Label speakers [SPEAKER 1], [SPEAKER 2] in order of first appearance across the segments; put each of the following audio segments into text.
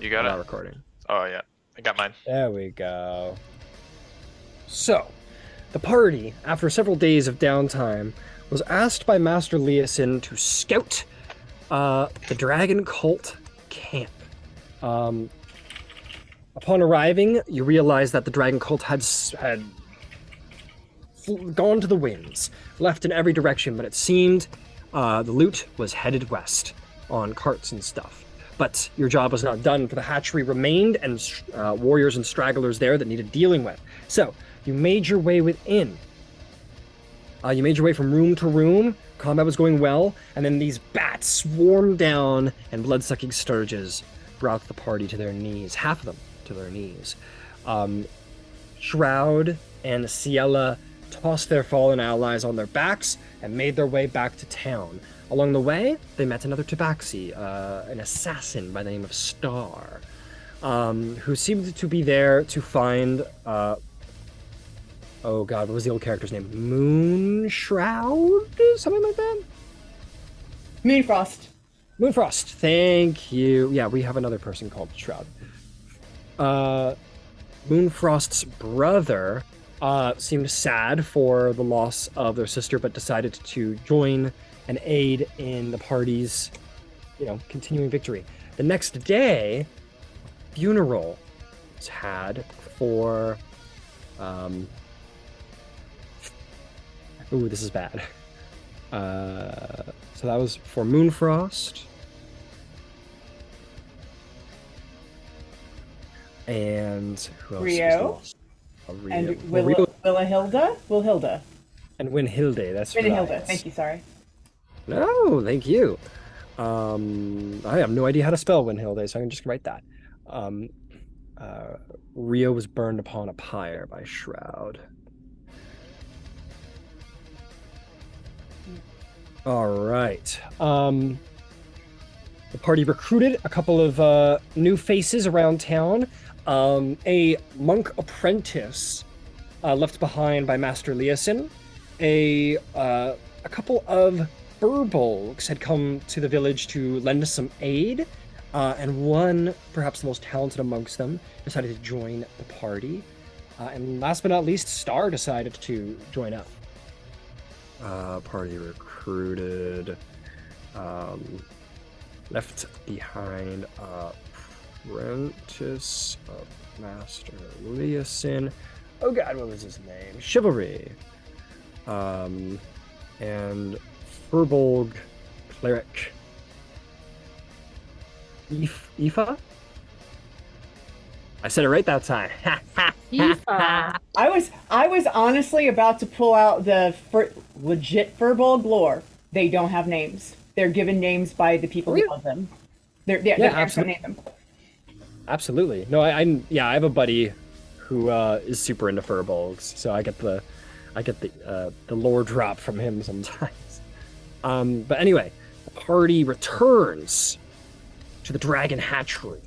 [SPEAKER 1] You got
[SPEAKER 2] Not
[SPEAKER 1] it?
[SPEAKER 2] recording.
[SPEAKER 1] Oh, yeah. I got mine.
[SPEAKER 2] There we go. So, the party, after several days of downtime, was asked by Master Leosin to scout the Dragon Cult camp. Um, Upon arriving, you realize that the Dragon Cult had gone to the winds, left in every direction, but it seemed the loot was headed west on carts and stuff. But your job was not done, for the hatchery remained, and warriors and stragglers there that needed dealing with. So you made your way within. You made your way from room to room. Combat was going well, and then these bats swarmed down, and blood-sucking sturges brought the party to their knees. Half of them to their knees. Shroud and Ciela tossed their fallen allies on their backs and made their way back to town. Along the way, they met another tabaxi, an assassin by the name of Star, who seemed to be there to find, oh god, what was the old character's name? Moonshroud? Something like that?
[SPEAKER 3] Moonfrost.
[SPEAKER 2] Moonfrost, thank you. Yeah, we have another person called Shroud. Moonfrost's brother seemed sad for the loss of their sister, but decided to join and aid in the party's, continuing victory. The next day, funeral was had for, ooh, this is bad. So that was for Moonfrost. And who else?
[SPEAKER 3] Rio.
[SPEAKER 2] Rio.
[SPEAKER 3] And
[SPEAKER 2] Rio.
[SPEAKER 3] Wilhilda.
[SPEAKER 2] And Winhilde, that's
[SPEAKER 3] Winhilda,
[SPEAKER 2] right.
[SPEAKER 3] thank you, sorry.
[SPEAKER 2] No, thank you. I have no idea how to spell Winhilde, so I can just write that. Rio was burned upon a pyre by Shroud. All right. The party recruited a couple of new faces around town. A monk apprentice left behind by Master Leosin. A couple of furbolgs had come to the village to lend us some aid. And one, perhaps the most talented amongst them, decided to join the party. And last but not least, Star decided to join up. Party recruited. Left behind apprentice of Master Leosin. Oh god, what was his name? Chivalry. And Furbolg cleric. Aoife? I said it right that time.
[SPEAKER 3] I was honestly about to pull out the legit Furbolg lore. They don't have names. They're given names by the people who love them. They're
[SPEAKER 2] absolutely.
[SPEAKER 3] Name them.
[SPEAKER 2] Absolutely. No, I have a buddy who is super into furbolgs, so I get the lore drop from him sometimes. But anyway, the party returns to the Dragon Hatchery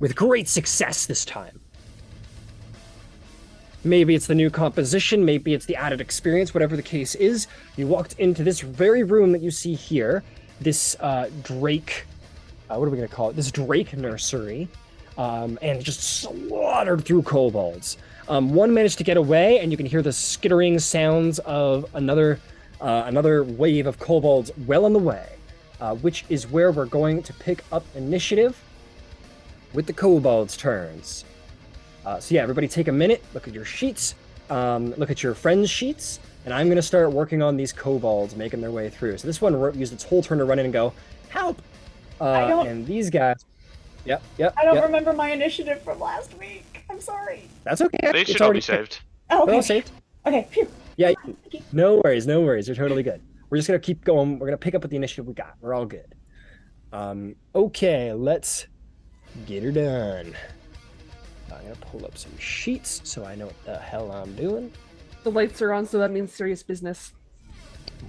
[SPEAKER 2] with great success this time. Maybe it's the new composition, maybe it's the added experience, whatever the case is. You walked into this very room that you see here, this Drake, what are we going to call it? This Drake nursery, and just slaughtered through kobolds. One managed to get away, and you can hear the skittering sounds of another wave of kobolds well on the way, which is where we're going to pick up initiative with the kobolds' turns. So yeah, everybody take a minute, look at your sheets, look at your friends' sheets, and I'm going to start working on these kobolds making their way through. So this one used its whole turn to run in and go, help! And these guys... Yep.
[SPEAKER 3] I don't remember my initiative from last week. I'm sorry.
[SPEAKER 2] That's okay.
[SPEAKER 1] They should all be saved.
[SPEAKER 3] Oh, okay.
[SPEAKER 2] They're all saved.
[SPEAKER 3] Okay, phew.
[SPEAKER 2] Yeah, no worries. You're totally good. We're just going to keep going. We're going to pick up with the initiative we got. We're all good. Okay, let's get her done. I'm going to pull up some sheets so I know what the hell I'm doing.
[SPEAKER 4] The lights are on, so that means serious business.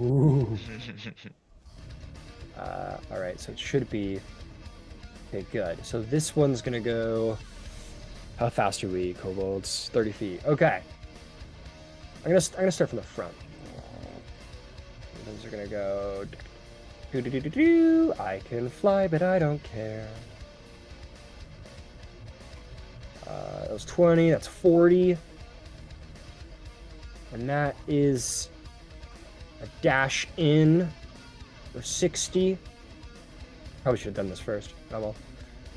[SPEAKER 2] Ooh. All right, so it should be... Okay, good. So this one's going to go... How fast are we, kobolds? 30 feet. Okay. I'm gonna start from the front. Those are going to go... Do-do-do-do-do. I can fly, but I don't care. That was 20, that's 40. And that is a dash in for 60. Probably should have done this first. Oh well.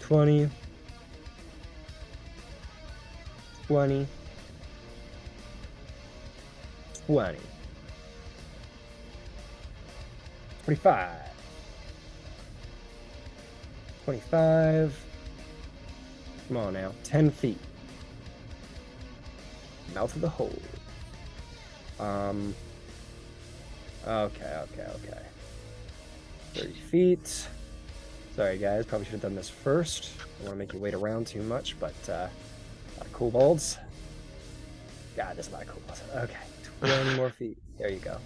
[SPEAKER 2] 20. 20. 20. 25. 25. Come on now. 10 feet. Mouth of the hole. Okay. 30 feet. Sorry, guys. Probably should have done this first. I don't want to make you wait around too much, but a lot of kobolds. God, there's a lot of kobolds. Okay. 20 more feet. There you go.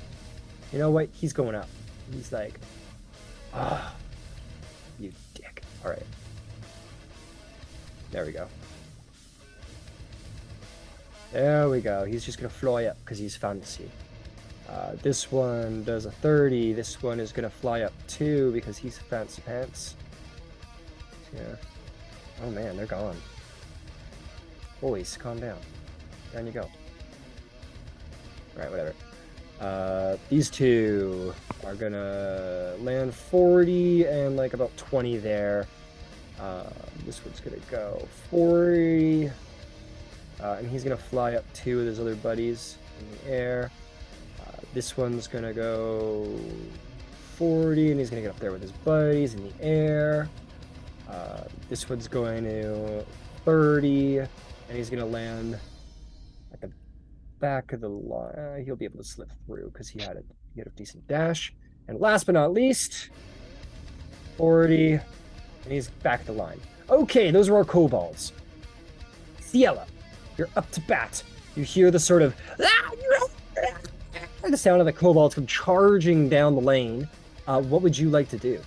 [SPEAKER 2] You know what? He's going up. He's like, ah, you dick. All right. There we go. There we go. He's just going to fly up because he's fantasy. This one does a 30. This one is going to fly up 2 because he's fancy pants. Yeah. Oh man, they're gone. Boys, calm down. Down you go. Alright, whatever. These two are going to land 40 and like about 20 there. This one's going to go 40. And he's going to fly up 2 with his other buddies in the air. This one's going to go 40, and he's going to get up there with his buddies in the air. This one's going to 30, and he's going to land at the back of the line. He'll be able to slip through because he had a decent dash. And last but not least, 40, and he's back at the line. Okay, those are our kobolds. Ciela, you're up to bat. You hear the sort of the sound of the kobolds come charging down the lane. What would you like to do?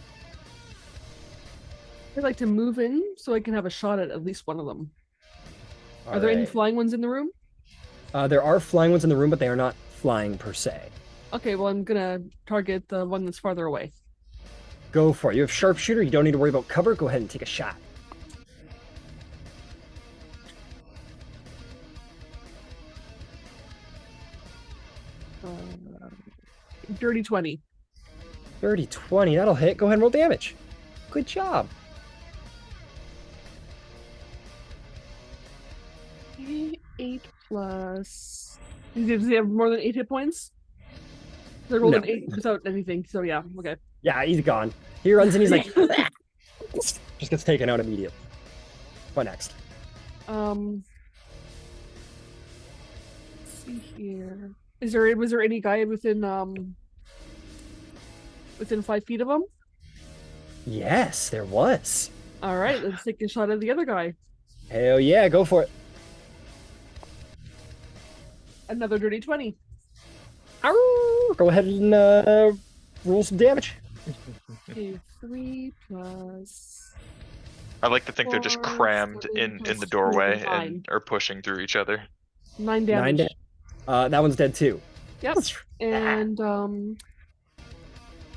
[SPEAKER 4] I'd like to move in so I can have a shot at least one of them.
[SPEAKER 2] All
[SPEAKER 4] Are there any
[SPEAKER 2] right.
[SPEAKER 4] flying ones in the room?
[SPEAKER 2] There are flying ones in the room, but they are not flying per se.
[SPEAKER 4] Okay, well, I'm gonna target the one that's farther away.
[SPEAKER 2] Go for it. You have sharpshooter. You don't need to worry about cover. Go ahead and take a shot.
[SPEAKER 4] Dirty 20.
[SPEAKER 2] 30, 20. That'll hit. Go ahead and roll damage. Good job.
[SPEAKER 4] 8 plus... Does he have more than 8 hit points? They rolled
[SPEAKER 2] No.
[SPEAKER 4] an 8 without anything, so yeah, okay.
[SPEAKER 2] Yeah, he's gone. He runs and he's like, just gets taken out immediately. What next?
[SPEAKER 4] Let's see here. Was there any guy within 5 feet of him?
[SPEAKER 2] Yes, there was.
[SPEAKER 4] All right, let's take a shot at the other guy.
[SPEAKER 2] Hell yeah, go for it.
[SPEAKER 4] Another dirty 20.
[SPEAKER 2] Arr! Go ahead and roll some damage.
[SPEAKER 4] Okay, 3 plus...
[SPEAKER 1] I like to think they're just
[SPEAKER 4] 4,
[SPEAKER 1] crammed
[SPEAKER 4] 7
[SPEAKER 1] in
[SPEAKER 4] plus
[SPEAKER 1] the doorway
[SPEAKER 4] 9.
[SPEAKER 1] and are pushing through each other.
[SPEAKER 4] 9 damage.
[SPEAKER 2] That one's dead too.
[SPEAKER 4] Yep. And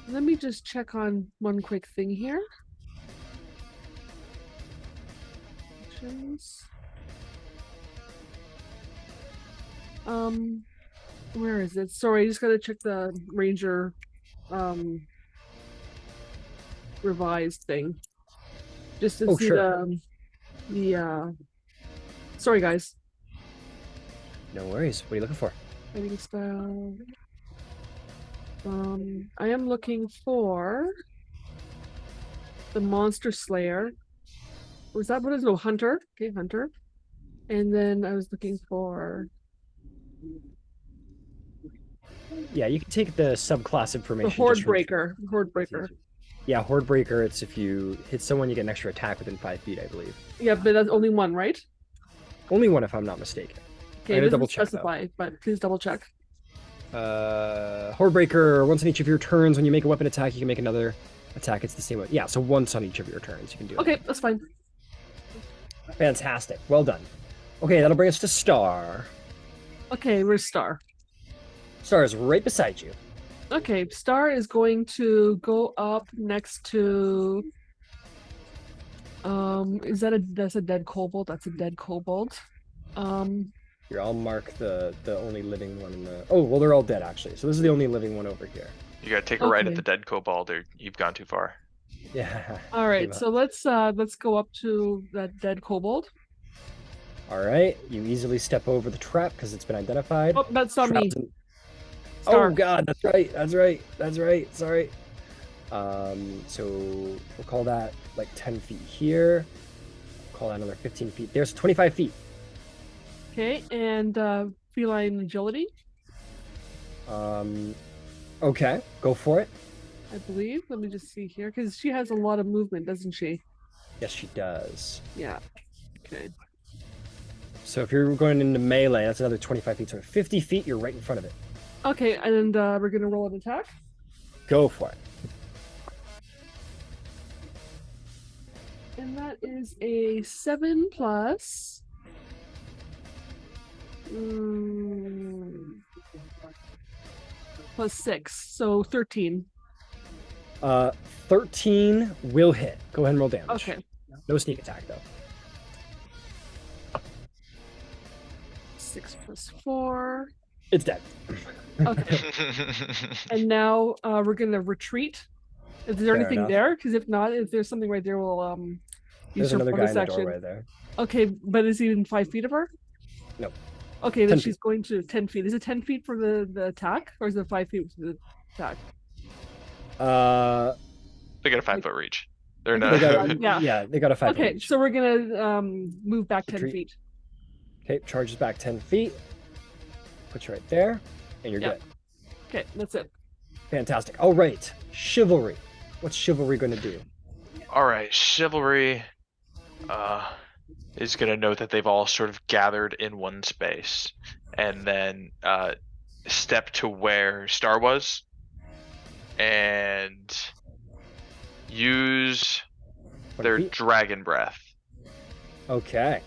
[SPEAKER 4] let me just check on one quick thing here. Actions. Where is it? Sorry, I just gotta check the Ranger revised thing. Just to see
[SPEAKER 2] sure.
[SPEAKER 4] the sorry guys.
[SPEAKER 2] No worries. What are you looking for?
[SPEAKER 4] Fighting style. I am looking for the Monster Slayer. Was that what is it? Oh, Hunter. Okay, Hunter. And then I was looking for...
[SPEAKER 2] Yeah, you can take the subclass information.
[SPEAKER 4] The Horde
[SPEAKER 2] just from-
[SPEAKER 4] Breaker. Horde Breaker.
[SPEAKER 2] Yeah, Horde Breaker, it's if you hit someone, you get an extra attack within 5 feet, I believe.
[SPEAKER 4] Yeah, but that's only one, right?
[SPEAKER 2] Only one, if I'm not mistaken.
[SPEAKER 4] Okay,
[SPEAKER 2] I'm
[SPEAKER 4] it
[SPEAKER 2] gonna double
[SPEAKER 4] doesn't
[SPEAKER 2] check, though.
[SPEAKER 4] specify, but please double check.
[SPEAKER 2] Horde Breaker, once on each of your turns, when you make a weapon attack, you can make another attack. It's the same way. Yeah, so once on each of your turns, you can do it.
[SPEAKER 4] Okay, that's fine.
[SPEAKER 2] Fantastic. Well done. Okay, that'll bring us to Star.
[SPEAKER 4] Okay, where's Star?
[SPEAKER 2] Star is right beside you.
[SPEAKER 4] Okay, Star is going to go up next to. That's a dead kobold. That's a dead kobold.
[SPEAKER 2] Here, I'll mark the only living one in the. Oh, well, they're all dead actually. So this is the only living one over here.
[SPEAKER 1] You gotta take a right at
[SPEAKER 4] Okay.
[SPEAKER 1] the dead kobold, or you've gone too far.
[SPEAKER 2] Yeah.
[SPEAKER 4] All right,
[SPEAKER 2] gave up.
[SPEAKER 4] so let's go up to that dead kobold.
[SPEAKER 2] All right. You easily step over the trap because it's been identified.
[SPEAKER 4] Oh, that's not me.
[SPEAKER 2] Trap's in-
[SPEAKER 4] Star.
[SPEAKER 2] Oh God, that's right. That's right. That's right. Sorry. So we'll call that like 10 feet here. Call that another 15 feet. There's 25 feet.
[SPEAKER 4] Okay, and feline agility,
[SPEAKER 2] Okay, go for it.
[SPEAKER 4] I believe. Let me just see here, because she has a lot of movement, doesn't she?
[SPEAKER 2] Yes, she does.
[SPEAKER 4] Yeah. Okay.
[SPEAKER 2] So if you're going into melee, that's another 25 feet. So 50 feet, you're right in front of it.
[SPEAKER 4] Okay, and we're gonna roll an attack.
[SPEAKER 2] Go for it.
[SPEAKER 4] And that is a 7 plus. Plus 6, so 13.
[SPEAKER 2] 13 will hit. Go ahead and roll damage.
[SPEAKER 4] Okay.
[SPEAKER 2] No sneak attack though.
[SPEAKER 4] 6 plus 4.
[SPEAKER 2] It's dead.
[SPEAKER 4] Okay. And now we're gonna retreat. Is there
[SPEAKER 2] Fair
[SPEAKER 4] anything
[SPEAKER 2] enough.
[SPEAKER 4] there? Because if not, if there's something right there, we'll use
[SPEAKER 2] There's
[SPEAKER 4] her
[SPEAKER 2] another guy
[SPEAKER 4] bonus
[SPEAKER 2] in the
[SPEAKER 4] action.
[SPEAKER 2] doorway there.
[SPEAKER 4] Okay, but is he in 5 feet of her?
[SPEAKER 2] No.
[SPEAKER 4] Okay, then
[SPEAKER 2] 10
[SPEAKER 4] she's going to 10 feet. Is it 10 feet for the attack, or is it 5 feet for the attack?
[SPEAKER 1] They got a 5-foot reach. They're
[SPEAKER 2] They got
[SPEAKER 1] not.
[SPEAKER 4] Yeah.
[SPEAKER 2] yeah, they got a 5
[SPEAKER 4] Okay,
[SPEAKER 2] reach.
[SPEAKER 4] so we're gonna move back 10
[SPEAKER 2] Retreat.
[SPEAKER 4] feet.
[SPEAKER 2] Okay, charges back 10 feet. Put you right there, and you're
[SPEAKER 4] Yep.
[SPEAKER 2] good.
[SPEAKER 4] Okay, that's it.
[SPEAKER 2] Fantastic. All right, chivalry. What's chivalry going to do?
[SPEAKER 1] All right, chivalry is gonna note that they've all sort of gathered in one space, and then step to where Star was, and use
[SPEAKER 2] 20
[SPEAKER 1] their
[SPEAKER 2] feet?
[SPEAKER 1] dragon breath.
[SPEAKER 2] Okay.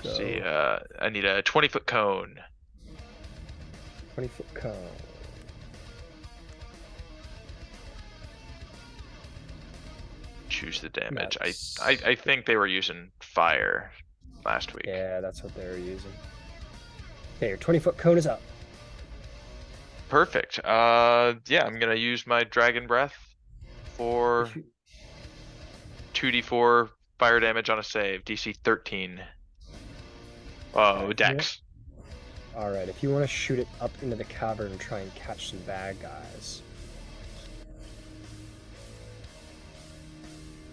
[SPEAKER 1] See, I need a 20-foot cone.
[SPEAKER 2] 20-foot cone.
[SPEAKER 1] Choose the damage.
[SPEAKER 2] That's-
[SPEAKER 1] I think they were using fire last week.
[SPEAKER 2] Yeah, that's what they were using. Okay, your 20-foot cone is up.
[SPEAKER 1] Perfect. Yeah, I'm gonna use my dragon breath for
[SPEAKER 2] If you-
[SPEAKER 1] 2d4 fire damage on a save. DC 13. Oh,
[SPEAKER 2] Okay,
[SPEAKER 1] Dex.
[SPEAKER 2] All right, if you want to shoot it up into the cavern and try and catch some bad guys.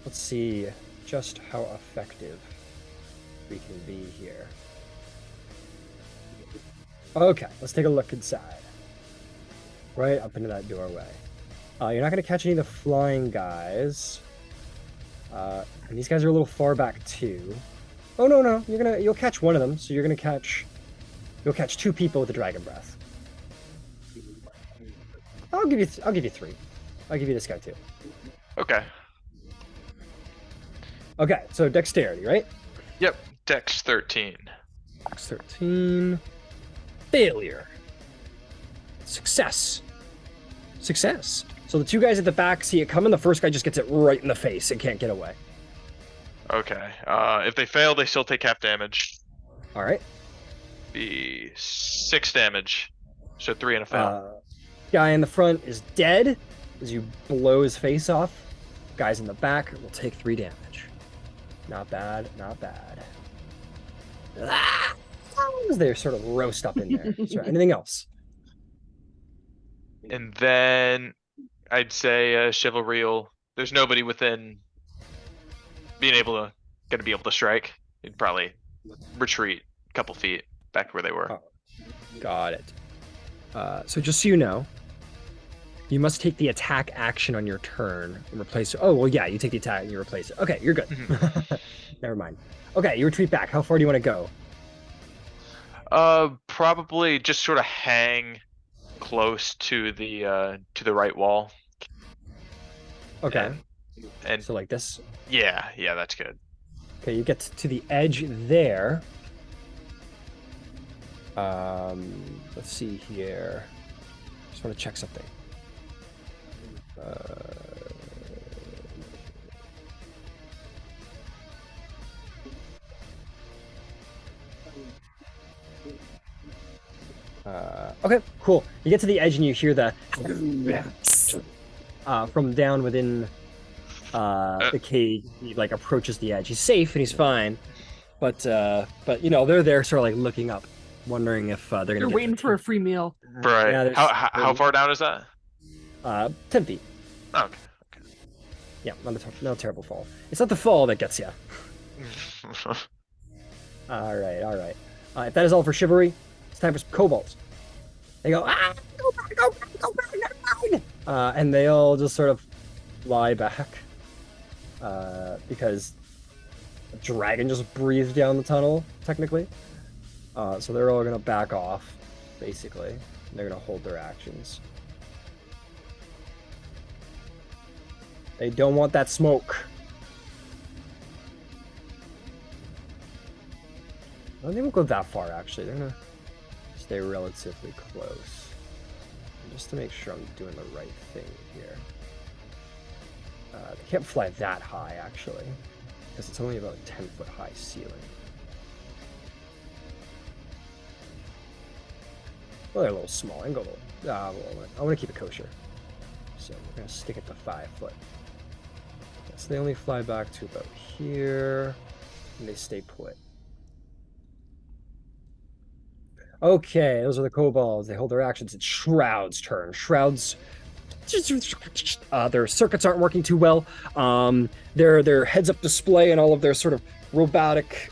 [SPEAKER 2] Let's see just how effective we can be here. Okay, let's take a look inside. Right up into that doorway. You're not going to catch any of the flying guys. And these guys are a little far back too. Oh no, you'll catch one of them, so you'll catch 2 people with the dragon breath. I'll give you 3. I'll give you this guy too.
[SPEAKER 1] Okay.
[SPEAKER 2] Okay, so dexterity, right?
[SPEAKER 1] Yep. Dex 13.
[SPEAKER 2] Dex 13. Failure. Success. So the 2 guys at the back see it coming. The first guy just gets it right in the face and can't get away.
[SPEAKER 1] Okay. If they fail, they still take half damage.
[SPEAKER 2] All right.
[SPEAKER 1] Be 6 damage. So 3 and a fail.
[SPEAKER 2] Guy in the front is dead as you blow his face off. Guys in the back will take 3 damage. Not bad. As they sort of roast up in there. Is there anything else?
[SPEAKER 1] And then I'd say chivalry will. There's nobody within gonna be able to strike. You'd probably retreat a couple feet back to where they were.
[SPEAKER 2] Oh. Got it. So just so you know, you must take the attack action on your turn and replace it. Oh, well, yeah, you take the attack and you replace it. Okay, you're good. Never mind. Okay, you retreat back. How far do you want to go?
[SPEAKER 1] Probably just sort of hang close to the right wall.
[SPEAKER 2] Okay.
[SPEAKER 1] And
[SPEAKER 2] So like this.
[SPEAKER 1] yeah, that's good.
[SPEAKER 2] Okay, you get to the edge there. Let's see here. Just want to check something. Okay, cool. You get to the edge and you hear the from down within the cage. He like approaches the edge. He's safe and he's fine, but you know they're there, sort of like looking up, wondering if they're gonna.
[SPEAKER 4] You're
[SPEAKER 2] get
[SPEAKER 4] waiting for a free meal.
[SPEAKER 1] Right.
[SPEAKER 2] Yeah,
[SPEAKER 1] How far down is that?
[SPEAKER 2] 10 feet.
[SPEAKER 1] Oh, okay.
[SPEAKER 2] Yeah, not a terrible fall. It's not the fall that gets you. All right. If that is all for chivalry, it's time for some kobolds. They go, go back, and they all just sort of fly back, because a dragon just breathed down the tunnel, technically. So they're all gonna back off, basically. They're gonna hold their actions. They don't want that smoke. Well, they won't go that far, actually. They're gonna stay relatively close. Just to make sure I'm doing the right thing here. They can't fly that high, actually, because it's only about a 10-foot high ceiling. Well, they're a little small. I can go a little. Well, I want to keep it kosher. So we're going to stick it to 5 foot. So they only fly back to about here, and they stay put. Okay, those are the kobolds. They hold their actions. It's Shroud's turn. Shroud's their circuits aren't working too well. Their heads-up display and all of their sort of robotic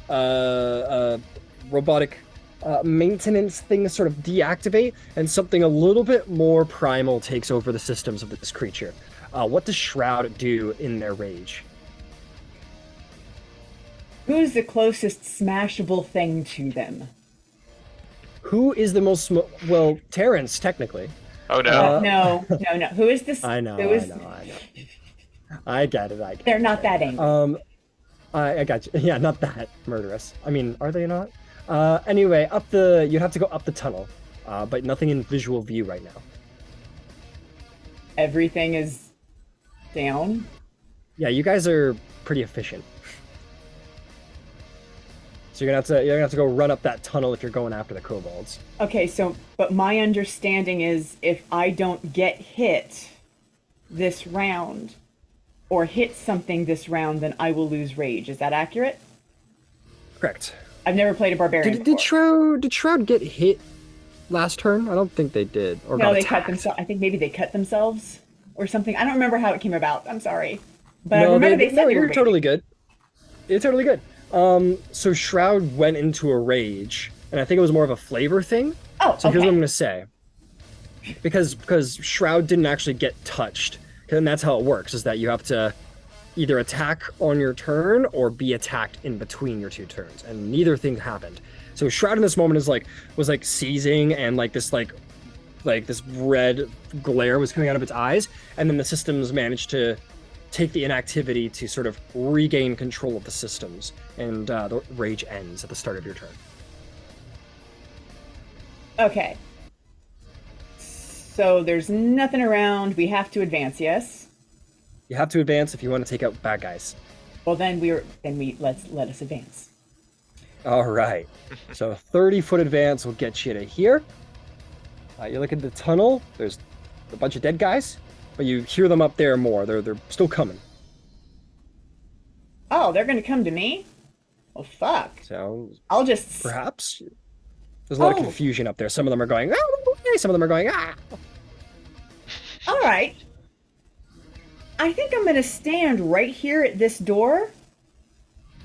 [SPEAKER 2] maintenance things sort of deactivate, and something a little bit more primal takes over the systems of this creature. What does Shroud do in their rage?
[SPEAKER 3] Who's the closest smashable thing to them?
[SPEAKER 2] Who is the most well, Terrence, technically.
[SPEAKER 1] Oh no.
[SPEAKER 3] No. Who is this?
[SPEAKER 2] I know. I get it.
[SPEAKER 3] They're not that angry.
[SPEAKER 2] I got you. Yeah, not that murderous. I mean, are they not? Anyway, you'd have to go up the tunnel, but nothing in visual view right now.
[SPEAKER 3] Everything is down.
[SPEAKER 2] Yeah, you guys are pretty efficient. So you're gonna have to go run up that tunnel if you're going after the kobolds.
[SPEAKER 3] Okay, but my understanding is if I don't get hit this round or hit something this round, then I will lose rage. Is that accurate?
[SPEAKER 2] Correct.
[SPEAKER 3] I've never played a barbarian.
[SPEAKER 2] Did Shroud get hit last turn? I don't think they did. Or
[SPEAKER 3] no,
[SPEAKER 2] got
[SPEAKER 3] they
[SPEAKER 2] attacked.
[SPEAKER 3] cut themselves. I think maybe they cut themselves or something. I don't remember how it came about. I'm sorry, but
[SPEAKER 2] No,
[SPEAKER 3] I remember they said
[SPEAKER 2] no,
[SPEAKER 3] they were
[SPEAKER 2] you're totally good. You're totally good. So Shroud went into a rage, and I think it was more of a flavor thing.
[SPEAKER 3] Oh,
[SPEAKER 2] so
[SPEAKER 3] okay.
[SPEAKER 2] Here's what I'm gonna say. Because Shroud didn't actually get touched, and that's how it works, is that you have to either attack on your turn or be attacked in between your 2 turns, and neither thing happened. So Shroud in this moment was seizing, and this this red glare was coming out of its eyes, and then the systems managed to take the inactivity to sort of regain control of the systems, and the rage ends at the start of your turn.
[SPEAKER 3] Okay. So there's nothing around. We have to advance, yes?
[SPEAKER 2] You have to advance if you want to take out bad guys.
[SPEAKER 3] Well, let us advance.
[SPEAKER 2] All right. So 30-foot advance will get you to here. You look at the tunnel. There's a bunch of dead guys, but you hear them up there more. They're still coming.
[SPEAKER 3] Oh, they're gonna come to me? Oh, fuck.
[SPEAKER 2] So
[SPEAKER 3] I'll just...
[SPEAKER 2] perhaps there's a lot of confusion up there. Some of them are going, oh, some of them are going, ah.
[SPEAKER 3] All right. I think I'm gonna stand right here at this door.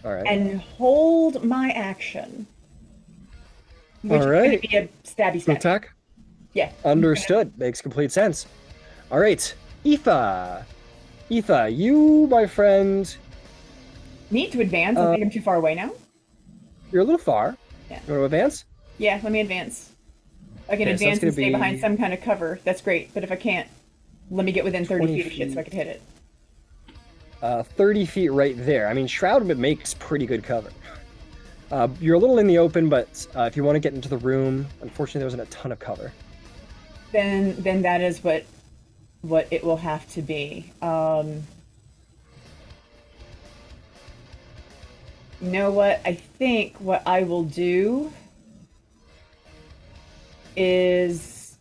[SPEAKER 2] All right.
[SPEAKER 3] And hold my action. Which
[SPEAKER 2] All right.
[SPEAKER 3] is gonna be a stabby stab.
[SPEAKER 2] Attack?
[SPEAKER 3] Yeah.
[SPEAKER 2] Understood. Makes complete sense. All right. Aoife, you, my friend...
[SPEAKER 3] Need to advance. I think I'm too far away now.
[SPEAKER 2] You're a little far.
[SPEAKER 3] Yeah.
[SPEAKER 2] You want to advance?
[SPEAKER 3] Yeah, let me advance. I can
[SPEAKER 2] Okay, so
[SPEAKER 3] advance
[SPEAKER 2] that's
[SPEAKER 3] and stay
[SPEAKER 2] gonna
[SPEAKER 3] behind
[SPEAKER 2] be-
[SPEAKER 3] some kind of cover. That's great. But if I can't, let me get within 30
[SPEAKER 2] 20
[SPEAKER 3] feet of shit so I can hit it.
[SPEAKER 2] 30 feet right there. I mean, Shroud makes pretty good cover. You're a little in the open, but if you want to get into the room, unfortunately, there wasn't a ton of cover.
[SPEAKER 3] Then that is what it will have to be. You know what? I think what I will do is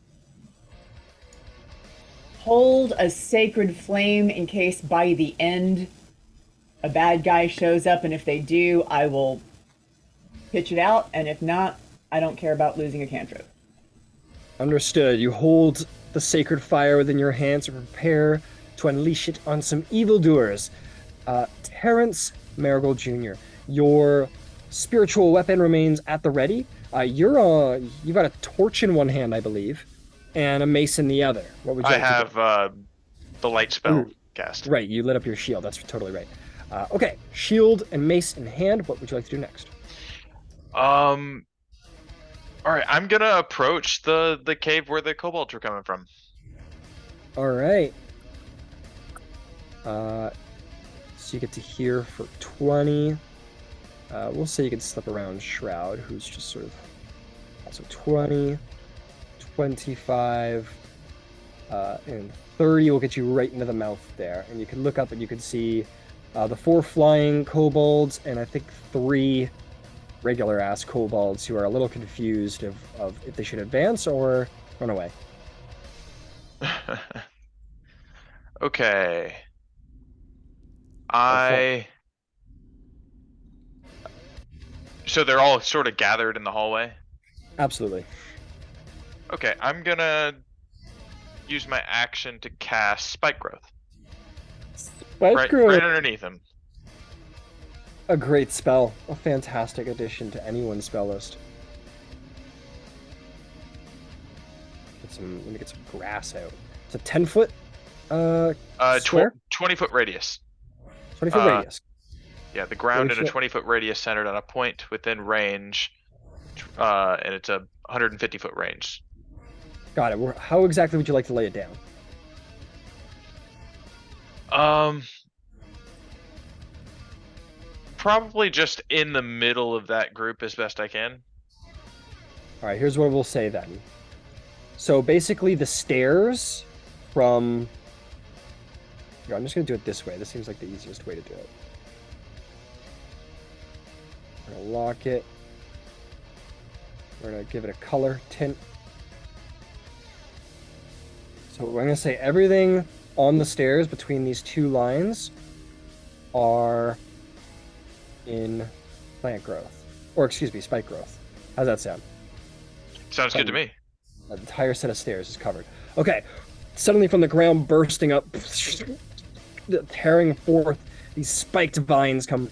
[SPEAKER 3] hold a sacred flame in case by the end a bad guy shows up, and if they do, I will pitch it out, and if not, I don't care about losing a cantrip.
[SPEAKER 2] Understood. You hold the sacred fire within your hands and prepare to unleash it on some evildoers. Terrence Marigold Jr., your spiritual weapon remains at the ready. You've got a torch in one hand, I believe, and a mace in the other. What would you
[SPEAKER 1] I
[SPEAKER 2] like to do?
[SPEAKER 1] have the light spell
[SPEAKER 2] Ooh.
[SPEAKER 1] cast.
[SPEAKER 2] Right, you lit up your shield. That's totally right. Okay, shield and mace in hand. What would you like to do next?
[SPEAKER 1] All right, I'm gonna approach the cave where the kobolds are coming from.
[SPEAKER 2] All right. So you get to hear for 20. We'll say you can slip around Shroud, who's just sort of... So 20, 25, and 30 will get you right into the mouth there. And you can look up and you can see the 4 flying kobolds and I think 3 regular-ass kobolds who are a little confused of if they should advance or run away.
[SPEAKER 1] Okay. So they're all sort of gathered in the hallway?
[SPEAKER 2] Absolutely.
[SPEAKER 1] Okay, I'm gonna use my action to cast Spike Growth. Right underneath him.
[SPEAKER 2] A great spell. A fantastic addition to anyone's spell list. Let me get some grass out. It's a 10-foot square?
[SPEAKER 1] 20-foot radius.
[SPEAKER 2] 20-foot radius.
[SPEAKER 1] Yeah, the ground in a 20-foot radius centered on a point within range, and it's a 150-foot range.
[SPEAKER 2] Got it. How exactly would you like to lay it down?
[SPEAKER 1] Probably just in the middle of that group as best I can.
[SPEAKER 2] All right, here's what we'll say then. So basically the stairs from... I'm just going to do it this way. This seems like the easiest way to do it. We're going to lock it. We're going to give it a color tint. So we're going to say everything on the stairs between these 2 lines are in plant growth. Or excuse me, spike growth. How's that sound?
[SPEAKER 1] Sounds good to me.
[SPEAKER 2] An entire set of stairs is covered. Okay. Suddenly from the ground bursting up, tearing forth, these spiked vines come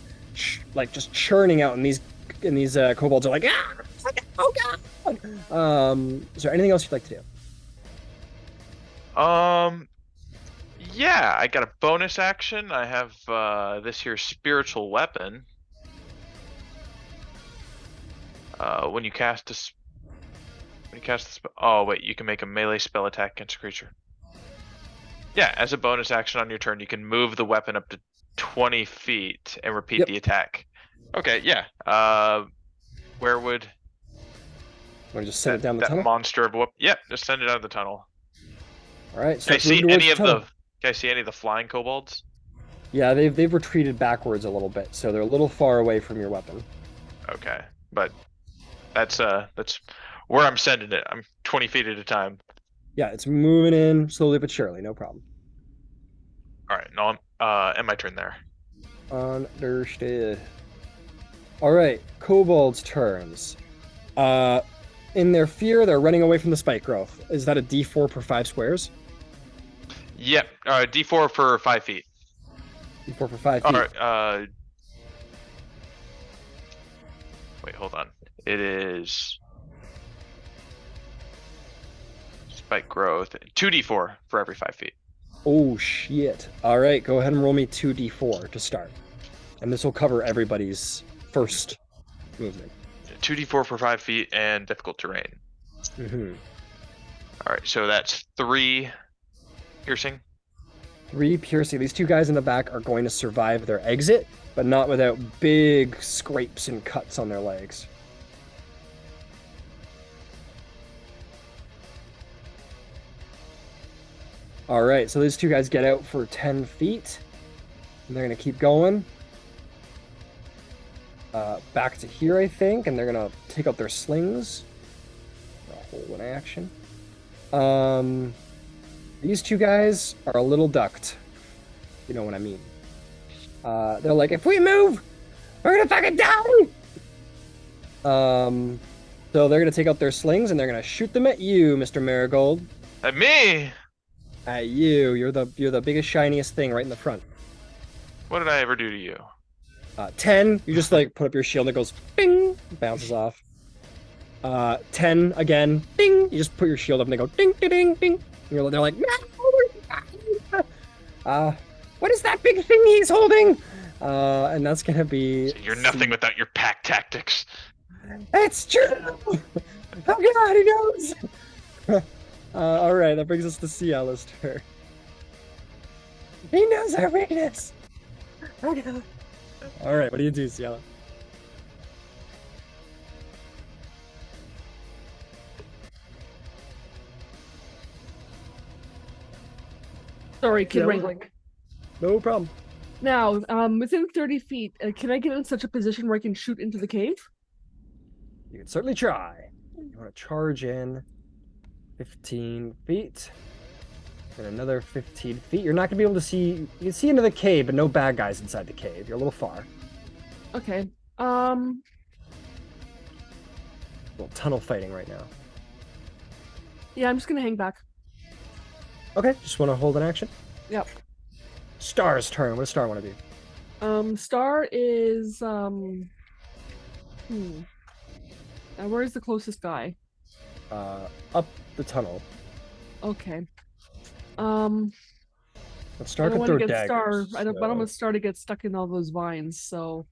[SPEAKER 2] like just churning out, and these kobolds are like, ah! Oh god! Is there anything else you'd like to do?
[SPEAKER 1] Yeah, I got a bonus action. I have this here spiritual weapon. When you cast a oh wait, you can make a melee spell attack against a creature. Yeah, as a bonus action on your turn, you can move the weapon up to 20 feet and repeat the attack. Okay, yeah. Where would...
[SPEAKER 2] Want to just send it down the tunnel?
[SPEAKER 1] That monster of whoop. Yeah, just send it out of the tunnel.
[SPEAKER 2] All right. So
[SPEAKER 1] can I see any of the? Can I see any of the flying kobolds?
[SPEAKER 2] Yeah, they've retreated backwards a little bit, so they're a little far away from your weapon.
[SPEAKER 1] Okay, but that's where I'm sending it. I'm 20 feet at a time.
[SPEAKER 2] Yeah, it's moving in slowly but surely. No problem.
[SPEAKER 1] All right, no, and my turn there.
[SPEAKER 2] Understood. All right, kobolds' turns. In their fear, they're running away from the spike growth. Is that a D4 per 5 squares?
[SPEAKER 1] Yep, D4 for 5 feet.
[SPEAKER 2] D4 for 5 feet.
[SPEAKER 1] All right. Wait, hold on. It is spike growth. 2d4 for every 5 feet.
[SPEAKER 2] Oh shit! All right, go ahead and roll me 2d4 to start, and this will cover everybody's first movement.
[SPEAKER 1] 2d4 for 5 feet and difficult terrain.
[SPEAKER 2] Mm-hmm.
[SPEAKER 1] All right, so that's 3 piercing.
[SPEAKER 2] 3 piercing. These 2 guys in the back are going to survive their exit, but not without big scrapes and cuts on their legs. All right, so these 2 guys get out for 10 feet, and they're going to keep going. Back to here, I think, and they're going to take out their slings. Hold an action. These 2 guys are a little ducked. You know what I mean. They're like, if we move, we're gonna fucking die! So they're gonna take out their slings and they're gonna shoot them at you, Mr. Marigold.
[SPEAKER 1] At me?
[SPEAKER 2] At you. You're the biggest, shiniest thing right in the front.
[SPEAKER 1] What did I ever do to you?
[SPEAKER 2] 10, you just like put up your shield and it goes bing, bounces off. 10 again, ding, you just put your shield up and they go ding, ding, ding, ding. They're like, no! What is that big thing he's holding? And that's gonna be...
[SPEAKER 1] So you're nothing without your pack tactics.
[SPEAKER 2] It's true! Oh god, he knows! Alright, that brings us to Ciela's turn. He knows our weakness! Oh god. Alright, what do you do, Ciela?
[SPEAKER 4] Sorry, kid
[SPEAKER 2] No.
[SPEAKER 4] wrangling.
[SPEAKER 2] No problem.
[SPEAKER 4] Now, within 30 feet, can I get in such a position where I can shoot into the cave?
[SPEAKER 2] You can certainly try. You want to charge in 15 feet. And another 15 feet. You're not going to be able to see... You can see into the cave, but no bad guys inside the cave. You're a little far.
[SPEAKER 4] Okay.
[SPEAKER 2] A little tunnel fighting right now.
[SPEAKER 4] Yeah, I'm just gonna hang back.
[SPEAKER 2] Okay, just want to hold an action?
[SPEAKER 4] Yep.
[SPEAKER 2] Star's turn. What does Star want to do?
[SPEAKER 4] Star is where's the closest guy?
[SPEAKER 2] Up the tunnel.
[SPEAKER 4] Okay.
[SPEAKER 2] But Star
[SPEAKER 4] I
[SPEAKER 2] can
[SPEAKER 4] don't
[SPEAKER 2] throw
[SPEAKER 4] want to get
[SPEAKER 2] daggers.
[SPEAKER 4] Star. I don't want Star to get stuck in all those vines. So,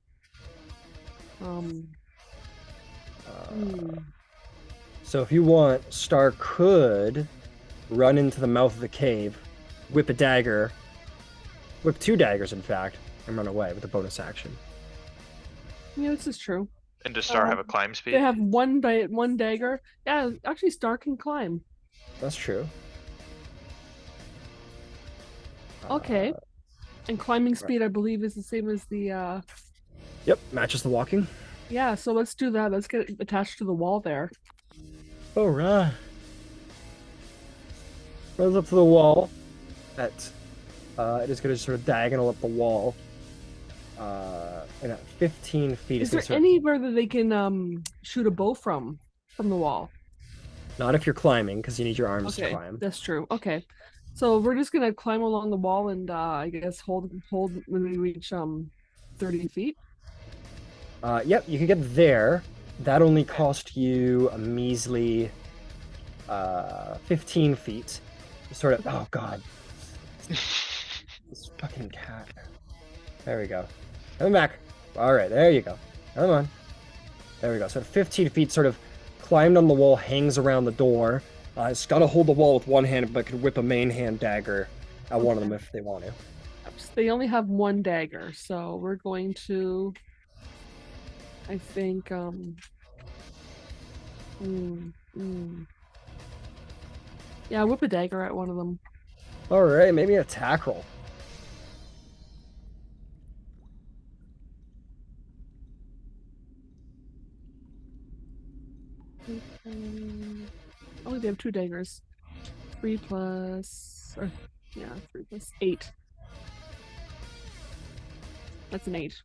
[SPEAKER 2] So if you want, Star could run into the mouth of the cave, whip a dagger, whip 2 daggers, in fact, and run away with a bonus action.
[SPEAKER 4] Yeah, this is true.
[SPEAKER 1] And does Star have a climb speed?
[SPEAKER 4] They have one dagger. Yeah, actually, Star can climb.
[SPEAKER 2] That's true.
[SPEAKER 4] Okay. And climbing speed, I believe, is the same as the.
[SPEAKER 2] Yep, matches the walking.
[SPEAKER 4] Yeah, so let's do that. Let's get attached to the wall there.
[SPEAKER 2] All right. Runs up to the wall. It is going to sort of diagonal up the wall. And at 15 feet,
[SPEAKER 4] Is there anywhere that they can shoot a bow from the wall?
[SPEAKER 2] Not if you're climbing, because you need your arms to
[SPEAKER 4] Okay,
[SPEAKER 2] climb.
[SPEAKER 4] that's true. Okay, so we're just gonna climb along the wall and I guess hold when we reach 30 feet.
[SPEAKER 2] Yep, you can get there. That only cost you a measly 15 feet. Sort of. Oh god, this fucking cat. There we go. Coming back. All right, there you go. Come on. There we go. So 15 feet, sort of climbed on the wall, hangs around the door. It's got to hold the wall with one hand, but can whip a main hand dagger at one of them if they want to.
[SPEAKER 4] They only have one dagger, so we're going to. I think. Yeah, whip a dagger at one of them.
[SPEAKER 2] All right, maybe an attack roll.
[SPEAKER 4] Oh, they have 2 daggers. 3 plus 8. That's an 8.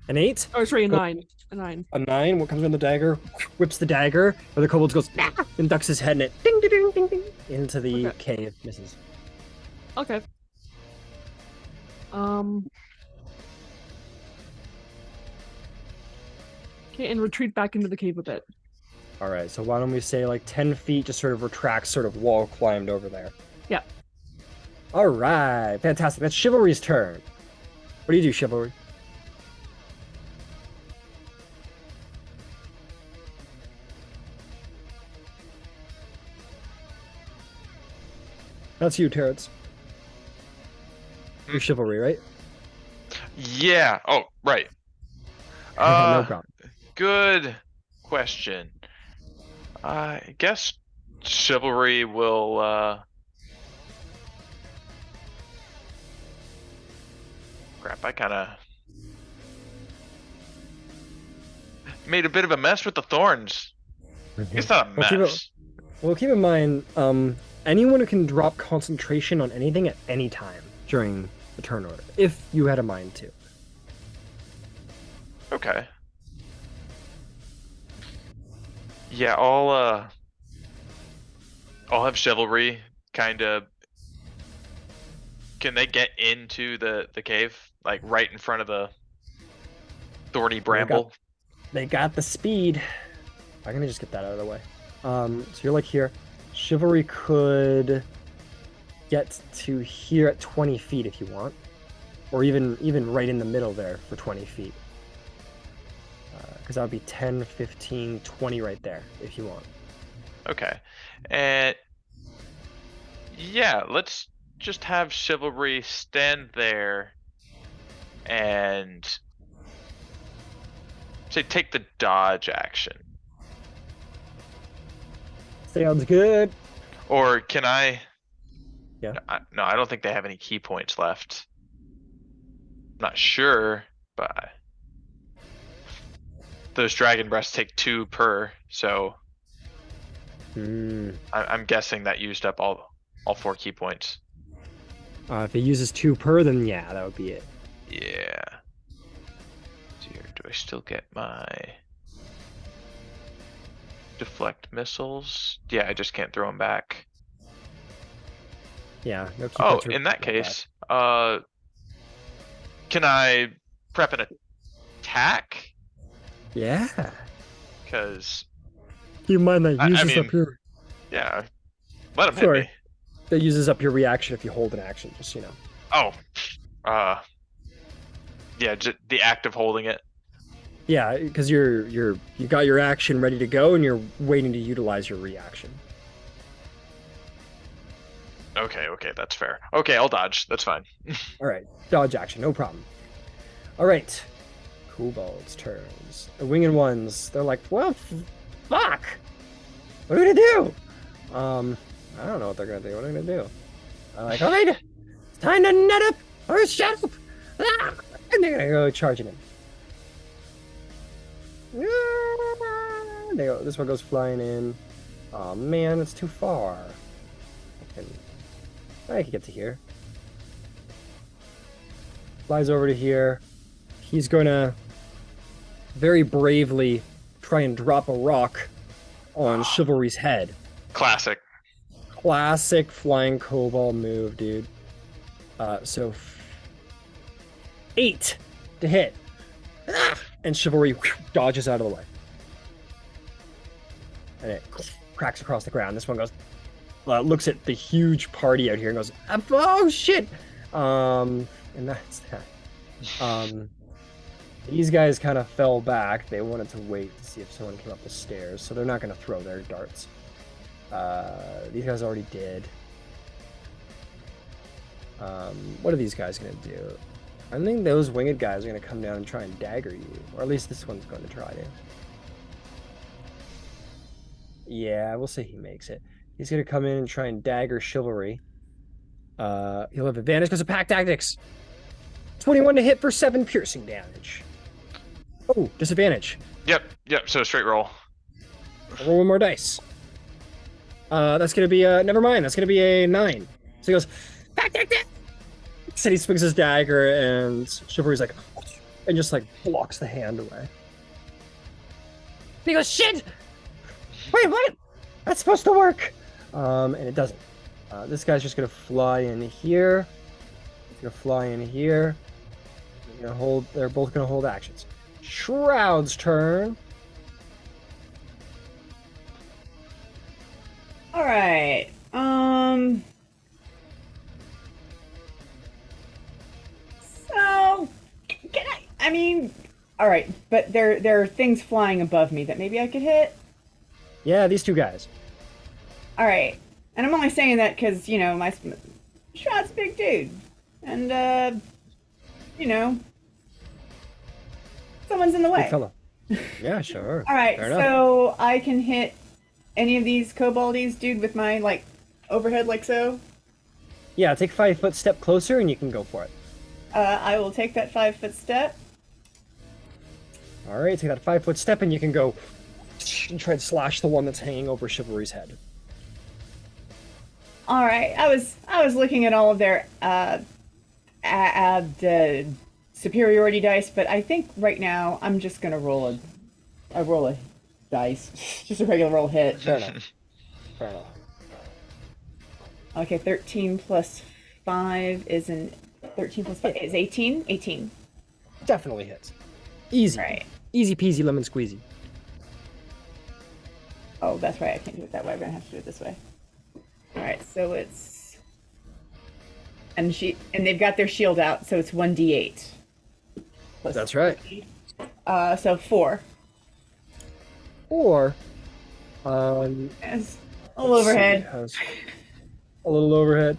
[SPEAKER 2] An 8?
[SPEAKER 4] Oh, sorry, a 9. A 9.
[SPEAKER 2] A 9. What comes in the dagger? Whips the dagger. Or the kobold goes "Nah!" and ducks his head and it ding ding ding ding ding into the cave. Misses.
[SPEAKER 4] Okay. Okay, and retreat back into the cave a bit.
[SPEAKER 2] All right. So why don't we say like 10 feet, just sort of retracts, sort of wall climbed over there.
[SPEAKER 4] Yeah.
[SPEAKER 2] All right. Fantastic. That's Chivalry's turn. What do you do, Chivalry? That's you, Terrence. Your chivalry, right?
[SPEAKER 1] Yeah. Oh, right.
[SPEAKER 2] No problem.
[SPEAKER 1] Good question. I guess chivalry will crap, I kinda made a bit of a mess with the thorns. It's not a
[SPEAKER 2] Well,
[SPEAKER 1] mess.
[SPEAKER 2] keep in mind, anyone can drop concentration on anything at any time during the turn order, if you had a mind to.
[SPEAKER 1] Okay. Yeah, I'll have chivalry kinda. Can they get into the cave? Like right in front of the thorny bramble?
[SPEAKER 2] They got the speed. I'm gonna just get that out of the way. So you're like here. Chivalry could get to here at 20 feet if you want, or even right in the middle there for 20 feet. Because that would be 10, 15, 20 right there if you want.
[SPEAKER 1] Okay. And yeah, let's just have chivalry stand there and say take the dodge action.
[SPEAKER 2] Sounds good.
[SPEAKER 1] Or can I?
[SPEAKER 2] Yeah.
[SPEAKER 1] No, I don't think they have any key points left. Not sure, but those dragon breasts take 2 per, so I'm guessing that used up all 4 key points.
[SPEAKER 2] If it uses 2 per, then yeah, that would be it.
[SPEAKER 1] Yeah. Dear, do I still get my deflect missiles? Yeah, I just can't throw them back.
[SPEAKER 2] Yeah. No key
[SPEAKER 1] Oh,
[SPEAKER 2] points are
[SPEAKER 1] in that
[SPEAKER 2] not bad.
[SPEAKER 1] case, can I prep an attack?
[SPEAKER 2] Yeah.
[SPEAKER 1] Because
[SPEAKER 2] Keep in mind that
[SPEAKER 1] I
[SPEAKER 2] uses
[SPEAKER 1] mean,
[SPEAKER 2] up your.
[SPEAKER 1] yeah, let him hit
[SPEAKER 2] Sorry.
[SPEAKER 1] me.
[SPEAKER 2] That uses up your reaction if you hold an action. Just so you know.
[SPEAKER 1] Oh, yeah, the act of holding it.
[SPEAKER 2] Yeah, because you got your action ready to go, and you're waiting to utilize your reaction.
[SPEAKER 1] Okay, that's fair. Okay, I'll dodge. That's fine.
[SPEAKER 2] All right, dodge action, no problem. All right, Kobold's turns. The winged ones, they're like, well, fuck. What are we gonna do? I don't know what they're gonna do. What are they gonna do? I'm like, all right, it's time to nut up or shut up. Ah! And they're gonna go charging him. Ah! They go. This one goes flying in. Oh man, it's too far. I can get to here. Flies over to here. He's gonna very bravely try and drop a rock on Chivalry's head.
[SPEAKER 1] Classic.
[SPEAKER 2] Classic flying kobold move, dude. So 8 to hit. And Chivalry dodges out of the way. And it cracks across the ground. This one goes, looks at the huge party out here and goes, oh shit! And that's that. These guys kind of fell back. They wanted to wait to see if someone came up the stairs, so they're not going to throw their darts. These guys already did. What are these guys going to do? I think those winged guys are going to come down and try and dagger you. Or at least this one's going to try to. Yeah, we'll say he makes it. He's going to come in and try and dagger Chivalry. He'll have advantage because of pack tactics. 21 to hit for 7 piercing damage. Oh, disadvantage.
[SPEAKER 1] Yep, so straight roll.
[SPEAKER 2] Roll 1 more dice. That's going to be never mind. That's going to be a 9. So he goes, pack tactics! And he swings his dagger, and Chivalry's like, and just like blocks the hand away. And he goes, shit! Wait, what? That's supposed to work! And it doesn't. This guy's just gonna fly in here. He's gonna fly in here. They're both gonna hold actions. Shroud's turn.
[SPEAKER 3] All right. So, can I mean, all right, but there are things flying above me that maybe I could hit.
[SPEAKER 2] Yeah, these 2 guys.
[SPEAKER 3] All right, and I'm only saying that because my Shroud's a big dude. and you know, someone's in the
[SPEAKER 2] Big
[SPEAKER 3] way.
[SPEAKER 2] fella. Yeah, sure.
[SPEAKER 3] All right,
[SPEAKER 2] Fair enough.
[SPEAKER 3] so I can hit any of these koboldies, dude, with my like overhead, like so.
[SPEAKER 2] Yeah, take 5-foot step closer and you can go for it.
[SPEAKER 3] I will take that 5-foot step.
[SPEAKER 2] All right, take that 5-foot step and you can go and try to slash the one that's hanging over Chivalry's head.
[SPEAKER 3] All right, I was looking at all of their superiority dice, but I think right now I'm just gonna roll a dice, just a regular roll hit.
[SPEAKER 2] Fair enough. Fair enough.
[SPEAKER 3] Okay, 13 plus 5 is 18. 18.
[SPEAKER 2] Definitely hits. Easy.
[SPEAKER 3] Right.
[SPEAKER 2] Easy peasy lemon squeezy.
[SPEAKER 3] Oh, that's right. I can't do it that way. I'm gonna have to do it this way. All right, so it's and they've got their shield out, so it's 1d8. Plus
[SPEAKER 2] That's right.
[SPEAKER 3] so 4.
[SPEAKER 2] Or,
[SPEAKER 3] Yes. A little overhead.
[SPEAKER 2] Has a little overhead.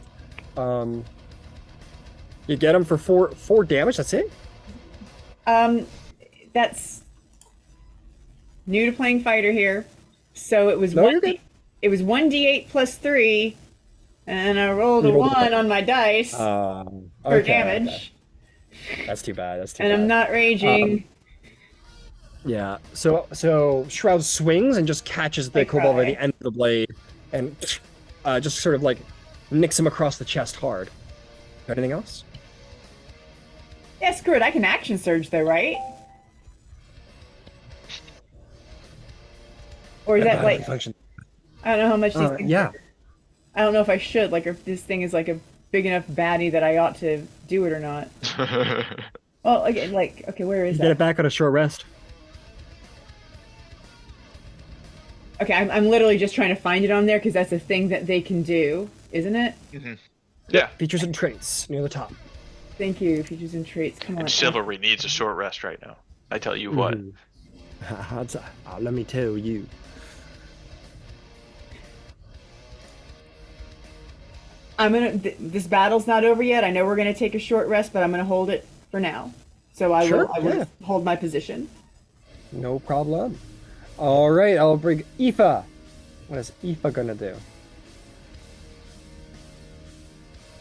[SPEAKER 2] You get him for four damage. That's it.
[SPEAKER 3] That's new to playing fighter here. So it was
[SPEAKER 2] No, you're good.
[SPEAKER 3] It was 1d8 plus 3, and I rolled a
[SPEAKER 2] You rolled
[SPEAKER 3] 1 on my dice for
[SPEAKER 2] okay,
[SPEAKER 3] damage.
[SPEAKER 2] okay. That's too bad. That's too
[SPEAKER 3] And
[SPEAKER 2] bad.
[SPEAKER 3] I'm not raging.
[SPEAKER 2] Yeah. So Shroud swings and just catches the
[SPEAKER 3] I
[SPEAKER 2] kobold by
[SPEAKER 3] cry.
[SPEAKER 2] the end of the blade, and just sort of like nicks him across the chest hard. Anything else?
[SPEAKER 3] Yeah, screw it. I can action surge though, right? Or is that
[SPEAKER 2] Bodily
[SPEAKER 3] like
[SPEAKER 2] function.
[SPEAKER 3] I don't know how much these things
[SPEAKER 2] Yeah.
[SPEAKER 3] I don't know if I should, like if this thing is like a big enough baddie that I ought to do it or not. Well, again, like okay, where is
[SPEAKER 2] You get it
[SPEAKER 3] that?
[SPEAKER 2] back on a short rest.
[SPEAKER 3] Okay, I'm literally just trying to find it on there because that's a thing that they can do, isn't it?
[SPEAKER 1] Yeah.
[SPEAKER 2] Features and traits near the top.
[SPEAKER 3] Thank you, features and traits. Come on.
[SPEAKER 1] And chivalry needs a short rest right now. I tell you what.
[SPEAKER 2] Let me tell you.
[SPEAKER 3] I'm gonna. This battle's not over yet. I know we're gonna take a short rest, but I'm gonna hold it for now. So I
[SPEAKER 2] Sure,
[SPEAKER 3] will
[SPEAKER 2] yeah.
[SPEAKER 3] hold my position.
[SPEAKER 2] No problem. All right, I'll bring Aoife. What is Aoife gonna do?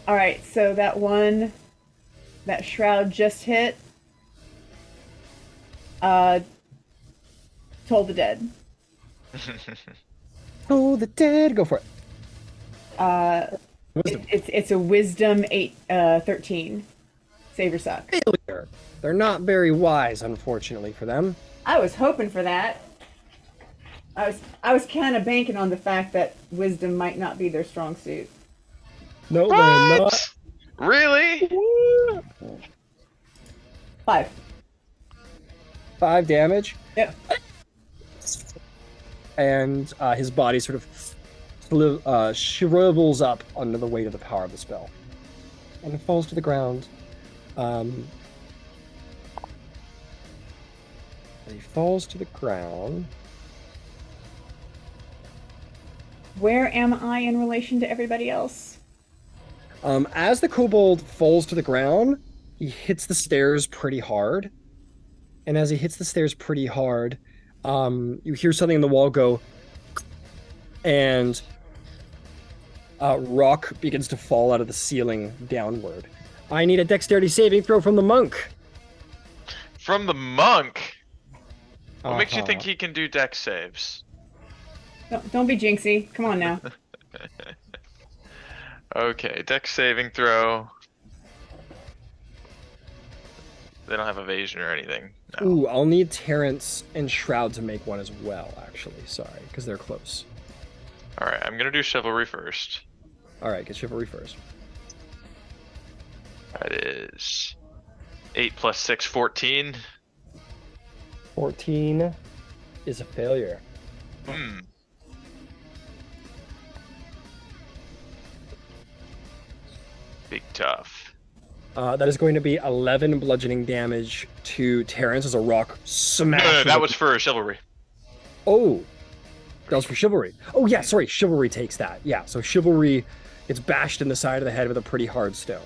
[SPEAKER 3] All right, so that shroud just hit. Toll the dead.
[SPEAKER 2] Oh, the dead. Go for it. Wisdom.
[SPEAKER 3] It's a wisdom 13. Save or suck.
[SPEAKER 2] Failure. They're not very wise, unfortunately for them.
[SPEAKER 3] I was hoping for that. I was kind of banking on the fact that wisdom might not be their strong suit.
[SPEAKER 2] No, they're not.
[SPEAKER 1] Really?
[SPEAKER 3] 5.
[SPEAKER 2] 5 damage,
[SPEAKER 3] Yep.
[SPEAKER 2] and his body sort of shrivels up under the weight of the power of the spell, and it falls to the ground. He falls to the ground.
[SPEAKER 3] Where am I in relation to everybody else?
[SPEAKER 2] As the kobold falls to the ground, he hits the stairs pretty hard. And as he hits the stairs pretty hard, you hear something in the wall go, and rock begins to fall out of the ceiling downward. I need a dexterity saving throw from the monk.
[SPEAKER 1] From the monk? What makes you
[SPEAKER 2] Uh-huh.
[SPEAKER 1] think he can do dex saves?
[SPEAKER 3] Don't be jinxy. Come on now.
[SPEAKER 1] Okay, dex saving throw. They don't have evasion or anything. No.
[SPEAKER 2] Ooh, I'll need Terrence and Shroud to make one as well, actually. Sorry, because they're close.
[SPEAKER 1] Alright, I'm gonna do chivalry first.
[SPEAKER 2] All right, get Chivalry first.
[SPEAKER 1] That is 8 plus 6, 14.
[SPEAKER 2] 14 is a failure.
[SPEAKER 1] Hmm. Big tough.
[SPEAKER 2] That is going to be 11 bludgeoning damage to Terrence as a rock
[SPEAKER 1] No,
[SPEAKER 2] smashes.
[SPEAKER 1] that was for chivalry.
[SPEAKER 2] Oh, that was for Chivalry. Oh, yeah, sorry. Chivalry takes that. Yeah, so Chivalry gets bashed in the side of the head with a pretty hard stone.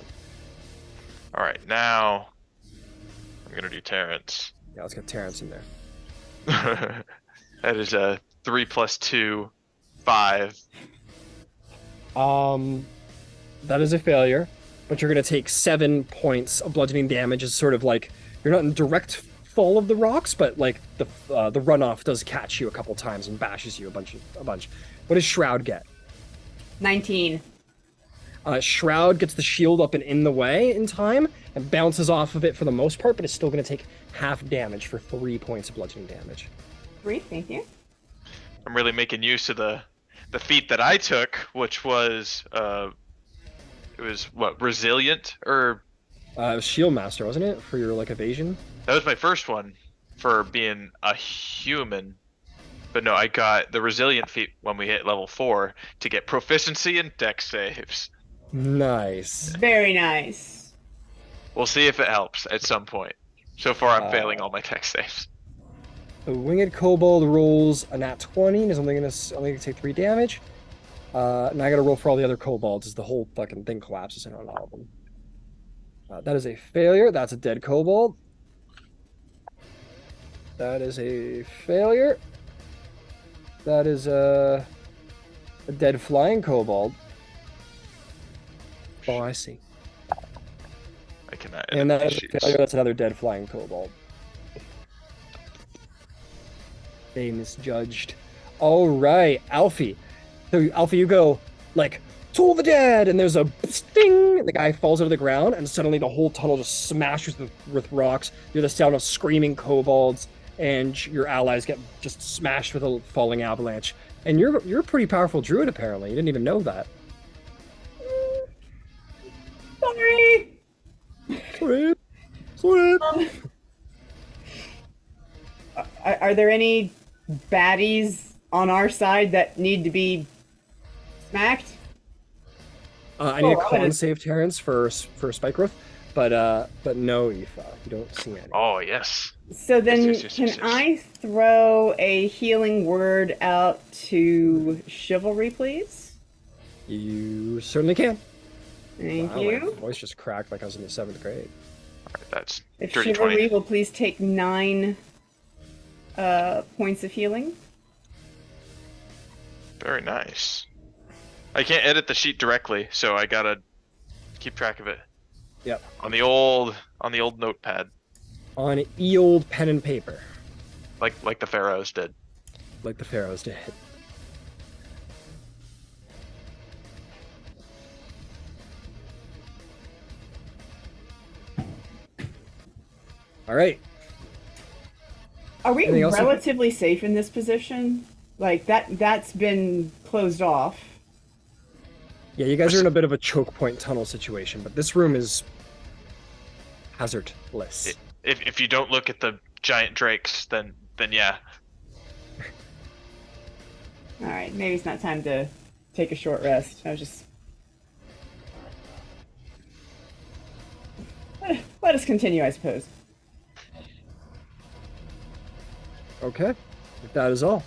[SPEAKER 1] All right, now I'm gonna do Terrence.
[SPEAKER 2] Yeah, let's get Terrence in there.
[SPEAKER 1] That is a 3 + 2, 5.
[SPEAKER 2] That is a failure, but you're gonna take 7 points of bludgeoning damage. As sort of like you're not in direct fall of the rocks, but like the runoff does catch you a couple times and bashes you a bunch. What does Shroud get?
[SPEAKER 3] 19.
[SPEAKER 2] Shroud gets the shield up and in the way in time and bounces off of it for the most part, but is still going to take half damage for 3 points of bludgeoning damage.
[SPEAKER 3] 3, thank you.
[SPEAKER 1] I'm really making use of the feat that I took, which was it was what, resilient, or
[SPEAKER 2] It was Shield Master, wasn't it, for your like evasion?
[SPEAKER 1] that was my first one for being a human. But no, I got the resilient feat when we hit level 4 to get proficiency in dex saves.
[SPEAKER 2] Nice.
[SPEAKER 3] Very nice.
[SPEAKER 1] We'll see if it helps at some point. So far, I'm failing all my dex saves.
[SPEAKER 2] The Winged Kobold rolls a nat 20 and is only gonna take 3 damage. And I gotta roll for all the other kobolds as the whole fucking thing collapses in on all of them. That is a failure. That's a dead kobold. That is a failure. That is a dead flying kobold. Oh, I see.
[SPEAKER 1] I cannot.
[SPEAKER 2] And that is a failure. That's another dead flying kobold. They misjudged. All right, Alfie. So Alfie, you go like Toll the Dead, and there's a sting. And the guy falls out of the ground, and suddenly the whole tunnel just smashes with rocks. You hear the sound of screaming kobolds, and your allies get just smashed with a falling avalanche. And you're a pretty powerful druid, apparently. You didn't even know that.
[SPEAKER 3] Sorry.
[SPEAKER 2] Sorry.
[SPEAKER 3] Are there any baddies on our side that need to be smacked?
[SPEAKER 2] I need a con save, Terrence, for spike growth, but no, Aoife, you don't see any.
[SPEAKER 1] Oh yes.
[SPEAKER 3] So then,
[SPEAKER 1] Yes.
[SPEAKER 3] can I throw a healing word out to Chivalry, please?
[SPEAKER 2] You certainly can.
[SPEAKER 3] Thank
[SPEAKER 2] Wow,
[SPEAKER 3] you.
[SPEAKER 2] my voice just cracked like I was in the 7th grade.
[SPEAKER 1] All right, that's
[SPEAKER 3] If
[SPEAKER 1] dirty
[SPEAKER 3] Chivalry
[SPEAKER 1] 20.
[SPEAKER 3] will please take 9 points of healing.
[SPEAKER 1] Very nice. I can't edit the sheet directly, so I gotta keep track of it
[SPEAKER 2] Yep.
[SPEAKER 1] on the old notepad,
[SPEAKER 2] On old pen and paper,
[SPEAKER 1] like the pharaohs did.
[SPEAKER 2] like the pharaohs did. All right.
[SPEAKER 3] Are we
[SPEAKER 2] Anything else?
[SPEAKER 3] relatively safe in this position? Like that's been closed off.
[SPEAKER 2] Yeah, you guys are in a bit of a choke point tunnel situation, but this room is hazardless.
[SPEAKER 1] If you don't look at the giant drakes, then yeah.
[SPEAKER 3] All right, maybe it's not time to take a short rest. I was just let us continue, I suppose.
[SPEAKER 2] Okay, if that is all.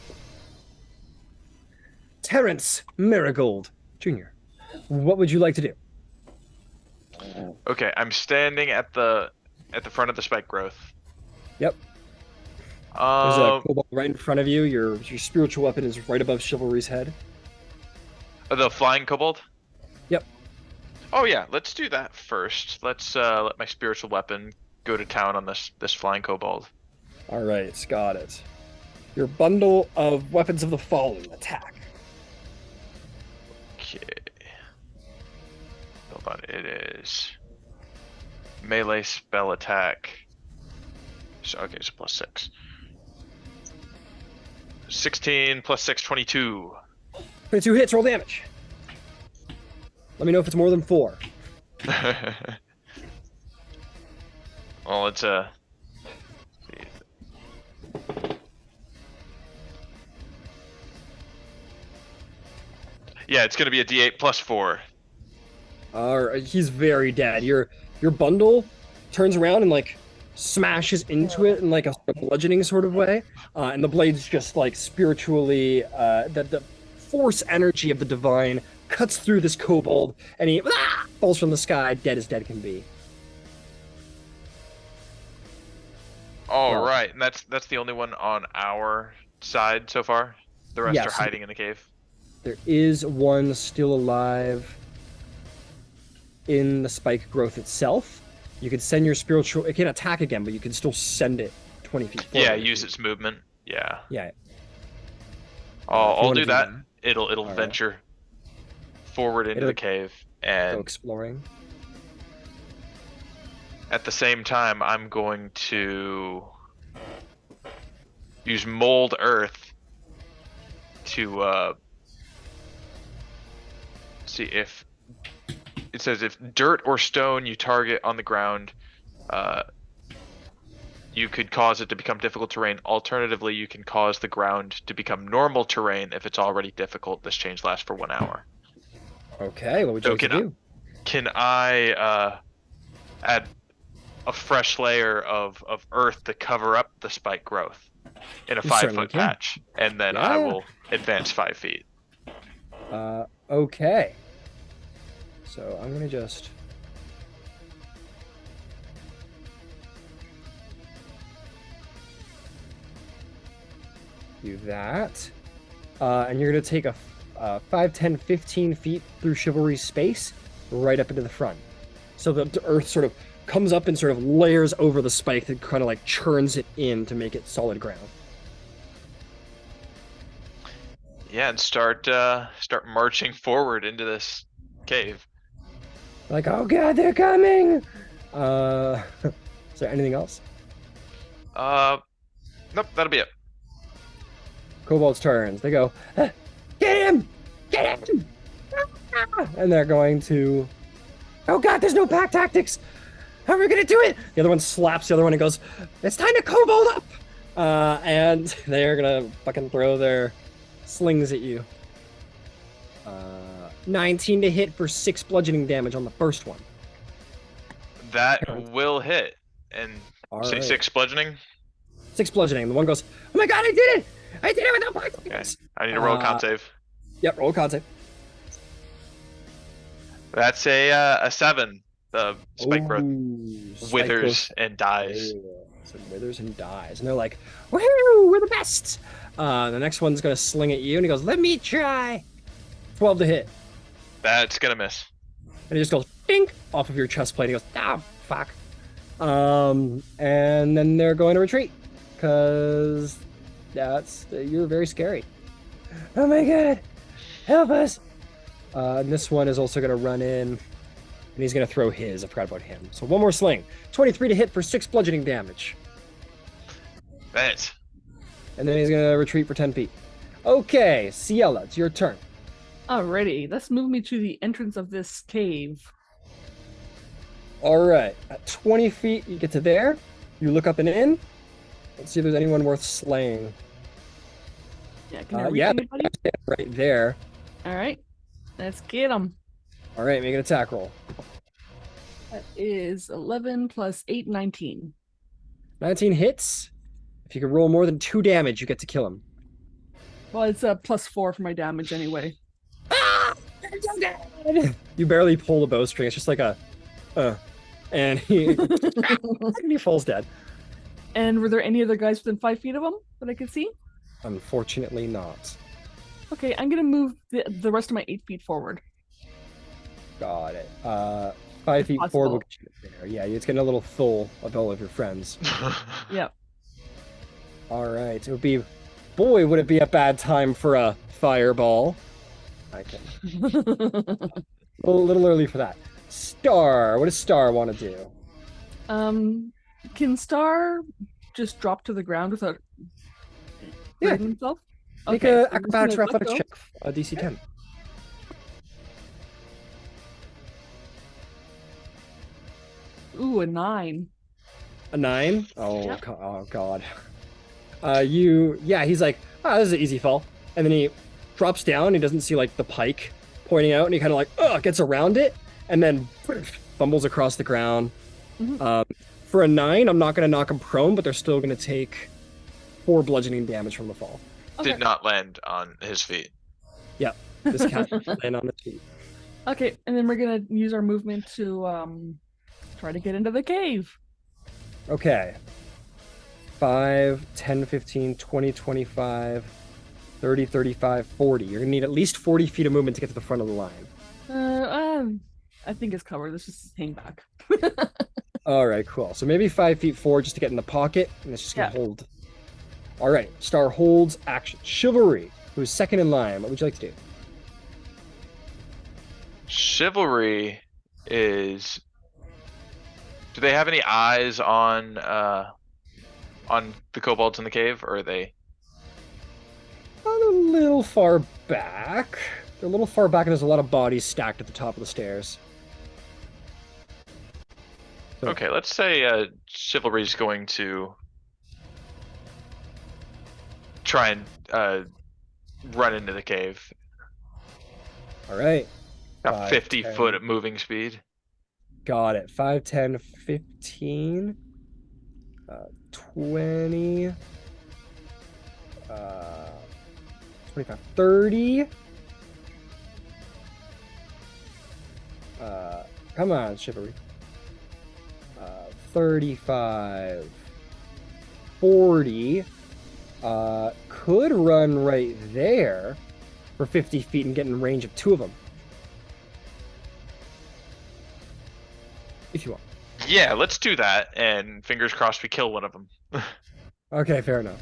[SPEAKER 2] Terrence Marigold Jr., what would you like to do?
[SPEAKER 1] Okay, I'm standing at the front of the spike growth.
[SPEAKER 2] Yep. There's a
[SPEAKER 1] Um,
[SPEAKER 2] kobold right in front of you. Your spiritual weapon is right above Chivalry's head.
[SPEAKER 1] the flying kobold.
[SPEAKER 2] Yep.
[SPEAKER 1] Oh yeah, let's do that first. Let's let my spiritual weapon go to town on this flying kobold.
[SPEAKER 2] All right, got it. Your bundle of weapons of the fallen attack.
[SPEAKER 1] Okay. Hold on, it is melee spell attack. So okay, it's +6. 16 + 6, 22.
[SPEAKER 2] 22 hits, roll damage. Let me know if it's more than 4.
[SPEAKER 1] Well, it's a. Yeah, it's gonna be a D8 +4.
[SPEAKER 2] He's very dead. Your bundle turns around and like smashes into it in like a sort of bludgeoning sort of way, and the blades just like spiritually, the force energy of the divine cuts through this kobold, and he falls from the sky, dead as dead can be.
[SPEAKER 1] All
[SPEAKER 2] Well-
[SPEAKER 1] right, and that's the only one on our side so far. The rest are
[SPEAKER 2] Yes.
[SPEAKER 1] hiding in the cave.
[SPEAKER 2] There is one still alive in the spike growth itself. You could send your spiritual. It can attack again, but you can still send it 20 feet forward.
[SPEAKER 1] Yeah,
[SPEAKER 2] if
[SPEAKER 1] use
[SPEAKER 2] you-
[SPEAKER 1] its movement. Yeah,
[SPEAKER 2] Yeah.
[SPEAKER 1] I'll,
[SPEAKER 2] if you
[SPEAKER 1] I'll
[SPEAKER 2] wanna
[SPEAKER 1] do
[SPEAKER 2] do
[SPEAKER 1] that.
[SPEAKER 2] that.
[SPEAKER 1] It'll
[SPEAKER 2] Alright.
[SPEAKER 1] venture forward into
[SPEAKER 2] It'll
[SPEAKER 1] the cave,
[SPEAKER 2] Go
[SPEAKER 1] and
[SPEAKER 2] exploring.
[SPEAKER 1] at the same time, I'm going to use mold earth to see if it says if dirt or stone you target on the ground, you could cause it to become difficult terrain. Alternatively, you can cause the ground to become normal terrain if it's already difficult. This change lasts for 1 hour.
[SPEAKER 2] Okay, what would you
[SPEAKER 1] So
[SPEAKER 2] like to do?
[SPEAKER 1] Can I add a fresh layer of earth to cover up the spike growth in a
[SPEAKER 2] You
[SPEAKER 1] 5
[SPEAKER 2] certainly
[SPEAKER 1] foot
[SPEAKER 2] can.
[SPEAKER 1] patch, and then I
[SPEAKER 2] Yeah.
[SPEAKER 1] will advance 5 feet.
[SPEAKER 2] Okay. So I'm gonna just. Do that. And you're gonna take a 5, 10, 15 feet through Chivalry's space right up into the front. So the earth sort of comes up and sort of layers over the spike that kind of like churns it in to make it solid ground.
[SPEAKER 1] Yeah, and start marching forward into this cave.
[SPEAKER 2] Like, oh god, they're coming! Is there anything else?
[SPEAKER 1] Nope, that'll be it.
[SPEAKER 2] Kobold's turns. They go, "Ah, get him! Get him! Ah!" And they're going to. Oh god, there's no pack tactics! How are we gonna do it? The other one slaps the other one and goes, it's time to kobold up! And they're gonna fucking throw their slings at you. 19 to hit for 6 bludgeoning damage on the first one.
[SPEAKER 1] That will hit. And
[SPEAKER 2] All
[SPEAKER 1] say
[SPEAKER 2] right.
[SPEAKER 1] 6 bludgeoning.
[SPEAKER 2] 6 bludgeoning. The one goes, oh my god, I did it! I did it without pack
[SPEAKER 1] Okay.
[SPEAKER 2] tactics!
[SPEAKER 1] I need to roll a con save.
[SPEAKER 2] Yep, roll con save.
[SPEAKER 1] That's a 7. The spike growth
[SPEAKER 2] Ooh, spike
[SPEAKER 1] withers
[SPEAKER 2] growth.
[SPEAKER 1] and dies.
[SPEAKER 2] So it withers and dies. And they're like, woohoo, we're the best. The next one's going to sling at you, and he goes, let me try. 12 to hit.
[SPEAKER 1] That's gonna miss.
[SPEAKER 2] And he just goes, dink, off of your chest plate. He goes, ah, fuck. And then they're going to retreat. Because you're very scary. Oh my god, help us. And this one is also going to run in. And he's going to throw his. I forgot about him. So one more sling. 23 to hit for 6 bludgeoning damage.
[SPEAKER 1] That.
[SPEAKER 2] And then he's going to retreat for 10 feet. Okay, Ciela, it's your turn.
[SPEAKER 4] Alrighty, let's move me to the entrance of this cave.
[SPEAKER 2] All right, at 20 feet, you get to there. You look up and in. Let's see if there's anyone worth slaying.
[SPEAKER 4] Yeah, can I reach
[SPEAKER 2] yeah.
[SPEAKER 4] anybody?
[SPEAKER 2] Right there.
[SPEAKER 4] Alright, let's get them.
[SPEAKER 2] All right, make an attack roll.
[SPEAKER 4] That is 11 plus 8, 19.
[SPEAKER 2] 19 hits. If you can roll more than 2 damage, you get to kill him.
[SPEAKER 4] Well, it's a plus 4 for my damage anyway.
[SPEAKER 2] You barely pull the bowstring. It's just like a, and he falls dead.
[SPEAKER 4] And were there any other guys within 5 feet of him that I could see?
[SPEAKER 2] Unfortunately, not.
[SPEAKER 4] Okay, I'm gonna move the rest of my 8 feet forward.
[SPEAKER 2] Got it. 5 feet forward will get you there. Yeah, it's getting a little full of all of your friends.
[SPEAKER 4] Yep.
[SPEAKER 2] All right, it would be, boy, would it be a bad time for a fireball. I can. A little early for that. Star, what does Star want to do?
[SPEAKER 4] Can Star just drop to the ground without
[SPEAKER 2] Yeah.
[SPEAKER 4] hurting himself?
[SPEAKER 2] Make
[SPEAKER 4] Okay,
[SPEAKER 2] a
[SPEAKER 4] so I'm just
[SPEAKER 2] acrobatics or
[SPEAKER 4] gonna let
[SPEAKER 2] athletics
[SPEAKER 4] go.
[SPEAKER 2] check. DC 10.
[SPEAKER 4] Ooh, a 9.
[SPEAKER 2] A 9? Oh,
[SPEAKER 4] Yep.
[SPEAKER 2] oh god. He's like, oh, this is an easy fall. And then he drops down. He doesn't see like the pike pointing out, and he kind of like, gets around it, and then fumbles across the ground.
[SPEAKER 4] Mhm.
[SPEAKER 2] For a 9, I'm not going to knock him prone, but they're still going to take 4 bludgeoning damage from the fall.
[SPEAKER 4] Okay.
[SPEAKER 1] Did not land on his feet.
[SPEAKER 2] This cat land on the feet.
[SPEAKER 4] Okay, and then we're gonna use our movement to try to get into the cave.
[SPEAKER 2] Okay. 5, 10, 15, 20, 25, 30, 35, 40. You're gonna need at least 40 feet of movement to get to the front of the line.
[SPEAKER 4] I think it's covered. Let's just hang back.
[SPEAKER 2] All right, cool. So maybe 5 feet forward just to get in the pocket, and it's just gonna hold. All right, Star holds action. Chivalry, who's second in line. What would you like to do?
[SPEAKER 1] Chivalry is. Do they have any eyes on the kobolds in the cave, or are they?
[SPEAKER 2] A little far back. They're a little far back, and there's a lot of bodies stacked at the top of the stairs. So,
[SPEAKER 1] Okay, let's say Chivalry's going to try and run into the cave.
[SPEAKER 2] all right.
[SPEAKER 1] Got
[SPEAKER 2] 5,
[SPEAKER 1] 50
[SPEAKER 2] 10.
[SPEAKER 1] foot at moving speed.
[SPEAKER 2] Got it. 5, 10, 15, 20, 25, 30. Come on, Chivalry. 35, 40. Could run right there for 50 feet and get in range of 2 of them. If you want.
[SPEAKER 1] Yeah, let's do that, and fingers crossed we kill one of them.
[SPEAKER 2] Okay, fair enough.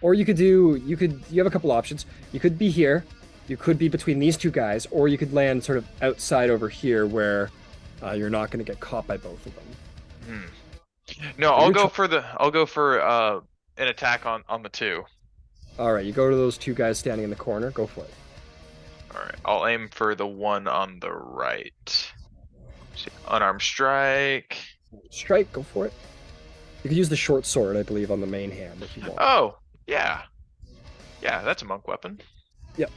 [SPEAKER 2] Or you have a couple options. You could be here, you could be between these 2 guys, or you could land sort of outside over here where you're not going to get caught by both of them.
[SPEAKER 1] No, I'll go for an attack on the 2.
[SPEAKER 2] All right, you go to those 2 guys standing in the corner. Go for it.
[SPEAKER 1] All right, I'll aim for the one on the right. See, unarmed strike.
[SPEAKER 2] Strike. Go for it. You could use the short sword, I believe, on the main hand if you want.
[SPEAKER 1] Oh, yeah. Yeah, that's a monk weapon.
[SPEAKER 2] Yep.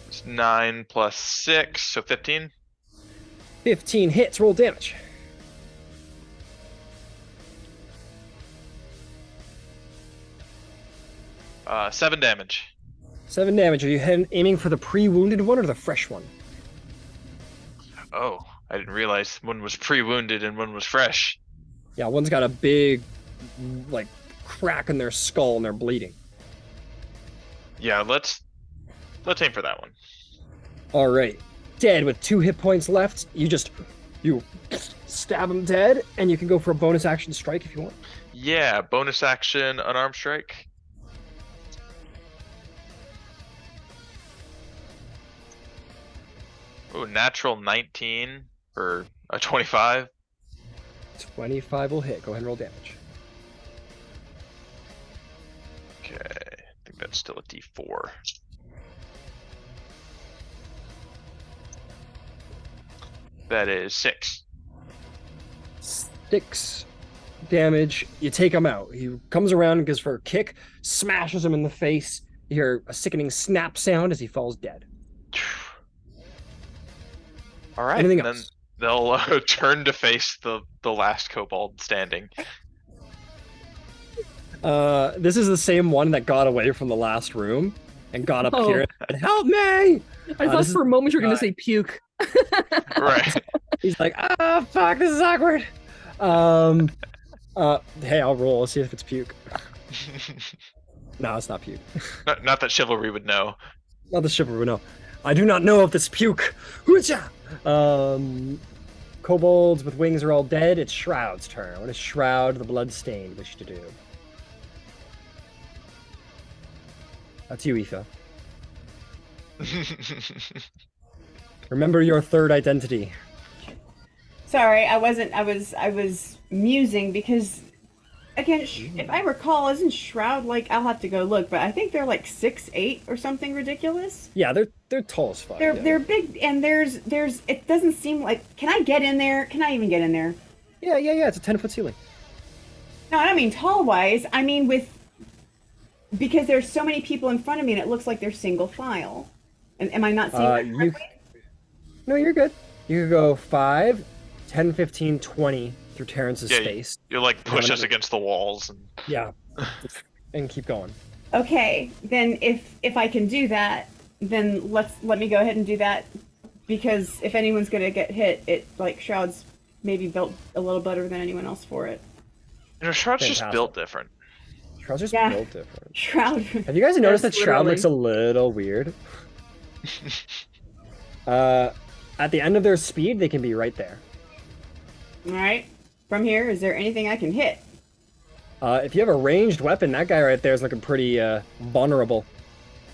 [SPEAKER 1] It's 9 plus 6, so 15.
[SPEAKER 2] 15 hits. Roll damage.
[SPEAKER 1] Uh, 7 damage.
[SPEAKER 2] 7 damage. Are you aiming for the pre-wounded one or the fresh one?
[SPEAKER 1] Oh, I didn't realize one was pre-wounded and one was fresh.
[SPEAKER 2] Yeah, one's got a big, like, crack in their skull and they're bleeding.
[SPEAKER 1] Yeah, let's aim for that one.
[SPEAKER 2] All right. Dead with 2 hit points left. You stab him dead, and you can go for a bonus action strike if you want.
[SPEAKER 1] Yeah, bonus action, unarmed strike. Ooh, natural 19 for a 25.
[SPEAKER 2] 25 will hit. Go ahead and roll damage.
[SPEAKER 1] Okay, I think that's still a D4. That is 6.
[SPEAKER 2] 6 damage. You take him out. He comes around and goes for a kick, smashes him in the face. You hear a sickening snap sound as he falls dead.
[SPEAKER 1] All right,
[SPEAKER 2] Anything
[SPEAKER 1] and
[SPEAKER 2] else?
[SPEAKER 1] then they'll turn to face the last kobold standing.
[SPEAKER 2] This is the same one that got away from the last room and got up
[SPEAKER 4] Oh.
[SPEAKER 2] here and said, "Help me!"
[SPEAKER 4] I thought
[SPEAKER 2] this
[SPEAKER 4] for a moment you were going
[SPEAKER 2] uh,
[SPEAKER 4] to say puke.
[SPEAKER 1] Right.
[SPEAKER 2] He's like, "Ah, fuck, this is awkward." Hey, I'll roll. See if it's puke. No, it's not puke.
[SPEAKER 1] Not that chivalry would know.
[SPEAKER 2] Not the chivalry, no. I do not know of this puke. Hoocha! Kobolds with wings are all dead. It's Shroud's turn. What is Shroud the Bloodstained wish to do? That's you, Aoife. Remember your third identity.
[SPEAKER 3] Sorry, I was musing because, again, if I recall, isn't Shroud like, I'll have to go look, but I think they're like 6'8" or something ridiculous.
[SPEAKER 2] Yeah, they're tall as fuck.
[SPEAKER 3] They're
[SPEAKER 2] yeah.
[SPEAKER 3] they're big, and there's it doesn't seem like, can I get in there? Can I even get in there?
[SPEAKER 2] Yeah. It's a 10-foot ceiling.
[SPEAKER 3] No, I don't mean tall wise. I mean because there's so many people in front of me, and it looks like they're single file. And am I not seeing that correctly?
[SPEAKER 2] No, you're good. You could go 5, 10, 15, 20 through Terrence's
[SPEAKER 1] Yeah,
[SPEAKER 2] space.
[SPEAKER 1] You like push us against the walls. And...
[SPEAKER 2] Yeah. And keep going.
[SPEAKER 3] Okay, then if I can do that, then let me go ahead and do that, because if anyone's gonna get hit, it like Shroud's
[SPEAKER 5] maybe built a little better than anyone else for it.
[SPEAKER 1] Shroud's just
[SPEAKER 2] Fantastic.
[SPEAKER 1] built different.
[SPEAKER 2] Shroud's just
[SPEAKER 5] Yeah.
[SPEAKER 2] built different.
[SPEAKER 5] Shroud.
[SPEAKER 2] Have you guys noticed
[SPEAKER 4] Yes,
[SPEAKER 2] that Shroud
[SPEAKER 4] literally.
[SPEAKER 2] looks a little weird? At the end of their speed, they can be right there.
[SPEAKER 5] All right. From here, is there anything I can hit?
[SPEAKER 2] If you have a ranged weapon, that guy right there is looking pretty vulnerable.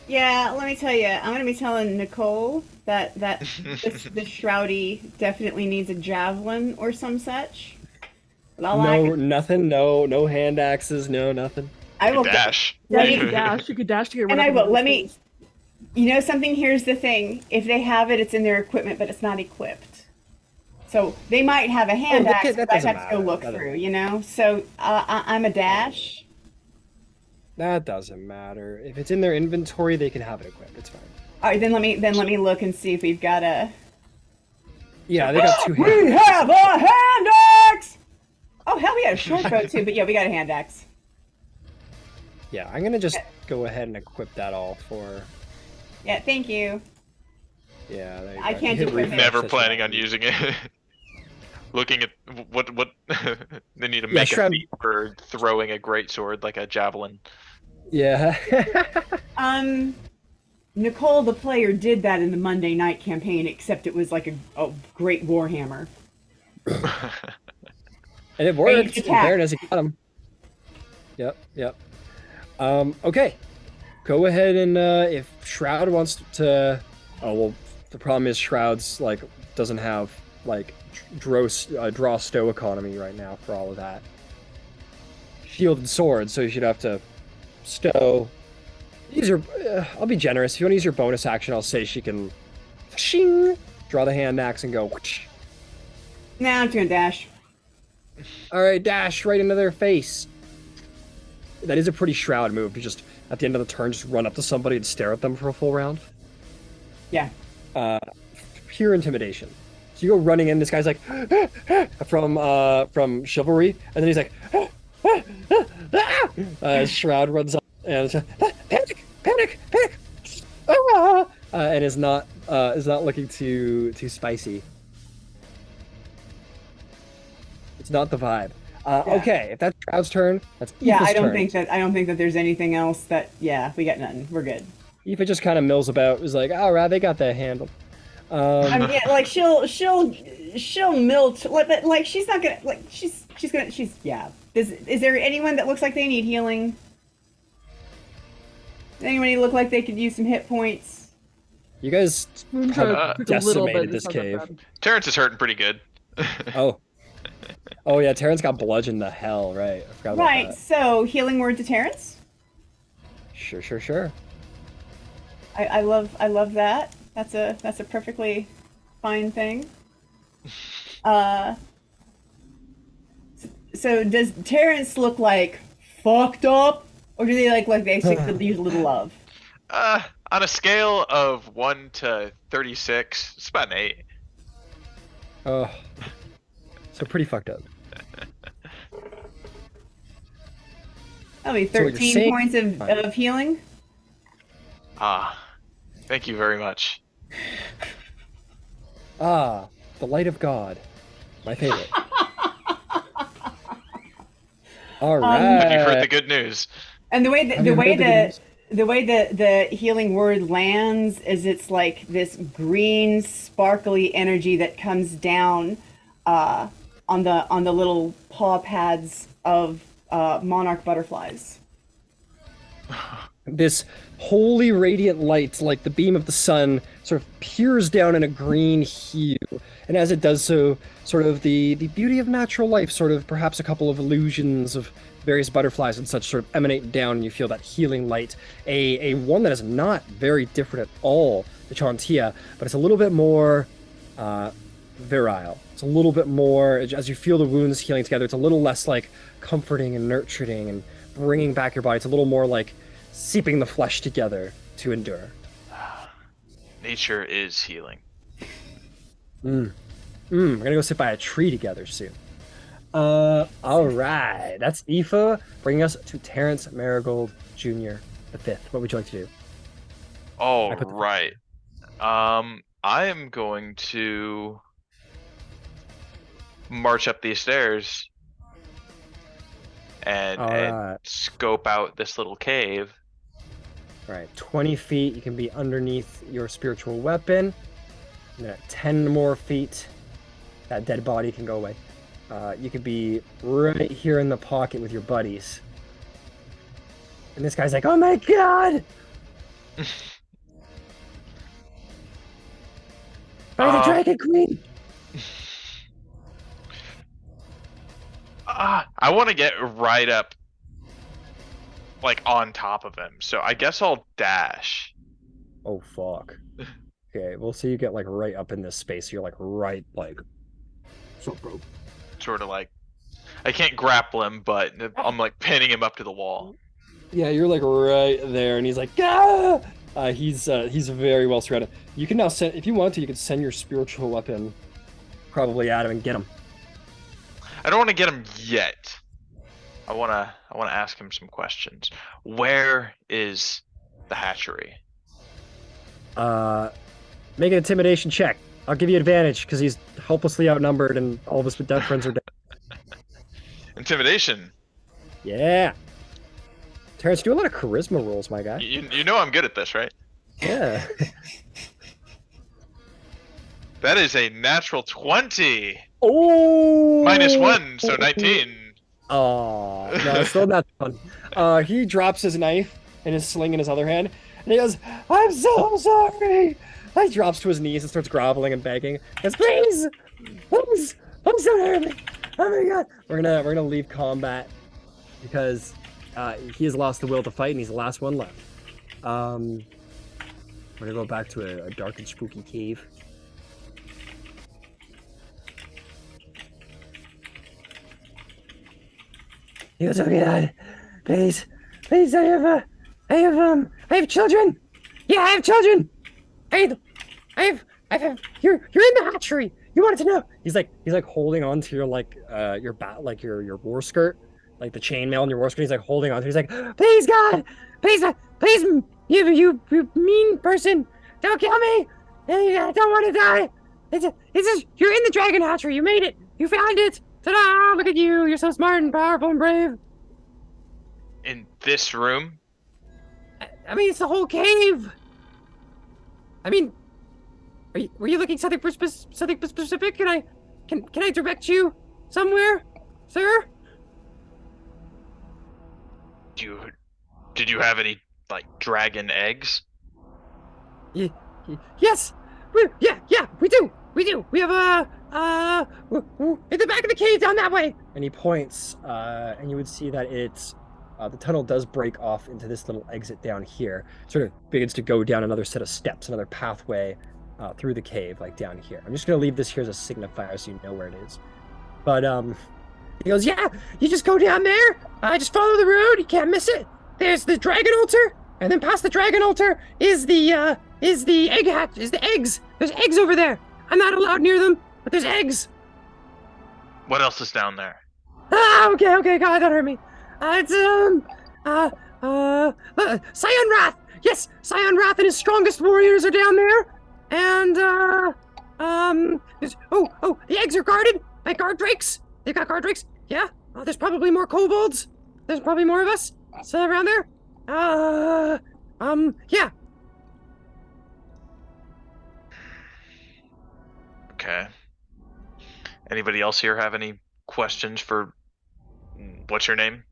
[SPEAKER 5] Yeah, let me tell you, I'm gonna be telling Nicole that this Shroudy definitely needs a javelin or some such. But all I
[SPEAKER 2] No,
[SPEAKER 5] can-
[SPEAKER 2] nothing. No hand axes. No, nothing.
[SPEAKER 5] I will
[SPEAKER 1] Dash.
[SPEAKER 5] Let
[SPEAKER 4] You
[SPEAKER 5] me,
[SPEAKER 4] could dash. You could dash to get rid
[SPEAKER 5] and
[SPEAKER 4] of
[SPEAKER 5] I
[SPEAKER 4] one of
[SPEAKER 5] will. Let
[SPEAKER 4] those
[SPEAKER 5] me.
[SPEAKER 4] things.
[SPEAKER 5] You know something? Here's the thing: if they have it, it's in their equipment, but it's not equipped. So they might have a hand
[SPEAKER 2] that
[SPEAKER 5] axe,
[SPEAKER 2] can- that
[SPEAKER 5] but I
[SPEAKER 2] doesn't
[SPEAKER 5] have to go
[SPEAKER 2] matter.
[SPEAKER 5] look
[SPEAKER 2] That doesn't
[SPEAKER 5] through. You know. So I'm a dash.
[SPEAKER 2] That doesn't matter. If it's in their inventory, they can have it equipped. It's fine.
[SPEAKER 5] All right, then let me look and see if we've got a.
[SPEAKER 2] Yeah, they got 2
[SPEAKER 5] We
[SPEAKER 2] hands.
[SPEAKER 5] have a hand axe. Oh hell, we got a short bow too, but yeah, we got a hand axe.
[SPEAKER 2] Yeah, I'm gonna just go ahead and equip that all for.
[SPEAKER 5] Yeah, thank you.
[SPEAKER 2] Yeah, there you
[SPEAKER 5] I
[SPEAKER 2] go.
[SPEAKER 5] can't
[SPEAKER 2] Hit
[SPEAKER 5] equip it.
[SPEAKER 2] refresh,
[SPEAKER 1] Never
[SPEAKER 2] that's
[SPEAKER 1] planning
[SPEAKER 2] right.
[SPEAKER 1] on using it. Looking at what they need to
[SPEAKER 2] Yeah,
[SPEAKER 1] make a
[SPEAKER 2] Shroud-
[SPEAKER 1] feat for throwing a great sword like a javelin.
[SPEAKER 2] Yeah.
[SPEAKER 5] Nicole, the player, did that in the Monday night campaign, except it was like a great warhammer.
[SPEAKER 2] And it worked.
[SPEAKER 5] Ranged
[SPEAKER 2] In
[SPEAKER 5] attack.
[SPEAKER 2] fairness, he got him. Yep. Okay. Go ahead and if Shroud wants to. Oh well, the problem is Shroud's like doesn't have like draw stow economy right now for all of that. Shield and sword, so you should have to stow. Use your. I'll be generous. If you want to use your bonus action, I'll say she can. Shing! Draw the hand axe and go. Whoosh.
[SPEAKER 5] Nah, I'm just gonna dash.
[SPEAKER 2] All right, dash right into their face. That is a pretty Shroud move to just at the end of the turn just run up to somebody and stare at them for a full round.
[SPEAKER 5] Yeah.
[SPEAKER 2] Pure intimidation. So you go running in. This guy's like from Chivalry, and then he's like Shroud runs up and it's, panic, and is not looking too spicy. It's not the vibe. Okay, if that's Shroud's turn, that's Aoife's
[SPEAKER 5] Yeah, I don't
[SPEAKER 2] turn.
[SPEAKER 5] think that there's anything else that. Yeah, we got nothing. We're good.
[SPEAKER 2] Aoife just kind of mills about. Is like, all right, they got that handled.
[SPEAKER 5] I mean, yeah, like she'll milk, but like she's not gonna like she's yeah. Is there anyone that looks like they need healing? Does anybody look like they could use some hit points?
[SPEAKER 2] You guys
[SPEAKER 4] I'm
[SPEAKER 2] have
[SPEAKER 4] trying to pick a little
[SPEAKER 2] decimated
[SPEAKER 4] bit.
[SPEAKER 2] this
[SPEAKER 4] It's not that
[SPEAKER 2] cave.
[SPEAKER 4] bad.
[SPEAKER 1] Terrence is hurting pretty good.
[SPEAKER 2] Oh yeah, Terrence got bludgeoned the hell, right? I forgot about
[SPEAKER 5] Right.
[SPEAKER 2] that.
[SPEAKER 5] So healing word to Terrence.
[SPEAKER 2] Sure.
[SPEAKER 5] I love that. That's a perfectly fine thing. So does Terrence look like fucked up, or do they like they could use a little love?
[SPEAKER 1] On a scale of 1 to 36, it's about an 8.
[SPEAKER 2] Oh, so pretty fucked up.
[SPEAKER 5] That'll be
[SPEAKER 2] So what you're
[SPEAKER 5] 13
[SPEAKER 2] saying-
[SPEAKER 5] points of healing.
[SPEAKER 1] Thank you very much.
[SPEAKER 2] Ah, the light of God, my favorite. All
[SPEAKER 1] Have you heard the
[SPEAKER 2] right.
[SPEAKER 1] good news?
[SPEAKER 5] And the way
[SPEAKER 2] Have you heard
[SPEAKER 5] the way the healing word lands is it's like this green sparkly energy that comes down on the little paw pads of monarch butterflies.
[SPEAKER 2] This holy radiant light, like the beam of the sun, sort of peers down in a green hue. And as it does so, sort of the beauty of natural life, sort of perhaps a couple of illusions of various butterflies and such sort of emanate down, and you feel that healing light. A one that is not very different at all to Chantia, but it's a little bit more virile. It's a little bit more, as you feel the wounds healing together, it's a little less like comforting and nurturing and bringing back your body. It's a little more like seeping the flesh together to endure.
[SPEAKER 1] Nature is healing.
[SPEAKER 2] We're gonna go sit by a tree together soon. All right, that's Aoife bringing us to Terrence Marigold Jr. the fifth. What would you like to do?
[SPEAKER 1] All
[SPEAKER 2] I put the-
[SPEAKER 1] right. I am going to. march up these stairs and
[SPEAKER 2] Alright.
[SPEAKER 1] scope out this little cave.
[SPEAKER 2] All right, 20 feet, you can be underneath your spiritual weapon. And then at 10 more feet, that dead body can go away. You could be right here in the pocket with your buddies. And this guy's like, oh my god! By the Dragon Queen!
[SPEAKER 1] I want to get right up, like, on top of him. So I guess I'll dash.
[SPEAKER 2] Oh, fuck. Okay, we'll see you get, like, right up in this space. You're, like, right, like... So, bro.
[SPEAKER 1] Sort of like, I can't grapple him, but I'm, like, pinning him up to the wall.
[SPEAKER 2] Yeah, you're, like, right there, and he's like, ah! He's very well surrounded. You can now send, if you want to, you can send your spiritual weapon probably at him and get him.
[SPEAKER 1] I don't want to get him yet. I wanna ask him some questions. Where is the hatchery?
[SPEAKER 2] Make an intimidation check. I'll give you advantage because he's hopelessly outnumbered and all of his dead friends are dead.
[SPEAKER 1] Intimidation.
[SPEAKER 2] Yeah. Terrence, do a lot of charisma rolls, my guy.
[SPEAKER 1] You know I'm good at this, right?
[SPEAKER 2] Yeah.
[SPEAKER 1] That is a natural 20.
[SPEAKER 2] Oh!
[SPEAKER 1] -1, so 19.
[SPEAKER 2] Oh, no, it's still not fun. He drops his knife and his sling in his other hand, and he goes, I'm so sorry! He drops to his knees and starts groveling and begging. He goes, please! Please! I'm so hurt! Oh my god! We're gonna leave combat because he has lost the will to fight and he's the last one left. We're gonna go back to a dark and spooky cave. He goes, oh god, please, I have children. Yeah, I have children. I have. You're in the hatchery. You wanted to know. He's like holding on to your your war skirt, like the chainmail on your war skirt. He's like holding on to. He's like, please God, please, you mean person, don't kill me. I don't want to die. You're in the dragon hatchery. You made it. You found it. Ta-da! Look at you! You're so smart and powerful and brave.
[SPEAKER 1] In this room?
[SPEAKER 2] I mean, it's the whole cave. I mean, were you looking something specific? Can I direct you somewhere, sir?
[SPEAKER 1] Did you have any like dragon eggs?
[SPEAKER 2] Yes. Yeah, we do. We have in the back of the cave down that way. And he points, and you would see that it's the tunnel does break off into this little exit down here. Sort of begins to go down another set of steps, another pathway through the cave, like down here. I'm just gonna leave this here as a signifier so you know where it is. But he goes, yeah, you just go down there. Just follow the road. You can't miss it. There's the dragon altar, and then past the dragon altar is the egg hatch. Is the eggs. There's eggs over there. I'm not allowed near them, but there's eggs.
[SPEAKER 1] What else is down there?
[SPEAKER 2] Okay, God, that hurt me. It's Scion Wrath. Yes, Scion Wrath and his strongest warriors are down there. And the eggs are guarded by guard drakes. They've got guard drakes. Yeah. There's probably more kobolds. There's probably more of us still around there. Yeah.
[SPEAKER 1] Okay. Anybody else here have any questions for what's your name?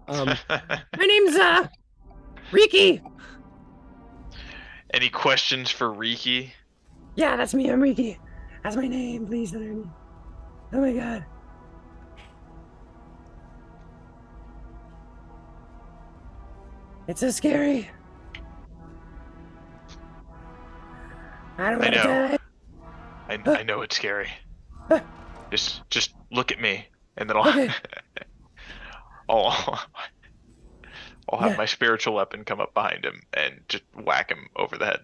[SPEAKER 2] My name's Riki.
[SPEAKER 1] Any questions for Riki?
[SPEAKER 2] Yeah, that's me. I'm Riki. That's my name. Please don't hurt me. Oh my god. It's so scary. I don't want to die.
[SPEAKER 1] I know it's scary. Just look at me, and then I'll
[SPEAKER 2] Okay.
[SPEAKER 1] I'll have my spiritual weapon come up behind him and just whack him over the head.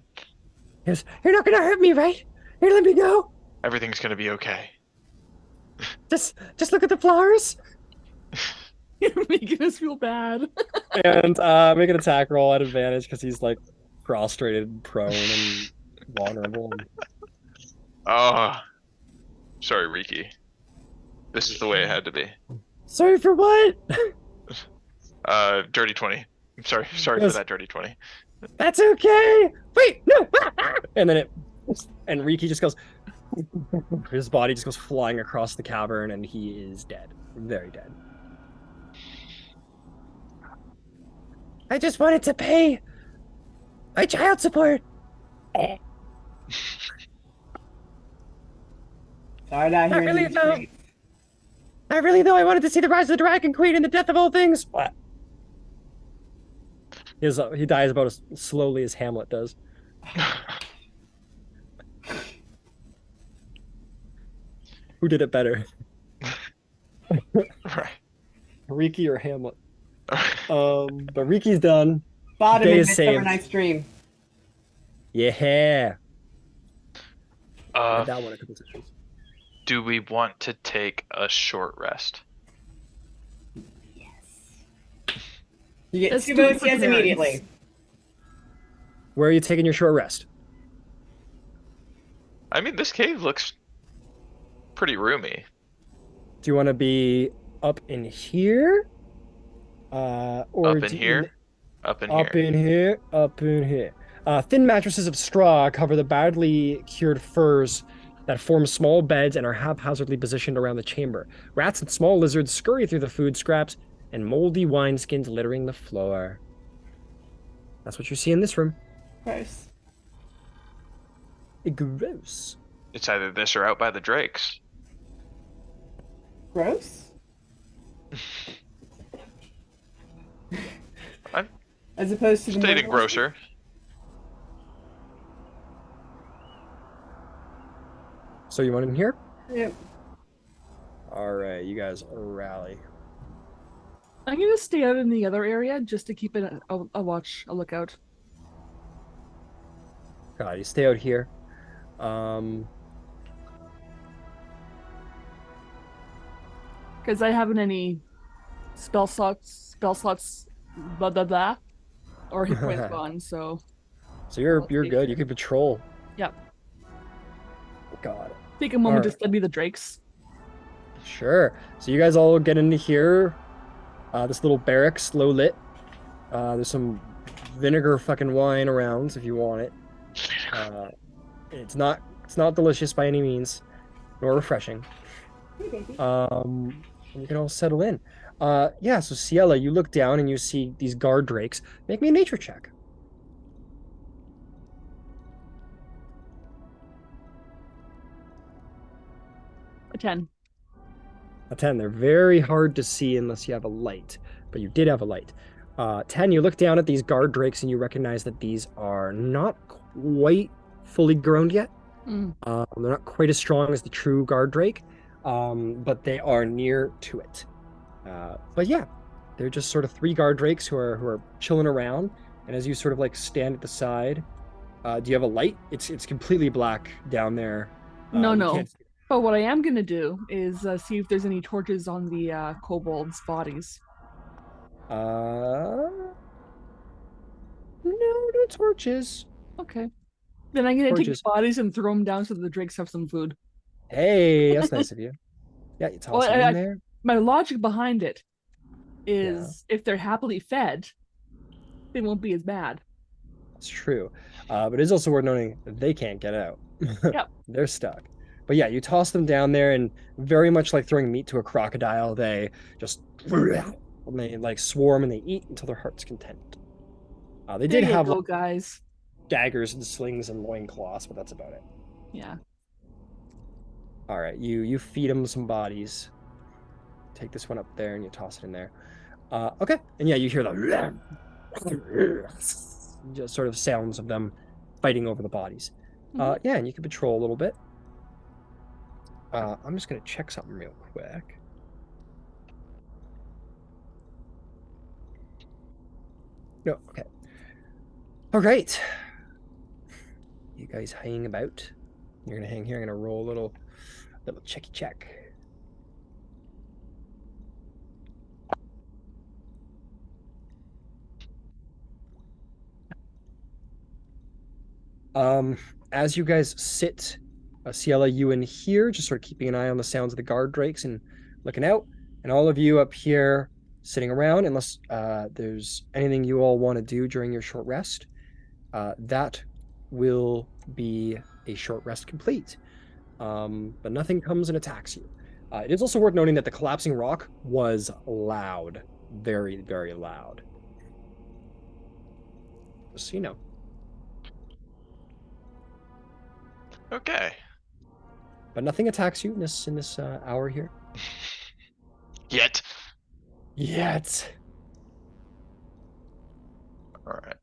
[SPEAKER 2] Yes. You're not gonna hurt me, right? You're gonna let me go.
[SPEAKER 1] Everything's gonna be okay.
[SPEAKER 2] Just look at the flowers.
[SPEAKER 4] You're making us feel bad.
[SPEAKER 2] And make an attack roll at advantage because he's like prostrated, prone, and vulnerable.
[SPEAKER 1] Oh, Sorry, Riki. This is the way it had to be.
[SPEAKER 2] Sorry for what?
[SPEAKER 1] Dirty 20. I'm sorry. Sorry for
[SPEAKER 2] Yes.
[SPEAKER 1] that dirty 20.
[SPEAKER 2] That's okay. Wait, no. And then and Riki just goes. His body just goes flying across the cavern, and he is dead. Very dead. I just wanted to pay my child support.
[SPEAKER 3] Started out
[SPEAKER 2] Not
[SPEAKER 3] here in
[SPEAKER 2] really,
[SPEAKER 3] the
[SPEAKER 2] though.
[SPEAKER 3] streets.
[SPEAKER 2] Not really, though. I wanted to see the rise of the Dragon Queen and the death of all things. What? He dies about as slowly as Hamlet does. Who did it better,
[SPEAKER 1] Right.
[SPEAKER 2] Riki or Hamlet? But Riki's done.
[SPEAKER 3] Bottom
[SPEAKER 2] Day
[SPEAKER 3] in
[SPEAKER 2] is
[SPEAKER 3] Midsummer
[SPEAKER 2] saved.
[SPEAKER 3] Night's Dream.
[SPEAKER 2] Yeah.
[SPEAKER 1] Uh,
[SPEAKER 2] That one a couple sessions.
[SPEAKER 1] do we want to take a short rest?
[SPEAKER 3] You get
[SPEAKER 4] Let's
[SPEAKER 3] 2
[SPEAKER 4] do it
[SPEAKER 3] votes
[SPEAKER 4] for
[SPEAKER 3] yes
[SPEAKER 4] clearance.
[SPEAKER 3] immediately.
[SPEAKER 2] Where are you taking your short rest?
[SPEAKER 1] I mean, this cave looks pretty roomy.
[SPEAKER 2] Do you want to be up in here? Or
[SPEAKER 1] Up in
[SPEAKER 2] do
[SPEAKER 1] here? Up in
[SPEAKER 2] Up
[SPEAKER 1] here.
[SPEAKER 2] in here, up in here. Thin mattresses of straw cover the badly cured furs that form small beds and are haphazardly positioned around the chamber. Rats and small lizards scurry through the food scraps, and moldy wineskins littering the floor. That's what you see in this room.
[SPEAKER 3] Gross.
[SPEAKER 2] Gross.
[SPEAKER 1] It's either this or out by the drakes.
[SPEAKER 3] Gross?
[SPEAKER 1] I'm
[SPEAKER 3] As opposed to the
[SPEAKER 1] stating
[SPEAKER 3] mortals?
[SPEAKER 1] grosser.
[SPEAKER 2] So you want in here?
[SPEAKER 3] Yep.
[SPEAKER 2] All right, you guys rally.
[SPEAKER 4] I'm gonna stay out in the other area just to keep it a watch, a lookout.
[SPEAKER 2] God, you stay out here.
[SPEAKER 4] Because I haven't any spell slots, blah blah blah, or hit points gone. So
[SPEAKER 2] So you're
[SPEAKER 4] Well,
[SPEAKER 2] good.
[SPEAKER 4] sure.
[SPEAKER 2] You can patrol.
[SPEAKER 4] Yep.
[SPEAKER 2] God.
[SPEAKER 4] Take a moment to
[SPEAKER 2] Alright.
[SPEAKER 4] study the drakes.
[SPEAKER 2] Sure. So you guys all get into here. This little barracks, low lit. There's some vinegar fucking wine around if you want it. It's not delicious by any means, nor refreshing. And you can all settle in. Yeah, so Ciela, you look down and you see these guard drakes. Make me a nature check.
[SPEAKER 4] A 10.
[SPEAKER 2] A 10. They're very hard to see unless you have a light, but you did have a light. 10, you look down at these guard drakes and you recognize that these are not quite fully grown yet.
[SPEAKER 4] Mm.
[SPEAKER 2] They're not quite as strong as the true guard drake, but they are near to it. But yeah, they're just sort of 3 guard drakes who are chilling around. And as you sort of like stand at the side, do you have a light? It's completely black down there.
[SPEAKER 4] No,
[SPEAKER 2] You
[SPEAKER 4] no.
[SPEAKER 2] can't see-
[SPEAKER 4] But what I am gonna do is see if there's any torches on the kobolds' bodies.
[SPEAKER 2] No torches.
[SPEAKER 4] Okay. Then I'm gonna take the
[SPEAKER 2] Torches.
[SPEAKER 4] bodies and throw them down so the drakes have some food.
[SPEAKER 2] Hey, that's nice of you. Yeah, you toss
[SPEAKER 4] Well,
[SPEAKER 2] them in there.
[SPEAKER 4] My logic behind it is if they're happily fed, they won't be as bad.
[SPEAKER 2] It's true. But it is also worth noting that they can't get out.
[SPEAKER 4] Yep.
[SPEAKER 2] They're stuck. But yeah, you toss them down there, and very much like throwing meat to a crocodile, they just and they like swarm and they eat until their heart's content. They
[SPEAKER 4] There
[SPEAKER 2] did
[SPEAKER 4] you
[SPEAKER 2] have
[SPEAKER 4] go,
[SPEAKER 2] like,
[SPEAKER 4] guys.
[SPEAKER 2] daggers and slings and loincloths, but that's about it.
[SPEAKER 4] Yeah.
[SPEAKER 2] All right, you feed them some bodies. Take this one up there and you toss it in there. Okay, and yeah, you hear the just sort of sounds of them fighting over the bodies. Yeah, and you can patrol a little bit. I'm just gonna check something real quick. No, okay. All right. You guys hang about. You're gonna hang here. I'm gonna roll a little checky check. As you guys sit Ciela, you in here, just sort of keeping an eye on the sounds of the guard drakes and looking out. And all of you up here sitting around, unless there's anything you all want to do during your short rest, that will be a short rest complete. But nothing comes and attacks you. It is also worth noting that the collapsing rock was loud, very, very loud. Just so you know.
[SPEAKER 1] Okay.
[SPEAKER 2] But nothing attacks you in this hour here.
[SPEAKER 1] Yet.
[SPEAKER 2] Yet.
[SPEAKER 1] All right.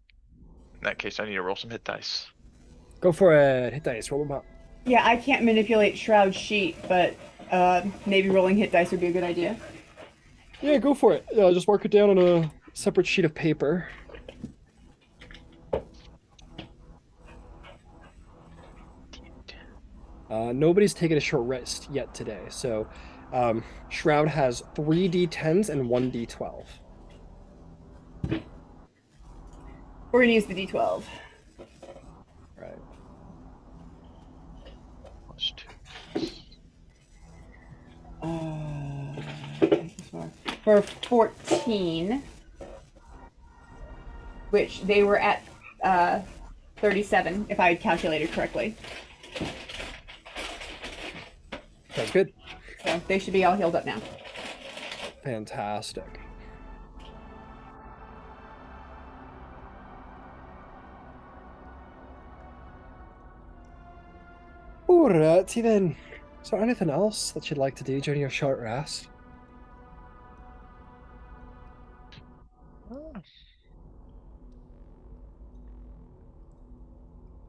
[SPEAKER 1] In that case, I need to roll some hit dice.
[SPEAKER 2] Go for it. Hit dice. Roll them up.
[SPEAKER 5] Yeah, I can't manipulate Shroud's sheet, but maybe rolling hit dice would be a good idea.
[SPEAKER 2] Yeah, go for it. Just mark it down on a separate sheet of paper. Nobody's taken a short rest yet today, so Shroud has 3 d10s and 1 d12.
[SPEAKER 5] We're gonna use the d12.
[SPEAKER 2] Right.
[SPEAKER 1] Plus 2.
[SPEAKER 5] For 14, which they were at 37, if I had calculated correctly.
[SPEAKER 2] Sounds good.
[SPEAKER 5] So they should be all healed up now.
[SPEAKER 2] Fantastic. Alrighty then. Is there anything else that you'd like to do during your short rest?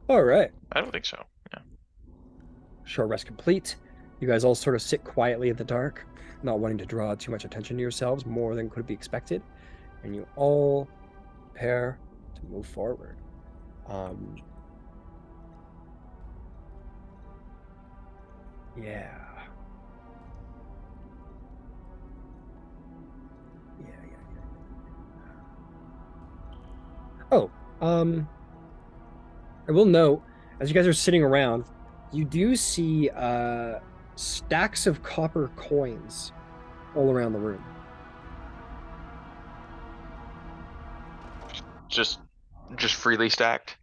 [SPEAKER 2] All right.
[SPEAKER 1] I don't think so. Yeah.
[SPEAKER 2] Short rest complete. You guys all sort of sit quietly in the dark, not wanting to draw too much attention to yourselves, more than could be expected. And you all prepare to move forward. Yeah. Oh, I will note, as you guys are sitting around, you do see stacks of copper coins all around the room.
[SPEAKER 1] Just freely stacked.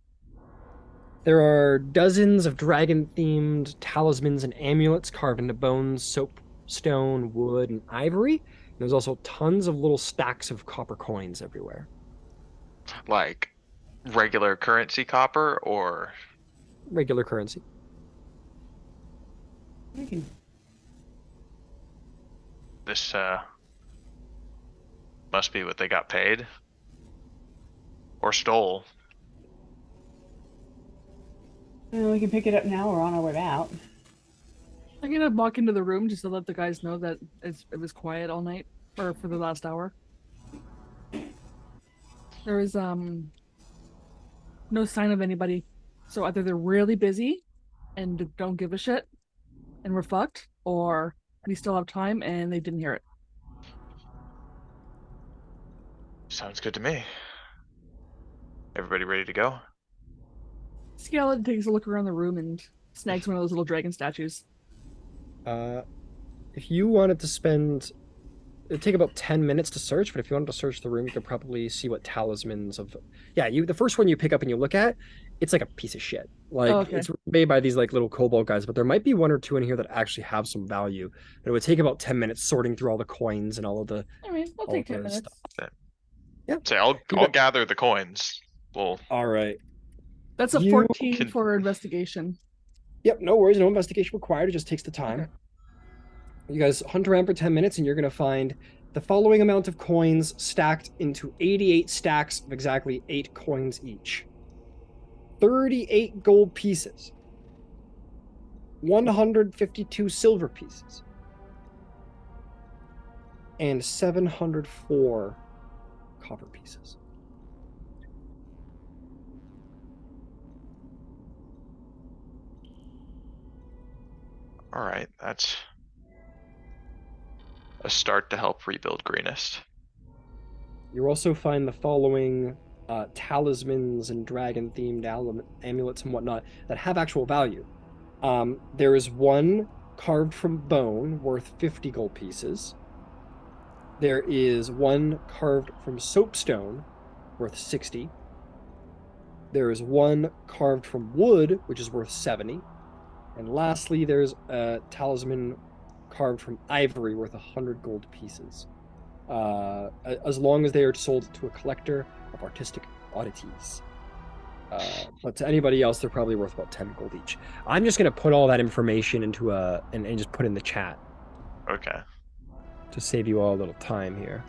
[SPEAKER 2] There are dozens of dragon-themed talismans and amulets carved into bones, soapstone, wood, and ivory. And there's also tons of little stacks of copper coins everywhere.
[SPEAKER 1] Like regular currency copper or
[SPEAKER 2] Regular currency.
[SPEAKER 1] this must be what they got paid or stole.
[SPEAKER 5] Well, we can pick it up now. We're on our way out.
[SPEAKER 4] I'm gonna walk into the room just to let the guys know that it was quiet all night, or for the last hour. There was no sign of anybody, so either they're really busy and don't give a shit, and we're fucked, or we still have time and they didn't hear it.
[SPEAKER 1] Sounds good to me. Everybody ready to go?
[SPEAKER 4] Skeleton takes a look around the room and snags one of those little dragon statues.
[SPEAKER 2] If you wanted to spend, it'd take about 10 minutes to search, but if you wanted to search the room, you could probably see what talismans of, yeah, the first one you pick up and you look at, it's like a piece of shit. Like,
[SPEAKER 4] okay.
[SPEAKER 2] It's made by these like little kobold guys, but there might be 1 or 2 in here that actually have some value. But it would take about 10 minutes sorting through all the coins and all of the.
[SPEAKER 4] I mean, I'll
[SPEAKER 2] all
[SPEAKER 4] take
[SPEAKER 2] of
[SPEAKER 4] 10
[SPEAKER 2] the
[SPEAKER 4] minutes.
[SPEAKER 2] stuff. Yeah.
[SPEAKER 1] Say I'll gather the coins. Well,
[SPEAKER 2] All right.
[SPEAKER 4] That's a
[SPEAKER 2] You
[SPEAKER 4] 14
[SPEAKER 1] can-
[SPEAKER 4] for investigation.
[SPEAKER 2] Yep, no worries, no investigation required. It just takes the time.
[SPEAKER 4] Okay.
[SPEAKER 2] You guys hunt around for 10 minutes and you're going to find the following amount of coins stacked into 88 stacks of exactly 8 coins each. 38 gold pieces. 152 silver pieces. And 704 copper pieces.
[SPEAKER 1] all right, that's a start to help rebuild Greenest.
[SPEAKER 2] You also find the following talismans and dragon-themed amulets and whatnot that have actual value. There is one carved from bone worth 50 gold pieces. There is one carved from soapstone worth 60. There is one carved from wood, which is worth 70. And lastly, there's a talisman carved from ivory worth 100 gold pieces. As long as they are sold to a collector of artistic oddities. But to anybody else, they're probably worth about 10 gold each. I'm just going to put all that information into and just put in the chat
[SPEAKER 1] Okay.
[SPEAKER 2] to save you all a little time here.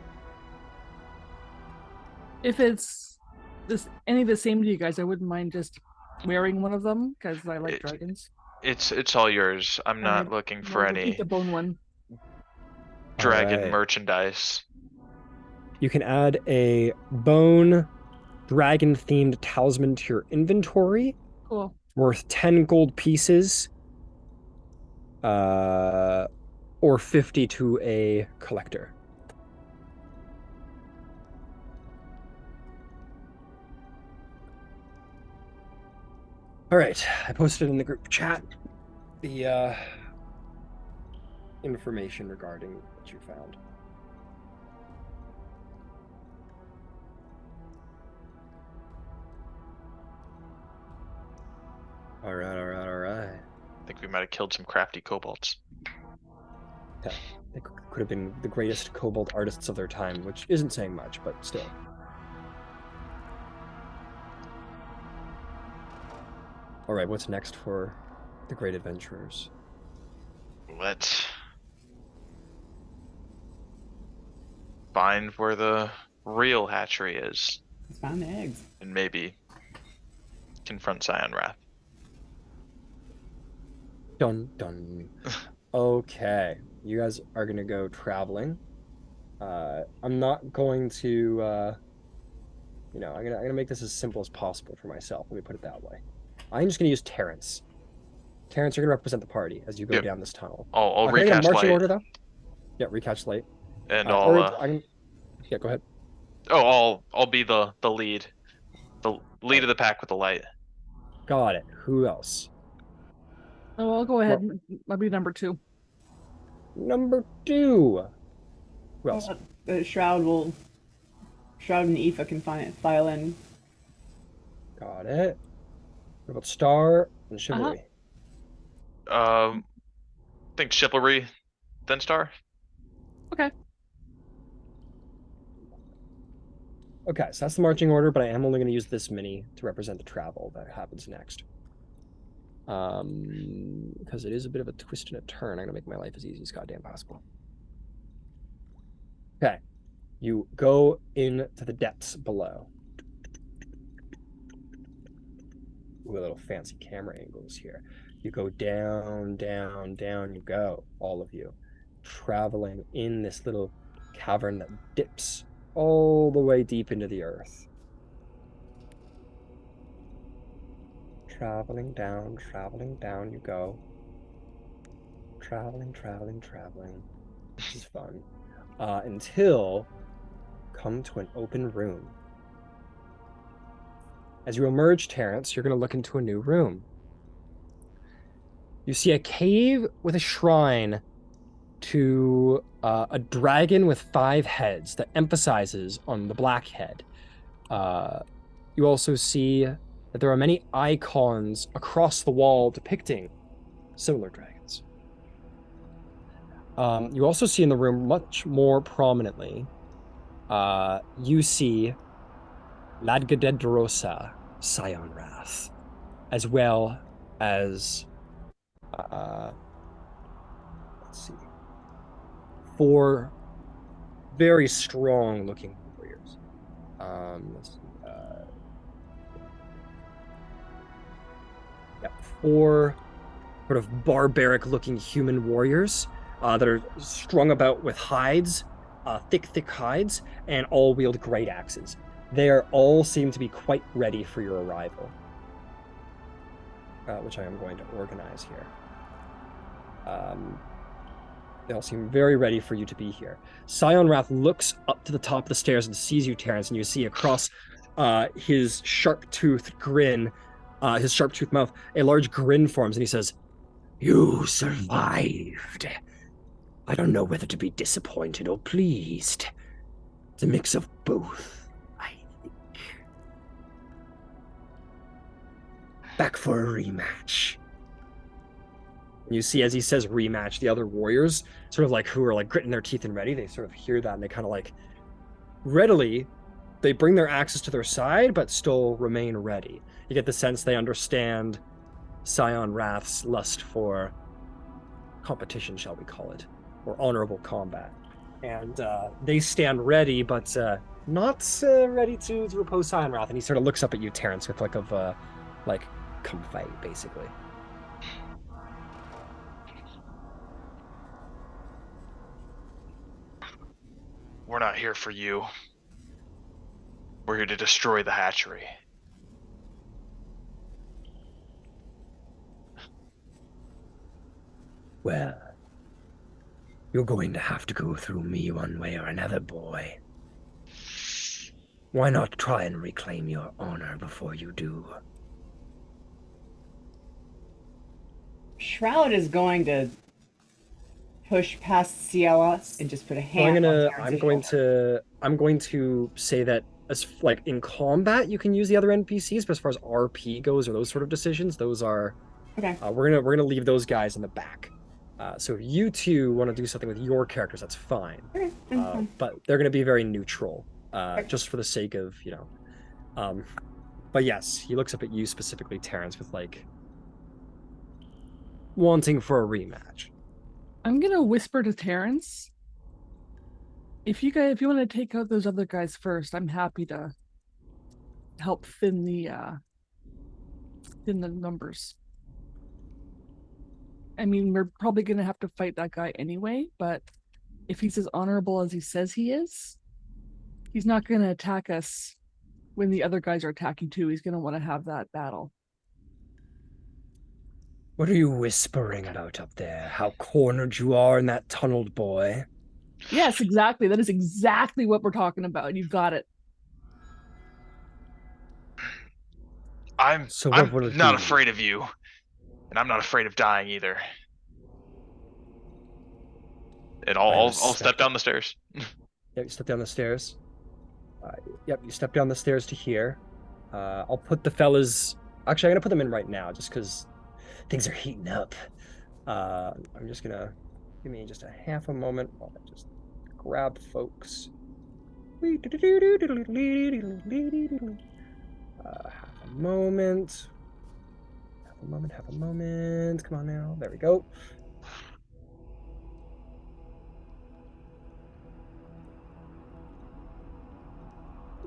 [SPEAKER 4] If it's any the same to you guys, I wouldn't mind just wearing one of them because I like dragons.
[SPEAKER 1] It's all yours. I'm not
[SPEAKER 4] Alright,
[SPEAKER 1] looking
[SPEAKER 4] No,
[SPEAKER 1] for
[SPEAKER 4] we'll
[SPEAKER 1] any
[SPEAKER 4] keep the bone one.
[SPEAKER 1] dragon
[SPEAKER 2] Alright.
[SPEAKER 1] merchandise.
[SPEAKER 2] You can add a bone dragon themed talisman to your inventory
[SPEAKER 4] Cool.
[SPEAKER 2] worth 10 gold pieces, or 50 to a collector. All right, I posted in the group chat the information regarding what you found. All right.
[SPEAKER 1] I think we might have killed some crafty kobolds.
[SPEAKER 2] Yeah, they could have been the greatest kobold artists of their time, which isn't saying much, but still. All right, what's next for the great adventurers?
[SPEAKER 1] Let's find where the real hatchery is,
[SPEAKER 3] Let's find the eggs.
[SPEAKER 1] and maybe confront Scion Wrath.
[SPEAKER 2] Dun dun. Okay, you guys are gonna go traveling. I'm not going to, I'm gonna make this as simple as possible for myself. Let me put it that way. I'm just gonna use Terrence. Terrence, you're gonna represent the party as you go
[SPEAKER 1] Yep.
[SPEAKER 2] down this tunnel.
[SPEAKER 1] I'll
[SPEAKER 2] Can I get a
[SPEAKER 1] recast
[SPEAKER 2] marching
[SPEAKER 1] light,
[SPEAKER 2] order though? Yeah, recatch light.
[SPEAKER 1] and
[SPEAKER 2] Yeah, go ahead.
[SPEAKER 1] I'll be the lead of the pack with the light.
[SPEAKER 2] Got it. Who else?
[SPEAKER 4] Oh, I'll go ahead. I'll be number 2.
[SPEAKER 2] Number 2. Who else?
[SPEAKER 3] Shroud and Aoife can file in.
[SPEAKER 2] Got it. What about Star and Chivalry?
[SPEAKER 1] Think chivalry, then star.
[SPEAKER 4] Okay.
[SPEAKER 2] Okay, so that's the marching order, but I am only going to use this mini to represent the travel that happens next. Because it is a bit of a twist and a turn. I'm going to make my life as easy as goddamn possible. Okay, you go into the depths below. Ooh, a little fancy camera angles here. You go down, down, down you go, all of you, traveling in this little cavern that dips all the way deep into the earth. Traveling down you go. Traveling. This is fun. Until come to an open room. As you emerge, Terrence, you're going to look into a new room. You see a cave with a shrine to a dragon with 5 heads that emphasizes on the black head. You also see that there are many icons across the wall depicting similar dragons. You also see in the room much more prominently, you see Ladgadedrosa, Scion Wrath, as well as, let's see, 4 very strong-looking warriors. Let's see, 4 sort of barbaric-looking human warriors that are strung about with hides, thick hides, and all wield great axes. They all seem to be quite ready for your arrival, which I am going to organize here. They all seem very ready for you to be here. Scion Wrath looks up to the top of the stairs and sees you, Terrence, and you see across his sharp-toothed grin, his sharp-toothed mouth, a large grin forms, and he says, You survived. I don't know whether to be disappointed or pleased. It's a mix of both, I think. Back for a rematch. You see, as he says rematch, the other warriors, sort of like who are like gritting their teeth and ready, they sort of hear that and they kind of like readily, they bring their axes to their side, but still remain ready. You get the sense they understand Scion Wrath's lust for competition, shall we call it, or honorable combat. And they stand ready, but not ready to oppose Scion Wrath. And he sort of looks up at you, Terrence, with like like, come fight, basically.
[SPEAKER 1] We're not here for you. We're here to destroy the hatchery.
[SPEAKER 2] Well, you're going to have to go through me one way or another, boy. Why not try and reclaim your honor before you do?
[SPEAKER 5] Shroud is going to push past Ciela and just put a hand.
[SPEAKER 2] I'm going to say that as like in combat you can use the other NPCs, but as far as RP goes or those sort of decisions, those are
[SPEAKER 5] Okay.
[SPEAKER 2] we're gonna leave those guys in the back. So if you two want to do something with your characters, that's fine.
[SPEAKER 5] Okay. Fine.
[SPEAKER 2] But they're gonna be very neutral, just for the sake of, you know. But yes, he looks up at you specifically, Terrence, with like wanting for a rematch.
[SPEAKER 4] I'm gonna whisper to Terrence. If you want to take out those other guys first, I'm happy to help thin the numbers. I mean, we're probably gonna have to fight that guy anyway, but if he's as honorable as he says he is, he's not gonna attack us when the other guys are attacking too. He's gonna want to have that battle.
[SPEAKER 2] What are you whispering about up there? How cornered you are in that tunnel, boy?
[SPEAKER 4] Yes, exactly. That is exactly what we're talking about. You've got it.
[SPEAKER 1] I'm
[SPEAKER 2] will it
[SPEAKER 1] not
[SPEAKER 2] be?
[SPEAKER 1] afraid of you, and I'm not afraid of dying either. And I'll step down the stairs.
[SPEAKER 2] Yep, you step down the stairs. Yep, you step down the stairs to here. I'll put the fellas. Actually, I'm gonna put them in right now, just because things are heating up. I'm just gonna give me just a half a moment while I just grab folks. Half a moment. Half a moment. Come on now. There we go.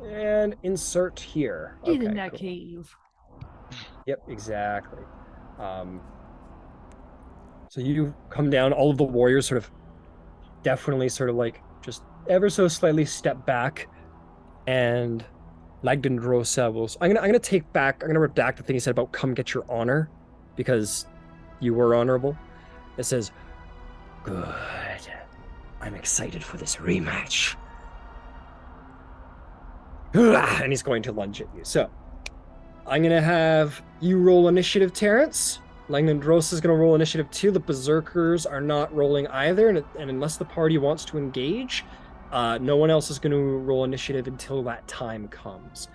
[SPEAKER 2] And insert here.
[SPEAKER 4] Get in
[SPEAKER 2] Okay,
[SPEAKER 4] that
[SPEAKER 2] cool.
[SPEAKER 4] cave.
[SPEAKER 2] Yep, exactly. So you come down, all of the warriors sort of definitely sort of like just ever so slightly step back, and Lagdendrosa will. I'm gonna redact the thing he said about come get your honor, because you were honorable. It says, good. I'm excited for this rematch. And he's going to lunge at you. So I'm gonna have you roll initiative, Terrence. Langnandrosa is going to roll initiative too. The Berserkers are not rolling either, and unless the party wants to engage, no one else is going to roll initiative until that time comes.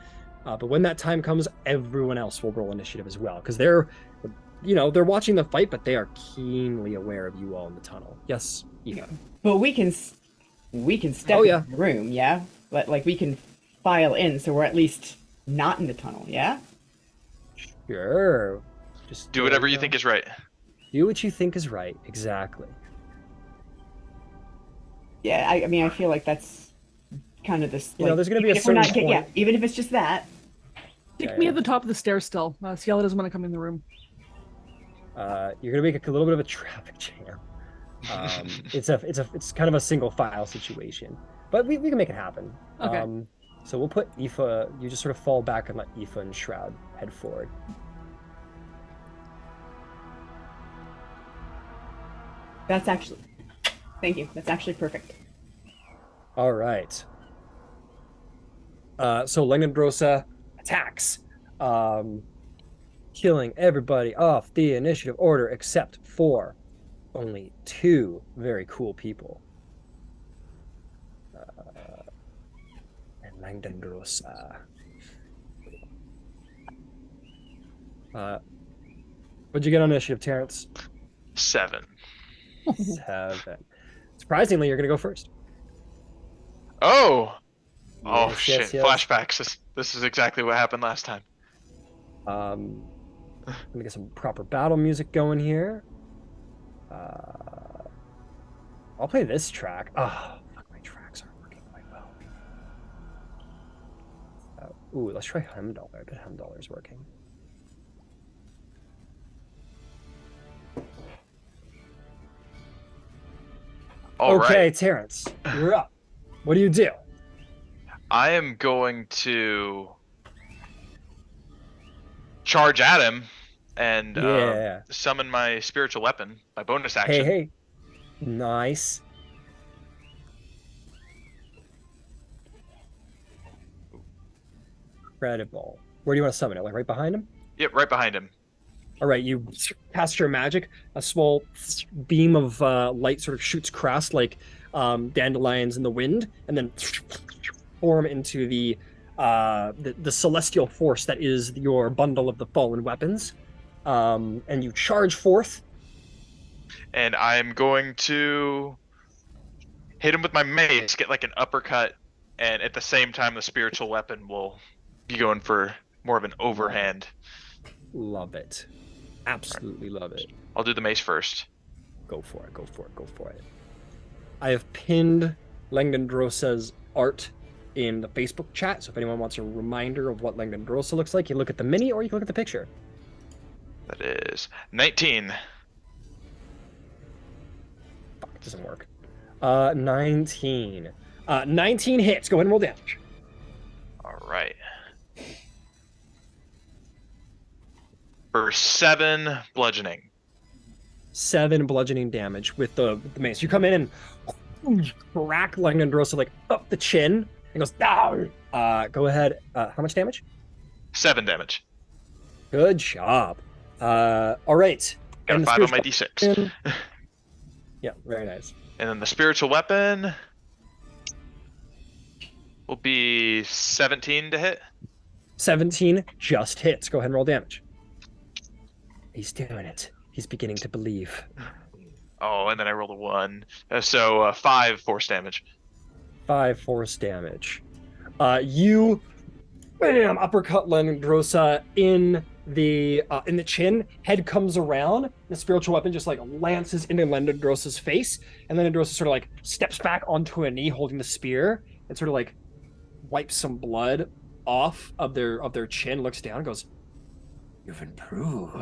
[SPEAKER 2] But when that time comes, everyone else will roll initiative as well, because they're watching the fight, but they are keenly aware of you all in the tunnel. Yes, Eva.
[SPEAKER 5] But we can step in the room, yeah? But like we can file in, so we're at least not in the tunnel, yeah?
[SPEAKER 2] Sure. Just
[SPEAKER 1] do whatever you think is right.
[SPEAKER 2] Do what you think is right. Exactly.
[SPEAKER 5] Yeah, I mean, I feel like that's kind of this.
[SPEAKER 2] There's going to be a certain point.
[SPEAKER 5] Yeah, even if it's just that.
[SPEAKER 4] Stick me at the top of the stairs still. Ciela doesn't want to come in the room.
[SPEAKER 2] You're going to make a little bit of a traffic jam. It's kind of a single file situation, but we can make it happen.
[SPEAKER 4] Okay.
[SPEAKER 2] So we'll put Aoife. You just sort of fall back and let Aoife and Shroud head forward.
[SPEAKER 5] That's actually, thank you. That's actually perfect.
[SPEAKER 2] All right. So Langnandrosa attacks. killing everybody off the initiative order except for only 2 very cool people. And Langdon Drosa. What'd you get on initiative, Terrence?
[SPEAKER 1] 7.
[SPEAKER 2] 7. Surprisingly, you're gonna go first.
[SPEAKER 1] Oh! Oh
[SPEAKER 2] Yes,
[SPEAKER 1] shit!
[SPEAKER 2] yes, yes.
[SPEAKER 1] Flashbacks. This is exactly what happened last time.
[SPEAKER 2] Let me get some proper battle music going here. I'll play this track. Oh, fuck, my tracks aren't working quite well. Ooh, let's try Heimdall. I bet Heimdall is working.
[SPEAKER 1] All
[SPEAKER 2] okay,
[SPEAKER 1] right.
[SPEAKER 2] Terrence, you're up. What do you do?
[SPEAKER 1] I am going to charge at him and
[SPEAKER 2] Yeah.
[SPEAKER 1] summon my spiritual weapon, my bonus
[SPEAKER 2] Hey,
[SPEAKER 1] action.
[SPEAKER 2] hey. Nice. Incredible. Where do you want to summon it? Like right behind him?
[SPEAKER 1] Yep, right behind him.
[SPEAKER 2] All right, you cast your magic. A small beam of light sort of shoots across like dandelions in the wind, and then form into the celestial force that is your bundle of the fallen weapons. And you charge forth.
[SPEAKER 1] And I'm going to hit him with my mace, get like an uppercut, and at the same time the spiritual weapon will be going for more of an overhand.
[SPEAKER 2] Love it. Absolutely love it.
[SPEAKER 1] I'll do the mace first.
[SPEAKER 2] Go for it, go for it, go for it. I have pinned Langdon Drosa's art in the Facebook chat, so if anyone wants a reminder of what Langdon Drosa looks like, you look at the mini or you can look at the picture.
[SPEAKER 1] That is 19.
[SPEAKER 2] Fuck, it doesn't work. 19. 19 hits. Go ahead and roll damage.
[SPEAKER 1] All right. For 7 bludgeoning.
[SPEAKER 2] 7 bludgeoning damage with the mace. You come in and crack Langdon Drosa like up the chin and goes down. Go ahead. How much damage?
[SPEAKER 1] 7 damage.
[SPEAKER 2] Good job. All right.
[SPEAKER 1] Got
[SPEAKER 2] And
[SPEAKER 1] a
[SPEAKER 2] the
[SPEAKER 1] 5 on my
[SPEAKER 2] spiritual
[SPEAKER 1] d6.
[SPEAKER 2] weapon- Yeah, very nice.
[SPEAKER 1] And then the spiritual weapon will be 17 to hit.
[SPEAKER 2] 17 just hits. Go ahead and roll damage. He's doing it. He's beginning to believe.
[SPEAKER 1] Oh, and then I rolled a 1. So 5 force damage.
[SPEAKER 2] 5 force damage. You bam, uppercut Lendrosa in the chin. Head comes around. The spiritual weapon just like lances into Lendrosa's face, and then Lendrosa sort of like steps back onto a knee, holding the spear, and sort of like wipes some blood off of their chin. Looks down, and goes, "You've improved."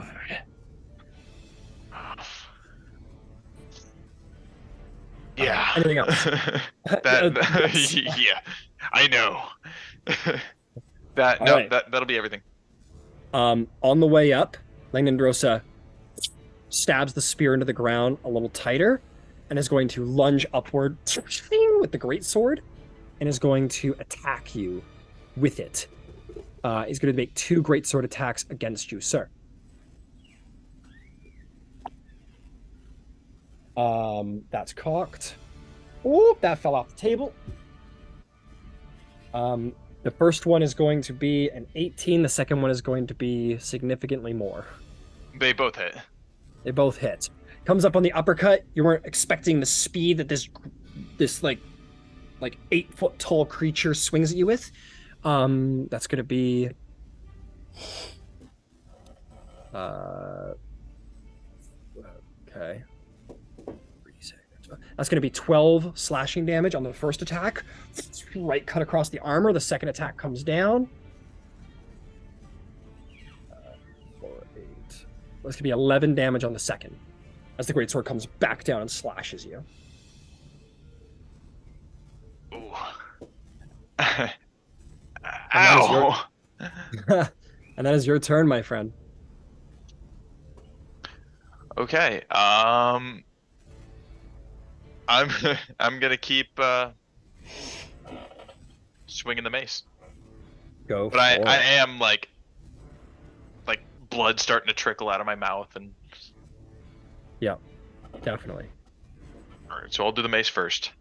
[SPEAKER 1] Yeah.
[SPEAKER 2] Anything else?
[SPEAKER 1] Yeah, I know.
[SPEAKER 2] Right.
[SPEAKER 1] That'll be everything.
[SPEAKER 2] On the way up, Langdon stabs the spear into the ground a little tighter and is going to lunge upward with the greatsword and is going to attack you with it. He's going to make 2 greatsword attacks against you, sir. That's cocked. Oh, that fell off the table. The first one is going to be an 18. The second one is going to be significantly more.
[SPEAKER 1] They both hit.
[SPEAKER 2] They both hit. Comes up on the uppercut. You weren't expecting the speed that this like 8-foot tall creature swings at you with. That's going to be okay. That's going to be 12 slashing damage on the first attack. Right cut across the armor. The second attack comes down. 4, 8. That's going to be 11 damage on the second, as the greatsword comes back down and slashes you.
[SPEAKER 1] Ooh.
[SPEAKER 2] And
[SPEAKER 1] Ow!
[SPEAKER 2] and that is your turn, my friend.
[SPEAKER 1] Okay. I'm gonna keep swinging the mace.
[SPEAKER 2] Go.
[SPEAKER 1] But I am like blood starting to trickle out of my mouth. And
[SPEAKER 2] Yeah, definitely.
[SPEAKER 1] all right, so I'll do the mace first.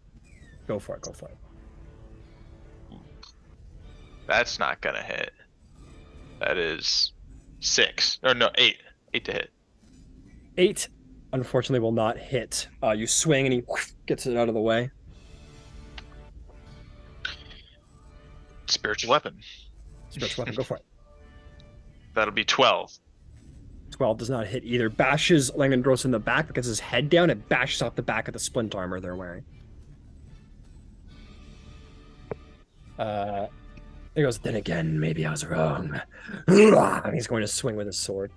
[SPEAKER 2] Go for it. Go for it.
[SPEAKER 1] That's not gonna hit. That is 6 or no 8. 8 to hit.
[SPEAKER 2] 8, unfortunately, will not hit. You swing and he gets it out of the way.
[SPEAKER 1] Spiritual weapon.
[SPEAKER 2] Spiritual weapon. Go for it.
[SPEAKER 1] That'll be 12.
[SPEAKER 2] 12 does not hit either. Bashes Langendros in the back because his head down. It bashes off the back of the splint armor they're wearing. He goes, then again, maybe I was wrong. And he's going to swing with his sword.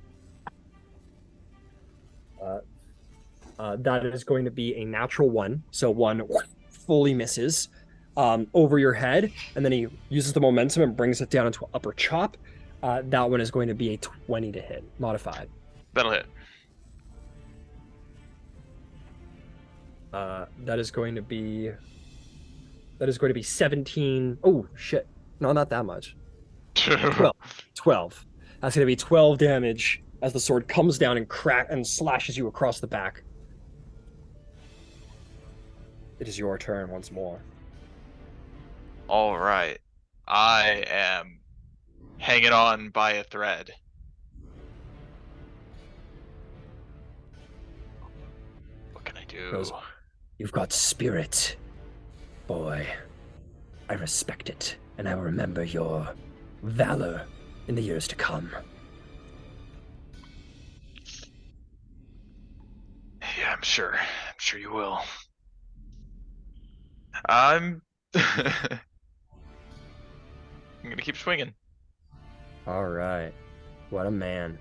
[SPEAKER 2] That is going to be a natural 1. So 1 fully misses over your head. And then he uses the momentum and brings it down into an upper chop. That one is going to be a 20 to hit, modified.
[SPEAKER 1] That'll hit.
[SPEAKER 2] That is going to be 17. Oh shit. No, not that much. 12. That's going to be 12 damage as the sword comes down and slashes you across the back. It is your turn once more.
[SPEAKER 1] All right. I am hanging on by a thread. What can I do?
[SPEAKER 2] You've got spirit, boy. I respect it, and I will remember your valor in the years to come.
[SPEAKER 1] Yeah, I'm sure. I'm sure you will. I'm gonna keep swinging.
[SPEAKER 2] All right. What a man.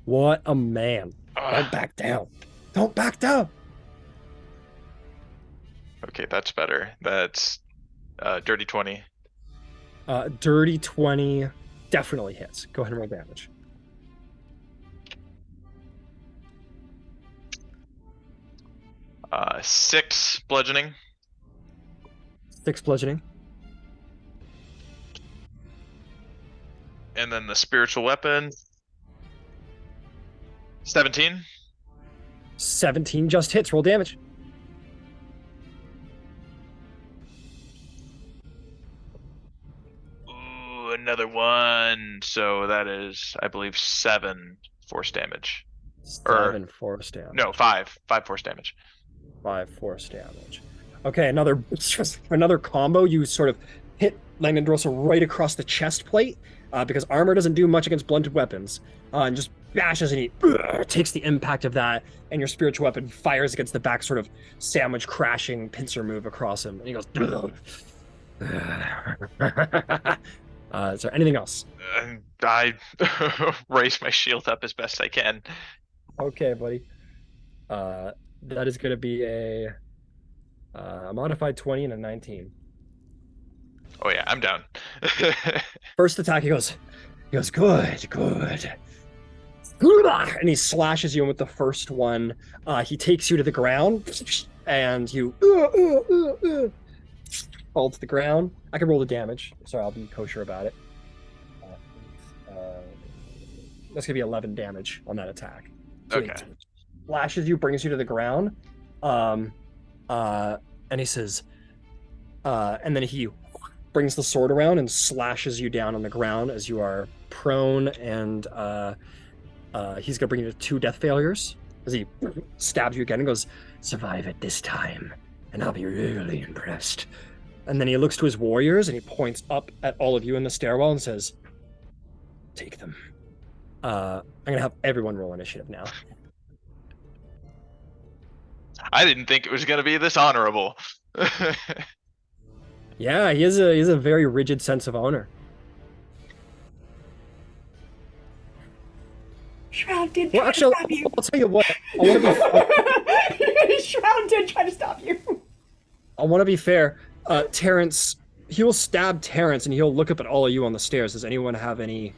[SPEAKER 2] What a man. Don't back down. Don't back down.
[SPEAKER 1] Okay, that's better. That's dirty 20.
[SPEAKER 2] Dirty 20 definitely hits. Go ahead and roll damage.
[SPEAKER 1] Uh, 6 bludgeoning.
[SPEAKER 2] 6 bludgeoning.
[SPEAKER 1] And then the spiritual weapon. 17.
[SPEAKER 2] 17 just hits. Roll damage.
[SPEAKER 1] Ooh, another 1. So that is, I believe, 7 force damage.
[SPEAKER 2] 7 force damage.
[SPEAKER 1] No, 5. 5 force damage.
[SPEAKER 2] 5 force damage. Okay, another combo. You sort of hit Langendrosa right across the chest plate because armor doesn't do much against blunted weapons, and just bashes and he takes the impact of that, and your spiritual weapon fires against the back, sort of sandwich crashing pincer move across him, and he goes. Is there anything else?
[SPEAKER 1] I raise my shield up as best I can.
[SPEAKER 2] Okay, buddy. That is going to be a modified 20 and a 19.
[SPEAKER 1] Oh yeah, I'm down.
[SPEAKER 2] First attack, he goes, good. And he slashes you with the first one. He takes you to the ground, and you fall to the ground. I can roll the damage. Sorry, I'll be kosher about it. That's going to be 11 damage on that attack. So
[SPEAKER 1] Okay.
[SPEAKER 2] he slashes you, brings you to the ground. And he says, and then he brings the sword around and slashes you down on the ground as you are prone, and he's gonna bring you to 2 death failures as he stabs you again and goes, survive it this time, and I'll be really impressed. And then he looks to his warriors and he points up at all of you in the stairwell and says, take them. I'm gonna have everyone roll initiative now.
[SPEAKER 1] I didn't think it was gonna be this honorable.
[SPEAKER 2] Yeah, he has a very rigid sense of honor.
[SPEAKER 5] Shroud did
[SPEAKER 2] Well,
[SPEAKER 5] try
[SPEAKER 2] actually,
[SPEAKER 5] to stop you.
[SPEAKER 2] I'll tell you what.
[SPEAKER 5] Shroud did try to stop you.
[SPEAKER 2] I want to be fair. Terrence, he will stab Terrence, and he'll look up at all of you on the stairs. Does anyone have any,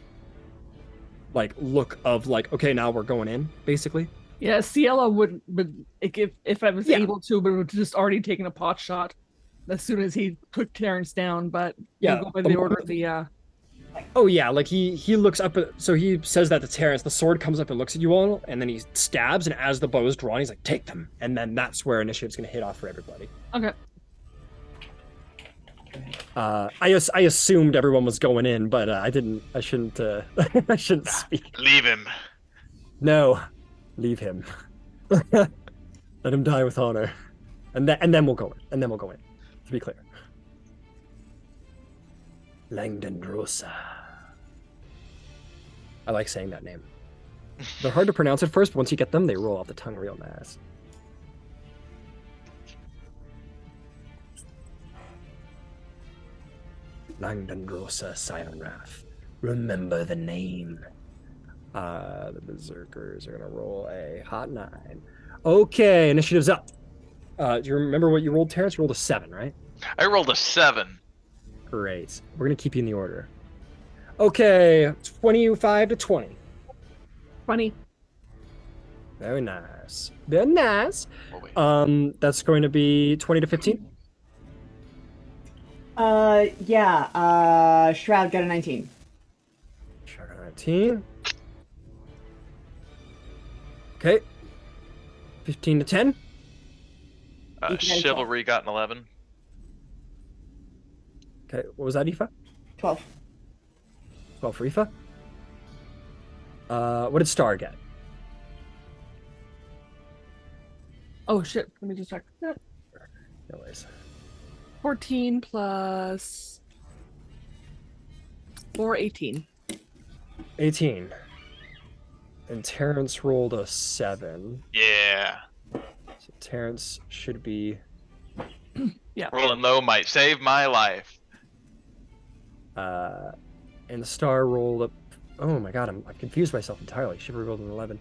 [SPEAKER 2] look of okay, now we're going in, basically?
[SPEAKER 4] Yeah, Ciela would if I was
[SPEAKER 2] Yeah.
[SPEAKER 4] able to, but would just already taken a pot shot as soon as he took Terrence down. But
[SPEAKER 2] Yeah,
[SPEAKER 4] we'll go by the order of the
[SPEAKER 2] Oh yeah, like he looks up at, so he says that to Terrence. The sword comes up and looks at you all, and then he stabs, and as the bow is drawn, he's like, take them. And then that's where initiative's gonna hit off for everybody.
[SPEAKER 4] Okay.
[SPEAKER 2] I assumed everyone was going in, but I didn't. I shouldn't. I shouldn't speak.
[SPEAKER 1] Leave him.
[SPEAKER 2] No, leave him. Let him die with honor, and then we'll go in. And then we'll go in. To be clear. Langdon Rosa. I like saying that name. They're hard to pronounce at first, but once you get them, they roll off the tongue real nice. Langdon Rosa Wrath. Remember the name. The Berserkers are gonna roll a hot 9. Okay, initiative's up. Do you remember what you rolled, Terrence? You rolled a 7, right?
[SPEAKER 1] I rolled a 7.
[SPEAKER 2] Great. We're gonna keep you in the order. Okay, 25 to 20.
[SPEAKER 4] 20.
[SPEAKER 2] Very nice. Very nice.
[SPEAKER 1] Oh, wait.
[SPEAKER 2] That's going to be 20 to 15.
[SPEAKER 5] Yeah. Shroud got a 19.
[SPEAKER 2] Sure, 19. Okay. 15 to 10.
[SPEAKER 1] Chivalry got an 11.
[SPEAKER 2] Okay, what was that, Aoife?
[SPEAKER 5] 12.
[SPEAKER 2] 12 for Aoife. What did Star get?
[SPEAKER 4] Oh shit. Let me just check. Yep.
[SPEAKER 2] No worries.
[SPEAKER 4] 14 plus 4, 18.
[SPEAKER 2] 18. And Terrence rolled a 7.
[SPEAKER 1] Yeah.
[SPEAKER 2] So Terrence should be...
[SPEAKER 1] Rolling low might save my life.
[SPEAKER 2] And Star rolled up... Oh my god, I've confused myself entirely. Chivalry rolled an 11.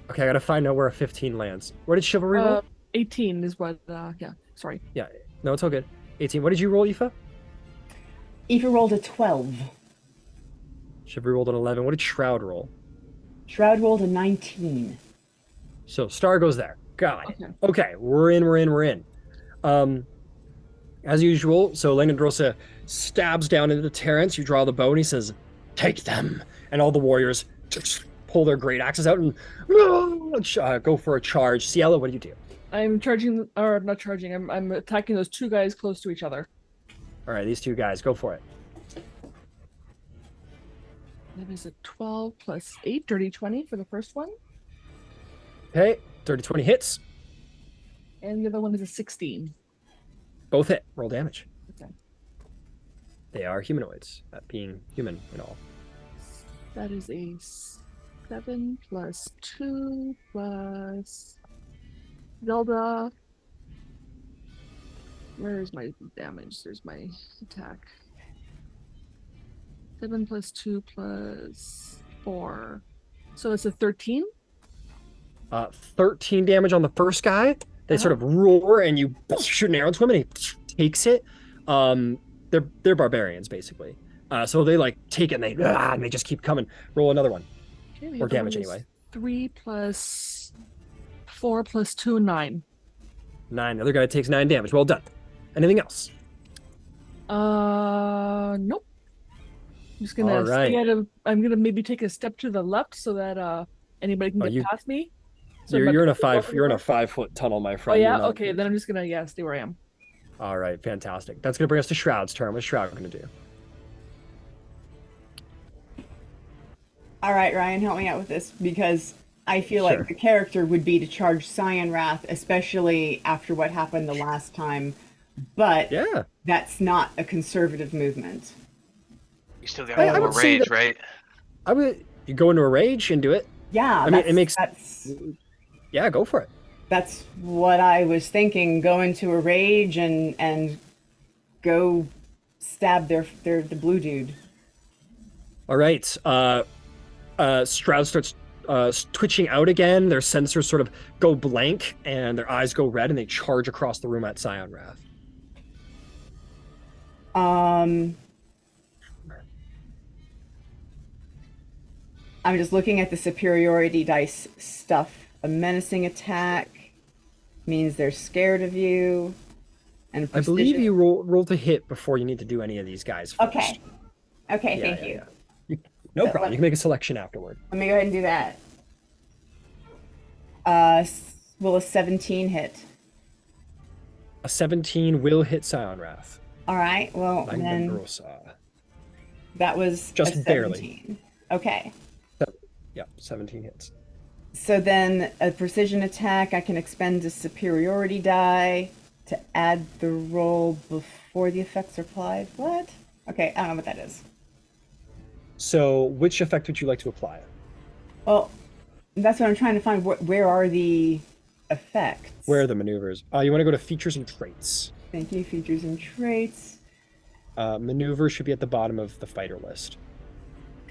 [SPEAKER 2] Okay, I gotta find out where a 15 lands. Where did Chivalry roll?
[SPEAKER 4] 18 is what, yeah, sorry.
[SPEAKER 2] Yeah, no, it's all good. 18. What did you roll, Aoife?
[SPEAKER 5] Aoife rolled a 12.
[SPEAKER 2] Chivalry rolled an 11. What did Shroud roll?
[SPEAKER 5] Shroud rolled a 19.
[SPEAKER 2] So Star goes there. Got it.
[SPEAKER 4] Okay.
[SPEAKER 2] Okay, we're in. As usual, so Langdon Drosa stabs down into Terrence. You draw the bow, and he says, "Take them!" And all the warriors pull their great axes out and go for a charge. Cielo, what do you do?
[SPEAKER 4] I'm charging, or not charging, I'm attacking those two guys close to each other.
[SPEAKER 2] All right, these two guys, go for it.
[SPEAKER 4] That is a 12 plus 8, dirty 20 for the first one.
[SPEAKER 2] Okay, 30-20 hits.
[SPEAKER 4] And the other one is a 16.
[SPEAKER 2] Both hit. Roll damage.
[SPEAKER 4] Okay.
[SPEAKER 2] They are humanoids, that being human and all.
[SPEAKER 4] That is a 7 plus 2 plus Zelda. Where's my damage? There's my attack. 7 plus 2 plus 4. So it's a 13?
[SPEAKER 2] 13 damage on the first guy. They sort of roar, and you shoot an arrow to him, and he takes it. They're barbarians, basically. So they like take it, and they just keep coming. Roll another one.
[SPEAKER 4] Okay,
[SPEAKER 2] Or damage, anyway.
[SPEAKER 4] 3 plus 4 plus 2, 9.
[SPEAKER 2] 9. The other guy takes 9 damage. Well done. Anything else?
[SPEAKER 4] Nope. I'm just gonna stay out of. I'm gonna maybe take a step to the left so that anybody can get past me. So
[SPEAKER 2] You're in a 5-foot tunnel, my
[SPEAKER 4] Oh
[SPEAKER 2] friend.
[SPEAKER 4] yeah, okay. Then I'm just gonna stay where I am.
[SPEAKER 2] All right, fantastic. That's gonna bring us to Shroud's turn. What's Shroud gonna do?
[SPEAKER 5] All right, Ryan, help me out with this because I feel like the character would be to charge Cyan Wrath, especially after what happened the last time. But that's not a conservative movement.
[SPEAKER 1] You still got a little rage, right?
[SPEAKER 2] You go into a rage and do it.
[SPEAKER 5] Yeah,
[SPEAKER 2] I mean, it makes. Yeah, go for it.
[SPEAKER 5] That's what I was thinking. Go into a rage and go stab the blue dude.
[SPEAKER 2] All right. Stroud starts twitching out again. Their sensors sort of go blank, and their eyes go red, and they charge across the room at Cyan Wrath.
[SPEAKER 5] I'm just looking at the superiority dice stuff. A menacing attack means they're scared of you.
[SPEAKER 3] And
[SPEAKER 2] I believe
[SPEAKER 3] precision.
[SPEAKER 2] you roll to hit before you need to do any of these guys first.
[SPEAKER 3] Okay. Okay,
[SPEAKER 2] Yeah,
[SPEAKER 3] thank
[SPEAKER 2] yeah,
[SPEAKER 3] you.
[SPEAKER 2] yeah. No
[SPEAKER 3] So
[SPEAKER 2] problem. You can make a selection afterward.
[SPEAKER 3] Let me go ahead and do that. Will a 17 hit?
[SPEAKER 2] A 17 will hit Scion Wrath.
[SPEAKER 3] All right. Well, then
[SPEAKER 2] Langdandrosa.
[SPEAKER 3] that was a
[SPEAKER 2] Just barely.
[SPEAKER 3] 17. Okay.
[SPEAKER 2] Yeah, 17 hits.
[SPEAKER 3] So then a precision attack, I can expend a superiority die to add the roll before the effects are applied. What? Okay, I don't know what that is.
[SPEAKER 2] So, which effect would you like to apply?
[SPEAKER 3] Well, that's what I'm trying to find. Where are the effects?
[SPEAKER 2] Where are the maneuvers? You want to go to features and traits.
[SPEAKER 3] Thank you. Features and traits.
[SPEAKER 2] Maneuver should be at the bottom of the fighter list.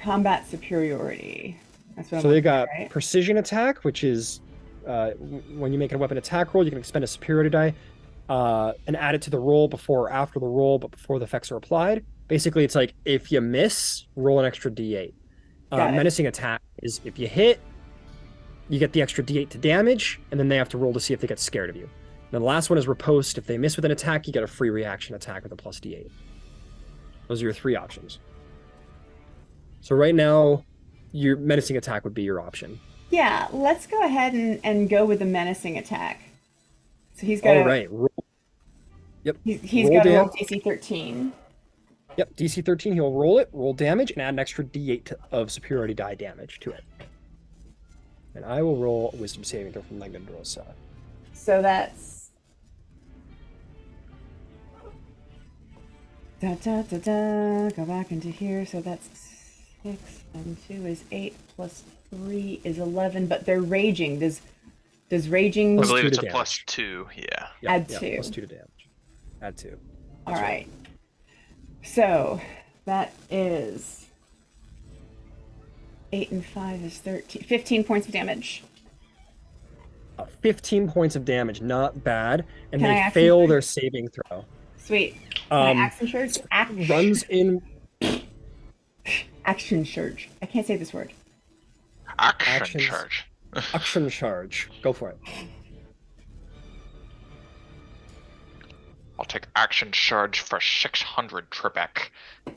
[SPEAKER 3] Combat superiority. That's what
[SPEAKER 2] So
[SPEAKER 3] I'm
[SPEAKER 2] they
[SPEAKER 3] looking
[SPEAKER 2] got
[SPEAKER 3] at, right?
[SPEAKER 2] precision attack, which is when you make a weapon attack roll, you can expend a superiority die and add it to the roll before or after the roll, but before the effects are applied. Basically, it's like if you miss, roll an extra d8.
[SPEAKER 3] Got it.
[SPEAKER 2] Menacing attack is if you hit, you get the extra d8 to damage, and then they have to roll to see if they get scared of you. And the last one is riposte. If they miss with an attack, you get a free reaction attack with a plus d8. Those are your three options. So right now, your menacing attack would be your option.
[SPEAKER 3] Yeah, let's go ahead and go with the menacing attack. So he's got
[SPEAKER 2] All right. Yep.
[SPEAKER 3] He's
[SPEAKER 2] Roll
[SPEAKER 3] got to roll
[SPEAKER 2] dam-
[SPEAKER 3] DC 13.
[SPEAKER 2] Yep. DC 13. He'll roll it, roll damage, and add an extra d8 of superiority die damage to it. And I will roll a wisdom saving throw from Langdandrosa.
[SPEAKER 3] So that's da da da da. Go back into here. So that's 6 and 2 is 8 plus 3 is 11. But they're raging. Does raging?
[SPEAKER 1] I
[SPEAKER 2] Plus
[SPEAKER 1] believe
[SPEAKER 2] 2
[SPEAKER 1] it's
[SPEAKER 2] to
[SPEAKER 1] a plus
[SPEAKER 2] damage.
[SPEAKER 1] 2. Yeah.
[SPEAKER 3] Add
[SPEAKER 2] Yep,
[SPEAKER 3] 2.
[SPEAKER 2] plus 2 to damage. Add 2.
[SPEAKER 3] All right. So that is 8 and 5 is 13. 15 points of damage.
[SPEAKER 2] 15 points of damage, not bad. And
[SPEAKER 3] Can I
[SPEAKER 2] they
[SPEAKER 3] action
[SPEAKER 2] fail
[SPEAKER 3] surge?
[SPEAKER 2] their saving throw.
[SPEAKER 3] Sweet. Can I action surge?
[SPEAKER 2] Runs in
[SPEAKER 3] Action surge. I can't say this word.
[SPEAKER 1] Action
[SPEAKER 2] Actions.
[SPEAKER 1] charge.
[SPEAKER 2] action charge. Go for it.
[SPEAKER 1] I'll take action charge for 600 Trebek.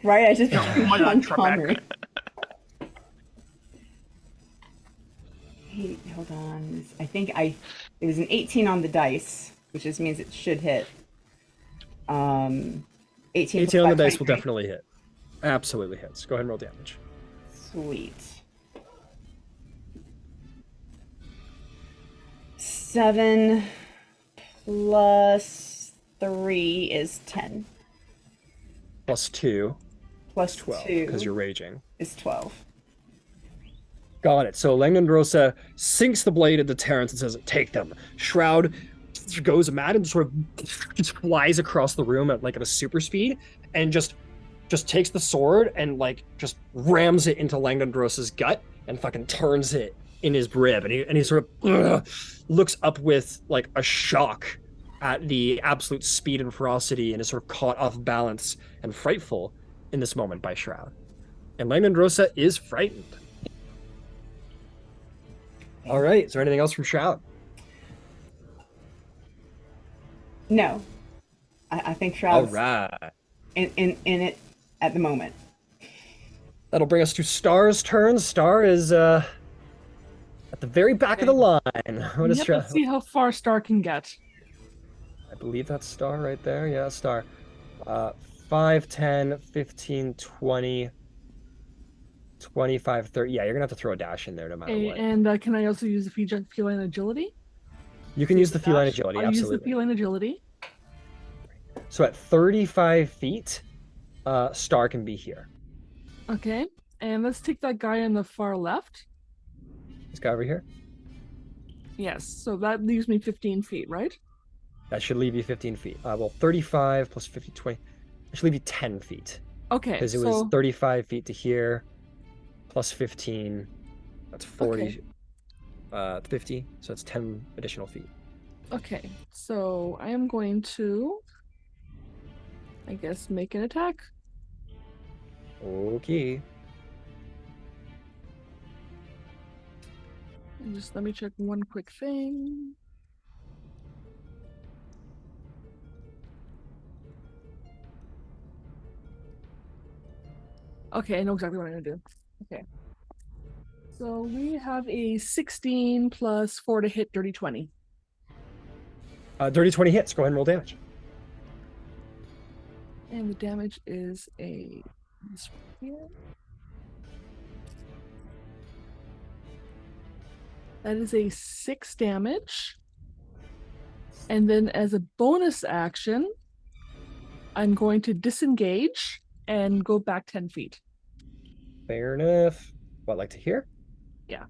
[SPEAKER 3] Right? I just
[SPEAKER 1] my God,
[SPEAKER 3] on
[SPEAKER 1] Trebek.
[SPEAKER 3] Connor. Hey, hold on. I think it was an 18 on the dice, which just means it should hit. 18
[SPEAKER 2] 18 on the dice will definitely hit. Absolutely hits. Go ahead and roll damage.
[SPEAKER 3] Sweet. 7 plus 3 is 10.
[SPEAKER 2] Plus 2,
[SPEAKER 3] Plus
[SPEAKER 2] 12,
[SPEAKER 3] 2
[SPEAKER 2] because you're raging.
[SPEAKER 3] is 12.
[SPEAKER 2] Got it. So Langdandrosa sinks the blade into Terrence and says, "Take them." Shroud goes mad and sort of just flies across the room at a super speed and just takes the sword and just rams it into Langdandrosa's gut and fucking turns it in his rib. And he sort of looks up with a shock at the absolute speed and ferocity and is sort of caught off balance and frightful in this moment by Shroud. And Langdandrosa is frightened. All right. Is there anything else from Shroud?
[SPEAKER 3] No. I think
[SPEAKER 2] All
[SPEAKER 3] Shroud's
[SPEAKER 2] right.
[SPEAKER 3] in it at the moment.
[SPEAKER 2] That'll bring us to Star's turn. Star is at the very back of the line. What is
[SPEAKER 4] Yep,
[SPEAKER 2] Shroud?
[SPEAKER 4] let's see how far Star can get.
[SPEAKER 2] I believe that's Star right there. Yeah, Star. 5, 10, 15, 20, 25, 30. Yeah, you're going to have to throw a dash in there no matter
[SPEAKER 4] Okay,
[SPEAKER 2] what.
[SPEAKER 4] and can I also use the feline agility?
[SPEAKER 2] You can use the feline
[SPEAKER 4] Dash?
[SPEAKER 2] agility,
[SPEAKER 4] I'll use the
[SPEAKER 2] absolutely.
[SPEAKER 4] feline agility.
[SPEAKER 2] So at 35 feet, Star can be here.
[SPEAKER 4] Okay, and let's take that guy on the far left.
[SPEAKER 2] This guy over here.
[SPEAKER 4] Yes, so that leaves me 15 feet, right?
[SPEAKER 2] That should leave you 15 feet. Well, 35 plus 50, 20. That should leave you 10 feet.
[SPEAKER 4] Okay,
[SPEAKER 2] Because it
[SPEAKER 4] so
[SPEAKER 2] was 35 feet to here, plus 15. That's 40. 50. So it's 10 additional feet.
[SPEAKER 4] okay, so I am going to, I guess, make an attack.
[SPEAKER 2] Okay.
[SPEAKER 4] And just let me check one quick thing. Okay, I know exactly what I'm gonna do. Okay. So we have a 16 plus 4 to hit, dirty 20.
[SPEAKER 2] Dirty 20 hits. Go ahead and roll damage.
[SPEAKER 4] And the damage is a this one here. That is a 6 damage. And then as a bonus action, I'm going to disengage and go back 10 feet.
[SPEAKER 2] Fair enough. What, like to hear?
[SPEAKER 4] Yeah.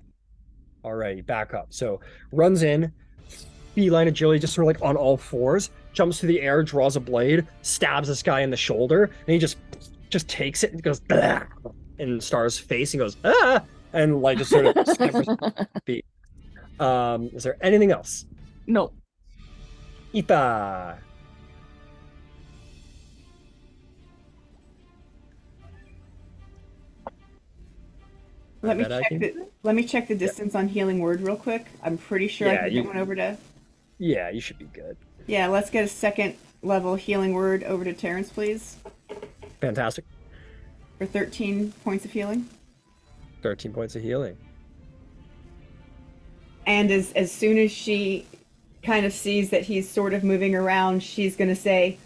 [SPEAKER 2] Alrighty, back up. So runs in, beeline agility, just sort of like on all fours, jumps through the air, draws a blade, stabs this guy in the shoulder, and he just takes it and goes in Star's face and goes and like just sort of scampers feet. Is there anything else?
[SPEAKER 4] No.
[SPEAKER 2] Ipa.
[SPEAKER 3] Let me
[SPEAKER 2] Bet I
[SPEAKER 3] check
[SPEAKER 2] can-
[SPEAKER 3] the let me check the distance on healing word real quick. I'm pretty sure I
[SPEAKER 2] Yeah,
[SPEAKER 3] can
[SPEAKER 2] you-
[SPEAKER 3] get one over to.
[SPEAKER 2] Yeah, you should be good.
[SPEAKER 3] Yeah, let's get a second level healing word over to Terrence, please,
[SPEAKER 2] Fantastic.
[SPEAKER 3] for 13 points of healing.
[SPEAKER 2] 13 points of healing.
[SPEAKER 3] And as soon as she kind of sees that he's sort of moving around, she's gonna say,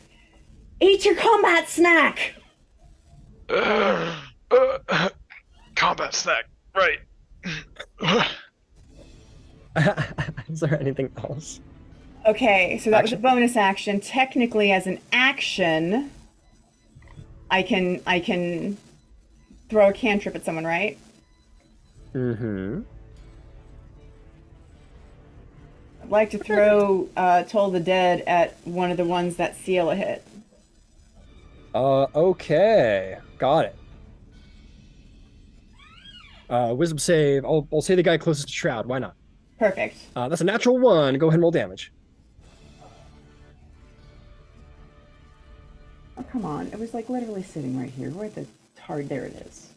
[SPEAKER 3] "Eat your combat snack."
[SPEAKER 1] Combat snack. Right.
[SPEAKER 2] Is there anything else?
[SPEAKER 3] Okay, so that was a
[SPEAKER 2] Action.
[SPEAKER 3] bonus action. Technically, as an action, I can throw a cantrip at someone, right?
[SPEAKER 2] Mm-hmm.
[SPEAKER 3] I'd like to throw Toll the Dead at one of the ones that seal a hit.
[SPEAKER 2] Okay. Got it. Wisdom save. I'll say the guy closest to Shroud. Why not?
[SPEAKER 3] Perfect.
[SPEAKER 2] That's a natural 1. Go ahead and roll damage.
[SPEAKER 3] Oh, come on. It was like literally sitting right here. Where the tard? There it is.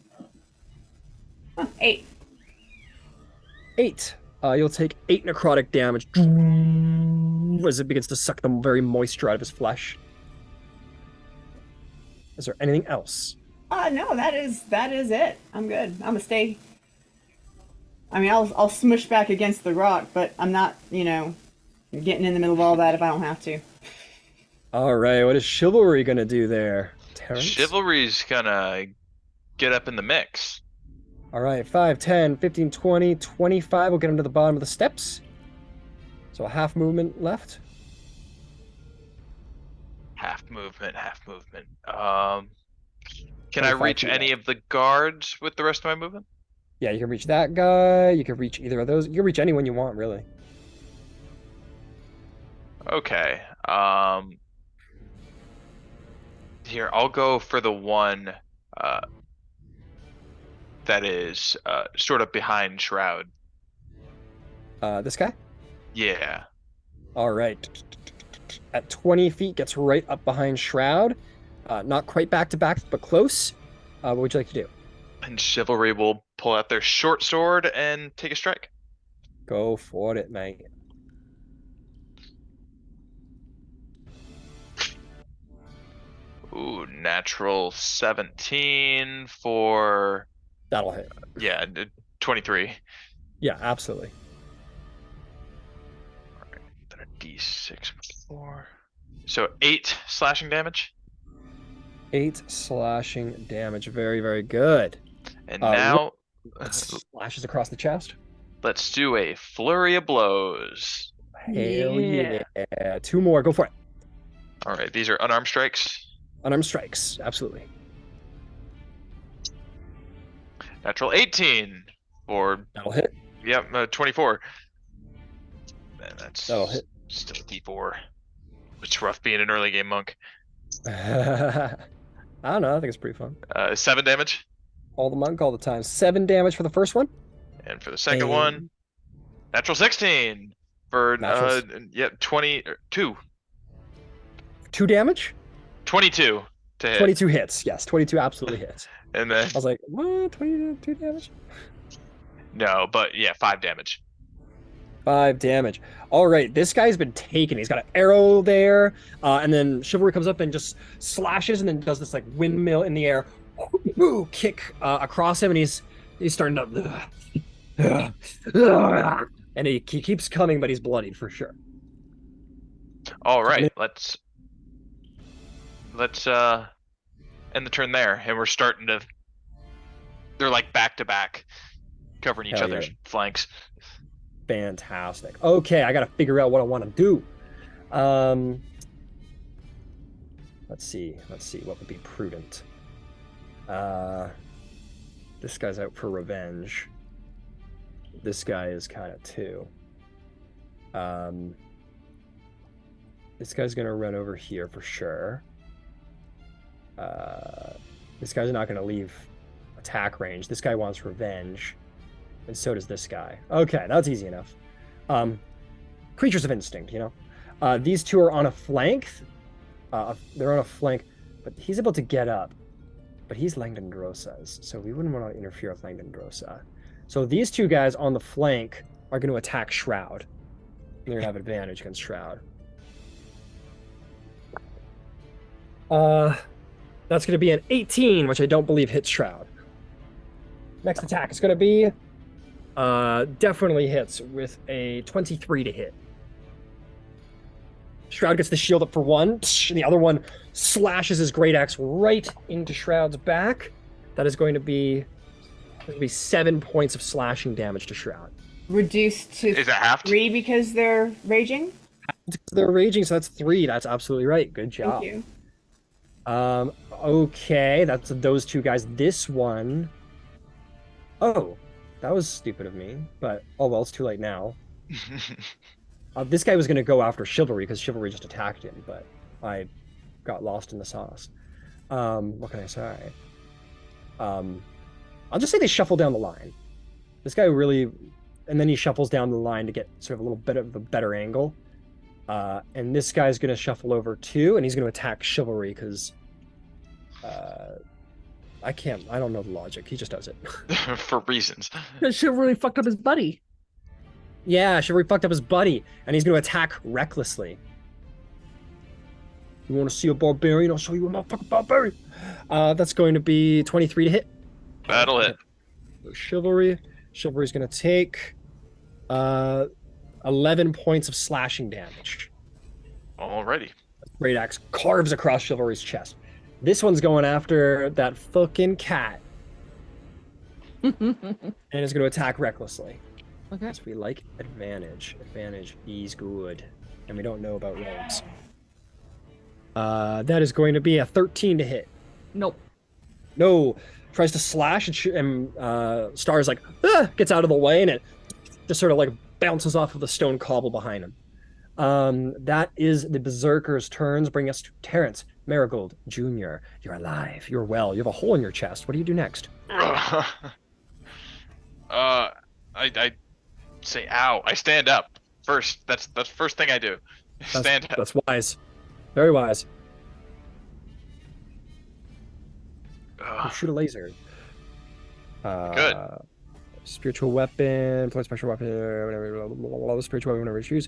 [SPEAKER 3] Huh, 8.
[SPEAKER 2] 8. You'll take 8 necrotic damage as it begins to suck the very moisture out of his flesh. Is there anything else?
[SPEAKER 3] No, that is it. I'm good. I'm gonna stay. I mean, I'll smush back against the rock, but I'm not, getting in the middle of all that if I don't have to.
[SPEAKER 2] All right. What is Chivalry going to do there? Terrence?
[SPEAKER 1] Chivalry's gonna get up in the mix.
[SPEAKER 2] All right. 5, 10, 15, 20, 25. We'll get him to the bottom of the steps. So a half movement left.
[SPEAKER 1] Half movement, half movement. Can I
[SPEAKER 2] 25
[SPEAKER 1] reach
[SPEAKER 2] feet
[SPEAKER 1] any
[SPEAKER 2] left.
[SPEAKER 1] of the guards with the rest of my movement?
[SPEAKER 2] Yeah, you can reach that guy. You can reach either of those. You can reach anyone you want, really.
[SPEAKER 1] Okay. Here, I'll go for the one that is sort of behind Shroud.
[SPEAKER 2] This guy?
[SPEAKER 1] Yeah.
[SPEAKER 2] All right. At 20 feet, gets right up behind Shroud. Not quite back to back, but close. What would you like to do?
[SPEAKER 1] And Chivalry will pull out their short sword and take a strike.
[SPEAKER 2] Go for it, mate.
[SPEAKER 1] Ooh, natural 17 for,
[SPEAKER 2] That'll hit.
[SPEAKER 1] yeah, 23.
[SPEAKER 2] Yeah, absolutely.
[SPEAKER 1] Then a d6 4. So 8 slashing damage.
[SPEAKER 2] 8 slashing damage. Very, very good.
[SPEAKER 1] And
[SPEAKER 2] Uh,
[SPEAKER 1] now
[SPEAKER 2] Slashes across the chest.
[SPEAKER 1] let's do a flurry of blows.
[SPEAKER 2] Hell
[SPEAKER 4] Yeah.
[SPEAKER 2] yeah. 2 more. Go for it.
[SPEAKER 1] All right, these are unarmed strikes.
[SPEAKER 2] Unarmed strikes. Absolutely.
[SPEAKER 1] Natural 18 for,
[SPEAKER 2] That'll hit.
[SPEAKER 1] yep, 24. Man, that's
[SPEAKER 2] That'll hit.
[SPEAKER 1] still a d4. It's rough being an early game monk.
[SPEAKER 2] I don't know. I think it's pretty fun.
[SPEAKER 1] 7 damage.
[SPEAKER 2] All the monk, all the time. 7 damage for the first one.
[SPEAKER 1] And for the second
[SPEAKER 2] And
[SPEAKER 1] one, natural 16 for,
[SPEAKER 2] Natural
[SPEAKER 1] yep, 22.
[SPEAKER 2] 2 damage.
[SPEAKER 1] 22 to hit.
[SPEAKER 2] 22 hits. Yes, 22 absolutely hits.
[SPEAKER 1] And then,
[SPEAKER 2] I was like, what? 22 damage?
[SPEAKER 1] no, but yeah, 5 damage.
[SPEAKER 2] 5 damage. All right, this guy's been taken. He's got an arrow there, and then Chivalry comes up and just slashes, and then does this like windmill in the air, boo kick across him, and he's starting to, and he keeps coming, but he's bloodied for sure.
[SPEAKER 1] All right, let's end the turn there, and we're starting to. They're like back to back, covering each
[SPEAKER 2] Hell
[SPEAKER 1] other's
[SPEAKER 2] yeah.
[SPEAKER 1] flanks.
[SPEAKER 2] Fantastic. Okay, I gotta figure out what I want to do. Let's see what would be prudent. This guy's out for revenge. This guy is kind of too. This guy's gonna run over here for sure. This guy's not gonna leave attack range. This guy wants revenge, and so does this guy. Okay, that's easy enough. Creatures of instinct, you know. These two are on a flank. They're on a flank, but he's able to get up. But he's Langdon Drosa's, so we wouldn't want to interfere with Langdon Drosa. So these two guys on the flank are going to attack Shroud. They're going to have advantage against Shroud. That's going to be an 18, which I don't believe hits Shroud. Next attack is going to be definitely hits with a 23 to hit. Shroud gets the shield up for one, and the other one slashes his great axe right into Shroud's back. That is going to be 7 points of slashing damage to Shroud.
[SPEAKER 5] Reduced to
[SPEAKER 1] Is it halved?
[SPEAKER 5] 3 because they're raging?
[SPEAKER 2] They're raging, so that's 3. That's absolutely right. Good job.
[SPEAKER 5] Thank you.
[SPEAKER 2] Okay, that's those two guys. This one... Oh, that was stupid of me, but oh well, it's too late now. This guy was going to go after Chivalry because Chivalry just attacked him, but I got lost in the sauce. What can I say? I'll just say they shuffle down the line. This guy really... And then he shuffles down the line to get sort of a little bit of a better angle. And this guy's going to shuffle over too, and he's going to attack Chivalry because... I don't know the logic. He just does it.
[SPEAKER 1] For reasons.
[SPEAKER 4] Because Chivalry fucked up his buddy.
[SPEAKER 2] Yeah, Chivalry fucked up his buddy, and he's going to attack recklessly. You want to see a barbarian? I'll show you a motherfucking barbarian. That's going to be 23 to hit.
[SPEAKER 1] That'll hit.
[SPEAKER 2] Chivalry's going to take 11 points of slashing damage.
[SPEAKER 1] Alrighty.
[SPEAKER 2] Great axe carves across Chivalry's chest. This one's going after that fucking cat. And is going to attack recklessly.
[SPEAKER 4] Okay.
[SPEAKER 2] Because we like advantage. Advantage is good. And we don't know about rogues. That is going to be a 13 to hit.
[SPEAKER 4] Nope.
[SPEAKER 2] No. Tries to slash and Star's like, gets out of the way, and it just sort of like bounces off of the stone cobble behind him. That is the Berserker's turns, bringing us to Terrence Marigold Jr. You're alive. You're well. You have a hole in your chest. What do you do next?
[SPEAKER 1] I say ow. I stand up first. That's the first thing I do. Stand up.
[SPEAKER 2] That's wise. Very wise. Shoot a laser.
[SPEAKER 1] Good.
[SPEAKER 2] Spiritual weapon, plus special weapon, whatever, spiritual weapon, whenever you choose.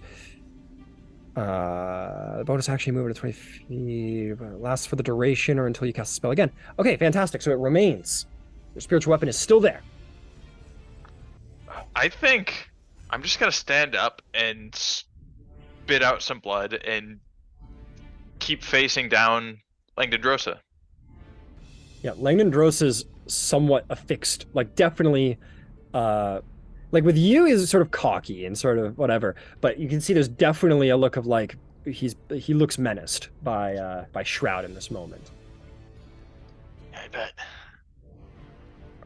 [SPEAKER 2] The bonus action movement to 20 feet lasts for the duration or until you cast a spell again. Okay, fantastic. So it remains. Your spiritual weapon is still there.
[SPEAKER 1] I think I'm just gonna stand up and spit out some blood and keep facing down Langdon Drosa.
[SPEAKER 2] Yeah, Langdon Drosa's somewhat affixed, like definitely, like with you is sort of cocky and sort of whatever, but you can see there's definitely a look of like he looks menaced by Shroud in this moment.
[SPEAKER 1] I bet.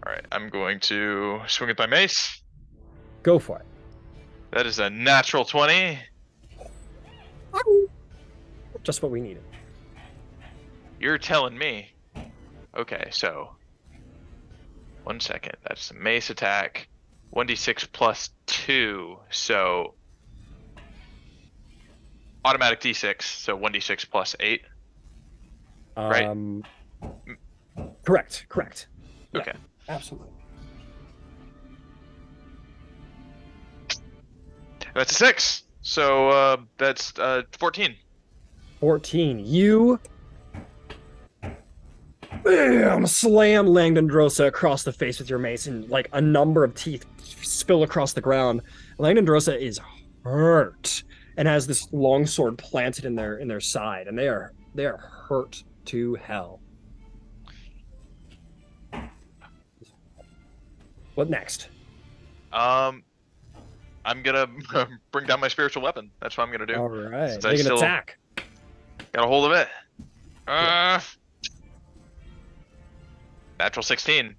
[SPEAKER 1] All right, I'm going to swing with my mace.
[SPEAKER 2] Go for it.
[SPEAKER 1] That is a natural 20.
[SPEAKER 2] Just what we needed.
[SPEAKER 1] You're telling me. Okay, so 1 second. That's the mace attack. 1d6 plus 2, so automatic d6, so 1d6 plus 8. Right?
[SPEAKER 2] Correct. Yeah,
[SPEAKER 1] Okay.
[SPEAKER 2] absolutely.
[SPEAKER 1] That's a 6. So that's 14.
[SPEAKER 2] 14. You Bam! Slam Langdon across the face with your mace, and like a number of teeth spill across the ground. Langdon is hurt and has this long sword planted in their side, and they are hurt to hell. What next?
[SPEAKER 1] I'm gonna bring down my spiritual weapon. That's what I'm gonna do.
[SPEAKER 2] All right,
[SPEAKER 1] Since I
[SPEAKER 2] make an
[SPEAKER 1] still
[SPEAKER 2] attack.
[SPEAKER 1] got a hold of it. Natural 16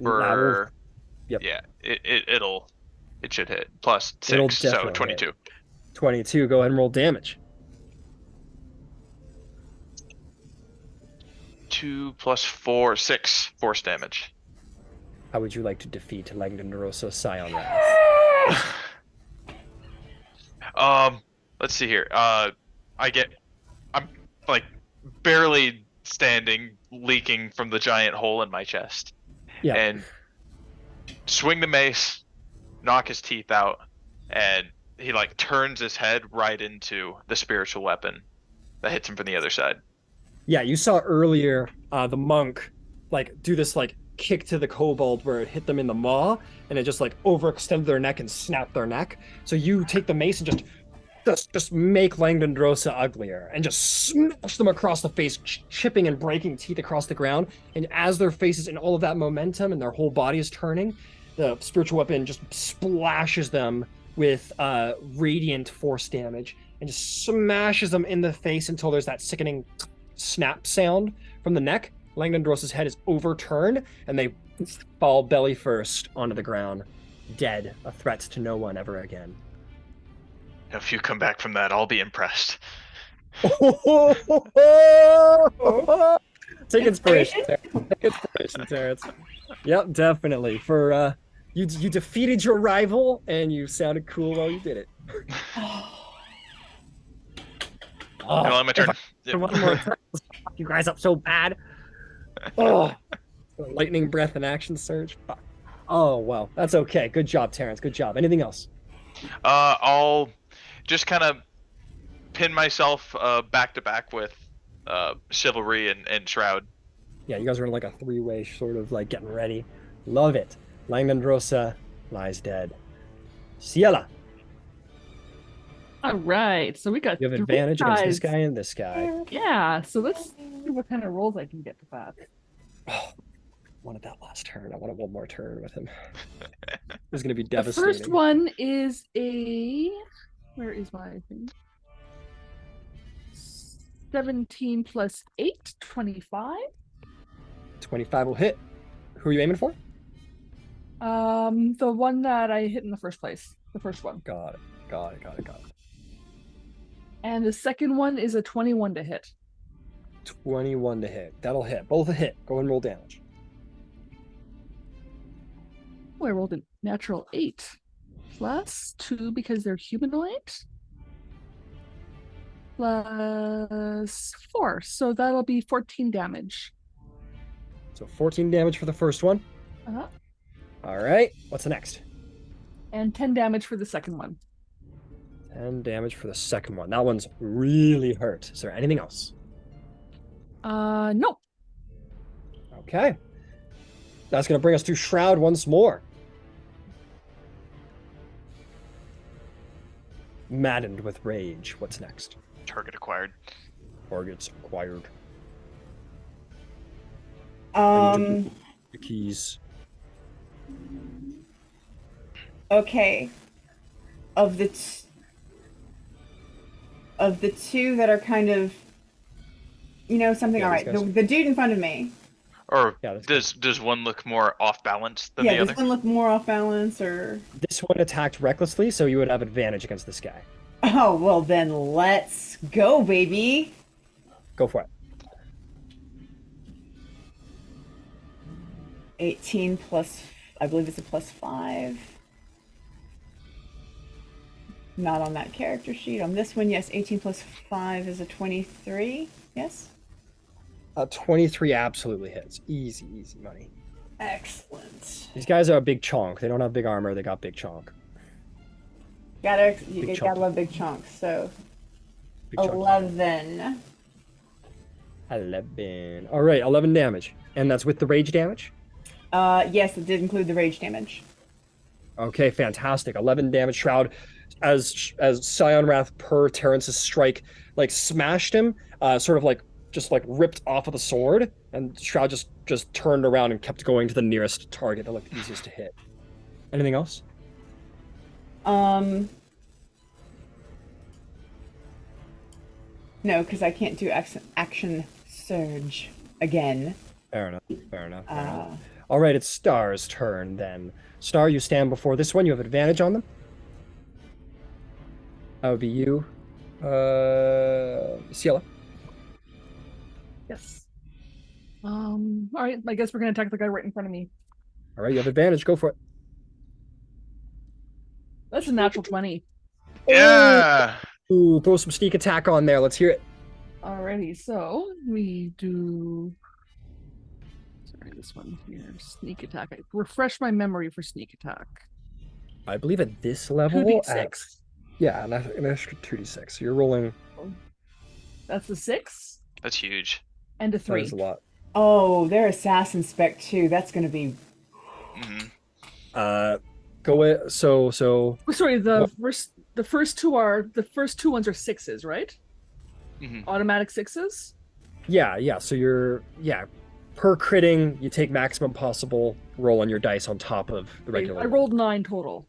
[SPEAKER 1] for
[SPEAKER 2] Yep.
[SPEAKER 1] yeah. It should hit plus
[SPEAKER 2] It'll
[SPEAKER 1] 6, so
[SPEAKER 2] definitely
[SPEAKER 1] 22.
[SPEAKER 2] hit. 22. Go ahead and roll damage.
[SPEAKER 1] 2 plus 4, 6 force damage.
[SPEAKER 2] How would you like to defeat Langdon Scion?
[SPEAKER 1] Let's see here. I'm like barely standing, leaking from the giant hole in my chest.
[SPEAKER 2] Yeah.
[SPEAKER 1] And swing the mace, knock his teeth out, and he like turns his head right into the spiritual weapon that hits him from the other side.
[SPEAKER 2] Yeah, you saw earlier the monk like do this like kick to the kobold where it hit them in the maw and it just like overextended their neck and snapped their neck. So you take the mace and just make Langdon uglier and just smash them across the face, chipping and breaking teeth across the ground. And as their faces and all of that momentum and their whole body is turning, the spiritual weapon just splashes them with radiant force damage and just smashes them in the face until there's that sickening snap sound from the neck. Langdon head is overturned and they fall belly first onto the ground, dead, a threat to no one ever again.
[SPEAKER 1] If you come back from that, I'll be impressed.
[SPEAKER 2] Take inspiration, Terrence. Yep, definitely. For you defeated your rival and you sounded cool while you did it.
[SPEAKER 1] Hello, my turn.
[SPEAKER 2] One more turn. Fuck you guys up so bad. Oh, lightning breath and action surge. Fuck. Oh well, that's okay. Good job, Terrence. Good job. Anything else?
[SPEAKER 1] I'll just kind of pin myself back to back with Chivalry and Shroud.
[SPEAKER 2] Yeah, you guys are in like a three-way sort of like getting ready. Love it. Langdon lies dead. Ciela.
[SPEAKER 4] All right, so we got
[SPEAKER 2] You have
[SPEAKER 4] 3
[SPEAKER 2] advantage against this
[SPEAKER 4] guys.
[SPEAKER 2] guy and this guy.
[SPEAKER 4] Yeah, so let's see what kind of rolls I can get to that.
[SPEAKER 2] Oh, I wanted that last turn. I wanted one more turn with him. It was going to be
[SPEAKER 4] The
[SPEAKER 2] devastating.
[SPEAKER 4] first one is a... Where is my thing? 17 plus 8, 25.
[SPEAKER 2] 25 will hit. Who are you aiming for?
[SPEAKER 4] The one that I hit in the first place. The first one.
[SPEAKER 2] Got it.
[SPEAKER 4] And the second one is a 21 to hit.
[SPEAKER 2] 21 to hit. That'll hit. Both a hit. Go and roll damage.
[SPEAKER 4] Oh, I rolled a natural 8. Plus 2 because they're humanoid. Plus 4. So that'll be 14 damage.
[SPEAKER 2] So 14 damage for the first one.
[SPEAKER 4] Uh-huh.
[SPEAKER 2] All right. What's the next?
[SPEAKER 4] And 10 damage for the second one.
[SPEAKER 2] 10 damage for the second one. That one's really hurt. Is there anything else?
[SPEAKER 4] No.
[SPEAKER 2] Okay. That's going to bring us to Shroud once more. Maddened with rage. What's next?
[SPEAKER 1] Target acquired.
[SPEAKER 2] Targets acquired.
[SPEAKER 5] Um.
[SPEAKER 2] The keys.
[SPEAKER 5] Okay. Of the two that are kind of, you know, something.
[SPEAKER 2] Yeah,
[SPEAKER 5] all right,
[SPEAKER 2] these guys.
[SPEAKER 5] the dude in front of me.
[SPEAKER 1] Or
[SPEAKER 2] Yeah, that's
[SPEAKER 1] does one look more off balance than
[SPEAKER 5] Yeah,
[SPEAKER 1] the
[SPEAKER 5] does
[SPEAKER 1] other?
[SPEAKER 5] one look more off balance or?
[SPEAKER 2] This one attacked recklessly, so you would have advantage against this guy.
[SPEAKER 5] Oh well, then let's go, baby.
[SPEAKER 2] Go for it.
[SPEAKER 5] 18 plus, I believe it's a plus 5. Not on that character sheet. On this one, yes, 18 plus 5 is a 23. Yes?
[SPEAKER 2] 23 absolutely hits. Easy money.
[SPEAKER 5] Excellent.
[SPEAKER 2] These guys are a big chonk. They don't have big armor. They got big chonk.
[SPEAKER 5] You
[SPEAKER 2] chunk.
[SPEAKER 5] gotta love big chunks. So
[SPEAKER 2] Big chonk.
[SPEAKER 5] 11.
[SPEAKER 2] 11. All right, 11 damage. And that's with the rage damage?
[SPEAKER 3] Yes, it did include the rage damage.
[SPEAKER 2] Okay, fantastic. 11 damage. Shroud, as Scion Wrath per Terrence's strike, like smashed him, sort of like just like ripped off of the sword, and Shroud just turned around and kept going to the nearest target that looked easiest to hit. Anything else?
[SPEAKER 3] No, because I can't do action surge again.
[SPEAKER 2] Fair enough. Fair enough. Fair enough. All right, it's Star's turn then. Star, you stand before this one. You have advantage on them. That would be you, Ciela.
[SPEAKER 4] Yes. All right. I guess we're gonna attack the guy right in front of me.
[SPEAKER 2] All right, you have advantage. Go for it.
[SPEAKER 4] That's a natural 20.
[SPEAKER 1] Yeah.
[SPEAKER 2] Ooh, throw some sneak attack on there. Let's hear it.
[SPEAKER 4] Alrighty, so we do. Sorry, this one here. Sneak attack. I refresh my memory for sneak attack.
[SPEAKER 2] I believe at this level,
[SPEAKER 4] 2d6.
[SPEAKER 2] yeah, an extra 2d6. So you're rolling.
[SPEAKER 4] That's a 6
[SPEAKER 1] That's huge.
[SPEAKER 4] and a
[SPEAKER 2] That
[SPEAKER 4] 3.
[SPEAKER 2] is a lot.
[SPEAKER 3] Oh, they're assassin spec too. That's gonna be.
[SPEAKER 1] Hmm.
[SPEAKER 2] Go it. So
[SPEAKER 4] Sorry, the first two ones are 6s, right?
[SPEAKER 1] Hmm.
[SPEAKER 4] Automatic 6s.
[SPEAKER 2] yeah. So per critting, you take maximum possible roll on your dice on top of the regular.
[SPEAKER 4] I rolled 9 total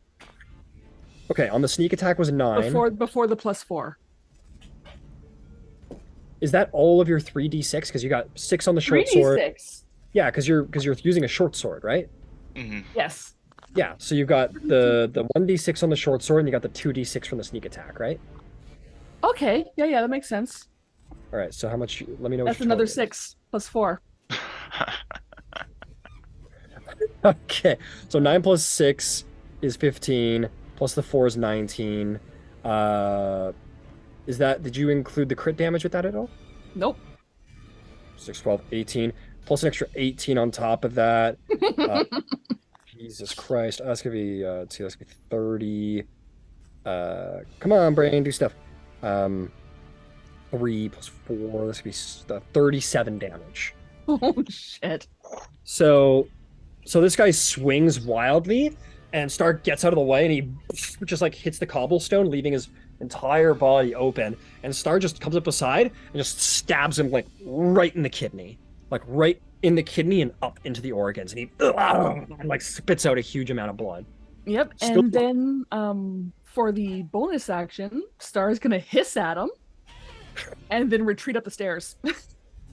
[SPEAKER 2] Okay, on the sneak attack was 9.
[SPEAKER 4] before the +4.
[SPEAKER 2] Is that all of your 3d6? Because you got 6 on the short sword.
[SPEAKER 3] 3d6.
[SPEAKER 2] Yeah, because you're using a short sword, right?
[SPEAKER 1] Hmm.
[SPEAKER 4] Yes.
[SPEAKER 2] Yeah. So you've got the 1d6 on the short sword, and you got the 2d6 from the sneak attack, right?
[SPEAKER 4] Okay. Yeah, that makes sense.
[SPEAKER 2] All right. So how much? Let me know.
[SPEAKER 4] That's
[SPEAKER 2] what your
[SPEAKER 4] another
[SPEAKER 2] total
[SPEAKER 4] 6 plus 4.
[SPEAKER 2] is. Okay. So 9 plus 6 is 15. Plus the 4 is 19. Is that? Did you include the crit damage with that at all?
[SPEAKER 4] Nope.
[SPEAKER 2] 6, 12, 18. Plus an extra 18 on top of that. Jesus Christ. That's gonna be that's gonna be 30. Come on, brain, do stuff. 3 plus 4, that's gonna be 37 damage.
[SPEAKER 4] Oh shit.
[SPEAKER 2] So this guy swings wildly, and Stark gets out of the way, and he just like hits the cobblestone, leaving his entire body open. And Star just comes up beside and just stabs him like right in the kidney, like right in the kidney and up into the organs, and he and, like spits out a huge amount of blood.
[SPEAKER 4] Yep.
[SPEAKER 2] Still-
[SPEAKER 4] And then for the bonus action, Star's gonna hiss at him and then retreat up the stairs.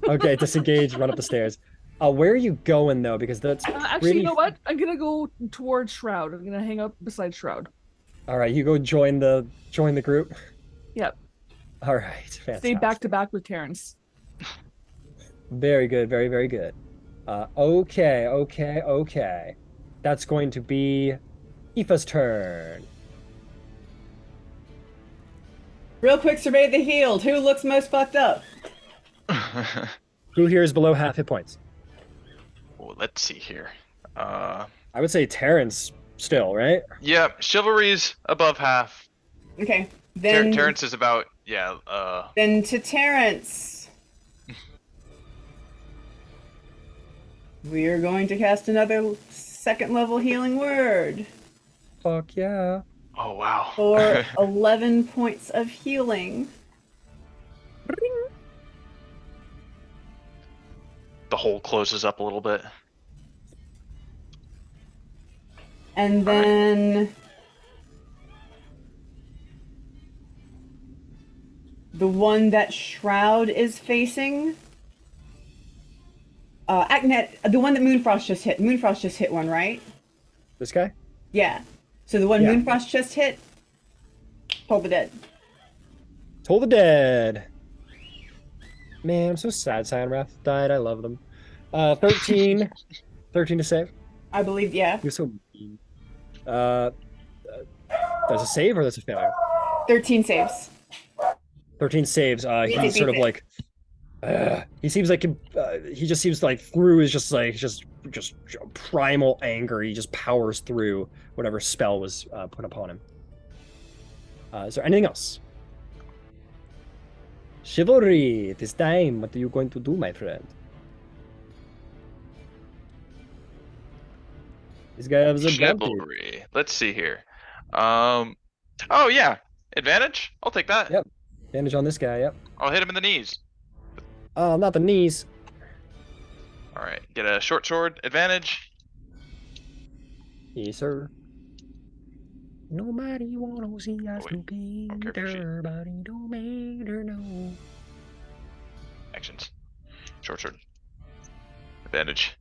[SPEAKER 2] Okay, disengage, run up the stairs. Where are you going though? Because that's
[SPEAKER 4] Actually,
[SPEAKER 2] pretty...
[SPEAKER 4] you know what? I'm gonna go towards Shroud. I'm gonna hang up beside Shroud.
[SPEAKER 2] All right, you go join the group.
[SPEAKER 4] Yep.
[SPEAKER 2] All right, fantastic.
[SPEAKER 4] Stay back to back with Terrence.
[SPEAKER 2] Very good, very, very good. Okay. That's going to be Aoife's turn.
[SPEAKER 3] Real quick survey of the healed. Who looks most fucked up?
[SPEAKER 2] Who here is below half hit points?
[SPEAKER 1] Well, let's see here.
[SPEAKER 2] I would say Terrence still, right?
[SPEAKER 1] Yeah, Chivalry's above half.
[SPEAKER 3] Okay. Then
[SPEAKER 1] Terrence is about
[SPEAKER 3] Then to Terrence. We are going to cast another second level healing word
[SPEAKER 2] Fuck yeah.
[SPEAKER 1] oh wow.
[SPEAKER 3] for 11 points of healing.
[SPEAKER 1] The hole closes up a little bit.
[SPEAKER 3] And then the one that Shroud is facing. The one that Moonfrost just hit. Moonfrost just hit one, right?
[SPEAKER 2] This guy?
[SPEAKER 3] Yeah. So the one
[SPEAKER 2] Yeah.
[SPEAKER 3] Moonfrost just hit, Toll the Dead.
[SPEAKER 2] Toll the Dead. Man, I'm so sad Scion Wrath died. I love them. 13. 13 to save.
[SPEAKER 3] I believe, yeah.
[SPEAKER 2] You're so mean. That's a save or that's a failure?
[SPEAKER 3] 13 saves.
[SPEAKER 2] 13 saves. He's
[SPEAKER 3] Easy
[SPEAKER 2] sort of
[SPEAKER 3] peasy.
[SPEAKER 2] like he seems like he just seems like through is just primal anger. He just powers through whatever spell was put upon him. Is there anything else? Chivalry, it is time. What are you going to do, my friend? This guy has advantage.
[SPEAKER 1] Chivalry. Let's see here. Oh yeah, advantage. I'll take that.
[SPEAKER 2] Yep. Advantage on this guy, yep.
[SPEAKER 1] I'll hit him in the knees.
[SPEAKER 2] Not the knees.
[SPEAKER 1] All right, get a short sword advantage.
[SPEAKER 2] Yes, sir. Nobody wanna see us
[SPEAKER 1] wait. Okay,
[SPEAKER 2] together, but it don't matter, no.
[SPEAKER 1] Actions. Short sword. Advantage.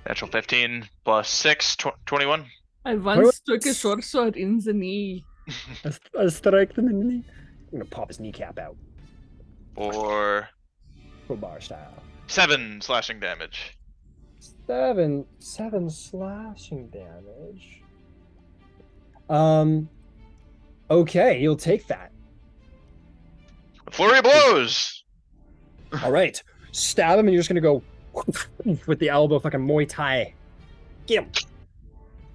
[SPEAKER 1] Natural 15 plus 6, 21.
[SPEAKER 4] I once took a short sword in the knee.
[SPEAKER 2] I strike them in the knee. I'm gonna pop his kneecap out.
[SPEAKER 1] For
[SPEAKER 2] Crowbar style.
[SPEAKER 1] 7 slashing damage.
[SPEAKER 2] 7 slashing damage. Okay, you'll take that.
[SPEAKER 1] Flurry of blows.
[SPEAKER 2] All right, stab him, and you're just gonna go with the elbow, fucking Muay Thai. Get him.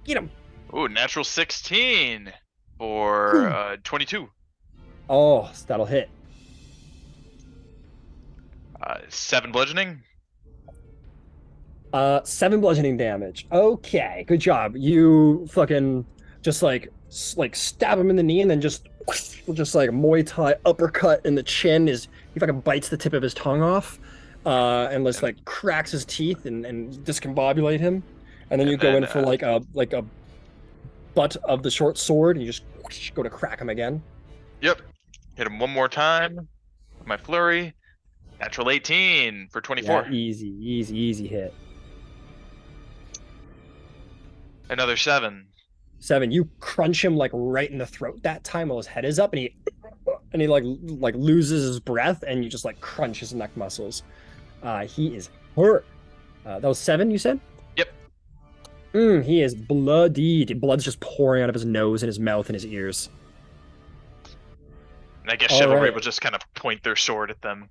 [SPEAKER 2] Get him.
[SPEAKER 1] Ooh, natural 16 for 22.
[SPEAKER 2] Oh, that'll hit.
[SPEAKER 1] 7 bludgeoning.
[SPEAKER 2] 7 bludgeoning damage. Okay, good job. You fucking just like stab him in the knee, and then just like a Muay Thai uppercut in the chin. He fucking bites the tip of his tongue off, and just like cracks his teeth and discombobulate him. And then you go in for like a butt of the short sword, and you just go to crack him again.
[SPEAKER 1] Yep. Hit him one more time with my flurry. Natural 18 for 24.
[SPEAKER 2] Yeah, easy hit.
[SPEAKER 1] Another 7.
[SPEAKER 2] 7. You crunch him like right in the throat that time while his head is up, and he like loses his breath, and you just like crunch his neck muscles. He is hurt. That was 7, you said?
[SPEAKER 1] Yep.
[SPEAKER 2] He is bloodied. Blood's just pouring out of his nose and his mouth and his ears.
[SPEAKER 1] And I guess Chivalry will just kind of point their sword at them.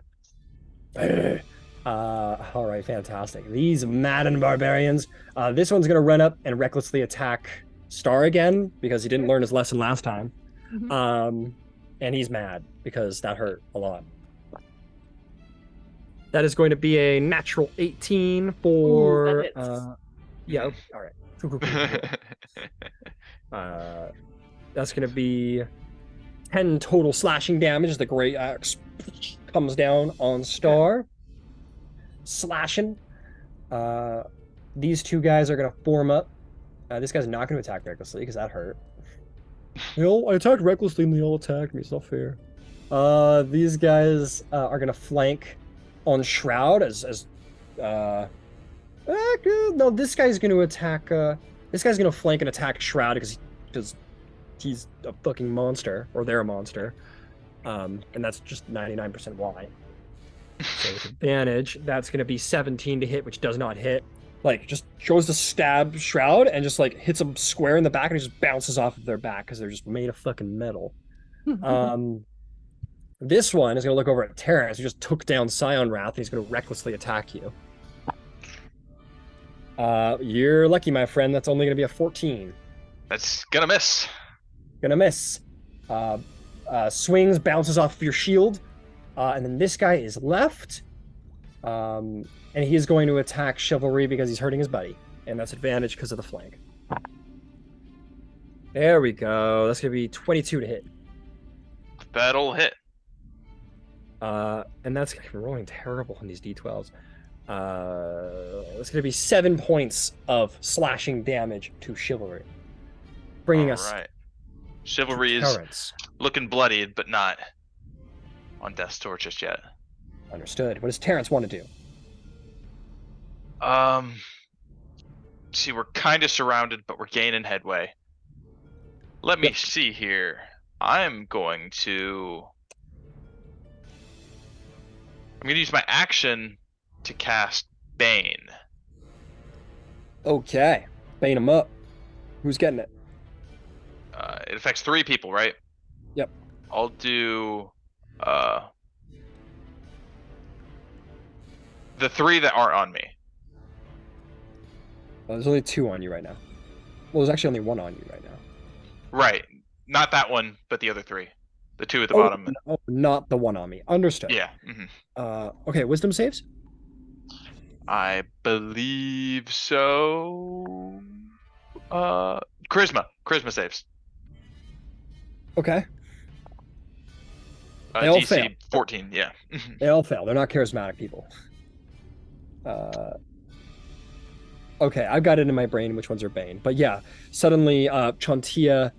[SPEAKER 2] All right, fantastic. These maddened barbarians. This one's gonna run up and recklessly attack Star again because he didn't learn his lesson last time.
[SPEAKER 4] Mhm.
[SPEAKER 2] And he's mad because that hurt a lot. That is going to be a natural 18 for.
[SPEAKER 4] Ooh, that hits.
[SPEAKER 2] Yeah. All right. That's going to be 10 total slashing damage as the great axe comes down on Star. Slashing. These two guys are going to form up. This guy's not going to attack recklessly because that hurt. I attacked recklessly and they all attacked me. It's not fair. These guys are going to flank on Shroud no, this guy's going to attack. This guy's going to flank and attack Shroud because he's a fucking monster, or they're a monster. And that's just 99% why. So with advantage, that's going to be 17 to hit, which does not hit. Like, just goes to stab Shroud and just, like, hits them square in the back and it just bounces off of their back because they're just made of fucking metal. This one is going to look over at Terrence, who just took down Scion Wrath, and he's going to recklessly attack you. You're lucky, my friend. That's only going to be a 14.
[SPEAKER 1] That's gonna miss.
[SPEAKER 2] Gonna miss. Swings, bounces off of your shield. And then this guy is left. And he is going to attack Chivalry because he's hurting his buddy. And that's advantage because of the flank. There we go. That's going to be 22 to hit.
[SPEAKER 1] That'll hit.
[SPEAKER 2] And that's I'm rolling terrible on these D12s. That's going to be 7 points of slashing damage to Chivalry. Bringing us
[SPEAKER 1] right. Chivalry
[SPEAKER 2] to
[SPEAKER 1] is
[SPEAKER 2] Terrence.
[SPEAKER 1] looking bloodied, but not on death's door just yet.
[SPEAKER 2] Understood. What does Terrence want to do?
[SPEAKER 1] See, we're kind of surrounded, but we're gaining headway. Let me see here. I'm going to use my action to cast Bane.
[SPEAKER 2] Okay. Bane him up. Who's getting it?
[SPEAKER 1] It affects 3 people, right?
[SPEAKER 2] Yep.
[SPEAKER 1] I'll do the 3 that aren't on me.
[SPEAKER 2] There's only 2 on you right now. Well, there's actually only 1 on you right now.
[SPEAKER 1] Right. Not that one, but the other 3. The two at the
[SPEAKER 2] Oh,
[SPEAKER 1] bottom.
[SPEAKER 2] no, not the one on me. Understood.
[SPEAKER 1] Yeah. Mhm.
[SPEAKER 2] Okay, wisdom saves.
[SPEAKER 1] I believe so. Charisma saves.
[SPEAKER 2] Okay, they all fail.
[SPEAKER 1] DC 14. Yeah.
[SPEAKER 2] They all fail. They're not charismatic people. Okay, I've got it in my brain which ones are Bane. But yeah, suddenly Chantia,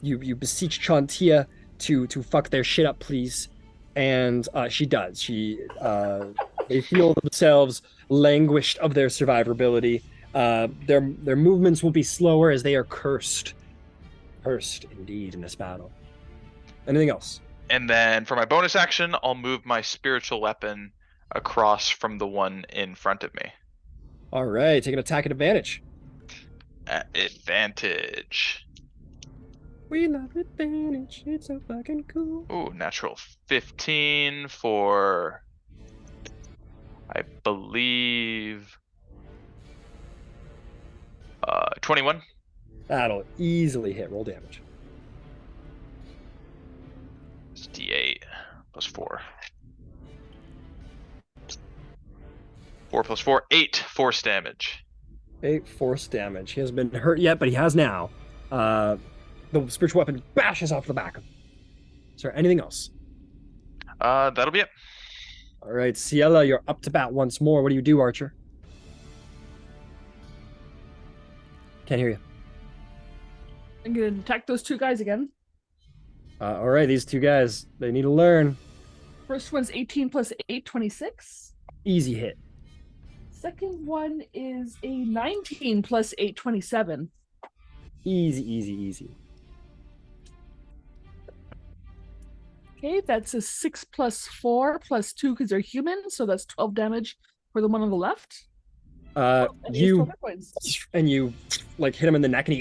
[SPEAKER 2] you beseech Chantia to fuck their shit up, please. And she does. They feel themselves languished of their survivability. Their movements will be slower as they are cursed. Cursed indeed in this battle. Anything else?
[SPEAKER 1] And then for my bonus action, I'll move my spiritual weapon across from the one in front of me.
[SPEAKER 2] All right, take an attack at advantage.
[SPEAKER 1] At advantage.
[SPEAKER 2] We love advantage. It's so fucking cool.
[SPEAKER 1] Ooh, natural 15 for, I believe, 21.
[SPEAKER 2] That'll easily hit. Roll damage.
[SPEAKER 1] It's D8 plus 4. 4 plus 4, 8 force damage.
[SPEAKER 2] 8 force damage. He hasn't been hurt yet, but he has now. The spiritual weapon bashes off the back of him. Is there anything else?
[SPEAKER 1] That'll be it.
[SPEAKER 2] All right, Ciela, you're up to bat once more. What do you do, Archer? Can't hear you.
[SPEAKER 4] I'm gonna attack those two guys again.
[SPEAKER 2] All right, these two guys, they need to learn.
[SPEAKER 4] First one's 18 plus 8, 26.
[SPEAKER 2] Easy hit.
[SPEAKER 4] Second one is a 19 plus 8, 27.
[SPEAKER 2] Easy.
[SPEAKER 4] Okay, that's a 6 plus 4 plus 2 because they're human, so that's 12 damage for the one on the left. And he has 12 hit points.
[SPEAKER 2] you like hit him in the neck, and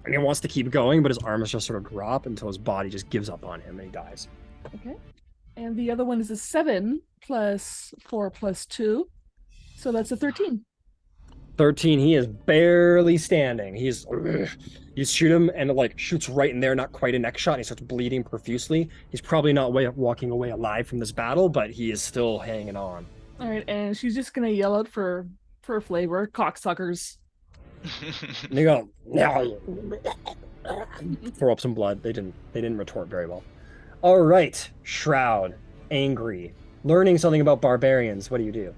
[SPEAKER 2] he wants to keep going, but his arms just sort of drop until his body just gives up on him and he dies.
[SPEAKER 4] Okay. And the other one is a 7 plus 4 plus 2. So that's a 13.
[SPEAKER 2] 13, he is barely standing. You shoot him and it like shoots right in there, not quite a neck shot, and he starts bleeding profusely. He's probably not walking away alive from this battle, but he is still hanging on.
[SPEAKER 4] All right, and she's just gonna yell out for flavor, cocksuckers.
[SPEAKER 2] And they go, no. Throw up some blood. They didn't retort very well. All right, Shroud, angry, learning something about barbarians. What do you do?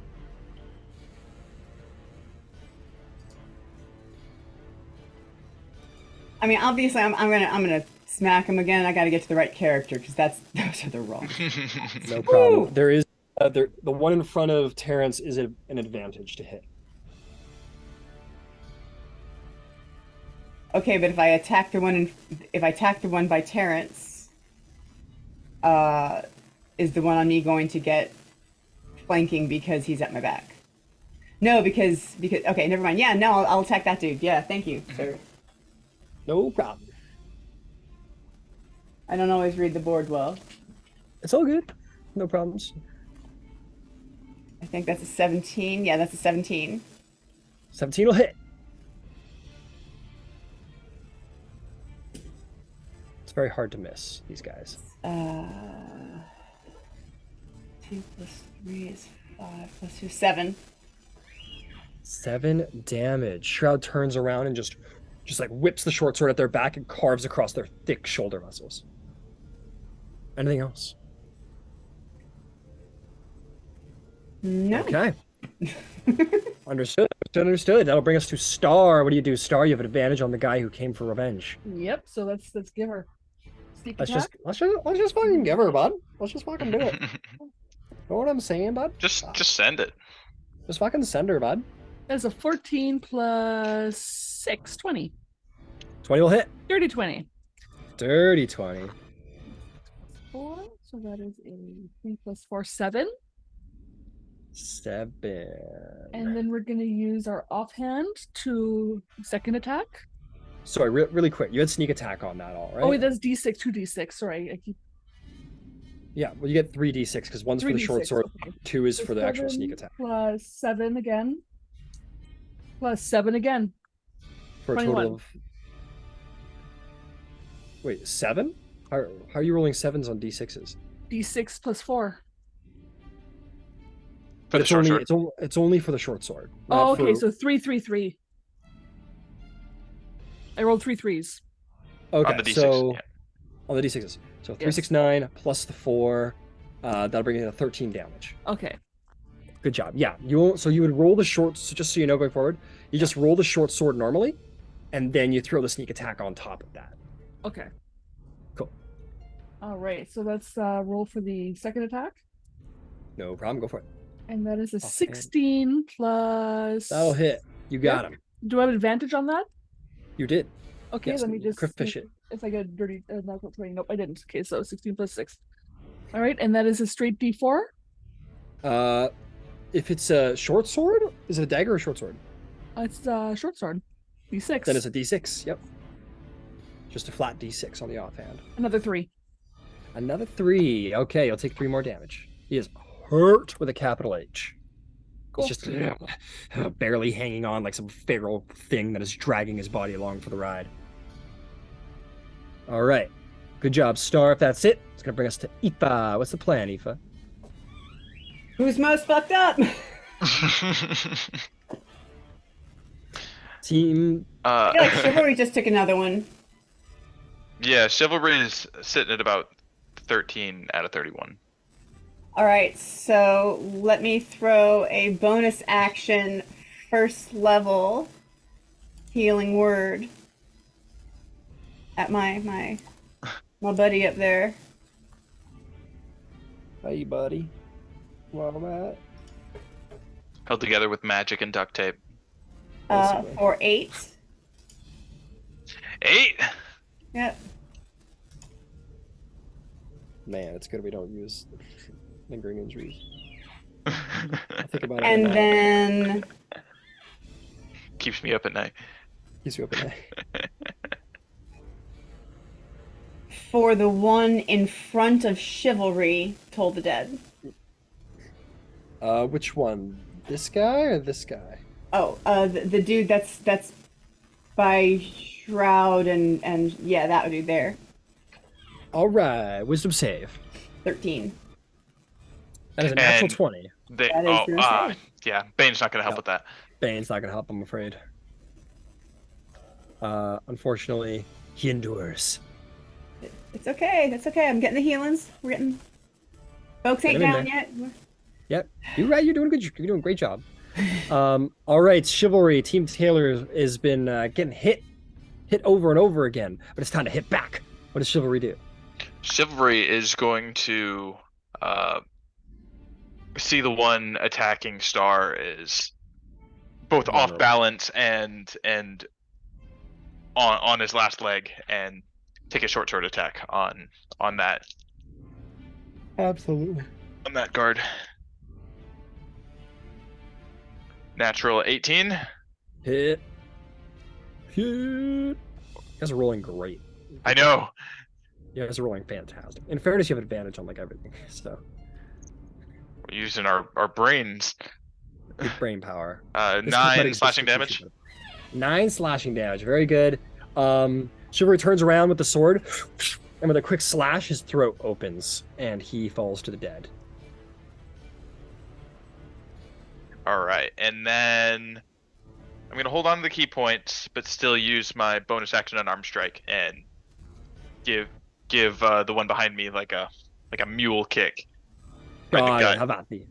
[SPEAKER 5] I mean, obviously, I'm gonna smack him again. I got to get to the right character because those are the wrong.
[SPEAKER 2] No problem. There is the one in front of Terrence is an advantage to hit.
[SPEAKER 5] Okay, but if I attack the one by Terrence, is the one on me going to get flanking because he's at my back? No, because okay, never mind. Yeah, no, I'll attack that dude. Yeah, thank you, sir.
[SPEAKER 2] No problem.
[SPEAKER 5] I don't always read the board well.
[SPEAKER 2] It's all good. No problems.
[SPEAKER 5] I think that's a 17. Yeah, that's a 17.
[SPEAKER 2] 17 will hit. It's very hard to miss these guys.
[SPEAKER 5] 2 plus 3 is 5 plus 2, 7.
[SPEAKER 2] 7 damage. Shroud turns around and just like whips the short sword at their back and carves across their thick shoulder muscles. Anything else?
[SPEAKER 5] No.
[SPEAKER 2] Okay. Understood. That'll bring us to Star. What do you do, Star? You have an advantage on the guy who came for revenge.
[SPEAKER 4] Yep. So let's give her. Sneak
[SPEAKER 2] Let's
[SPEAKER 4] attack.
[SPEAKER 2] just fucking give her, bud. Let's just fucking do it. Know what I'm saying, bud?
[SPEAKER 1] Just send it.
[SPEAKER 2] Just fucking send her, bud.
[SPEAKER 4] That's a 14 plus 6, 20.
[SPEAKER 2] 20 will hit.
[SPEAKER 4] Dirty 20.
[SPEAKER 2] Dirty 20.
[SPEAKER 4] 4. So that is a 3 plus 4, 7.
[SPEAKER 2] 7.
[SPEAKER 4] And then we're going to use our offhand to second attack.
[SPEAKER 2] Sorry, really quick. You had sneak attack on that, all right?
[SPEAKER 4] Oh, wait, that's D6, 2D6. Sorry, I keep.
[SPEAKER 2] Yeah, well, you get 3d6 because one's for the short
[SPEAKER 4] 3d6,
[SPEAKER 2] sword,
[SPEAKER 4] okay.
[SPEAKER 2] 2 is
[SPEAKER 4] So
[SPEAKER 2] for the actual
[SPEAKER 4] 7
[SPEAKER 2] sneak attack.
[SPEAKER 4] Plus 7 again. Plus 7 again.
[SPEAKER 2] For a
[SPEAKER 4] 21.
[SPEAKER 2] total of Wait, 7? How are you rolling 7s on d6s?
[SPEAKER 4] D6 plus 4.
[SPEAKER 1] For the
[SPEAKER 2] It's
[SPEAKER 1] short
[SPEAKER 2] only
[SPEAKER 1] sword.
[SPEAKER 2] it's only for the short sword.
[SPEAKER 4] Oh,
[SPEAKER 2] not
[SPEAKER 4] okay.
[SPEAKER 2] for-
[SPEAKER 4] So 3. I rolled 3 threes.
[SPEAKER 2] okay.
[SPEAKER 1] On the D6.
[SPEAKER 2] So
[SPEAKER 1] Yeah.
[SPEAKER 2] on the d6s. So 3,
[SPEAKER 4] Yes.
[SPEAKER 2] 6, 9 plus the 4. That'll bring you to 13 damage.
[SPEAKER 4] Okay.
[SPEAKER 2] Good job. Yeah. So you would roll the short. So just so you know, going forward, you just roll the short sword normally, and then you throw the sneak attack on top of that.
[SPEAKER 4] Okay.
[SPEAKER 2] Cool.
[SPEAKER 4] All right. So let's roll for the second attack.
[SPEAKER 2] No problem. Go for it.
[SPEAKER 4] And that is a
[SPEAKER 2] Offhand.
[SPEAKER 4] 16 plus.
[SPEAKER 2] That'll hit. You got
[SPEAKER 4] Yep.
[SPEAKER 2] him.
[SPEAKER 4] Do I have advantage on that?
[SPEAKER 2] You did.
[SPEAKER 4] Okay,
[SPEAKER 2] Yes,
[SPEAKER 4] let me just
[SPEAKER 2] crit fish
[SPEAKER 4] see
[SPEAKER 2] it.
[SPEAKER 4] if I get a dirty natural 20. Nope, I didn't. Okay, so 16 plus 6. All right, and that is a straight D4.
[SPEAKER 2] If it's a short sword, is it a dagger or a short sword?
[SPEAKER 4] It's short sword. D6.
[SPEAKER 2] Then it's a d6. Yep. Just a flat d6 on the offhand.
[SPEAKER 4] Another 3.
[SPEAKER 2] Another 3. Okay, you'll take 3 more damage. He is hurt with a capital H.
[SPEAKER 4] Cool.
[SPEAKER 2] He's just barely hanging on like some feral thing that is dragging his body along for the ride. All right. Good job, Star. If that's it, it's going to bring us to Aoife. What's the plan, Aoife?
[SPEAKER 5] Who's most fucked up?
[SPEAKER 2] Team.
[SPEAKER 5] I feel like Chivalry just took another one.
[SPEAKER 1] Yeah, Chivalry is sitting at about 13 out of 31.
[SPEAKER 5] All right, so let me throw a bonus action first level healing word at my buddy up there.
[SPEAKER 2] Hey, buddy. Well, Matt.
[SPEAKER 1] Held together with magic and duct tape.
[SPEAKER 5] For 8.
[SPEAKER 1] 8?
[SPEAKER 5] Yep.
[SPEAKER 2] Man, it's good we don't use lingering injuries. I think about it.
[SPEAKER 5] And
[SPEAKER 2] now.
[SPEAKER 5] then
[SPEAKER 1] Keeps me up at night.
[SPEAKER 2] Keeps you up at night.
[SPEAKER 5] for the one in front of Chivalry, Toll the Dead.
[SPEAKER 2] Which one? This guy or this guy?
[SPEAKER 5] Oh, the dude that's by Shroud and yeah, that dude there.
[SPEAKER 2] All right, wisdom save.
[SPEAKER 5] 13.
[SPEAKER 2] That is a natural
[SPEAKER 1] And-
[SPEAKER 2] 20.
[SPEAKER 1] They,
[SPEAKER 5] That is gonna save.
[SPEAKER 1] yeah, Bane's not gonna help
[SPEAKER 2] Yep.
[SPEAKER 1] with that.
[SPEAKER 2] Bane's not gonna help, I'm afraid. Unfortunately, he endures.
[SPEAKER 5] It's okay. That's okay. I'm getting the healings. We're getting. Folks ain't
[SPEAKER 2] Get him
[SPEAKER 5] down
[SPEAKER 2] in
[SPEAKER 5] yet.
[SPEAKER 2] Yep, you're right. You're doing good. You're doing a great job. All right, Chivalry Team Taylor has been getting hit over and over again, but it's time to hit back. What does Chivalry do?
[SPEAKER 1] Chivalry is going to see the one attacking Star is both off
[SPEAKER 2] Vulnerable.
[SPEAKER 1] balance and on his last leg, and take a short sword attack on that
[SPEAKER 2] Absolutely.
[SPEAKER 1] guard. Natural 18.
[SPEAKER 2] Hit. You guys are rolling great.
[SPEAKER 1] I know.
[SPEAKER 2] You guys are rolling fantastic. In fairness, you have advantage on like everything. So
[SPEAKER 1] We're using our brains.
[SPEAKER 2] good brain power. This
[SPEAKER 1] 9
[SPEAKER 2] cosmetic
[SPEAKER 1] slashing
[SPEAKER 2] is
[SPEAKER 1] damage.
[SPEAKER 2] 9 slashing damage. Very good. Chivalry turns around with the sword, and with a quick slash, his throat opens, and he falls to the dead.
[SPEAKER 1] All right, and then I'm gonna hold on to the key points, but still use my bonus action on arm strike and give the one behind me like a mule kick. Right in the
[SPEAKER 2] God,
[SPEAKER 1] gut.
[SPEAKER 2] how about the?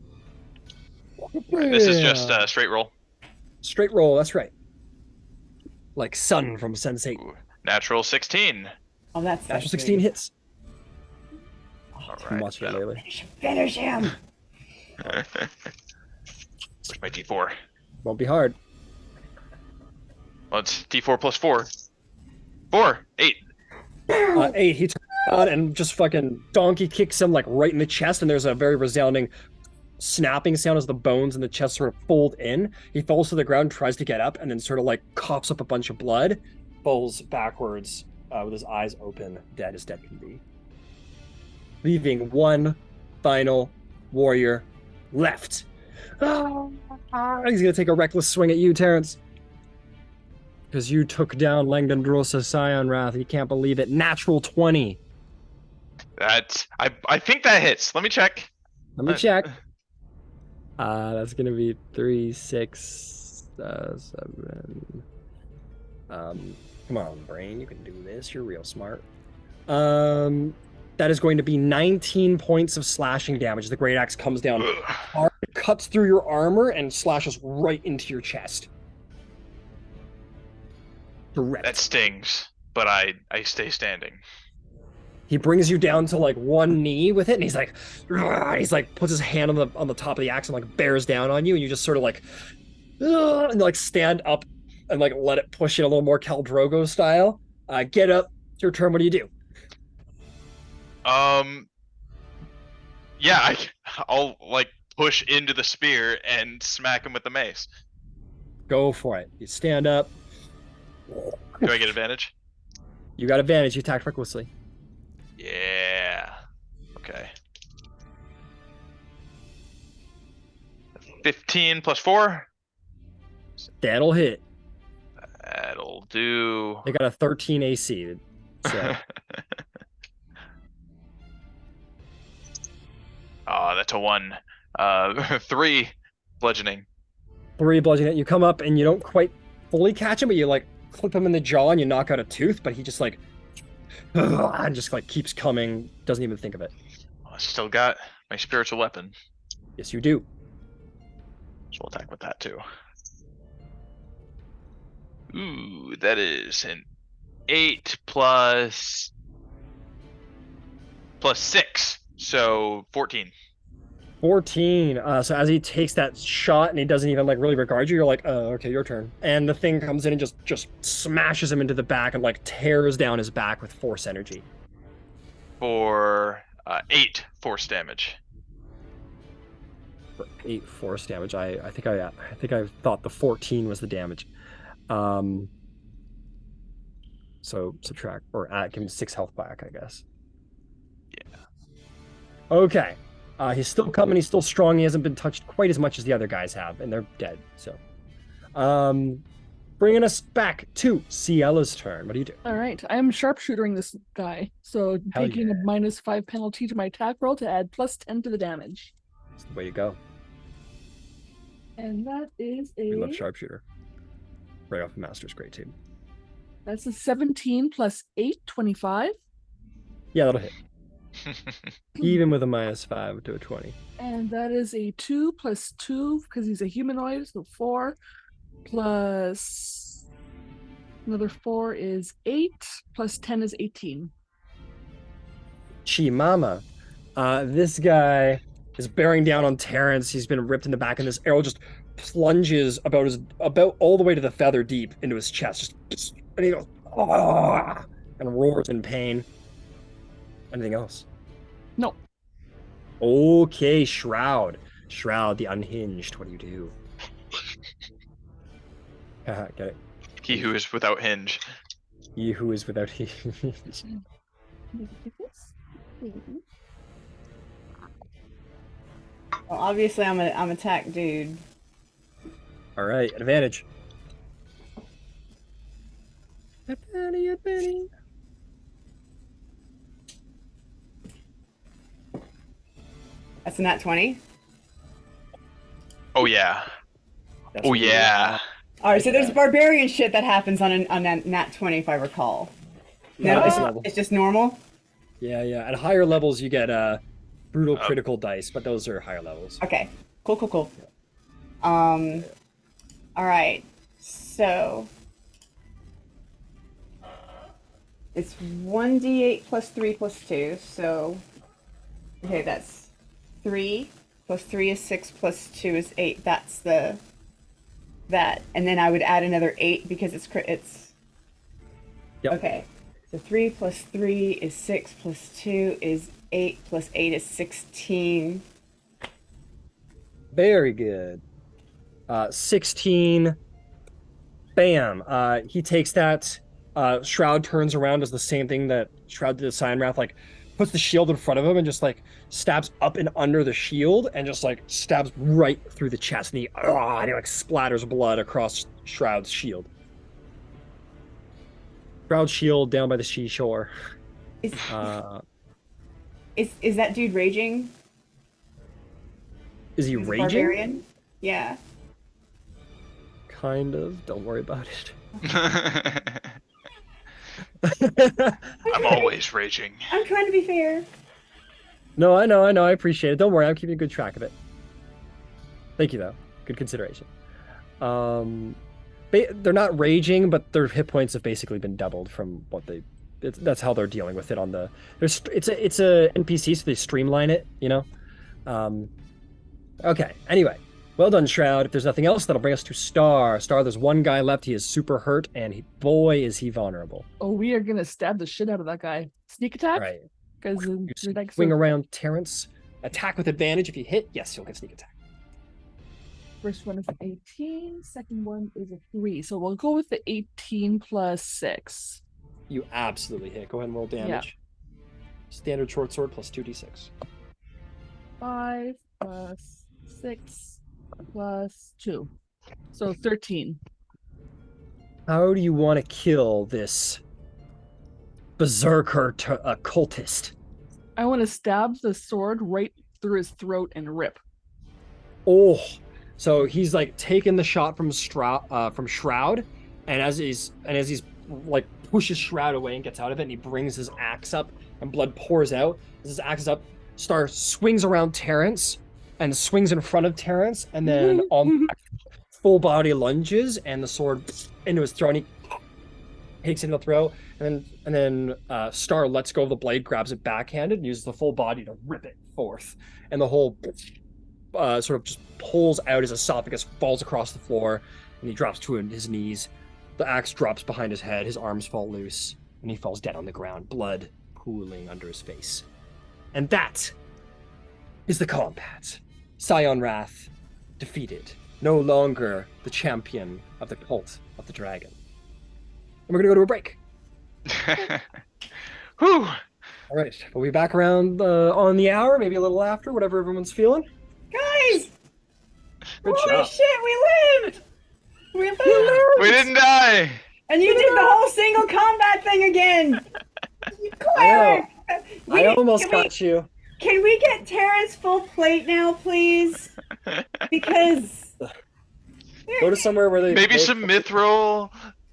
[SPEAKER 1] Right, this is just a straight roll.
[SPEAKER 2] Straight roll. That's right. Like Sun from Sense8.
[SPEAKER 1] Ooh, natural 16.
[SPEAKER 5] Oh, that's
[SPEAKER 2] Natural 16 hits.
[SPEAKER 1] All
[SPEAKER 2] Too
[SPEAKER 1] right,
[SPEAKER 2] much,
[SPEAKER 1] that'll-
[SPEAKER 2] Laylee.
[SPEAKER 5] Finish him.
[SPEAKER 1] Where's my D4?
[SPEAKER 2] Won't be hard.
[SPEAKER 1] Well, it's D4 plus 4. 4, 8.
[SPEAKER 2] 8. He turns around and just fucking donkey kicks him like right in the chest, and there's a very resounding snapping sound as the bones in the chest sort of fold in. He falls to the ground, tries to get up, and then sort of like coughs up a bunch of blood, falls backwards with his eyes open, dead as dead can be. Leaving one final warrior left. He's gonna take a reckless swing at you, Terrence. Because you took down Langdon Drosa Scion Wrath. You can't believe it. Natural 20.
[SPEAKER 1] I think that hits. Let me check.
[SPEAKER 2] Let me check. That's gonna be 3, 6, 7. Come on, brain, you can do this. You're real smart. That is going to be 19 points of slashing damage. The great axe comes down hard, cuts through your armor, and slashes right into your chest. Direct.
[SPEAKER 1] That stings, but I stay standing.
[SPEAKER 2] He brings you down to like one knee with it, and he's like puts his hand on the top of the axe and like bears down on you, and you just sort of like and like stand up and like let it push in a little more Khal Drogo style. Get up. It's your turn. What do you do?
[SPEAKER 1] Yeah, I'll like push into the spear and smack him with the mace.
[SPEAKER 2] Go for it. You stand up.
[SPEAKER 1] Do I get advantage?
[SPEAKER 2] You got advantage. You attacked recklessly.
[SPEAKER 1] Yeah. Okay. 15 plus 4.
[SPEAKER 2] That'll hit.
[SPEAKER 1] That'll do.
[SPEAKER 2] They got a 13 AC. So.
[SPEAKER 1] Oh, that's a 1. 3 bludgeoning.
[SPEAKER 2] 3 bludgeoning. You come up and you don't quite fully catch him, but you like clip him in the jaw and you knock out a tooth, but he just like and just like keeps coming, doesn't even think of it.
[SPEAKER 1] I still got my spiritual weapon.
[SPEAKER 2] Yes, you do.
[SPEAKER 1] So we'll attack with that too. Ooh, that is an 8 plus 6, so 14.
[SPEAKER 2] 14. So as he takes that shot and he doesn't even like really regard you, you're like, oh, okay, your turn. And the thing comes in and just smashes him into the back and like tears down his back with force energy.
[SPEAKER 1] For 8 force damage.
[SPEAKER 2] For 8 force damage. I think I thought the 14 was the damage. So subtract or give him 6 health back, I guess.
[SPEAKER 1] Yeah.
[SPEAKER 2] Okay. He's still coming. He's still strong. He hasn't been touched quite as much as the other guys have, and they're dead. So, bringing us back to Ciella's turn. What do you do?
[SPEAKER 4] All right, I'm sharpshootering this guy, so
[SPEAKER 2] Hell
[SPEAKER 4] taking
[SPEAKER 2] yeah.
[SPEAKER 4] a -5 penalty to my attack roll to add +10 to the damage.
[SPEAKER 2] That's the way to go.
[SPEAKER 4] And that is
[SPEAKER 2] We love
[SPEAKER 4] a
[SPEAKER 2] sharpshooter. Right off the master's grade team.
[SPEAKER 4] that's a 17 + 8, 25.
[SPEAKER 2] Yeah, that'll hit. Even with a -5 to a 20.
[SPEAKER 4] And that is a 2 + 2 because he's a humanoid, so 4 plus another 4 is 8 plus 10 is 18.
[SPEAKER 2] Chimama. This guy is bearing down on Terrence. He's been ripped in the back, and this arrow just plunges about all the way to the feather deep into his chest. Just and he goes, "Ah," and roars in pain. Anything else?
[SPEAKER 4] No.
[SPEAKER 2] Okay, Shroud. Shroud, the unhinged. What do you do? Haha, get it.
[SPEAKER 1] He who is without hinge.
[SPEAKER 2] He who is without hinge.
[SPEAKER 5] Well, obviously, I'm a attack dude.
[SPEAKER 2] All right, advantage. Advantage.
[SPEAKER 5] That's a nat 20.
[SPEAKER 1] Oh yeah.
[SPEAKER 2] That's
[SPEAKER 1] Oh
[SPEAKER 2] really
[SPEAKER 1] yeah.
[SPEAKER 5] All right, so there's barbarian shit that happens on a nat 20, if I recall. No,
[SPEAKER 2] Base level.
[SPEAKER 5] it's just normal.
[SPEAKER 2] Yeah. At higher levels, you get brutal critical dice, but those are higher levels.
[SPEAKER 5] Okay, cool. All right, so it's 1d8 plus 3 plus 2. So, okay, that's 3 plus 3 is 6 plus 2 is 8. That's that, and then I would add another 8 because it's
[SPEAKER 2] Yep.
[SPEAKER 5] okay. So 3 plus 3 is 6 plus 2 is 8 plus 8 is 16.
[SPEAKER 2] Very good. 16. Bam. He takes that. Shroud turns around, does the same thing that Shroud did to Cyanwrath, like puts the shield in front of him and just like stabs up and under the shield and just like stabs right through the chest, and he like splatters blood across Shroud's shield. Shroud shield down by the seashore.
[SPEAKER 5] Is,
[SPEAKER 2] Uh,
[SPEAKER 5] is that dude raging?
[SPEAKER 2] is he
[SPEAKER 5] He's a
[SPEAKER 2] raging?
[SPEAKER 5] barbarian? Yeah.
[SPEAKER 2] Kind of. Don't worry about it.
[SPEAKER 1] I'm always raging.
[SPEAKER 5] I'm trying to be fair.
[SPEAKER 2] No, I know. I appreciate it. Don't worry, I'm keeping good track of it. Thank you, though. Good consideration. They're not raging, but their hit points have basically been doubled from what they. That's how they're dealing with it on the. It's a NPC, so they streamline it. Okay. Anyway, well done, Shroud. If there's nothing else, that'll bring us to Star. Star, there's one guy left. He is super hurt, and boy, is he vulnerable.
[SPEAKER 4] Oh, we are gonna stab the shit out of that guy. Sneak attack?
[SPEAKER 2] All right.
[SPEAKER 4] Because
[SPEAKER 2] You swing around Terrence. Attack with advantage. If you hit, yes, you'll get sneak attack.
[SPEAKER 4] First one is 18, second one is a 3. So we'll go with the 18 plus 6.
[SPEAKER 2] You absolutely hit. Go ahead and roll damage. Standard short sword plus 2d6.
[SPEAKER 4] 5 plus 6 plus 2. So 13.
[SPEAKER 2] How do you want to kill this berserker cultist?
[SPEAKER 4] I want to stab the sword right through his throat and rip.
[SPEAKER 2] Oh, so he's like taking the shot from Shroud, and as he's like pushes Shroud away and gets out of it, and he brings his axe up, and blood pours out. As his axe is up, Star swings around Terrence and swings in front of Terrence, and then full body lunges, and the sword into his throat. And he takes it in the throat, and then Star lets go of the blade, grabs it backhanded, and uses the full body to rip it forth, and the whole sort of just pulls out his esophagus, falls across the floor, and he drops to his knees. The axe drops behind his head, his arms fall loose, and he falls dead on the ground, blood pooling under his face. And that is the combat. Scion Wrath defeated, no longer the champion of the cult of the dragon. And we're gonna go to a break.
[SPEAKER 1] Whew.
[SPEAKER 2] All right, we'll be back around on the hour, maybe a little after, whatever everyone's feeling.
[SPEAKER 5] Guys!
[SPEAKER 2] Good
[SPEAKER 5] Holy
[SPEAKER 2] job.
[SPEAKER 5] shit, we lived! We lived!
[SPEAKER 1] We didn't die.
[SPEAKER 5] And you did the whole single combat thing again! You cleric!
[SPEAKER 2] I almost got you.
[SPEAKER 5] Can we get Terra's full plate now, please? Because...
[SPEAKER 2] Go to somewhere where they
[SPEAKER 1] Maybe some mithril.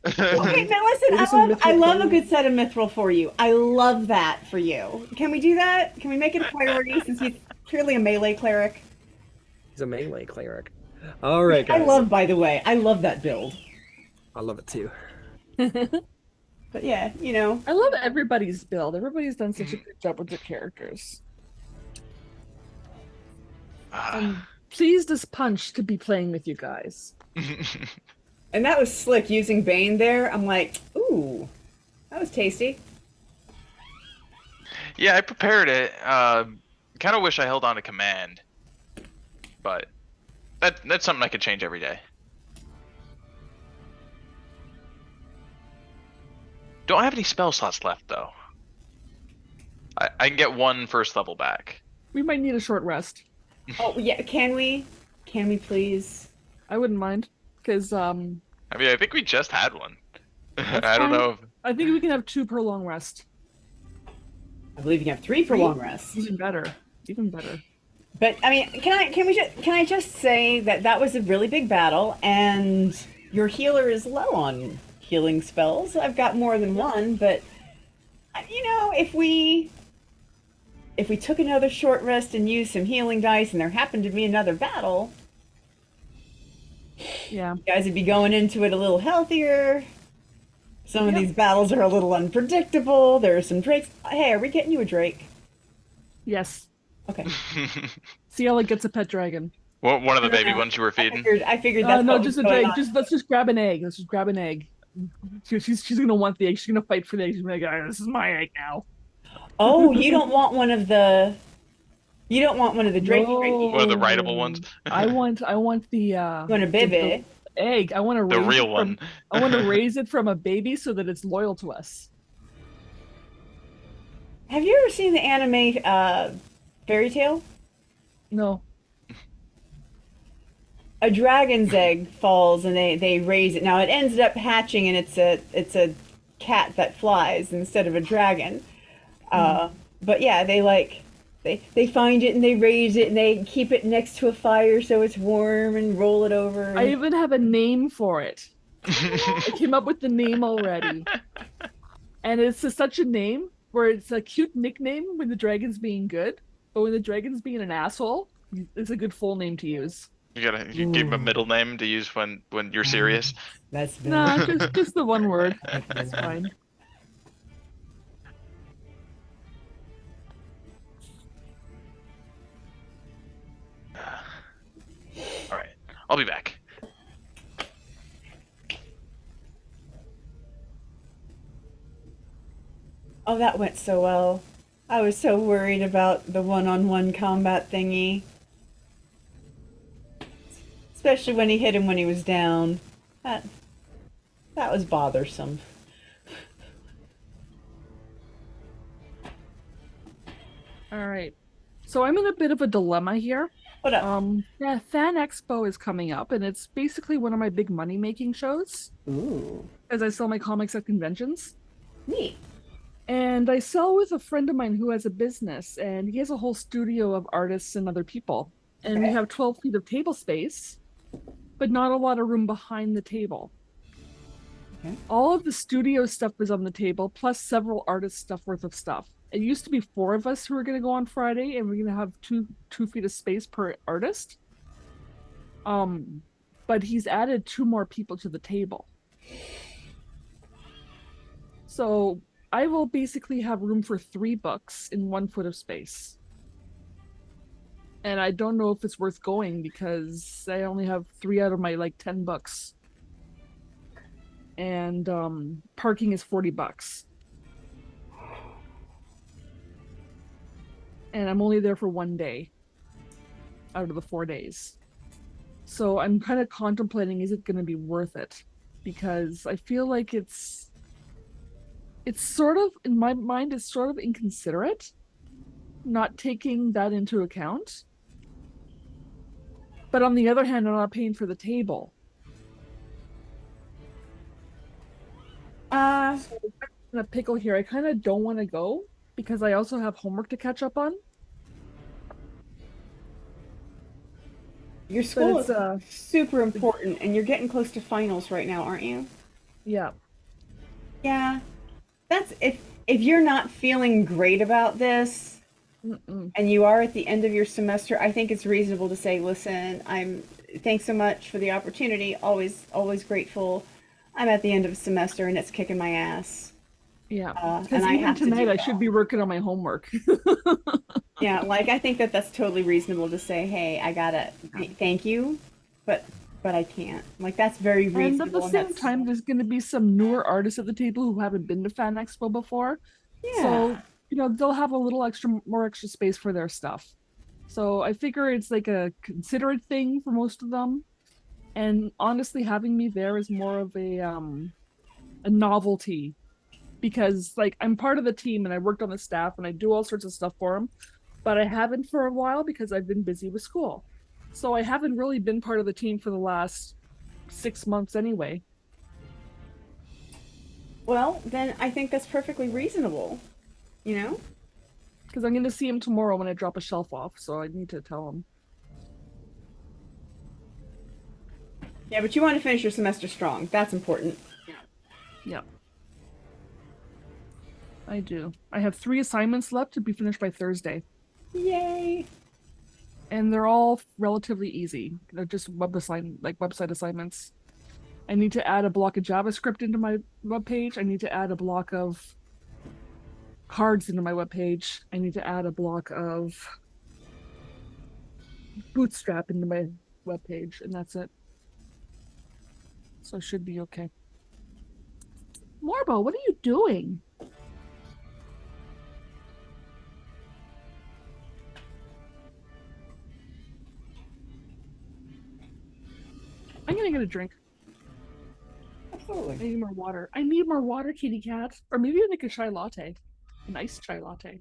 [SPEAKER 5] Okay, now listen, I love a good set of mithril for you. I love that for you. Can we do that? Can we make it a priority since he's purely a melee cleric?
[SPEAKER 2] He's a melee cleric. All right, guys.
[SPEAKER 5] By the way, I love that build.
[SPEAKER 2] I love it too.
[SPEAKER 5] But yeah, you know.
[SPEAKER 4] I love everybody's build. Everybody's done such a good job with their characters. I'm pleased as punch to be playing with you guys.
[SPEAKER 5] And that was slick using Bane there. I'm like, ooh, that was tasty.
[SPEAKER 1] Yeah, I prepared it. Kind of wish I held on to command, but that's something I could change every day. Don't have any spell slots left though. I can get one first level back.
[SPEAKER 4] We might need a short rest.
[SPEAKER 5] Oh yeah, can we? Can we please?
[SPEAKER 4] I wouldn't mind, because
[SPEAKER 1] I mean, I think we just had one.
[SPEAKER 4] That's
[SPEAKER 1] I don't
[SPEAKER 4] fine.
[SPEAKER 1] know.
[SPEAKER 4] I think we can have 2 per long rest.
[SPEAKER 5] I believe you can have 3 for long rest.
[SPEAKER 4] Even better. Even better.
[SPEAKER 5] But I mean, can I just say that was a really big battle, and your healer is low on healing spells. I've got more than one, but you know, if we took another short rest and used some healing dice, and there happened to be another battle,
[SPEAKER 4] Yeah.
[SPEAKER 5] you guys would be going into it a little healthier. Some of these battles are a little unpredictable. There are some drakes. Hey, are we getting you a drake?
[SPEAKER 4] Yes.
[SPEAKER 5] Okay.
[SPEAKER 4] Ciela gets a pet dragon.
[SPEAKER 1] One of the baby ones you were feeding.
[SPEAKER 5] I figured that's
[SPEAKER 4] No,
[SPEAKER 5] what
[SPEAKER 4] just
[SPEAKER 5] was
[SPEAKER 4] a
[SPEAKER 5] going
[SPEAKER 4] drake.
[SPEAKER 5] on.
[SPEAKER 4] Let's just grab an egg. Let's just grab an egg. She's gonna want the egg. She's gonna fight for the egg. She's gonna be like, this is my egg now.
[SPEAKER 5] Oh, you don't want one of the. You don't want one of the drake.
[SPEAKER 4] No.
[SPEAKER 1] One of the rideable ones.
[SPEAKER 4] I want the
[SPEAKER 5] You want a baby?
[SPEAKER 4] the egg. I want to
[SPEAKER 1] The
[SPEAKER 4] raise
[SPEAKER 1] real
[SPEAKER 4] it
[SPEAKER 1] one.
[SPEAKER 4] from, I want to raise it from a baby so that it's loyal to us.
[SPEAKER 5] Have you ever seen the anime Fairy Tale?
[SPEAKER 4] No.
[SPEAKER 5] A dragon's egg falls and they raise it. Now it ends up hatching and it's a cat that flies instead of a dragon.
[SPEAKER 4] Hmm.
[SPEAKER 5] But yeah, they find it and they raise it and they keep it next to a fire so it's warm and roll it over.
[SPEAKER 4] I
[SPEAKER 5] And
[SPEAKER 4] even have a name for it. I came up with the name already. And it's such a name where it's a cute nickname when the dragon's being good, but when the dragon's being an asshole, it's a good full name to use.
[SPEAKER 1] You give him a middle name to use when you're serious.
[SPEAKER 5] that's very
[SPEAKER 4] Nah, just the one word. That's fine.
[SPEAKER 1] All right, I'll be back.
[SPEAKER 5] Oh, that went so well. I was so worried about the one-on-one combat thingy. Especially when he hit him when he was down. That that was bothersome.
[SPEAKER 4] All right. So I'm in a bit of a dilemma here.
[SPEAKER 5] What up?
[SPEAKER 4] Yeah, Fan Expo is coming up, and it's basically one of my big money-making shows,
[SPEAKER 5] Ooh,
[SPEAKER 4] as I sell my comics at conventions.
[SPEAKER 5] neat.
[SPEAKER 4] And I sell with a friend of mine who has a business, and he has a whole studio of artists and other people. And we
[SPEAKER 5] Okay.
[SPEAKER 4] have 12 feet of table space, but not a lot of room behind the table.
[SPEAKER 5] Okay.
[SPEAKER 4] All of the studio stuff is on the table, plus several artist stuff worth of stuff. It used to be four of us who were going to go on Friday, and we're going to have 2 feet of space per artist. But he's added 2 more people to the table. So I will basically have room for 3 books in 1 foot of space. And I don't know if it's worth going because I only have 3 out of my like 10 books. And parking is $40. And I'm only there for 1 day out of the 4 days. So I'm kind of contemplating, is it going to be worth it? Because I feel like it's sort of, in my mind, it's sort of inconsiderate not taking that into account. But on the other hand, I'm not paying for the table. So I'm in a pickle here. I kind of don't want to go because I also have homework to catch up on.
[SPEAKER 5] Your
[SPEAKER 4] But
[SPEAKER 5] school
[SPEAKER 4] it's
[SPEAKER 5] is super important, and you're getting close to finals right now, aren't you?
[SPEAKER 4] yeah.
[SPEAKER 5] Yeah. That's if you're not feeling great about this,
[SPEAKER 4] Mm-mm.
[SPEAKER 5] and you are at the end of your semester, I think it's reasonable to say, listen, I'm thanks so much for the opportunity. Always grateful. I'm at the end of a semester and it's kicking my ass.
[SPEAKER 4] Yeah.
[SPEAKER 5] And
[SPEAKER 4] Because
[SPEAKER 5] I
[SPEAKER 4] even
[SPEAKER 5] have to
[SPEAKER 4] tonight
[SPEAKER 5] do
[SPEAKER 4] I should
[SPEAKER 5] well.
[SPEAKER 4] be working on my homework.
[SPEAKER 5] Yeah, like I think that that's totally reasonable to say, hey, I gotta thank you, but I can't. Like that's very
[SPEAKER 4] And at the
[SPEAKER 5] reasonable, and
[SPEAKER 4] same
[SPEAKER 5] that's
[SPEAKER 4] time, there's going to be some newer artists at the table who haven't been to Fan Expo before.
[SPEAKER 5] yeah.
[SPEAKER 4] So, they'll have a little more extra space for their stuff. So I figure it's like a considerate thing for most of them. And honestly, having me there is more of a novelty because like I'm part of the team and I worked on the staff and I do all sorts of stuff for them, but I haven't for a while because I've been busy with school. So I haven't really been part of the team for the last 6 months anyway.
[SPEAKER 5] Well, then I think that's perfectly reasonable. You know?
[SPEAKER 4] Because I'm going to see him tomorrow when I drop a shelf off, so I need to tell him.
[SPEAKER 5] Yeah, but you want to finish your semester strong. That's important.
[SPEAKER 4] Yeah, I do. I have 3 assignments left to be finished by Thursday,
[SPEAKER 5] Yay.
[SPEAKER 4] and they're all relatively easy. They're just website assignments. I need to add a block of JavaScript into my web page. I need to add a block of cards into my web page. I need to add a block of Bootstrap into my web page, and that's it. So it should be okay. Morbo, what are you doing? I'm gonna get a drink. I
[SPEAKER 5] Absolutely.
[SPEAKER 4] need more water. I need more water, kitty cat. Or maybe I'll make a chai latte. A nice chai latte.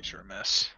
[SPEAKER 1] Razor a mess.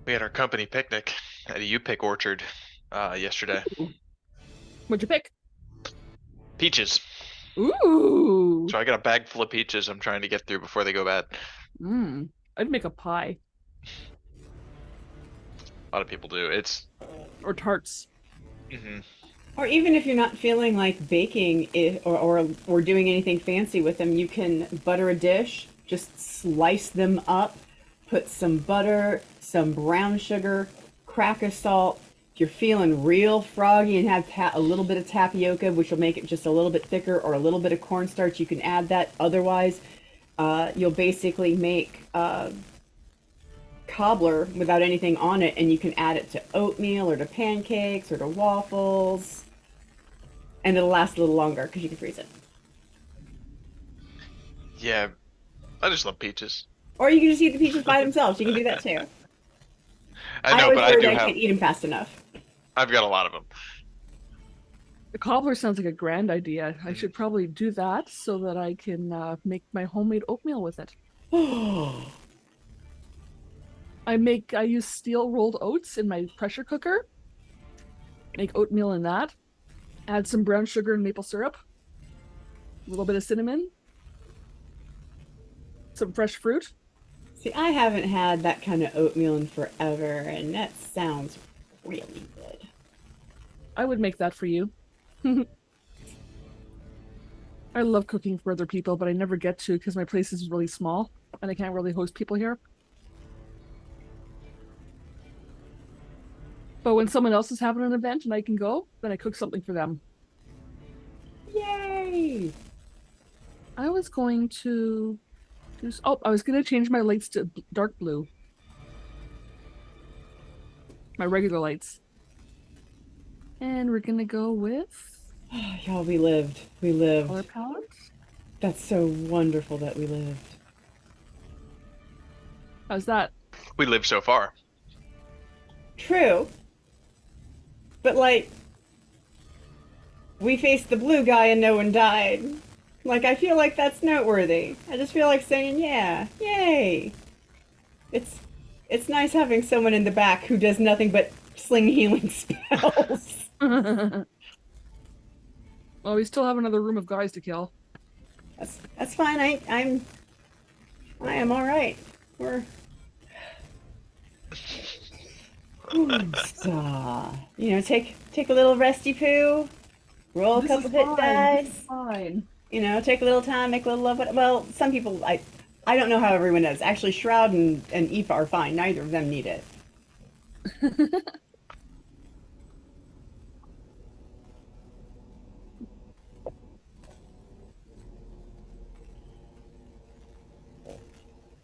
[SPEAKER 1] We had our company picnic at a U-Pick orchard yesterday.
[SPEAKER 4] What'd you pick?
[SPEAKER 1] Peaches.
[SPEAKER 4] Ooh.
[SPEAKER 1] So I got a bag full of peaches I'm trying to get through before they go bad.
[SPEAKER 4] I'd make a pie
[SPEAKER 1] A lot of people do. It's
[SPEAKER 4] or tarts.
[SPEAKER 5] Or even if you're not feeling like baking or doing anything fancy with them, you can butter a dish, just slice them up, put some butter, some brown sugar, cracker salt. If you're feeling real froggy and have a little bit of tapioca, which will make it just a little bit thicker, or a little bit of cornstarch, you can add that. Otherwise, you'll basically make cobbler without anything on it, and you can add it to oatmeal or to pancakes or to waffles, and it'll last a little longer because you can freeze it.
[SPEAKER 1] Yeah, I just love peaches.
[SPEAKER 5] Or you can just eat the peaches by themselves. You can do that too.
[SPEAKER 1] I know,
[SPEAKER 5] always
[SPEAKER 1] but I
[SPEAKER 5] worry
[SPEAKER 1] do
[SPEAKER 5] that I
[SPEAKER 1] have.
[SPEAKER 5] can't eat them fast enough.
[SPEAKER 1] I've got a lot of them.
[SPEAKER 4] The cobbler sounds like a grand idea. I should probably do that so that I can make my homemade oatmeal with it. I use steel rolled oats in my pressure cooker. Make oatmeal in that. Add some brown sugar and maple syrup. A little bit of cinnamon. Some fresh fruit.
[SPEAKER 5] See, I haven't had that kind of oatmeal in forever, and that sounds really good.
[SPEAKER 4] I would make that for you. I love cooking for other people, but I never get to because my place is really small and I can't really host people here. But when someone else is having an event and I can go, then I cook something for them.
[SPEAKER 5] Yay!
[SPEAKER 4] I was going to do. Oh, I was going to change my lights to dark blue. My regular lights. And we're going to go with
[SPEAKER 5] Y'all, we lived. We lived.
[SPEAKER 4] color palette.
[SPEAKER 5] That's so wonderful that we lived.
[SPEAKER 4] How's that?
[SPEAKER 1] We live so far.
[SPEAKER 5] True. But, like, we faced the blue guy and no one died. Like, I feel like that's noteworthy. I just feel like saying, yeah, yay. It's nice having someone in the back who does nothing but sling healing spells.
[SPEAKER 4] Well, we still have another room of guys to kill.
[SPEAKER 5] That's fine. I am all right. We're you know, take a little resty poo, roll a
[SPEAKER 4] This
[SPEAKER 5] couple
[SPEAKER 4] is
[SPEAKER 5] hit
[SPEAKER 4] fine.
[SPEAKER 5] dice.
[SPEAKER 4] This is fine.
[SPEAKER 5] You know, take a little time, make a little love. Well, some people, I don't know how everyone does. Actually, Shroud and Aoife are fine. Neither of them need it.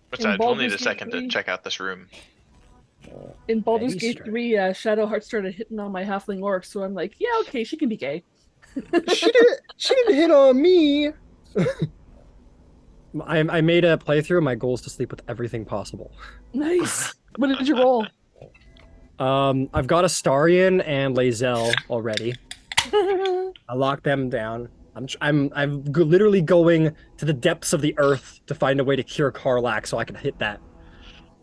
[SPEAKER 1] Besides, we'll need a
[SPEAKER 4] Baldur's Gate
[SPEAKER 1] second to
[SPEAKER 4] 3.
[SPEAKER 1] check out this room.
[SPEAKER 4] In Baldur's
[SPEAKER 2] Very
[SPEAKER 4] Gate 3, Shadowheart started hitting on my halfling orc, so I'm like, yeah, okay, she can be gay.
[SPEAKER 2] She didn't hit on me. I made a playthrough. My goal is to sleep with everything possible.
[SPEAKER 4] Nice. What did you roll?
[SPEAKER 2] I've got Astarion and Lae'zel already. I locked them down. I'm literally going to the depths of the earth to find a way to cure Karlach so I can hit that.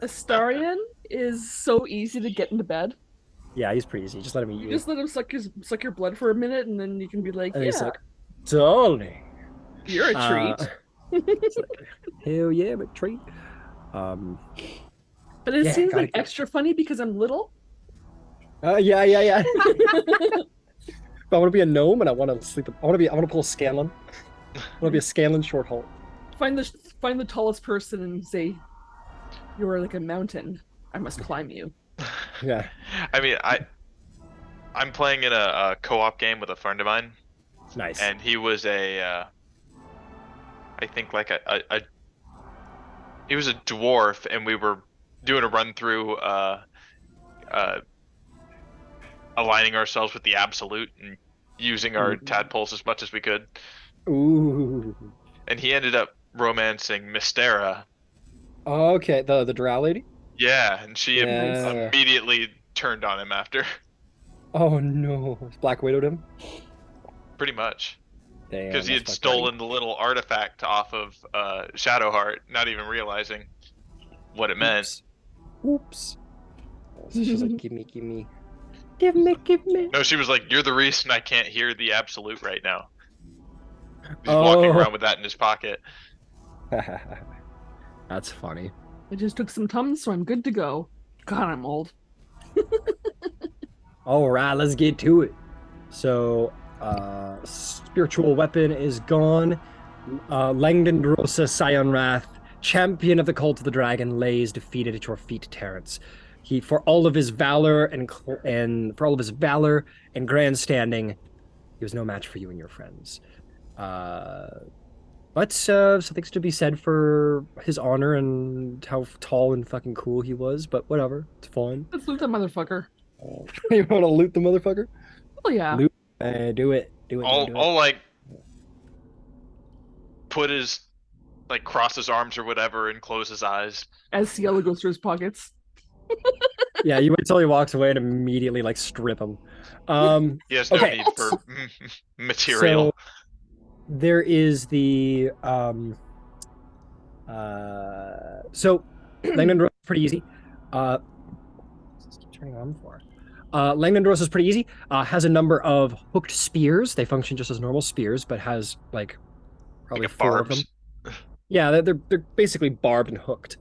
[SPEAKER 4] Astarion is so easy to get into bed.
[SPEAKER 2] Yeah, he's pretty easy. Just let him eat
[SPEAKER 4] You
[SPEAKER 2] you.
[SPEAKER 4] just let him suck your blood for a minute, and then you can be like,
[SPEAKER 2] And
[SPEAKER 4] yeah,
[SPEAKER 2] he's like, darling.
[SPEAKER 4] you're a treat.
[SPEAKER 2] It's like, hell yeah, but treat.
[SPEAKER 4] But it
[SPEAKER 2] yeah,
[SPEAKER 4] seems
[SPEAKER 2] gotta
[SPEAKER 4] like
[SPEAKER 2] get-
[SPEAKER 4] extra funny because I'm little.
[SPEAKER 2] Yeah. If I want to be a gnome and I want to sleep. I want to pull a Scanlan. I want to be a Scanlan short halt.
[SPEAKER 4] Find the tallest person and say, you are like a mountain. I must climb you.
[SPEAKER 2] Yeah.
[SPEAKER 1] I mean, I'm playing in a co-op game with a friend of mine,
[SPEAKER 2] Nice.
[SPEAKER 1] and he was I think like he was a dwarf, and we were doing a run through aligning ourselves with the absolute and using our tadpoles as much as we could.
[SPEAKER 2] Ooh.
[SPEAKER 1] And he ended up romancing Mystera.
[SPEAKER 2] Okay, the drow lady.
[SPEAKER 1] Yeah, and she
[SPEAKER 2] Yeah.
[SPEAKER 1] immediately turned on him after.
[SPEAKER 2] Oh no, Black Widowed him.
[SPEAKER 1] Pretty much.
[SPEAKER 2] Damn,
[SPEAKER 1] Because he
[SPEAKER 2] that's
[SPEAKER 1] had
[SPEAKER 2] fucked up.
[SPEAKER 1] stolen the little artifact off of Shadowheart, not even realizing what it meant.
[SPEAKER 2] Oops. She's like, gimme. Give me.
[SPEAKER 1] No, she was like, "You're the reason I can't hear the absolute right now." He's walking around with that in his pocket.
[SPEAKER 2] That's funny.
[SPEAKER 4] I just took some Tums, so I'm good to go. God, I'm old.
[SPEAKER 2] All right, let's get to it. So, spiritual weapon is gone. Langdon Drosa Sionrath, champion of the cult of the dragon, lays defeated at your feet, Terrence. He, for all of his valor and grandstanding, he was no match for you and your friends. But something's to be said for his honor and how tall and fucking cool he was. But whatever, it's fine.
[SPEAKER 4] Let's loot that motherfucker.
[SPEAKER 2] You want to loot the motherfucker?
[SPEAKER 4] Oh yeah.
[SPEAKER 2] Loot. Do it.
[SPEAKER 1] I'll like put his like cross his arms or whatever and close his eyes.
[SPEAKER 4] As Cielo goes through his pockets.
[SPEAKER 2] Yeah, you wait till he walks away and immediately like strip him.
[SPEAKER 1] He has no
[SPEAKER 2] Okay.
[SPEAKER 1] need for material.
[SPEAKER 2] So there is the so Langdon Dross is pretty easy. Just keep turning on for. Langdon Dross is pretty easy. Has a number of hooked spears. They function just as normal spears, but has like probably
[SPEAKER 1] Like a
[SPEAKER 2] 4 of them.
[SPEAKER 1] barbs.
[SPEAKER 2] Yeah, they're basically barbed and hooked.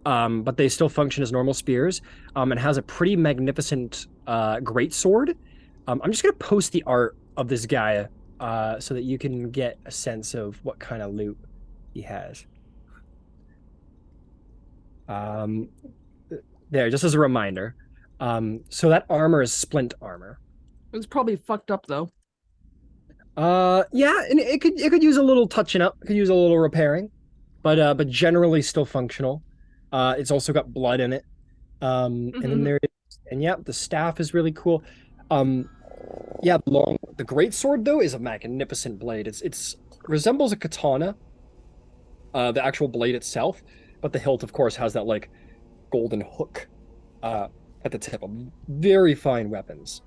[SPEAKER 2] But they still function as normal spears. And has a pretty magnificent greatsword I'm just gonna post the art of this guy so that you can get a sense of what kind of loot he has. Um, there, just as a reminder. So that armor is splint armor.
[SPEAKER 4] It was probably fucked up though.
[SPEAKER 2] Yeah, and it could use a little touching up. It could use a little repairing, but generally still functional. It's also got blood in it. And then there is, and yeah, the staff is really cool. Um, yeah, the great sword though is a magnificent blade. It's resembles a katana, the actual blade itself, but the hilt, of course, has that like golden hook, at the tip. Of very fine weapons.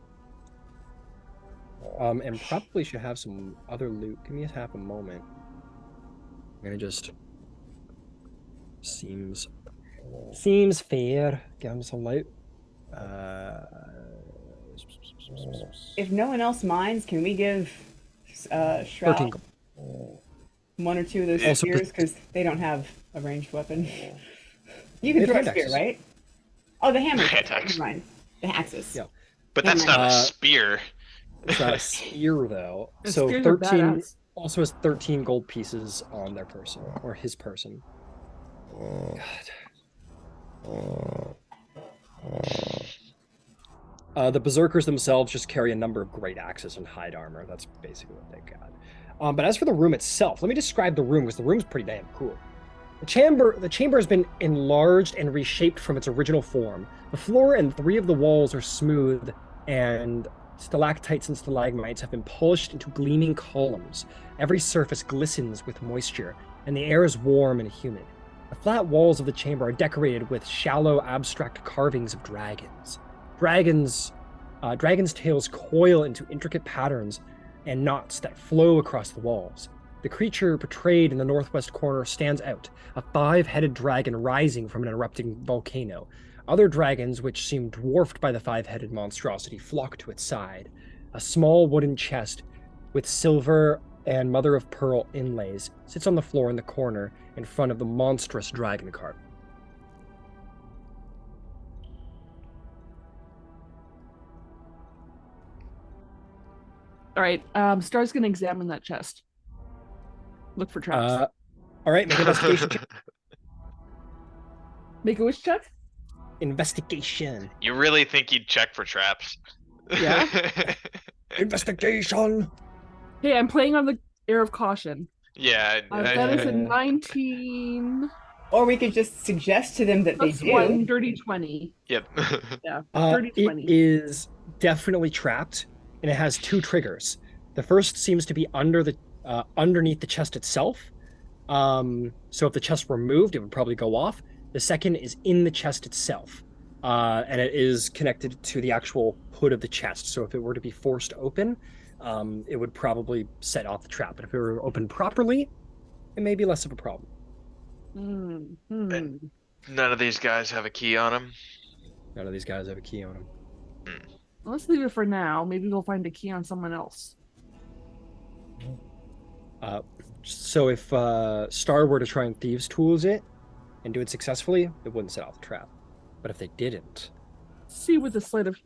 [SPEAKER 2] And probably should have some other loot. Give me half a moment. I'm gonna just seems fair. Give him some loot.
[SPEAKER 5] If no one else minds, can we give
[SPEAKER 2] 13
[SPEAKER 5] Shroud
[SPEAKER 2] gold.
[SPEAKER 5] one or two of those
[SPEAKER 1] Also,
[SPEAKER 5] spears because they don't have a ranged weapon? You can
[SPEAKER 2] They have
[SPEAKER 5] throw a
[SPEAKER 2] hand
[SPEAKER 5] spear,
[SPEAKER 2] axes.
[SPEAKER 5] right? Oh, the hammer.
[SPEAKER 1] Hand axe.
[SPEAKER 5] Never mind. The axes.
[SPEAKER 2] Yeah.
[SPEAKER 1] But that's not a
[SPEAKER 2] Uh,
[SPEAKER 1] spear.
[SPEAKER 2] It's not a spear though.
[SPEAKER 4] The
[SPEAKER 2] So
[SPEAKER 4] spears are
[SPEAKER 2] 13
[SPEAKER 4] badass.
[SPEAKER 2] also has 13 gold pieces on their person or his person. The berserkers themselves just carry a number of great axes and hide armor. That's basically what they got. But as for the room itself, let me describe the room because the room's pretty damn cool. The chamber has been enlarged and reshaped from its original form. The floor and 3 of the walls are smooth, and stalactites and stalagmites have been polished into gleaming columns. Every surface glistens with moisture, and the air is warm and humid. The flat walls of the chamber are decorated with shallow, abstract carvings of dragons. Dragons' tails coil into intricate patterns and knots that flow across the walls. The creature portrayed in the northwest corner stands out, a 5-headed dragon rising from an erupting volcano. Other dragons, which seem dwarfed by the 5-headed monstrosity, flock to its side. A small wooden chest with silver and mother of pearl inlays sits on the floor in the corner in front of the monstrous dragon cart.
[SPEAKER 4] All right. Star's gonna examine that chest. Look for traps.
[SPEAKER 2] All right, make an investigation check.
[SPEAKER 4] Make a wish check.
[SPEAKER 2] Investigation.
[SPEAKER 1] You really think you'd check for traps?
[SPEAKER 4] Yeah.
[SPEAKER 2] Investigation.
[SPEAKER 4] Hey, I'm playing on the air of caution.
[SPEAKER 1] Yeah.
[SPEAKER 4] That is a 19
[SPEAKER 5] Or we could just suggest to them that
[SPEAKER 4] plus
[SPEAKER 5] they do.
[SPEAKER 4] 1, dirty 20.
[SPEAKER 1] Yep.
[SPEAKER 4] Yeah, dirty
[SPEAKER 2] It
[SPEAKER 4] 20.
[SPEAKER 2] is definitely trapped, and it has 2 triggers. The first seems to be underneath the chest itself. So if the chest were moved, it would probably go off. The second is in the chest itself, and it is connected to the actual hood of the chest. So if it were to be forced open, it would probably set off the trap. But if it were opened properly, it may be less of a problem.
[SPEAKER 4] Hmm.
[SPEAKER 1] None of these guys have a key on them.
[SPEAKER 2] None of these guys have a key on them.
[SPEAKER 4] Let's leave it for now. Maybe we'll find a key on someone else.
[SPEAKER 2] So if Star were to try and Thieves' Tools it and do it successfully, it wouldn't set off the trap. But if they didn't,
[SPEAKER 4] Let's see what the sleight of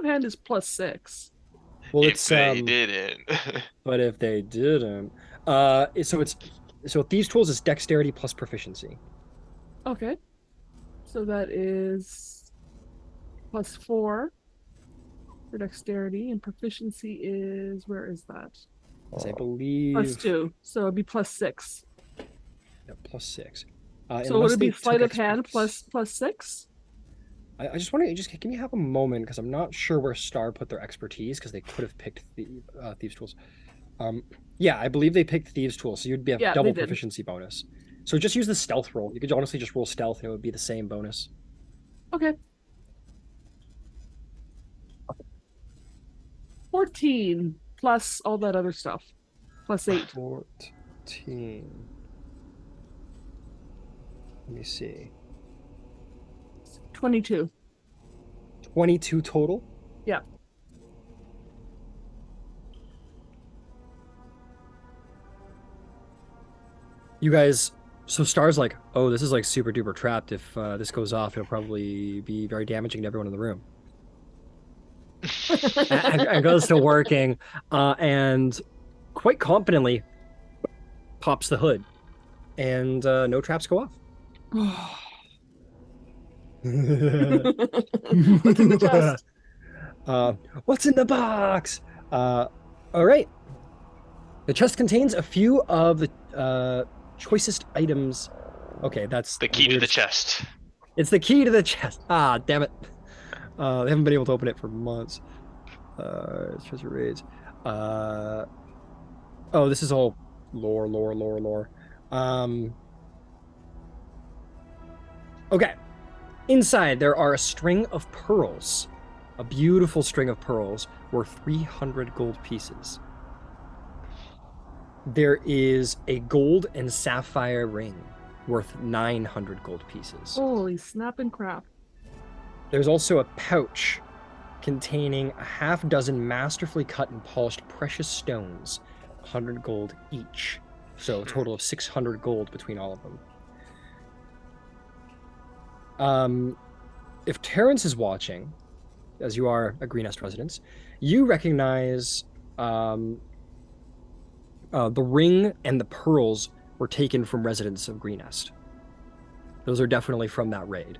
[SPEAKER 4] hand is +6.
[SPEAKER 2] well,
[SPEAKER 1] If
[SPEAKER 2] it's
[SPEAKER 1] they didn't.
[SPEAKER 2] But if they didn't, so Thieves' Tools is Dexterity plus Proficiency.
[SPEAKER 4] Okay. So that is +4 for dexterity, and proficiency is, where is that?
[SPEAKER 2] As I believe
[SPEAKER 4] +2. So it'd be +6.
[SPEAKER 2] yeah, +6.
[SPEAKER 4] So would it be sleight of hand +6?
[SPEAKER 2] I just want to just give me half a moment because I'm not sure where Star put their expertise because they could have picked Thieves' Tools. Yeah, I believe they picked Thieves' Tools, so you'd be a
[SPEAKER 4] Yeah,
[SPEAKER 2] double
[SPEAKER 4] they did.
[SPEAKER 2] proficiency bonus. So just use the stealth roll. You could honestly just roll stealth and it would be the same bonus.
[SPEAKER 4] Okay. 14 plus all that other stuff. +8.
[SPEAKER 2] 14. Let me see.
[SPEAKER 4] 22.
[SPEAKER 2] 22 total.
[SPEAKER 4] Yeah.
[SPEAKER 2] You guys, so Star's like, oh, this is like super duper trapped. If this goes off, it'll probably be very damaging to everyone in the room. and goes to working, and quite competently pops the hood, and no traps go off.
[SPEAKER 4] What's in the chest?
[SPEAKER 2] What's in the box? All right. The chest contains a few of the choicest items. Okay, that's
[SPEAKER 1] The key to the chest.
[SPEAKER 2] It's the key to the chest. Ah, damn it. They haven't been able to open it for months. Treasure raids. Oh, this is all lore. Okay. Inside, there are a string of pearls. A beautiful string of pearls worth 300 gold pieces. There is a gold and sapphire ring worth 900 gold pieces.
[SPEAKER 4] Holy snapping crap.
[SPEAKER 2] There's also a pouch containing a half dozen masterfully cut and polished precious stones, 100 gold each. So a total of 600 gold between all of them. If Terrence is watching, as you are a Greenest resident, you recognize the ring and the pearls were taken from residents of Greenest. Those are definitely from that raid.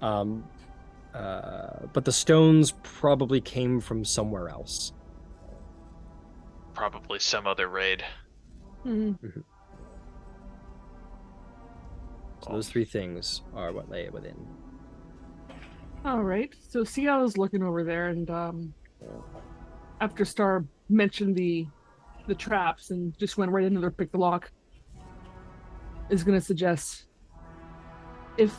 [SPEAKER 2] But the stones probably came from somewhere else.
[SPEAKER 1] Probably some other raid.
[SPEAKER 4] Mm-hmm.
[SPEAKER 2] So those three things are what lay within.
[SPEAKER 4] All right. So Cia's looking over there, and after Star mentioned the traps and just went right into there, pick the lock, is going to suggest if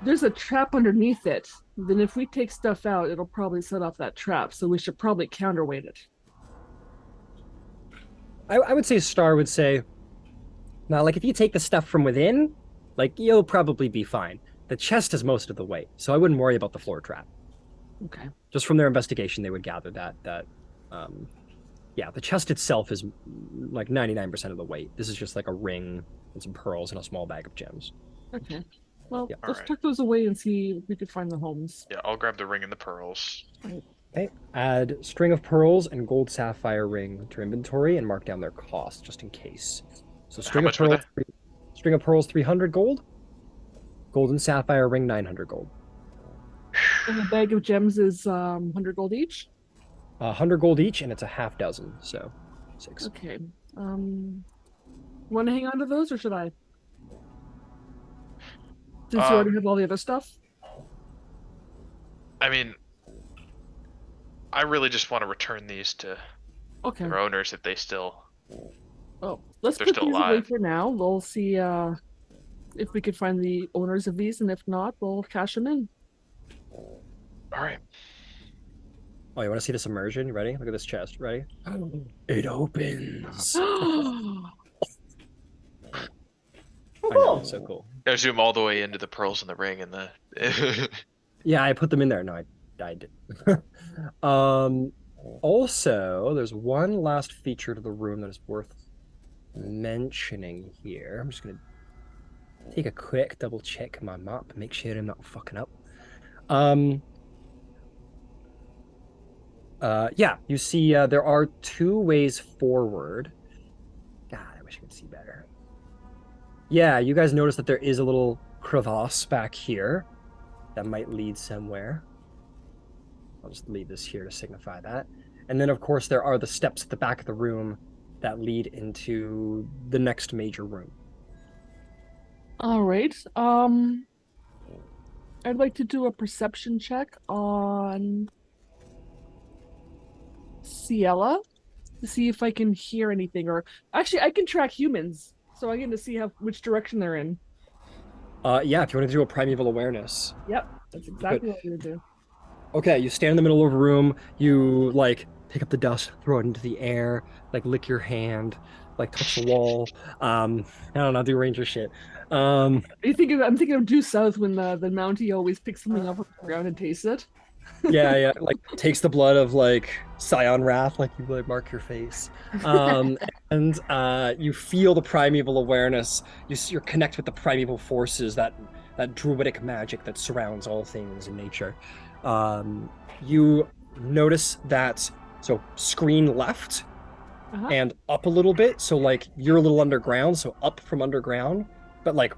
[SPEAKER 4] there's a trap underneath it, then if we take stuff out, it'll probably set off that trap. So we should probably counterweight it.
[SPEAKER 2] I would say Star would say, now, like, if you take the stuff from within, like, you'll probably be fine. The chest is most of the weight, so I wouldn't worry about the floor trap.
[SPEAKER 4] Okay.
[SPEAKER 2] Just from their investigation, they would gather that yeah, the chest itself is like 99% of the weight. This is just like a ring and some pearls and a small bag of gems.
[SPEAKER 4] Okay. Well,
[SPEAKER 2] Yeah.
[SPEAKER 4] let's
[SPEAKER 1] Alright.
[SPEAKER 4] tuck those away and see if we could find the homes.
[SPEAKER 1] Yeah, I'll grab the ring and the pearls.
[SPEAKER 2] Okay. Add string of pearls and gold sapphire ring to inventory and mark down their cost just in case. So
[SPEAKER 1] How
[SPEAKER 2] string of
[SPEAKER 1] much were
[SPEAKER 2] pearls, string of pearls 300 gold, gold and sapphire ring 900 gold.
[SPEAKER 4] And the bag of gems is 100 gold each.
[SPEAKER 2] 100 gold each, and it's a half dozen, so 6.
[SPEAKER 4] Okay. Want to hang on to those, or should I? Since you already have all the other stuff.
[SPEAKER 1] I mean, I really just want to return these to
[SPEAKER 4] Okay.
[SPEAKER 1] their owners if they still.
[SPEAKER 4] Oh, let's
[SPEAKER 1] They're
[SPEAKER 4] put
[SPEAKER 1] still
[SPEAKER 4] these away
[SPEAKER 1] alive.
[SPEAKER 4] for now. We'll see if we can find the owners of these, and if not, we'll cash them in.
[SPEAKER 1] All right.
[SPEAKER 2] Oh, you want to see this immersion? You ready? Look at this chest. Ready? It opens. I know, it's so cool.
[SPEAKER 1] I zoom all the way into the pearls and the ring and the.
[SPEAKER 2] Yeah, I put them in there. No, I did. Also, there's one last feature to the room that is worth mentioning here. I'm just gonna take a quick double check my map, make sure I'm not fucking up. Yeah, you see, there are 2 ways forward. God, I wish I could see better. Yeah, you guys notice that there is a little crevasse back here that might lead somewhere. I'll just leave this here to signify that. And then, of course, there are the steps at the back of the room that lead into the next major room.
[SPEAKER 4] All right. I'd like to do a perception check on Ciela to see if I can hear anything, or actually, I can track humans, so I get to see which direction they're in.
[SPEAKER 2] Yeah, if you want to do a primeval awareness.
[SPEAKER 4] Yep, that's exactly what I'm gonna do.
[SPEAKER 2] Okay, you stand in the middle of a room, you, like, pick up the dust, throw it into the air, like, lick your hand, like, touch the wall. I don't know, do ranger shit.
[SPEAKER 4] I'm thinking of due south when the Mountie always picks something up from the ground and tastes it.
[SPEAKER 2] Yeah, like, takes the blood of, like, Scion Wrath, like, you, like, mark your face. And you feel the primeval awareness, you connect with the primeval forces, that druidic magic that surrounds all things in nature. You notice that, so screen left
[SPEAKER 4] Uh-huh.
[SPEAKER 2] and up a little bit. So like you're a little underground, so up from underground, but like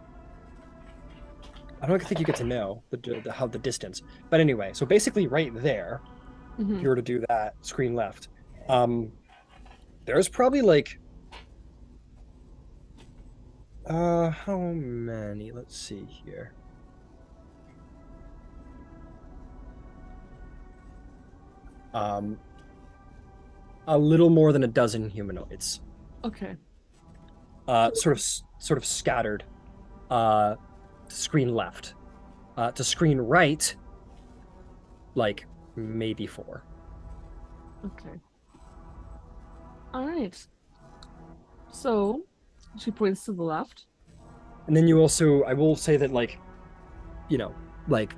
[SPEAKER 2] I don't think you get to know how the distance. But anyway, so basically right there, if
[SPEAKER 4] Mhm.
[SPEAKER 2] you were to do that, screen left, there's probably like how many? Let's see here. Um, a little more than a dozen humanoids,
[SPEAKER 4] Okay.
[SPEAKER 2] sort of scattered, to screen left, to screen right, like maybe four.
[SPEAKER 4] Okay. All right. So she points to the left.
[SPEAKER 2] And then you also, I will say that like, you know, like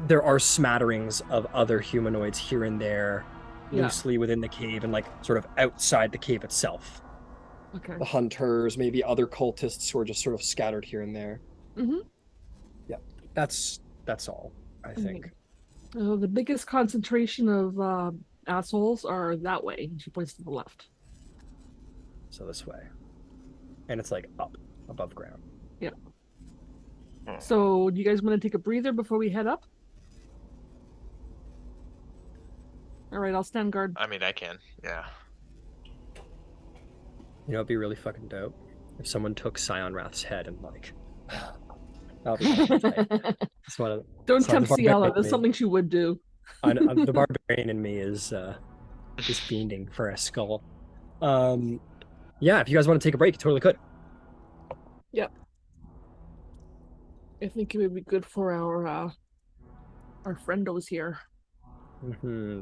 [SPEAKER 2] there are smatterings of other humanoids here and there,
[SPEAKER 4] Yeah.
[SPEAKER 2] loosely within the cave and like sort of outside the cave itself.
[SPEAKER 4] Okay.
[SPEAKER 2] The hunters, maybe other cultists who are just sort of scattered here and there.
[SPEAKER 4] Mm-hmm.
[SPEAKER 2] Yeah, that's all, I think.
[SPEAKER 4] The biggest concentration of assholes are that way. She points to the left.
[SPEAKER 2] So this way. And it's like up above ground.
[SPEAKER 4] Yeah. So do you guys want to take a breather before we head up? All right, I'll stand guard.
[SPEAKER 1] I mean, I can. Yeah.
[SPEAKER 2] You know, it'd be really fucking dope if someone took Scion Wrath's head and like that'd be fucking tight. That's one of
[SPEAKER 4] Don't
[SPEAKER 2] sorry,
[SPEAKER 4] tempt
[SPEAKER 2] the
[SPEAKER 4] Ciela.
[SPEAKER 2] barbarian
[SPEAKER 4] That's
[SPEAKER 2] in me-
[SPEAKER 4] something she would do.
[SPEAKER 2] the barbarian in me is fiending for a skull. Yeah, if you guys want to take a break, you totally could.
[SPEAKER 4] Yep. I think it would be good for our friendos here.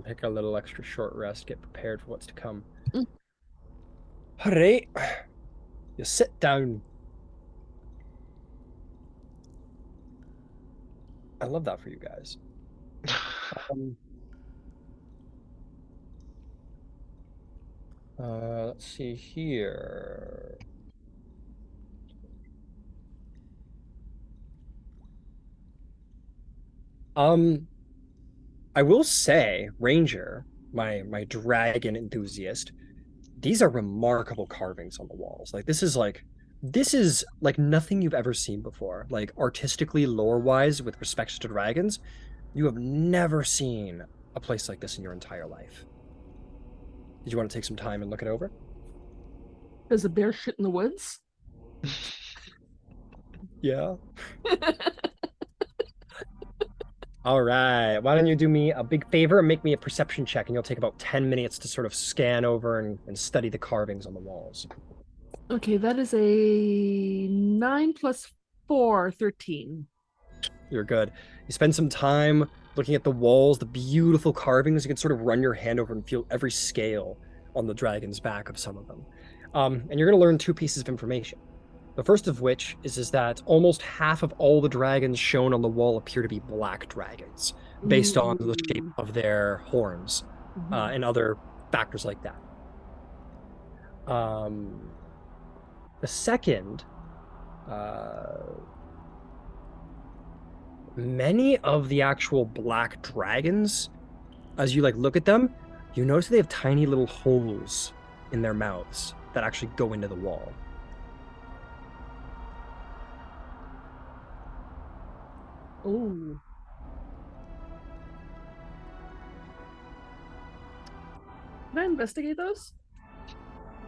[SPEAKER 2] Take a little extra short rest, get prepared for what's to come.
[SPEAKER 4] Mm.
[SPEAKER 2] All right, you sit down. I love that for you guys. Let's see here. I will say, Ranger, my dragon enthusiast, these are remarkable carvings on the walls. Like this is like nothing you've ever seen before. Like artistically, lore-wise, with respect to dragons, you have never seen a place like this in your entire life. Did you want to take some time and look it over?
[SPEAKER 4] Does a bear shit in the woods?
[SPEAKER 2] Yeah. All right. Why don't you do me a big favor and make me a perception check, and you'll take about 10 minutes to sort of scan over and study the carvings on the walls.
[SPEAKER 4] Okay, that is a 9 plus 4, 13.
[SPEAKER 2] You're good. You spend some time looking at the walls, the beautiful carvings. You can sort of run your hand over and feel every scale on the dragon's back of some of them. And you're going to learn two pieces of information. The first of which is that almost half of all the dragons shown on the wall appear to be black dragons, based on the shape of their horns and other factors like that. The second, many of the actual black dragons, as you like look at them, you notice they have tiny little holes in their mouths that actually go into the wall.
[SPEAKER 4] Oh. Can I investigate those?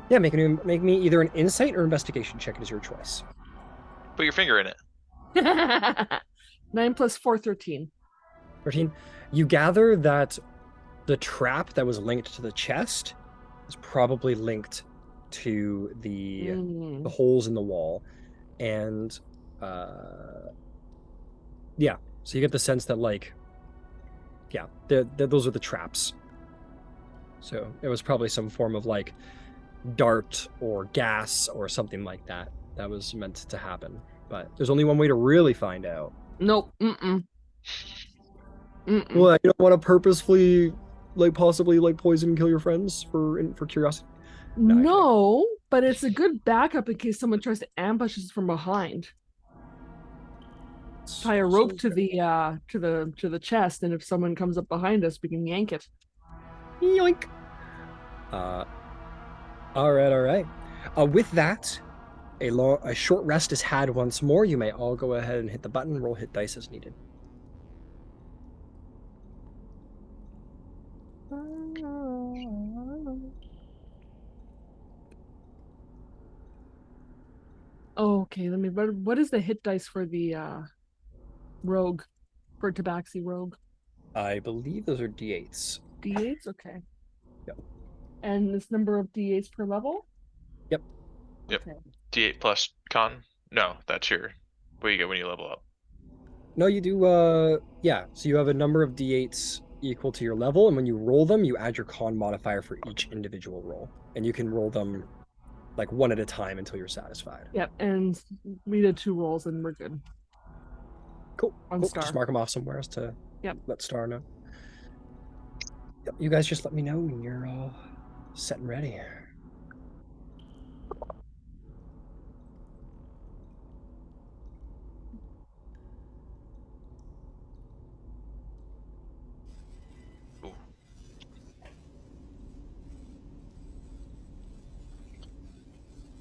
[SPEAKER 2] Yeah, make me either an insight or investigation check. It is your choice.
[SPEAKER 1] Put your finger in it.
[SPEAKER 4] 9 plus 4, 13.
[SPEAKER 2] 13. You gather that the trap that was linked to the chest is probably linked to the holes in the wall, and yeah, so you get the sense that like, yeah, those are the traps. So it was probably some form of like dart or gas or something like that that was meant to happen. But there's only one way to really find out.
[SPEAKER 4] Nope.
[SPEAKER 2] Well, you don't want to purposefully, like, possibly, like, poison and kill your friends for curiosity?
[SPEAKER 4] No, but it's a good backup in case someone tries to ambush us from behind. tie a rope to the chest, and if someone comes up behind us, we can yank it.
[SPEAKER 2] Yoink. All right. With that, a short rest is had once more. You may all go ahead and hit the button. Roll hit dice as needed.
[SPEAKER 4] Oh, okay. Let me. What is the hit dice for the rogue, for Tabaxi rogue?
[SPEAKER 2] I believe those are d8s.
[SPEAKER 4] D8s. Okay.
[SPEAKER 2] Yep.
[SPEAKER 4] And this number of D8s per level.
[SPEAKER 2] Yep.
[SPEAKER 1] Yep.
[SPEAKER 4] Okay.
[SPEAKER 1] D8 plus con? No, that's what you get when you level up.
[SPEAKER 2] No, you do. Yeah. So you have a number of d8s equal to your level, and when you roll them, you add your con modifier for each individual roll, and you can roll them like one at a time until you're satisfied.
[SPEAKER 4] Yep. And we did 2 rolls, and we're good.
[SPEAKER 2] Cool.
[SPEAKER 4] On Star.
[SPEAKER 2] Just mark them off somewhere to
[SPEAKER 4] Yep.
[SPEAKER 2] let Star know. Yep. You guys just let me know when you're all set and ready.
[SPEAKER 1] Ooh.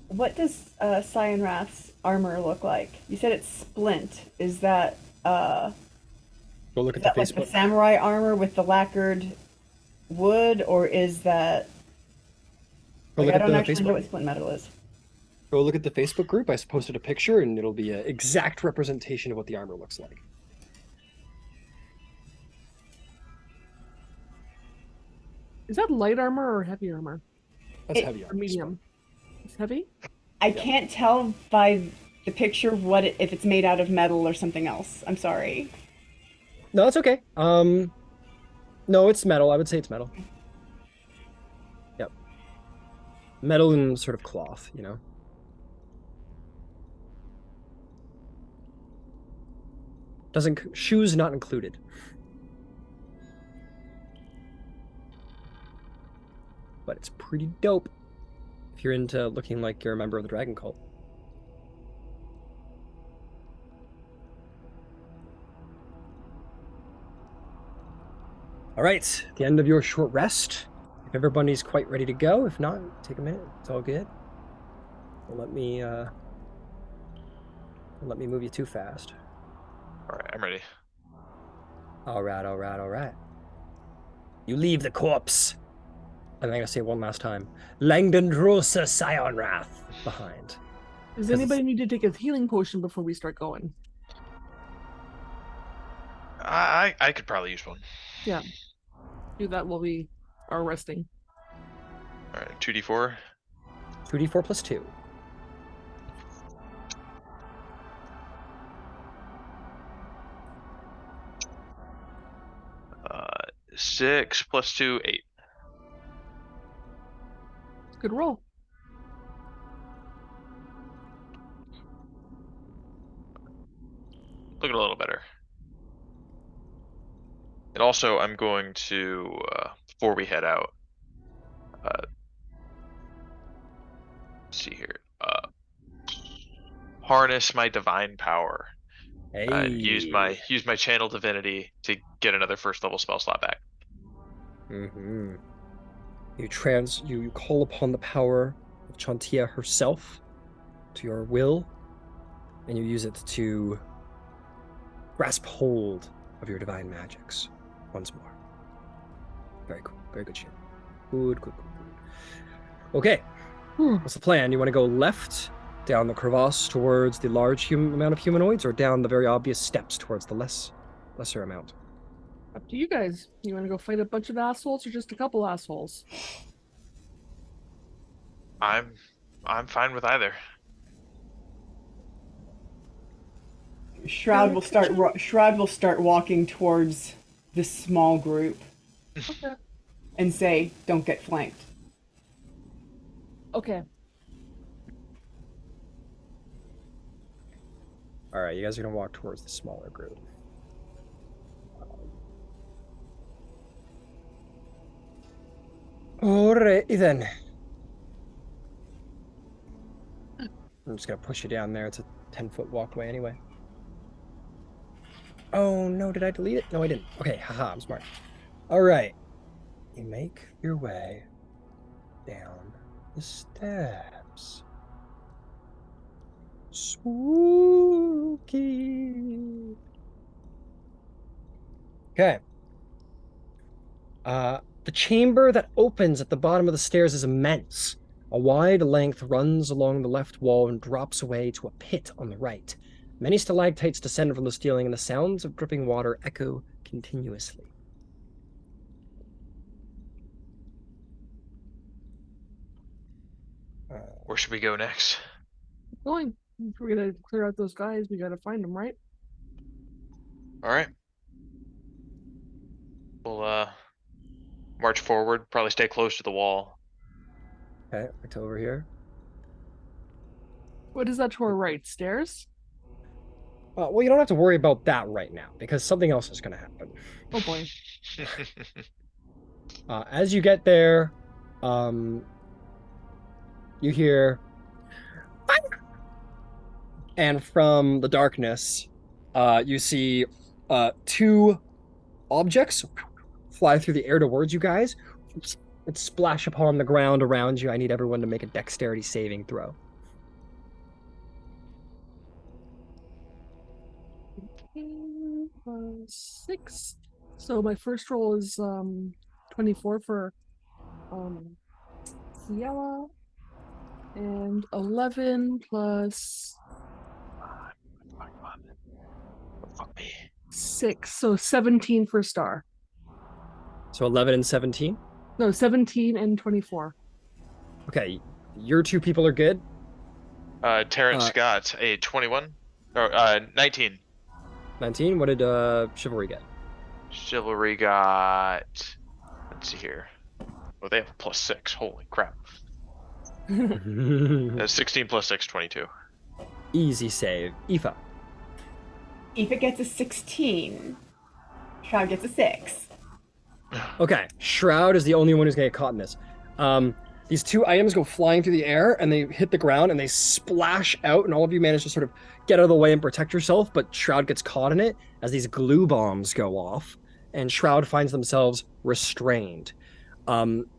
[SPEAKER 5] What does Cyan Wrath's armor look like? You said it's splint. Is that
[SPEAKER 2] Go look at
[SPEAKER 5] that
[SPEAKER 2] the
[SPEAKER 5] like the
[SPEAKER 2] Facebook.
[SPEAKER 5] samurai armor with the lacquered wood, or is that?
[SPEAKER 2] Go
[SPEAKER 5] Like,
[SPEAKER 2] look
[SPEAKER 5] I
[SPEAKER 2] at
[SPEAKER 5] don't
[SPEAKER 2] the
[SPEAKER 5] actually know
[SPEAKER 2] Facebook.
[SPEAKER 5] what splint metal is.
[SPEAKER 2] Go look at the Facebook group. I posted a picture, and it'll be an exact representation of what the armor looks like.
[SPEAKER 4] Is that light armor or heavy armor?
[SPEAKER 2] That's
[SPEAKER 5] It-
[SPEAKER 2] heavy
[SPEAKER 4] Or
[SPEAKER 2] armor.
[SPEAKER 4] medium? It's heavy.
[SPEAKER 5] I can't tell by the picture if it's made out of metal or something else. I'm sorry.
[SPEAKER 2] No, it's okay. No, it's metal. I would say it's metal. Yep. Metal and sort of cloth, you know. Shoes not included. But it's pretty dope if you're into looking like you're a member of the Dragon Cult. All right, the end of your short rest. If everybody's quite ready to go, if not, take a minute. It's all good. Don't let me move you too fast.
[SPEAKER 1] All right, I'm ready.
[SPEAKER 2] All right. You leave the corpse. And I'm gonna say it one last time. Langdon Rosa Sionrath behind.
[SPEAKER 4] Does
[SPEAKER 2] 'Cause
[SPEAKER 4] anybody need to take a healing potion before we start going?
[SPEAKER 1] I could probably use one.
[SPEAKER 4] Yeah. Do that while we are resting.
[SPEAKER 1] All right, 2d4.
[SPEAKER 2] 2d4 plus 2.
[SPEAKER 1] Uh, 6 plus 2, 8.
[SPEAKER 4] Good roll.
[SPEAKER 1] Looking a little better. And also, I'm going to, before we head out, let's see here. Harness my divine power and use my channel divinity to get another first level spell slot back.
[SPEAKER 2] Mm-hmm. You call upon the power of Chantia herself to your will, and you use it to grasp hold of your divine magics once more. Very cool. Very good shit. Good. Okay. What's the plan? You want to go left down the crevasse towards the large amount of humanoids, or down the very obvious steps towards the lesser amount?
[SPEAKER 4] Up to you guys. You want to go fight a bunch of assholes or just a couple assholes?
[SPEAKER 1] I'm fine with either.
[SPEAKER 5] Shroud will start walking towards this small group
[SPEAKER 4] Okay.
[SPEAKER 5] and say, "Don't get flanked."
[SPEAKER 4] Okay.
[SPEAKER 2] All right, you guys are gonna walk towards the smaller group. Alrighty then. I'm just gonna push you down there. It's a 10-foot walkway anyway. Oh no, did I delete it? No, I didn't. Okay, haha, I'm smart. All right. You make your way down the steps. Spooky. Okay. The chamber that opens at the bottom of the stairs is immense. A wide length runs along the left wall and drops away to a pit on the right. Many stalactites descend from the ceiling, and the sounds of dripping water echo continuously. Uh,
[SPEAKER 1] Where should we go next?
[SPEAKER 4] Going. If we're gonna clear out those guys, we gotta find them, right?
[SPEAKER 1] All right. We'll march forward. Probably stay close to the wall.
[SPEAKER 2] okay, right over here.
[SPEAKER 4] What is that to our right? Stairs?
[SPEAKER 2] Well, you don't have to worry about that right now because something else is going to happen.
[SPEAKER 4] Oh boy.
[SPEAKER 2] As you get there, you hear fire! And from the darkness, you see two objects fly through the air towards you guys and splash upon the ground around you. I need everyone to make a dexterity saving throw.
[SPEAKER 4] Six. So my first roll is 24 for Ciela, and 11 plus
[SPEAKER 1] Fuck me.
[SPEAKER 4] 6, so 17 for Star.
[SPEAKER 2] So 11 and 17.
[SPEAKER 4] No, 17 and 24.
[SPEAKER 2] Okay, your two people are good.
[SPEAKER 1] Terrence got a 21 or 19.
[SPEAKER 2] 19. What did Chivalry get?
[SPEAKER 1] Chivalry got. Let's see here. Oh, they have a +6. Holy crap. 16 plus 6, 22.
[SPEAKER 2] Easy save. Aoife.
[SPEAKER 5] Aoife gets a 16. Shroud gets a 6.
[SPEAKER 2] Okay, Shroud is the only one who's gonna get caught in this. These two items go flying through the air and they hit the ground and they splash out, and all of you manage to sort of get out of the way and protect yourself, but Shroud gets caught in it as these glue bombs go off, and Shroud finds themselves restrained.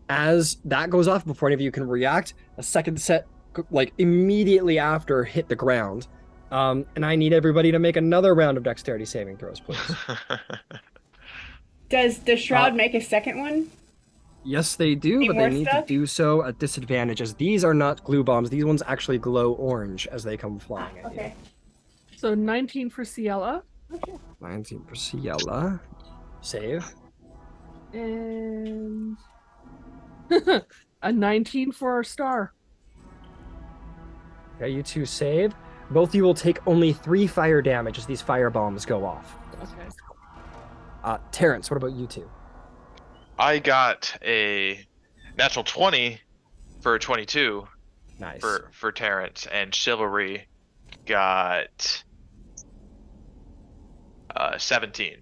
[SPEAKER 2] As that goes off, before any of you can react, a second set, like immediately after, hit the ground. And I need everybody to make another round of dexterity saving throws, please.
[SPEAKER 5] Does Shroud make a second one?
[SPEAKER 2] Yes, they do,
[SPEAKER 5] Need
[SPEAKER 2] but
[SPEAKER 5] more
[SPEAKER 2] they need
[SPEAKER 5] stuff?
[SPEAKER 2] to do so at disadvantage, as these are not glue bombs. These ones actually glow orange as they come flying at
[SPEAKER 5] Okay.
[SPEAKER 4] So 19 for Ciela,
[SPEAKER 2] you. 19 for Ciela. Save.
[SPEAKER 4] and a 19 for our Star.
[SPEAKER 2] Okay, you two save. Both of you will take only 3 fire damage as these fire bombs go off.
[SPEAKER 4] Okay.
[SPEAKER 2] Terrence, what about you two?
[SPEAKER 1] I got a natural 20 for 22
[SPEAKER 2] Nice.
[SPEAKER 1] for Terrence, and Chivalry got 17.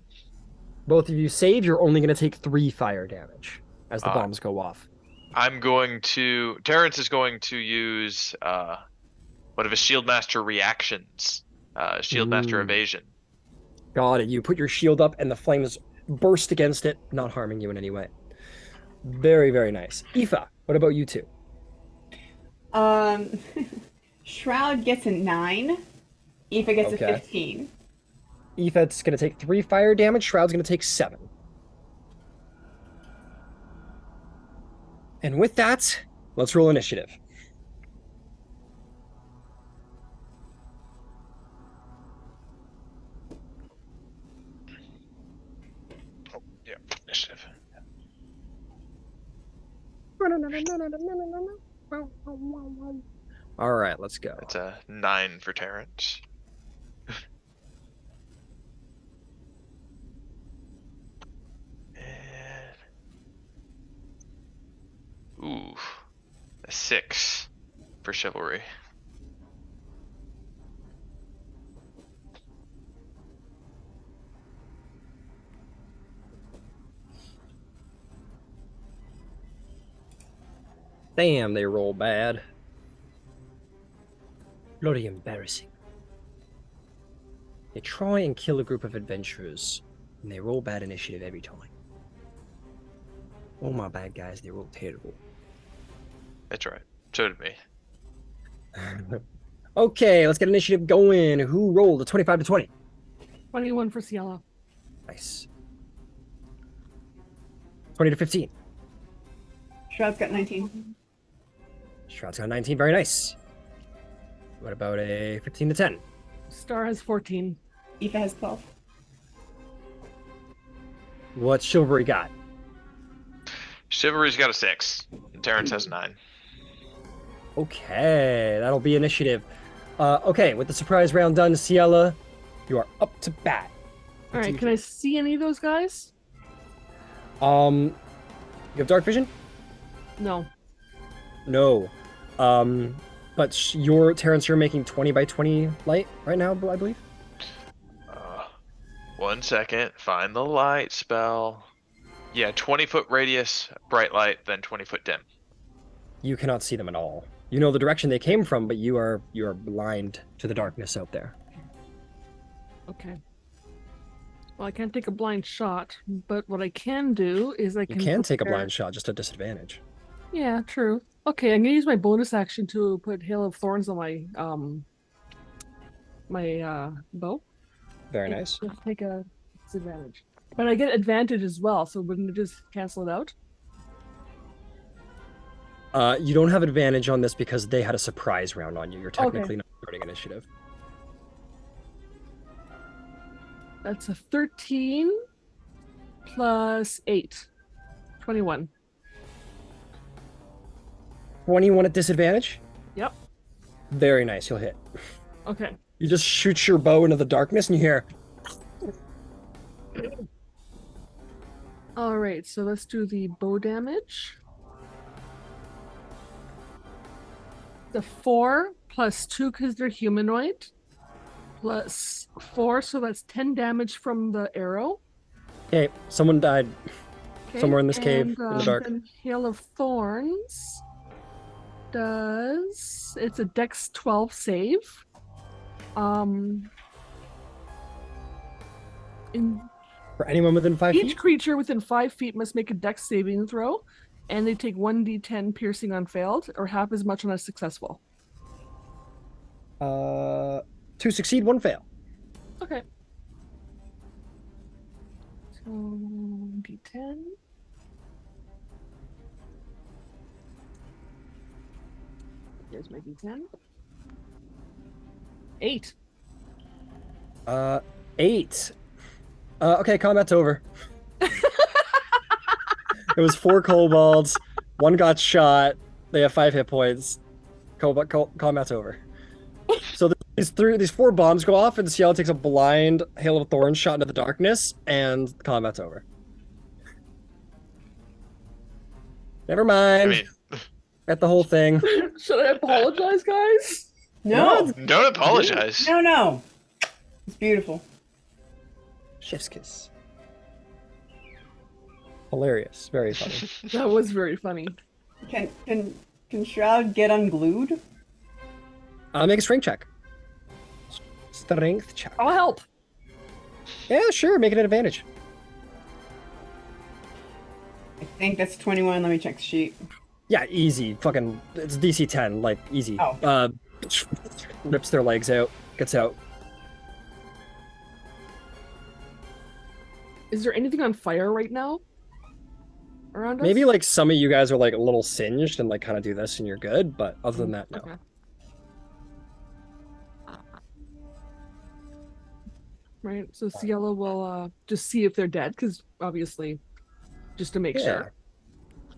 [SPEAKER 2] Both of you save. You're only going to take 3 fire damage as the bombs go off.
[SPEAKER 1] Terrence is going to use one of his Shieldmaster reactions, Shieldmaster evasion.
[SPEAKER 2] Got it. You put your shield up and the flames burst against it, not harming you in any way. Very, very nice. Aoife, what about you two?
[SPEAKER 5] Shroud gets a 9. Aoife gets
[SPEAKER 2] Okay.
[SPEAKER 5] a 15.
[SPEAKER 2] Aoife's going to take 3 fire damage. Shroud's going to take 7. And with that, let's roll initiative.
[SPEAKER 1] Oh, yeah, initiative.
[SPEAKER 2] All right, let's go.
[SPEAKER 1] It's a 9 for Terrence. And... Ooh, a 6 for Chivalry.
[SPEAKER 2] Damn, they roll bad. Bloody embarrassing. They try and kill a group of adventurers, and they roll bad initiative every time. All my bad guys, they roll terrible.
[SPEAKER 1] That's right. So did me.
[SPEAKER 2] Okay, let's get initiative going. Who rolled a 25 to 20?
[SPEAKER 4] 21 for Ciela.
[SPEAKER 2] Nice. 20 to 15.
[SPEAKER 5] Shroud's got 19.
[SPEAKER 2] Shroud's got 19. Very nice. What about a 15 to 10?
[SPEAKER 4] Star has 14.
[SPEAKER 5] Aoife has 12.
[SPEAKER 2] What's Chivalry got?
[SPEAKER 1] Chivalry's got a 6. And Terrence has 9.
[SPEAKER 2] Okay, that'll be initiative. Okay, with the surprise round done, Ciela, you are up to bat.
[SPEAKER 4] All right, can I see any of those guys?
[SPEAKER 2] You have dark vision?
[SPEAKER 4] No.
[SPEAKER 2] No. But Terrence, you're making 20 by 20 light right now, I believe?
[SPEAKER 1] 1 second. Find the light spell. Yeah, 20-foot radius, bright light, then 20-foot dim.
[SPEAKER 2] You cannot see them at all. You know the direction they came from, but you are blind to the darkness out there.
[SPEAKER 4] Okay. Well, I can't take a blind shot, but what I can do is I
[SPEAKER 2] You
[SPEAKER 4] can
[SPEAKER 2] can take a
[SPEAKER 4] prepare-
[SPEAKER 2] blind shot, just a disadvantage.
[SPEAKER 4] Yeah, true. Okay, I'm gonna use my bonus action to put Hail of Thorns on my bow.
[SPEAKER 2] Very
[SPEAKER 4] and
[SPEAKER 2] nice.
[SPEAKER 4] just take a disadvantage. But I get advantage as well, so wouldn't it just cancel it out?
[SPEAKER 2] You don't have advantage on this because they had a surprise round on you. You're technically not starting initiative.
[SPEAKER 4] That's a 13 plus 8. 21.
[SPEAKER 2] 21 at disadvantage?
[SPEAKER 4] Yep.
[SPEAKER 2] Very nice, you'll hit.
[SPEAKER 4] Okay.
[SPEAKER 2] You just shoot your bow into the darkness and you hear...
[SPEAKER 4] All right, so let's do the bow damage. The 4 plus 2 because they're humanoid. Plus 4, so that's 10 damage from the arrow.
[SPEAKER 2] Okay, someone died.
[SPEAKER 4] Okay,
[SPEAKER 2] Somewhere in this cave,
[SPEAKER 4] and,
[SPEAKER 2] in the dark.
[SPEAKER 4] Then Hail of Thorns does... It's a Dex 12 save.
[SPEAKER 2] For anyone within 5
[SPEAKER 4] Each
[SPEAKER 2] feet?
[SPEAKER 4] creature within 5 feet must make a Dex saving throw, and they take 1d10 piercing on failed, or half as much on a successful.
[SPEAKER 2] 2 succeed, 1 fail.
[SPEAKER 4] Okay. So d10. There's my d10. 8.
[SPEAKER 2] 8. Okay, combat's over. It was 4 kobolds. 1 got shot. They have 5 hit points. Combat's over. So these 4 bombs go off, and Ciela takes a blind Hail of Thorns shot into the darkness, and combat's over. Never
[SPEAKER 1] I
[SPEAKER 2] mind.
[SPEAKER 1] mean,
[SPEAKER 2] Got the whole thing.
[SPEAKER 4] Should I apologize, guys?
[SPEAKER 5] No,
[SPEAKER 1] don't apologize.
[SPEAKER 5] no. It's beautiful.
[SPEAKER 2] Chef's kiss. Hilarious. Very funny.
[SPEAKER 4] That was very funny.
[SPEAKER 5] Can Shroud get unglued?
[SPEAKER 2] Make a strength check. Strength check.
[SPEAKER 4] I'll help.
[SPEAKER 2] Yeah, sure. Make it an advantage.
[SPEAKER 5] I think that's 21. Let me check the sheet.
[SPEAKER 2] Yeah, easy. Fucking, it's DC 10, like, easy.
[SPEAKER 5] Oh.
[SPEAKER 2] Rips their legs out, gets out.
[SPEAKER 4] Is there anything on fire right now? Around us?
[SPEAKER 2] Maybe, like, some of you guys are, like, a little singed and, like, kind of do this and you're good, but other than that, no.
[SPEAKER 4] Okay. Right, so Ciela will just see if they're dead, because obviously, just to make sure.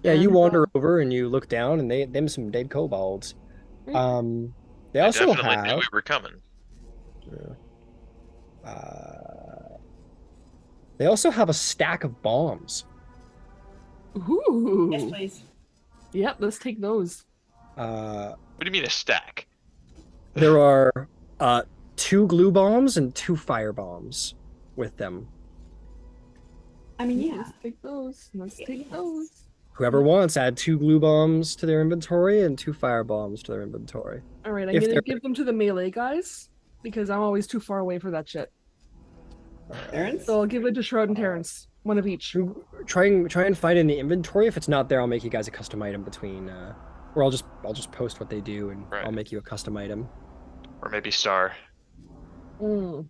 [SPEAKER 2] Yeah, you
[SPEAKER 4] And,
[SPEAKER 2] wander over and you look down and them some dead kobolds.
[SPEAKER 4] Right.
[SPEAKER 2] They
[SPEAKER 1] I
[SPEAKER 2] also
[SPEAKER 1] definitely knew
[SPEAKER 2] have...
[SPEAKER 1] we were coming.
[SPEAKER 2] They also have a stack of bombs.
[SPEAKER 4] Ooh.
[SPEAKER 5] Yes, please.
[SPEAKER 4] Yep, let's take those.
[SPEAKER 1] What do you mean a stack?
[SPEAKER 2] There are 2 glue bombs and 2 fire bombs with them.
[SPEAKER 5] I mean, yeah.
[SPEAKER 4] Let's take those. Let's take those.
[SPEAKER 2] Whoever wants, add 2 glue bombs to their inventory and 2 fire bombs to their inventory.
[SPEAKER 4] All right, I'm
[SPEAKER 2] If
[SPEAKER 4] gonna
[SPEAKER 2] they're-
[SPEAKER 4] give them to the melee guys because I'm always too far away for that shit.
[SPEAKER 3] Terrence?
[SPEAKER 4] So I'll give it to Shroud and Terrence, one of each.
[SPEAKER 2] Try and find in the inventory. If it's not there, I'll make you guys a custom item between or I'll just post what they do and
[SPEAKER 1] Right.
[SPEAKER 2] I'll make you a custom item.
[SPEAKER 1] Or maybe Star.
[SPEAKER 4] Mm.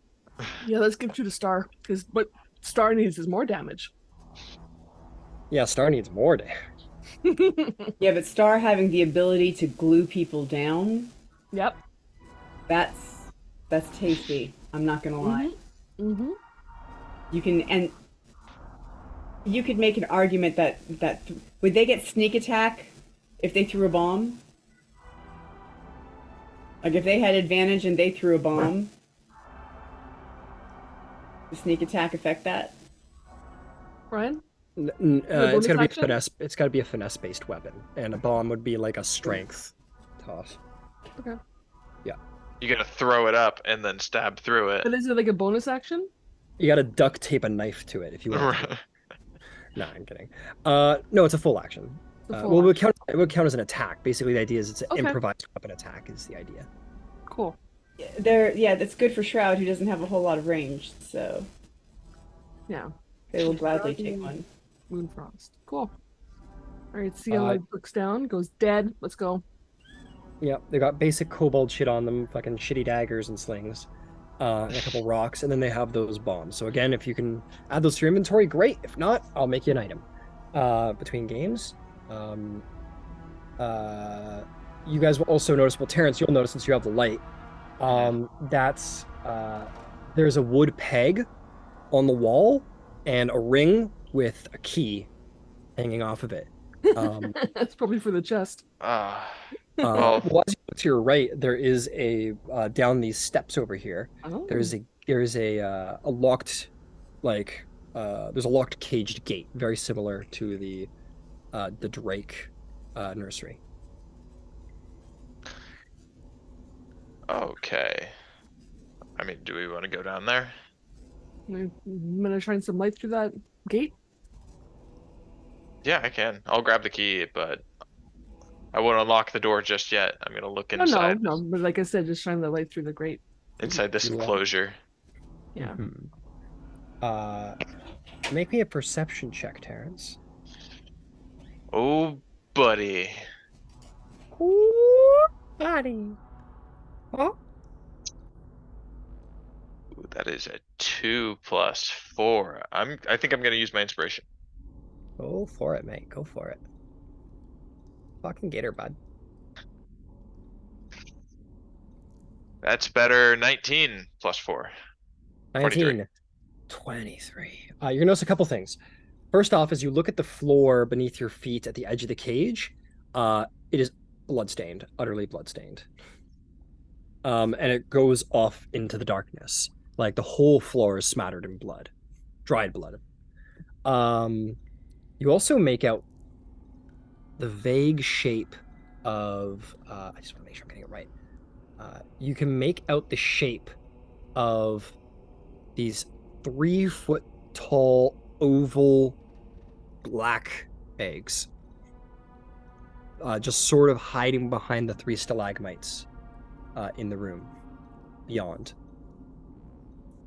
[SPEAKER 4] Yeah, let's give two to Star, because what Star needs is more damage.
[SPEAKER 2] Yeah, Star needs more damage.
[SPEAKER 3] Yeah, but Star having the ability to glue people down,
[SPEAKER 4] Yep.
[SPEAKER 3] that's tasty. I'm not gonna lie.
[SPEAKER 4] Mm-hmm.
[SPEAKER 3] You can, and you could make an argument that would they get sneak attack if they threw a bomb? Like if they had advantage and they threw a bomb, does sneak attack affect that?
[SPEAKER 4] Ryan?
[SPEAKER 2] It's gotta be a
[SPEAKER 4] action?
[SPEAKER 2] finesse. It's gotta be a finesse-based weapon, and a bomb would be like a strength toss.
[SPEAKER 4] Okay.
[SPEAKER 2] Yeah,
[SPEAKER 1] You gotta throw it up and then stab through it.
[SPEAKER 4] But is it like a bonus action?
[SPEAKER 2] you gotta duct tape a knife to it if you want. To. No, I'm kidding. No, it's a full action.
[SPEAKER 4] It's a full
[SPEAKER 2] Well,
[SPEAKER 4] action.
[SPEAKER 2] it would count as an attack. Basically, the idea is it's an
[SPEAKER 4] Okay.
[SPEAKER 2] improvised weapon attack. Is the idea.
[SPEAKER 4] Cool.
[SPEAKER 3] Yeah, that's good for Shroud, who doesn't have a whole lot of range, so
[SPEAKER 4] Yeah.
[SPEAKER 3] they will gladly
[SPEAKER 4] Shroud
[SPEAKER 3] take
[SPEAKER 4] and
[SPEAKER 3] one.
[SPEAKER 4] Moonfrost. Cool. All right, Ciela
[SPEAKER 2] Uh,
[SPEAKER 4] looks down, goes dead. Let's go.
[SPEAKER 2] Yeah, they got basic kobold shit on them, fucking shitty daggers and slings, and a couple rocks, and then they have those bombs. So again, if you can add those to your inventory, great. If not, I'll make you an item. Between games, you guys will also notice. Well, Terrence, you'll notice since you have the light. That's there's a wood peg on the wall and a ring with a key hanging off of it.
[SPEAKER 4] That's probably for the chest.
[SPEAKER 1] Ah,
[SPEAKER 2] Well, as you look to your right, there is a down these steps over here.
[SPEAKER 4] Oh.
[SPEAKER 2] There's a locked there's a locked caged gate, very similar to the Drake nursery.
[SPEAKER 1] okay. I mean, do we want to go down there?
[SPEAKER 4] I'm gonna shine some light through that gate.
[SPEAKER 1] Yeah, I can. I'll grab the key, but I won't unlock the door just yet. I'm gonna look
[SPEAKER 4] No,
[SPEAKER 1] inside
[SPEAKER 4] no. But like I said, just shine the light through the grate.
[SPEAKER 1] inside this
[SPEAKER 2] You want-
[SPEAKER 1] enclosure.
[SPEAKER 4] Yeah.
[SPEAKER 2] Make me a perception check, Terrence.
[SPEAKER 1] Oh, buddy.
[SPEAKER 2] Ooh, buddy. Oh.
[SPEAKER 1] Ooh, that is a 2 + 4. I think I'm gonna use my inspiration.
[SPEAKER 2] Go for it, mate. Go for it. Fucking get her, bud.
[SPEAKER 1] That's better. 19 + 4.
[SPEAKER 2] 19. 23. You're gonna notice a couple things. First off, as you look at the floor beneath your feet at the edge of the cage, it is bloodstained, utterly bloodstained. And it goes off into the darkness. Like the whole floor is smattered in blood, dried blood. You also make out the vague shape of. I just want to make sure I'm getting it right. You can make out the shape of these 3-foot tall oval black eggs, just sort of hiding behind the 3 stalagmites in the room beyond.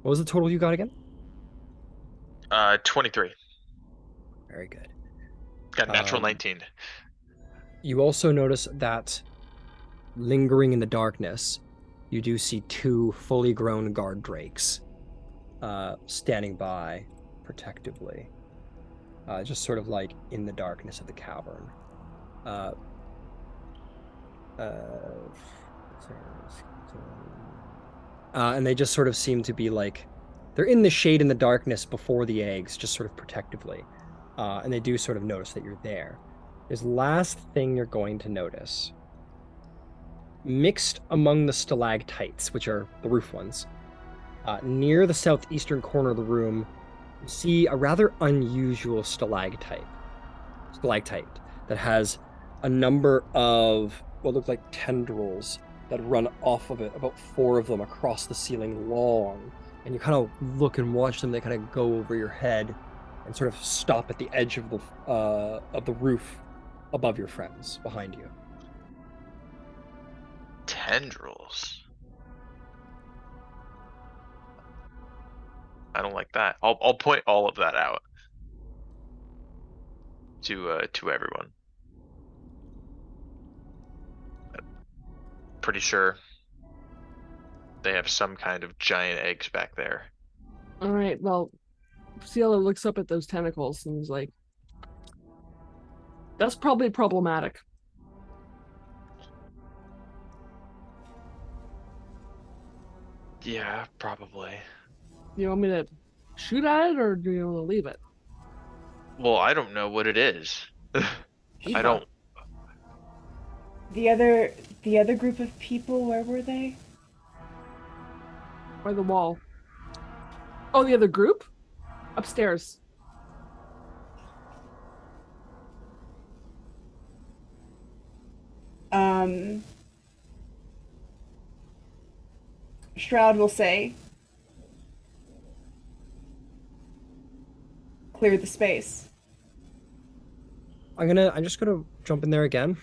[SPEAKER 2] What was the total you got again?
[SPEAKER 1] 23.
[SPEAKER 2] Very good.
[SPEAKER 1] Got natural
[SPEAKER 2] Um,
[SPEAKER 1] 19.
[SPEAKER 2] You also notice that lingering in the darkness, you do see 2 fully grown guard drakes standing by protectively, just sort of like in the darkness of the cavern. And they just sort of seem to be like, they're in the shade in the darkness before the eggs, just sort of protectively. And they do sort of notice that you're there. There's last thing you're going to notice. Mixed among the stalactites, which are the roof ones, near the southeastern corner of the room, you see a rather unusual stalactite that has a number of what look like tendrils that run off of it, about 4 of them across the ceiling long. And you kind of look and watch them, they kind of go over your head and sort of stop at the edge of the roof above your friends, behind you.
[SPEAKER 1] Tendrils. I don't like that. I'll point all of that out to everyone. Pretty sure they have some kind of giant eggs back there.
[SPEAKER 4] All right, well, Ciela looks up at those tentacles and is like, that's probably problematic.
[SPEAKER 1] Yeah, probably.
[SPEAKER 4] You want me to shoot at it, or do you want to leave it?
[SPEAKER 1] Well, I don't know what it is. I don't.
[SPEAKER 5] The other group of people, where were they?
[SPEAKER 4] By the wall. Oh, the other group? Upstairs.
[SPEAKER 5] Shroud will say, clear the space.
[SPEAKER 2] I'm just gonna jump in there again.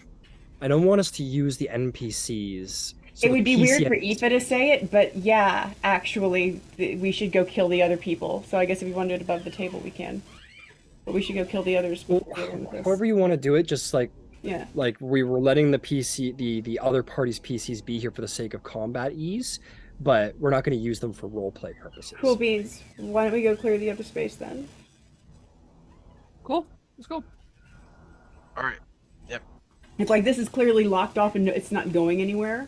[SPEAKER 2] I don't want us to use the NPCs. So
[SPEAKER 5] It would be
[SPEAKER 2] the
[SPEAKER 5] weird for
[SPEAKER 2] PCs
[SPEAKER 5] Aoife to say it, but yeah, actually, we should go kill the other people. So I guess if we want to do it above the table, we can. But we should go kill the others. before we go into this.
[SPEAKER 2] However you want to do it, just
[SPEAKER 5] Yeah.
[SPEAKER 2] like we were letting the other party's PCs be here for the sake of combat ease, but we're not going to use them for roleplay purposes.
[SPEAKER 5] Cool beans. Why don't we go clear the other space then?
[SPEAKER 4] Cool. Let's go.
[SPEAKER 1] All right. Yep.
[SPEAKER 5] It's like this is clearly locked off and it's not going anywhere.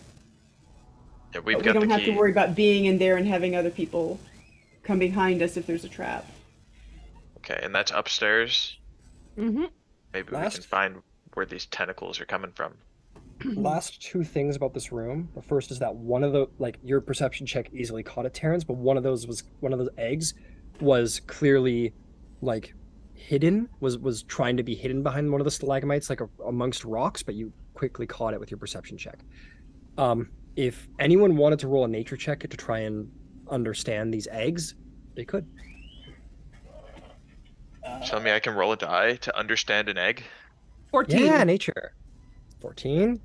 [SPEAKER 1] Yeah, we've
[SPEAKER 5] But
[SPEAKER 1] got
[SPEAKER 5] we don't
[SPEAKER 1] the
[SPEAKER 5] have
[SPEAKER 1] key.
[SPEAKER 5] to worry about being in there and having other people come behind us if there's a trap.
[SPEAKER 1] Okay, and that's upstairs.
[SPEAKER 4] Mm-hmm.
[SPEAKER 1] Maybe we
[SPEAKER 2] Last-
[SPEAKER 1] can find where these tentacles are coming from.
[SPEAKER 2] Last two things about this room. The first is that one of the your perception check easily caught it, Terrence, but one of those eggs was clearly hidden, was trying to be hidden behind one of the stalagmites, amongst rocks, but you quickly caught it with your perception check. If anyone wanted to roll a nature check to try and understand these eggs, they could.
[SPEAKER 1] Tell me I can roll a die to understand an egg.
[SPEAKER 4] 14.
[SPEAKER 2] Yeah, nature. 14.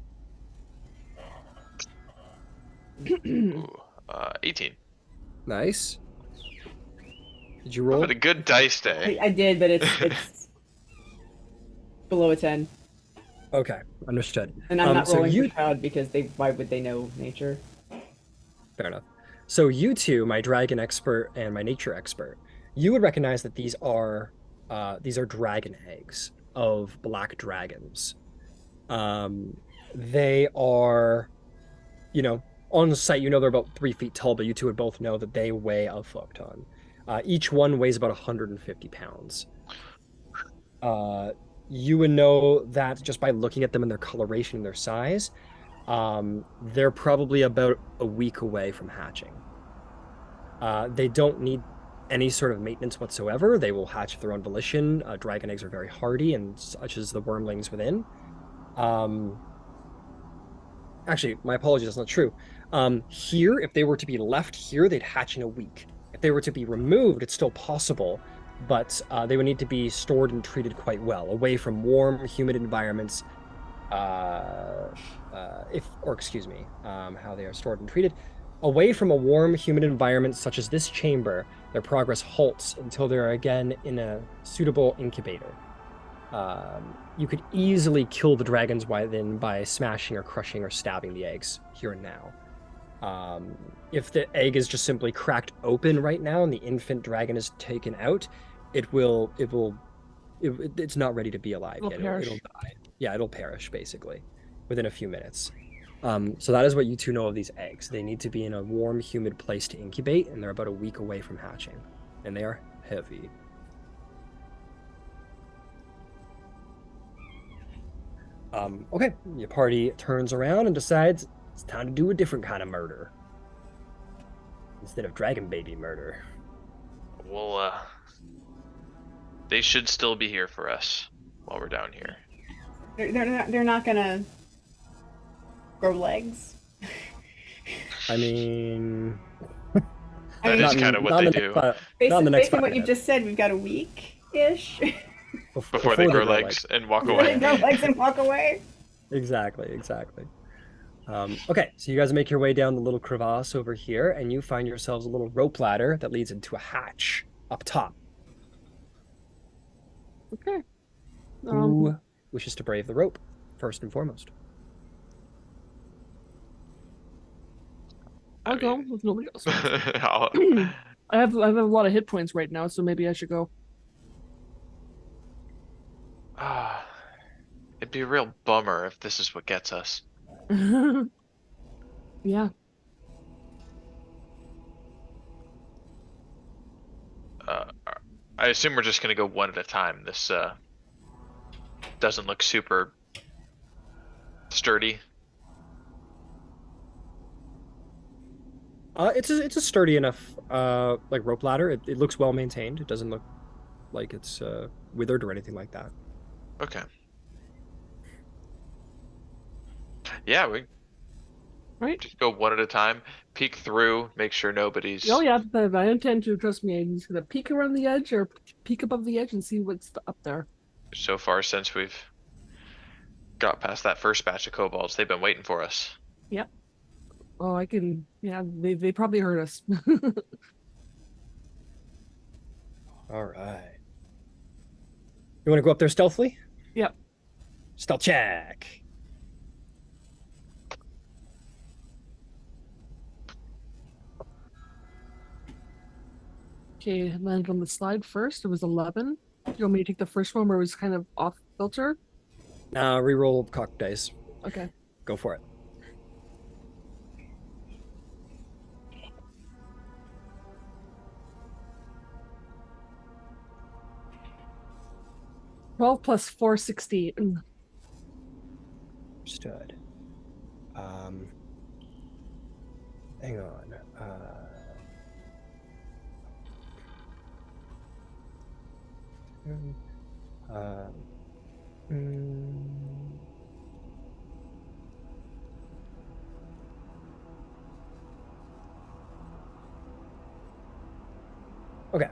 [SPEAKER 1] Ooh, 18.
[SPEAKER 2] Nice. Did you roll?
[SPEAKER 1] But a good dice day.
[SPEAKER 5] I did, but it's below a 10.
[SPEAKER 2] Okay, understood.
[SPEAKER 5] And I'm not
[SPEAKER 2] so
[SPEAKER 5] rolling
[SPEAKER 2] you-
[SPEAKER 5] for Shroud because why would they know nature?
[SPEAKER 2] Fair enough. So you two, my dragon expert and my nature expert, you would recognize that these are dragon eggs of black dragons. They are, on site, they're about 3 feet tall, but you two would both know that they weigh a fuck ton. Each one weighs about 150 pounds. You would know that just by looking at them and their coloration and their size. They're probably about a week away from hatching. They don't need any sort of maintenance whatsoever. They will hatch of their own volition. Dragon eggs are very hardy, and such as the wormlings within. Actually, my apologies, that's not true. Here, if they were to be left here, they'd hatch in a week. If they were to be removed, it's still possible, but they would need to be stored and treated quite well, away from warm, humid environments. How they are stored and treated. Away from a warm, humid environment such as this chamber, their progress halts until they're again in a suitable incubator. You could easily kill the dragons by smashing or crushing or stabbing the eggs here and now. If the egg is just simply cracked open right now and the infant dragon is taken out, it's not ready to be alive yet. It'll die. Yeah, it'll perish basically within a few minutes. So that is what you two know of these eggs. They need to be in a warm, humid place to incubate, and they're about a week away from hatching. And they are heavy. Okay, your party turns around and decides it's time to do a different kind of murder. Instead of dragon baby murder.
[SPEAKER 1] Well, they should still be here for us while we're down here.
[SPEAKER 5] They're not gonna grow legs.
[SPEAKER 2] I mean...
[SPEAKER 1] That is kind of what they do.
[SPEAKER 5] Based on
[SPEAKER 2] next
[SPEAKER 5] what
[SPEAKER 2] 5
[SPEAKER 5] you
[SPEAKER 2] minutes.
[SPEAKER 5] just said, we've got a week-ish.
[SPEAKER 1] Before they grow legs and walk
[SPEAKER 5] Before they
[SPEAKER 1] away.
[SPEAKER 5] grow legs and walk away.
[SPEAKER 2] Exactly. Okay, so you guys make your way down the little crevasse over here, and you find yourselves a little rope ladder that leads into a hatch up top.
[SPEAKER 4] Okay.
[SPEAKER 2] Who wishes to brave the rope, first and foremost?
[SPEAKER 4] I'll go
[SPEAKER 1] mean,
[SPEAKER 4] if nobody else wants.
[SPEAKER 1] I'll-
[SPEAKER 4] I have a lot of hit points right now, so maybe I should go.
[SPEAKER 1] Ah, it'd be a real bummer if this is what gets us.
[SPEAKER 4] Yeah.
[SPEAKER 1] Uh, I assume we're just gonna go one at a time. This doesn't look super sturdy.
[SPEAKER 2] It's a sturdy enough like rope ladder. It looks well maintained. It doesn't look like it's withered or anything like that.
[SPEAKER 1] Okay. Yeah, we
[SPEAKER 4] Right.
[SPEAKER 1] just go one at a time. Peek through, make sure nobody's.
[SPEAKER 4] Oh yeah, but I intend to. Trust me. I'm just gonna peek around the edge or peek above the edge and see what's up there.
[SPEAKER 1] So far since we've got past that first batch of kobolds, they've been waiting for us.
[SPEAKER 4] Yep. Oh, I can. Yeah, they probably heard us.
[SPEAKER 2] All right. You want to go up there stealthily?
[SPEAKER 4] Yep.
[SPEAKER 2] Stealth check.
[SPEAKER 4] Okay, landed on the slide first. It was 11. Do you want me to take the first one where it was kind of off filter?
[SPEAKER 2] Reroll cock dice.
[SPEAKER 4] Okay.
[SPEAKER 2] Go for it.
[SPEAKER 4] Twelve plus 4, 16.
[SPEAKER 2] Understood. Hang on. Um, mm, okay.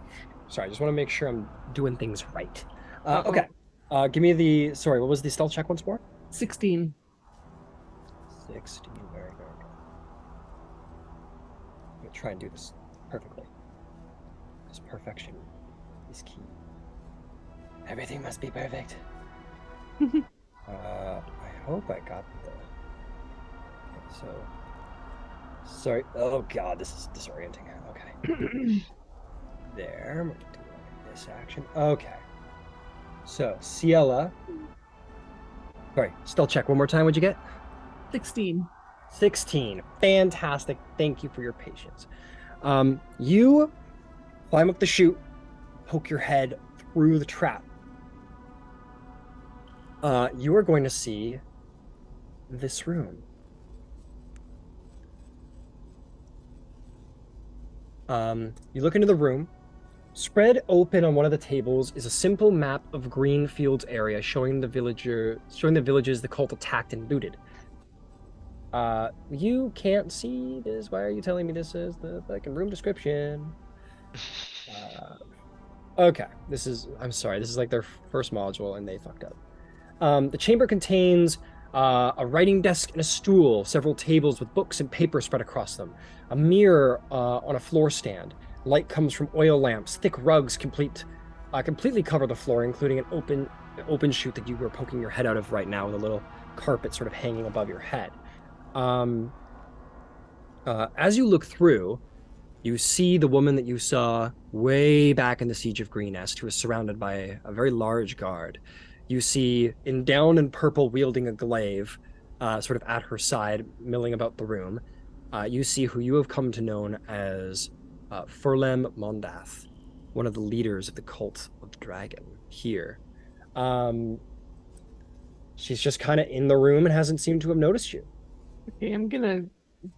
[SPEAKER 2] Sorry, I just want to make sure I'm doing things right. Okay. Give me the. Sorry, what was the stealth check once more?
[SPEAKER 4] 16.
[SPEAKER 2] 16. Very, very good. I'm gonna try and do this perfectly. Because perfection is key. Everything must be perfect. I hope I got the. Okay, so. Sorry. Oh god, this is disorienting. Okay. There. I'm gonna do like this action. Okay. So, Ciela. Sorry, stealth check one more time. What'd you get?
[SPEAKER 4] 16.
[SPEAKER 2] 16. Fantastic. Thank you for your patience. You climb up the chute, poke your head through the trap. You are going to see this room. You look into the room. Spread open on one of the tables is a simple map of Greenfield's area showing the villages the cult attacked and looted. You can't see this. Why are you telling me this is the fucking room description? Okay, I'm sorry, this is like their first module and they fucked up. The chamber contains a writing desk and a stool, several tables with books and paper spread across them, a mirror on a floor stand. Light comes from oil lamps. Thick rugs completely cover the floor, including an open chute that you were poking your head out of right now, with a little carpet sort of hanging above your head. As you look through, you see the woman that you saw way back in the Siege of Greenest, who is surrounded by a very large guard. You see, in down and purple, wielding a glaive, sort of at her side, milling about the room. You see who you have come to know as Furlem Mondath, one of the leaders of the cult of the dragon here. She's just kind of in the room and hasn't seemed to have noticed you.
[SPEAKER 4] Okay, I'm gonna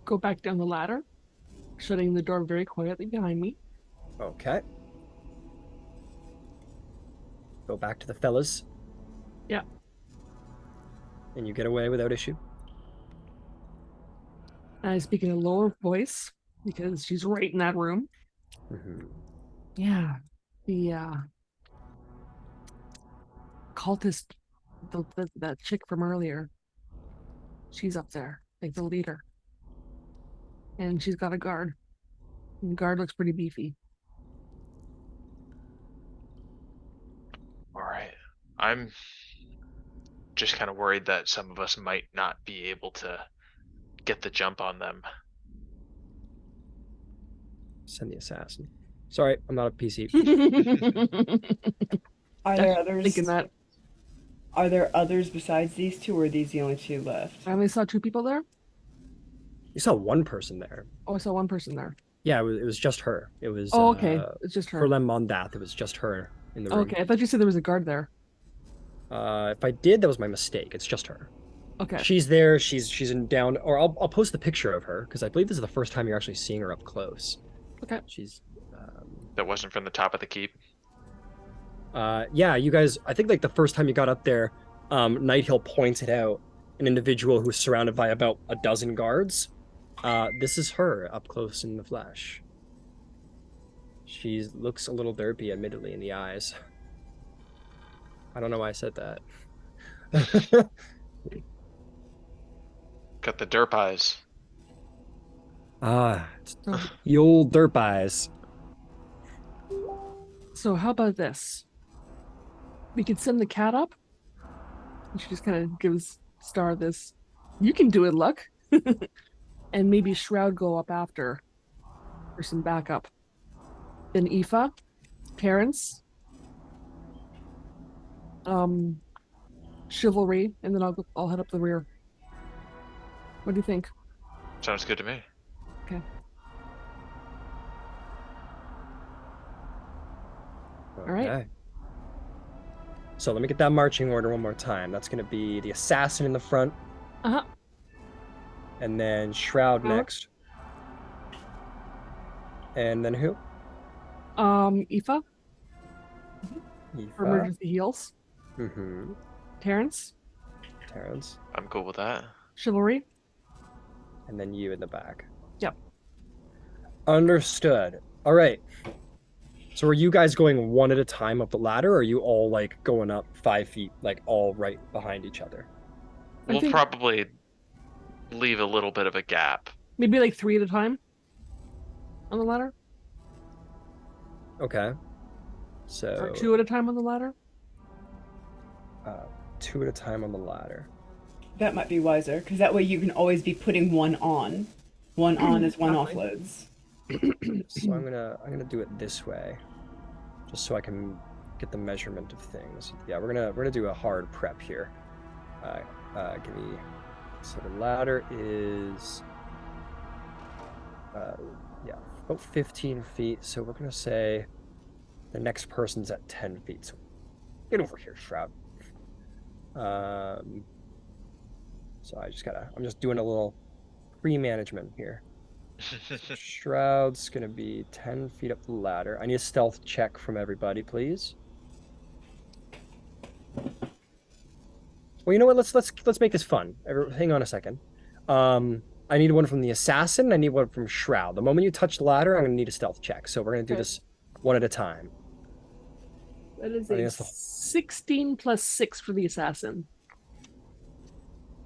[SPEAKER 4] go back down the ladder, shutting the door very quietly behind me.
[SPEAKER 2] Okay. Go back to the fellas.
[SPEAKER 4] Yeah.
[SPEAKER 2] And you get away without issue.
[SPEAKER 4] And I speak in a lower voice because she's right in that room.
[SPEAKER 2] Mm-hmm.
[SPEAKER 4] Yeah. The cultist, that chick from earlier, she's up there. like the leader. And she's got a guard. And the guard looks pretty beefy.
[SPEAKER 1] All right. I'm just kind of worried that some of us might not be able to get the jump on them.
[SPEAKER 2] Send the assassin. Sorry, I'm not a PC.
[SPEAKER 3] Are there others?
[SPEAKER 4] Thinking that.
[SPEAKER 3] Are there others besides these two, or are these the only two left?
[SPEAKER 4] I only saw 2 people there.
[SPEAKER 2] You saw one person there.
[SPEAKER 4] Oh, I saw 1 person there.
[SPEAKER 2] Yeah, it was just her. It was.
[SPEAKER 4] Oh, okay. It's just her.
[SPEAKER 2] For Lem Mondath, it was just her in the room.
[SPEAKER 4] Okay, I thought you said there was a guard there.
[SPEAKER 2] If I did, that was my mistake. It's just her.
[SPEAKER 4] Okay.
[SPEAKER 2] She's there. She's in down. Or I'll post the picture of her because I believe this is the first time you're actually seeing her up close.
[SPEAKER 4] Okay.
[SPEAKER 2] She's.
[SPEAKER 1] That wasn't from the top of the keep.
[SPEAKER 2] Yeah, you guys. I think like the first time you got up there, Nighthill pointed out an individual who was surrounded by about a dozen guards. This is her up close in the flesh. She looks a little derpy, admittedly, in the eyes. I don't know why I said that.
[SPEAKER 1] Got the derp eyes.
[SPEAKER 2] It's
[SPEAKER 4] Oh.
[SPEAKER 2] the old derp eyes.
[SPEAKER 4] So how about this? We could send the cat up. And she just kind of gives Star this, you can do it, look. And maybe Shroud go up after for some backup. Then Aoife, Terrence, Chivalry, and then I'll head up the rear. What do you think?
[SPEAKER 1] Sounds good to me.
[SPEAKER 4] Okay. All right.
[SPEAKER 2] Okay. So let me get that marching order one more time. That's going to be the assassin in the front.
[SPEAKER 4] Uh-huh.
[SPEAKER 2] And then Shroud
[SPEAKER 4] Uh-huh.
[SPEAKER 2] next. And then who?
[SPEAKER 4] Aoife for
[SPEAKER 2] Aoife.
[SPEAKER 4] emergency heals.
[SPEAKER 2] Mm-hmm.
[SPEAKER 4] Terrence,
[SPEAKER 2] Terrence.
[SPEAKER 1] I'm cool with that.
[SPEAKER 4] Chivalry.
[SPEAKER 2] And then you in the back.
[SPEAKER 4] Yep.
[SPEAKER 2] Understood. All right. So are you guys going one at a time up the ladder, or are you all like going up 5 feet, like all right behind each other?
[SPEAKER 4] I
[SPEAKER 1] We'll
[SPEAKER 4] think
[SPEAKER 1] probably leave a little bit of a gap.
[SPEAKER 4] maybe like 3 at a time on the ladder,
[SPEAKER 2] Okay. So
[SPEAKER 4] or 2 at a time on the ladder.
[SPEAKER 2] 2 at a time on the ladder.
[SPEAKER 3] That might be wiser, because that way you can always be putting one on. One on as one
[SPEAKER 4] Exactly.
[SPEAKER 3] offloads.
[SPEAKER 2] So I'm gonna do it this way, just so I can get the measurement of things. Yeah, we're gonna do a hard prep here. Give me. So the ladder is, yeah, about 15 feet. So we're gonna say the next person's at 10 feet. So get over here, Shroud. So I'm just doing a little pre-management here. Shroud's gonna be 10 feet up the ladder. I need a stealth check from everybody, please. Well, you know what? Let's make this fun. Hang on a second. I need one from the assassin. I need one from Shroud. The moment you touch the ladder, I'm gonna need a stealth check. So we're gonna do
[SPEAKER 4] Okay.
[SPEAKER 2] this one at a time.
[SPEAKER 4] That is
[SPEAKER 2] I think
[SPEAKER 4] a
[SPEAKER 2] that's the-
[SPEAKER 4] 16 plus 6 for the assassin.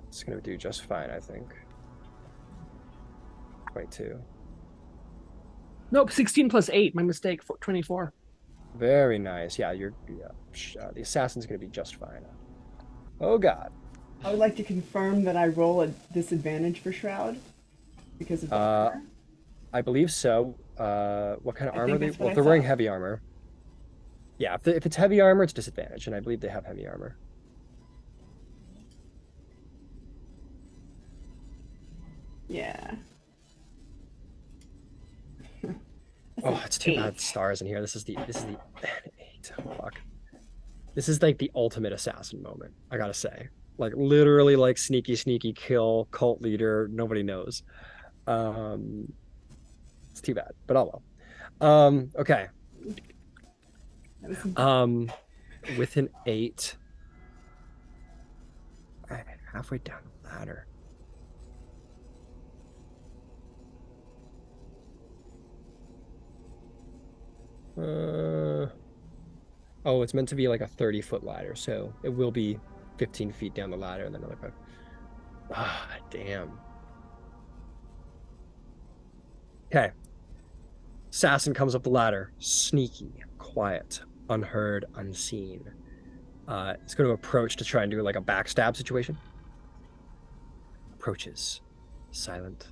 [SPEAKER 2] It's gonna do just fine, I think. 22.
[SPEAKER 4] Nope, 16 plus 8. My mistake. 24.
[SPEAKER 2] Very nice. Yeah, the assassin's gonna be just fine. Oh God.
[SPEAKER 3] I would like to confirm that I roll a disadvantage for Shroud because of the armor.
[SPEAKER 2] I believe so. What kind of
[SPEAKER 3] I
[SPEAKER 2] armor?
[SPEAKER 3] think that's what
[SPEAKER 2] Well,
[SPEAKER 3] I
[SPEAKER 2] if they're wearing
[SPEAKER 3] thought.
[SPEAKER 2] heavy armor. Yeah, if it's heavy armor, it's disadvantage, and I believe they have heavy armor.
[SPEAKER 3] Yeah. That's
[SPEAKER 2] Oh,
[SPEAKER 3] an
[SPEAKER 2] it's too bad
[SPEAKER 3] 8.
[SPEAKER 2] Stars in here. This is the 8. Fuck. This is like the ultimate assassin moment, I gotta say. Like literally like sneaky kill, cult leader, nobody knows. It's too bad, but oh well. Okay.
[SPEAKER 3] That was
[SPEAKER 2] With an 8. Halfway down the ladder. Oh, it's meant to be like a 30-foot ladder, so it will be 15 feet down the ladder and then another 5. Ah, damn. Okay. Assassin comes up the ladder. Sneaky, quiet, unheard, unseen. It's going to approach to try and do like a backstab situation. Approaches. Silent.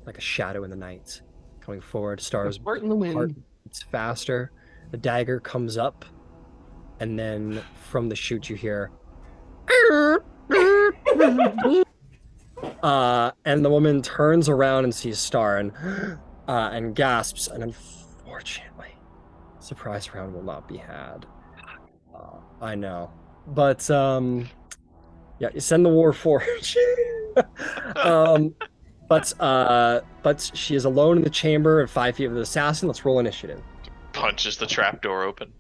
[SPEAKER 2] Like a shadow in the night. Coming forward. Star's
[SPEAKER 4] Fart in the wind.
[SPEAKER 2] heart beats faster. The dagger comes up. And then from the chute you hear... and the woman turns around and sees Star and gasps, and unfortunately, surprise round will not be had. I know, but yeah, you send the war forge. But she is alone in the chamber at 5 feet of the assassin. Let's roll initiative.
[SPEAKER 1] Punches the trapdoor open.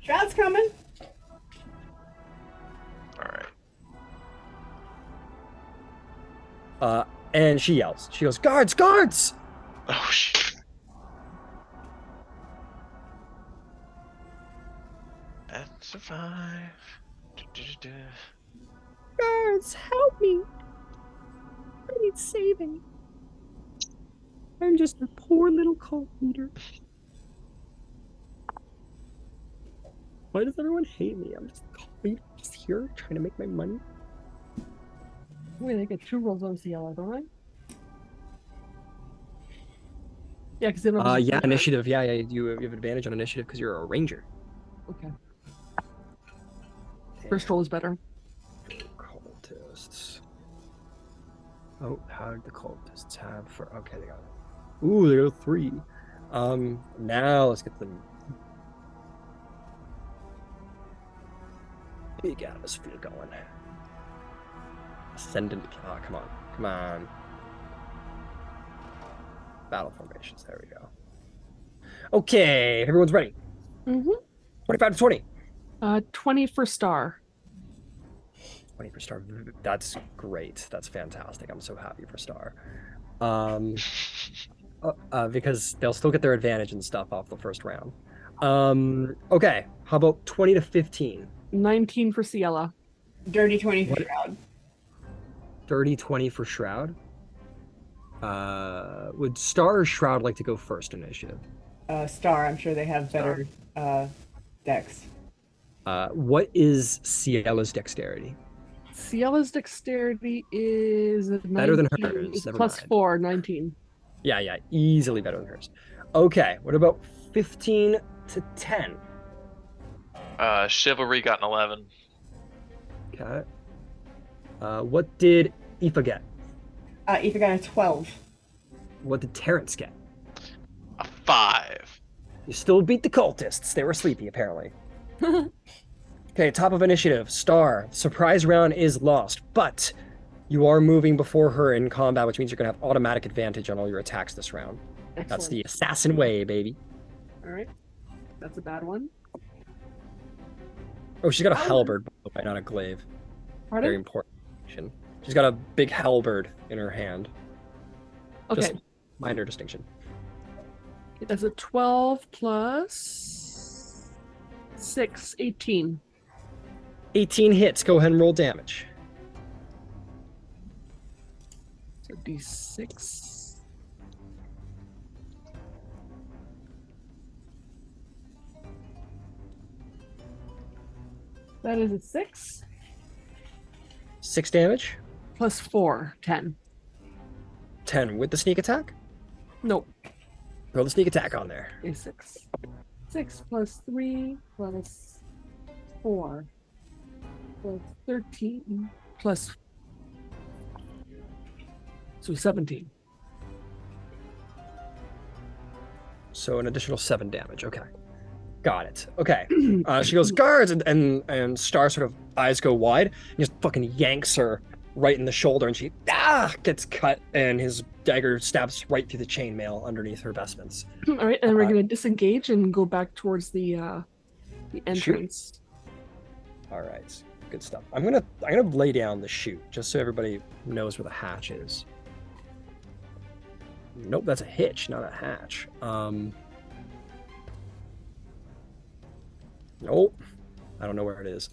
[SPEAKER 5] Shots coming.
[SPEAKER 1] Alright.
[SPEAKER 2] And she yells. She goes, "Guards, guards!"
[SPEAKER 1] Oh, shit. That's a 5.
[SPEAKER 2] Guards, help me! I need saving. I'm just a poor little cult leader. Why does everyone hate me? I'm just a cult leader, just here trying to make my money.
[SPEAKER 4] Wait, I get 2 rolls on CL, don't I? Yeah, because then
[SPEAKER 2] Yeah, initiative. Yeah, you have advantage on initiative because you're a ranger.
[SPEAKER 4] Okay. First roll is better.
[SPEAKER 2] Cultists. Oh, how did the cultists have for? Okay, they got it. Ooh, they got 3. Now let's get them. Big atmosphere going. Ascendant. Oh, come on. Battle formations. There we go. Okay, everyone's ready. 25 to 20.
[SPEAKER 4] 20 for Star.
[SPEAKER 2] 20 for Star. That's great. That's fantastic. I'm so happy for Star. Because they'll still get their advantage and stuff off the first round. Okay, how about 20 to 15?
[SPEAKER 4] 19 for Ciela.
[SPEAKER 5] Dirty 20 for Shroud.
[SPEAKER 2] Dirty 20 for Shroud. Would Star or Shroud like to go first initiative?
[SPEAKER 5] Star, I'm sure they have better decks.
[SPEAKER 2] What is Ciela's dexterity?
[SPEAKER 4] Ciela's dexterity is
[SPEAKER 2] Better than
[SPEAKER 4] 19.
[SPEAKER 2] hers.
[SPEAKER 4] It's
[SPEAKER 2] Never
[SPEAKER 4] plus
[SPEAKER 2] mind.
[SPEAKER 4] 4, 19.
[SPEAKER 2] Yeah, easily better than hers. Okay, what about 15 to 10?
[SPEAKER 1] Chivalry got an 11.
[SPEAKER 2] Okay. What did Aoife get?
[SPEAKER 5] Aoife got a 12.
[SPEAKER 2] What did Terrence get?
[SPEAKER 1] A 5.
[SPEAKER 2] You still beat the cultists. They were sleepy, apparently. Okay, top of initiative. Star. Surprise round is lost, but you are moving before her in combat, which means you're going to have automatic advantage on all your attacks this round.
[SPEAKER 4] Excellent.
[SPEAKER 2] That's the assassin way, baby.
[SPEAKER 4] All right. That's a bad one.
[SPEAKER 2] Oh, she's got a halberd, by the way, not a glaive.
[SPEAKER 4] Pardon?
[SPEAKER 2] Very important. She's got a big halberd in her hand.
[SPEAKER 4] Okay.
[SPEAKER 2] Just minor distinction.
[SPEAKER 4] That's a 12 plus 6, 18.
[SPEAKER 2] 18 hits. Go ahead and roll damage.
[SPEAKER 4] So D6. That is a 6.
[SPEAKER 2] 6 damage.
[SPEAKER 4] Plus 4, 10.
[SPEAKER 2] 10 with the sneak attack.
[SPEAKER 4] Nope.
[SPEAKER 2] Throw the sneak attack on there.
[SPEAKER 4] A 6. 6 plus 3 plus 4 plus 13 plus. So 17.
[SPEAKER 2] So an additional 7 damage. Okay. Got it. Okay. She goes, guards, and Star sort of eyes go wide. He just fucking yanks her right in the shoulder, and she gets cut, and his dagger stabs right through the chainmail underneath her vestments.
[SPEAKER 4] All right, and we're gonna disengage and go back towards the entrance.
[SPEAKER 2] All right, good stuff. I'm gonna lay down the chute just so everybody knows where the hatch is. Nope, that's a hitch, not a hatch. Nope, I don't know where it is.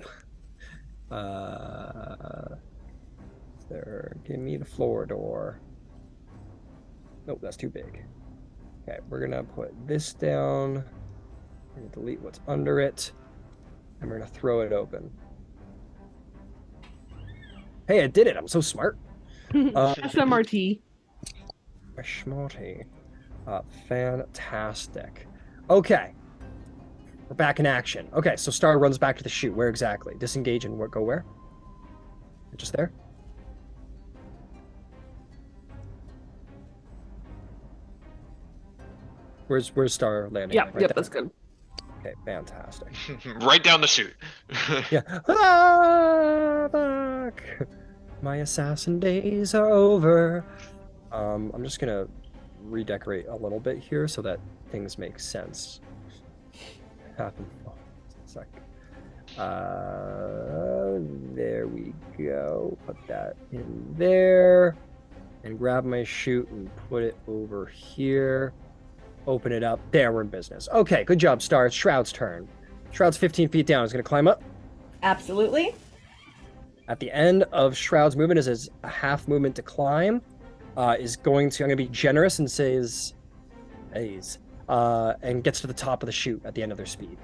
[SPEAKER 2] there. Give me the floor door. Nope, that's too big. Okay, we're gonna put this down. We're gonna delete what's under it. And we're gonna throw it open. Hey, I did it. I'm so smart.
[SPEAKER 4] SMRT.
[SPEAKER 2] Schmalty. Fantastic. Okay. We're back in action. Okay, so Star runs back to the chute. Where exactly? Disengage and go where? Just there? Where's Star landing?
[SPEAKER 4] Yeah,
[SPEAKER 2] Right
[SPEAKER 4] yep,
[SPEAKER 2] there?
[SPEAKER 4] that's good.
[SPEAKER 2] Okay, fantastic.
[SPEAKER 1] Right down the chute.
[SPEAKER 2] Yeah. Ah, fuck. My assassin days are over. I'm just gonna redecorate a little bit here so that things make sense. Happen. Oh, sec. There we go. Put that in there, and grab my chute and put it over here. Open it up. There, we're in business. Okay, good job, Star. It's Shroud's turn. Shroud's 15 feet down. He's gonna climb up.
[SPEAKER 5] Absolutely.
[SPEAKER 2] At the end of Shroud's movement is a half movement to climb. I'm gonna be generous and says, and gets to the top of the chute at the end of their speed.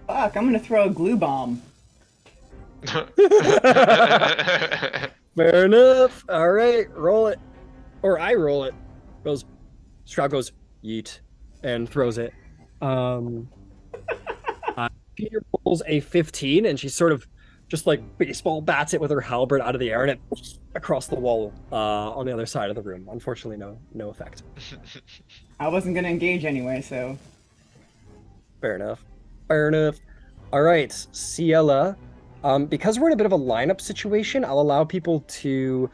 [SPEAKER 5] Fuck, I'm gonna throw a glue bomb.
[SPEAKER 2] Fair enough. All right, roll it, or I roll it. Shroud goes yeet and throws it. She rolls a 15, and she sort of just like baseball bats it with her halberd out of the air, and it across the wall on the other side of the room. Unfortunately, no effect.
[SPEAKER 5] I wasn't gonna engage anyway, so.
[SPEAKER 2] Fair enough. All right, Ciela. Because we're in a bit of a lineup situation, I'll allow people to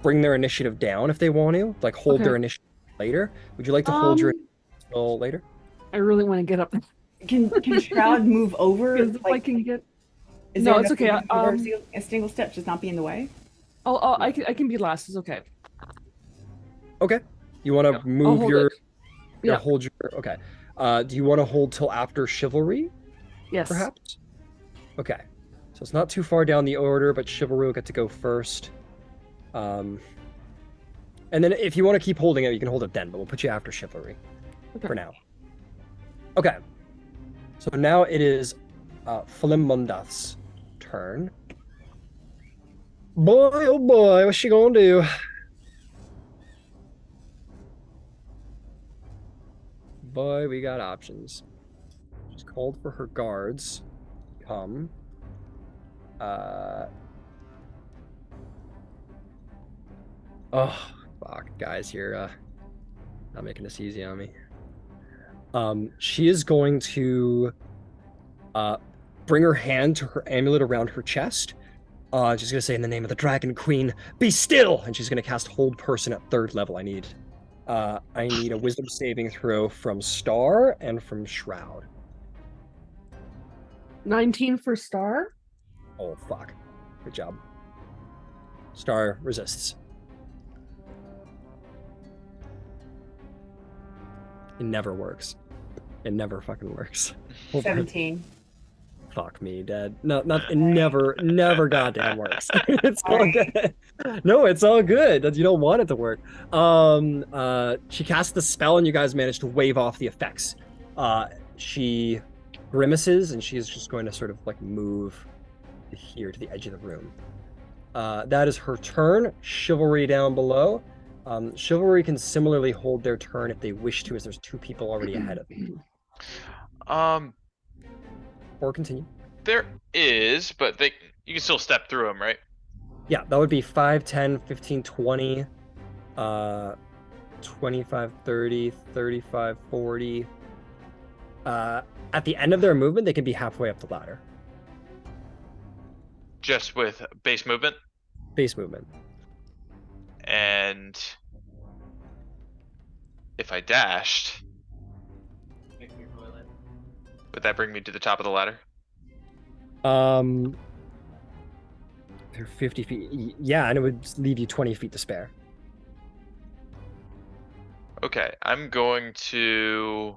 [SPEAKER 2] bring their initiative down if they want to, like hold their initiative later. Would you like to hold your initiative later?
[SPEAKER 4] I really want to get up.
[SPEAKER 5] Can Shroud move over?
[SPEAKER 4] If I can get.
[SPEAKER 5] Is
[SPEAKER 4] No,
[SPEAKER 5] there
[SPEAKER 4] it's
[SPEAKER 5] enough
[SPEAKER 4] okay,
[SPEAKER 5] room for a single step just not be in the way?
[SPEAKER 4] I can be last. It's okay.
[SPEAKER 2] Okay. You want to move
[SPEAKER 4] hold
[SPEAKER 2] your?
[SPEAKER 4] it. Yeah.
[SPEAKER 2] Hold your. Okay. Do you want to hold till after chivalry?
[SPEAKER 4] Yes.
[SPEAKER 2] Perhaps. Okay. So it's not too far down the order, but chivalry will get to go first. And then if you want to keep holding it, you can hold it then, but we'll put you after chivalry for now. Okay. So now it is Filimundath's turn. Boy, oh boy, what's she gonna do? Boy, we got options. She's called for her guards. Come. Oh, fuck, guys, you're not making this easy on me. She is going to bring her hand to her amulet around her chest. She's gonna say, in the name of the Dragon Queen, be still! And she's gonna cast Hold Person at 3rd level. I need a Wisdom saving throw from Star and from Shroud.
[SPEAKER 4] 19 for Star.
[SPEAKER 2] Oh, fuck. Good job. Star resists. It never works. It never fucking works.
[SPEAKER 5] 17.
[SPEAKER 2] Fuck me, Dad. No, it never goddamn works. It's all good. No, it's all good. You don't want it to work. She casts the spell, and you guys manage to wave off the effects. She grimaces, and she is just going to sort of like move here to the edge of the room. That is her turn. Chivalry down below. Chivalry can similarly hold their turn if they wish to, as there's 2 people already ahead of them. Or continue.
[SPEAKER 1] There is, but you can still step through them, right?
[SPEAKER 2] Yeah, that would be 5, 10, 15, 20, 25, 30, 35, 40. At the end of their movement, they can be halfway up the ladder.
[SPEAKER 1] Just with base movement?
[SPEAKER 2] Base movement.
[SPEAKER 1] And if I dashed, would that bring me to the top of the ladder?
[SPEAKER 2] They're 50 feet. Yeah, and it would leave you 20 feet to spare.
[SPEAKER 1] Okay, I'm going to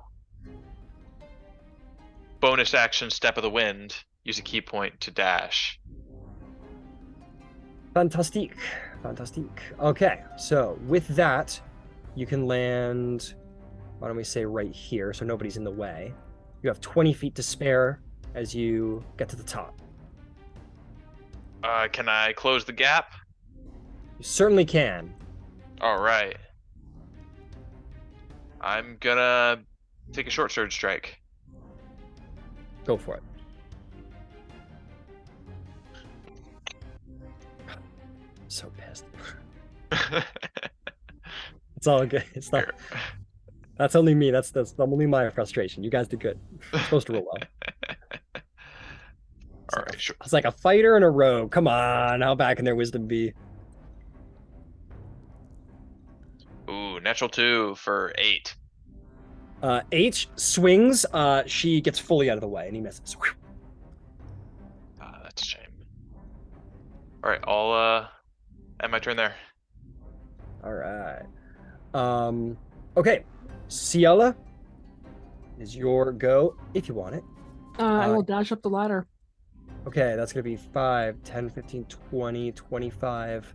[SPEAKER 1] bonus action Step of the Wind use a key point to dash.
[SPEAKER 2] Fantastique. Fantastique. Okay, so with that, you can land, why don't we say right here, so nobody's in the way. You have 20 feet to spare as you get to the top.
[SPEAKER 1] Can I close the gap?
[SPEAKER 2] You certainly can.
[SPEAKER 1] All right. I'm gonna take a short surge strike.
[SPEAKER 2] Go for it. So pissed. It's all good. It's not. That's only me. That's only my frustration. You guys did good. You're supposed to roll well.
[SPEAKER 1] All right, sure.
[SPEAKER 2] It's like a fighter and a rogue. Come on, how bad can their wisdom be?
[SPEAKER 1] Ooh, natural 2 for 8.
[SPEAKER 2] H swings. She gets fully out of the way, and he misses.
[SPEAKER 1] That's a shame. All right, I'll end my turn there.
[SPEAKER 2] All right. Okay. Ciela is your go if you want it.
[SPEAKER 4] I will dash up the ladder.
[SPEAKER 2] Okay, that's going to be 5, 10, 15, 20, 25.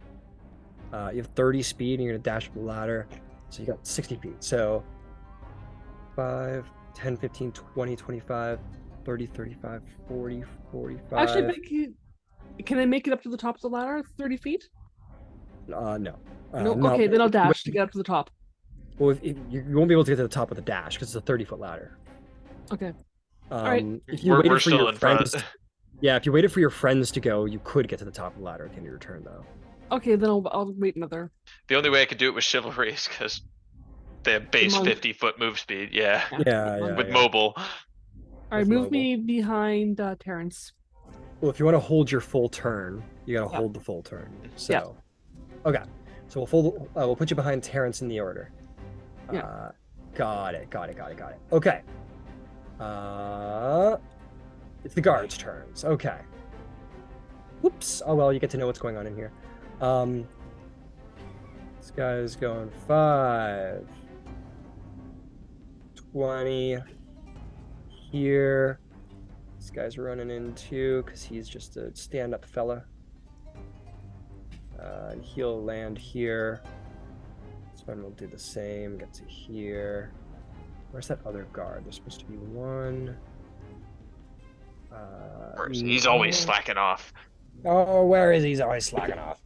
[SPEAKER 2] You have 30 speed, and you're going to dash up the ladder. So you got 60 feet. So 5, 10, 15, 20, 25, 30, 35, 40, 45.
[SPEAKER 4] Actually, can I make it up to the top of the ladder? 30 feet?
[SPEAKER 2] No.
[SPEAKER 4] No.
[SPEAKER 2] No.
[SPEAKER 4] Okay, then I'll dash to get up to the top.
[SPEAKER 2] Well, if you won't be able to get to the top with a dash because it's a 30-foot ladder.
[SPEAKER 4] Okay. Right.
[SPEAKER 2] If you
[SPEAKER 1] We're
[SPEAKER 2] waited for
[SPEAKER 1] still
[SPEAKER 2] your
[SPEAKER 1] in front.
[SPEAKER 2] friends, yeah, if you waited for your friends to go, you could get to the top of the ladder at the end of your turn, though.
[SPEAKER 4] Okay, then I'll wait another.
[SPEAKER 1] The only way I could do it with chivalry is because they have base
[SPEAKER 4] Monk.
[SPEAKER 1] 50-foot move speed. Yeah,
[SPEAKER 2] Yeah.
[SPEAKER 1] with mobile.
[SPEAKER 4] All right,
[SPEAKER 2] With
[SPEAKER 4] move
[SPEAKER 2] mobile.
[SPEAKER 4] me behind Terrence.
[SPEAKER 2] Well, if you want to hold your full turn, you got to
[SPEAKER 4] Yeah.
[SPEAKER 2] hold the full turn. So,
[SPEAKER 4] Yeah.
[SPEAKER 2] Okay. So we'll put you behind Terrence in the order.
[SPEAKER 4] Yeah.
[SPEAKER 2] Got it. Okay. It's the guards' turns. Okay. Whoops. Oh well, you get to know what's going on in here. This guy's going 5, 20 here. This guy's running in too because he's just a stand-up fella. And he'll land here. This one will do the same. Get to here. Where's that other guard? There's supposed to be one.
[SPEAKER 1] He's always
[SPEAKER 2] no.
[SPEAKER 1] slacking off.
[SPEAKER 2] Oh, where is he? He's always slacking off.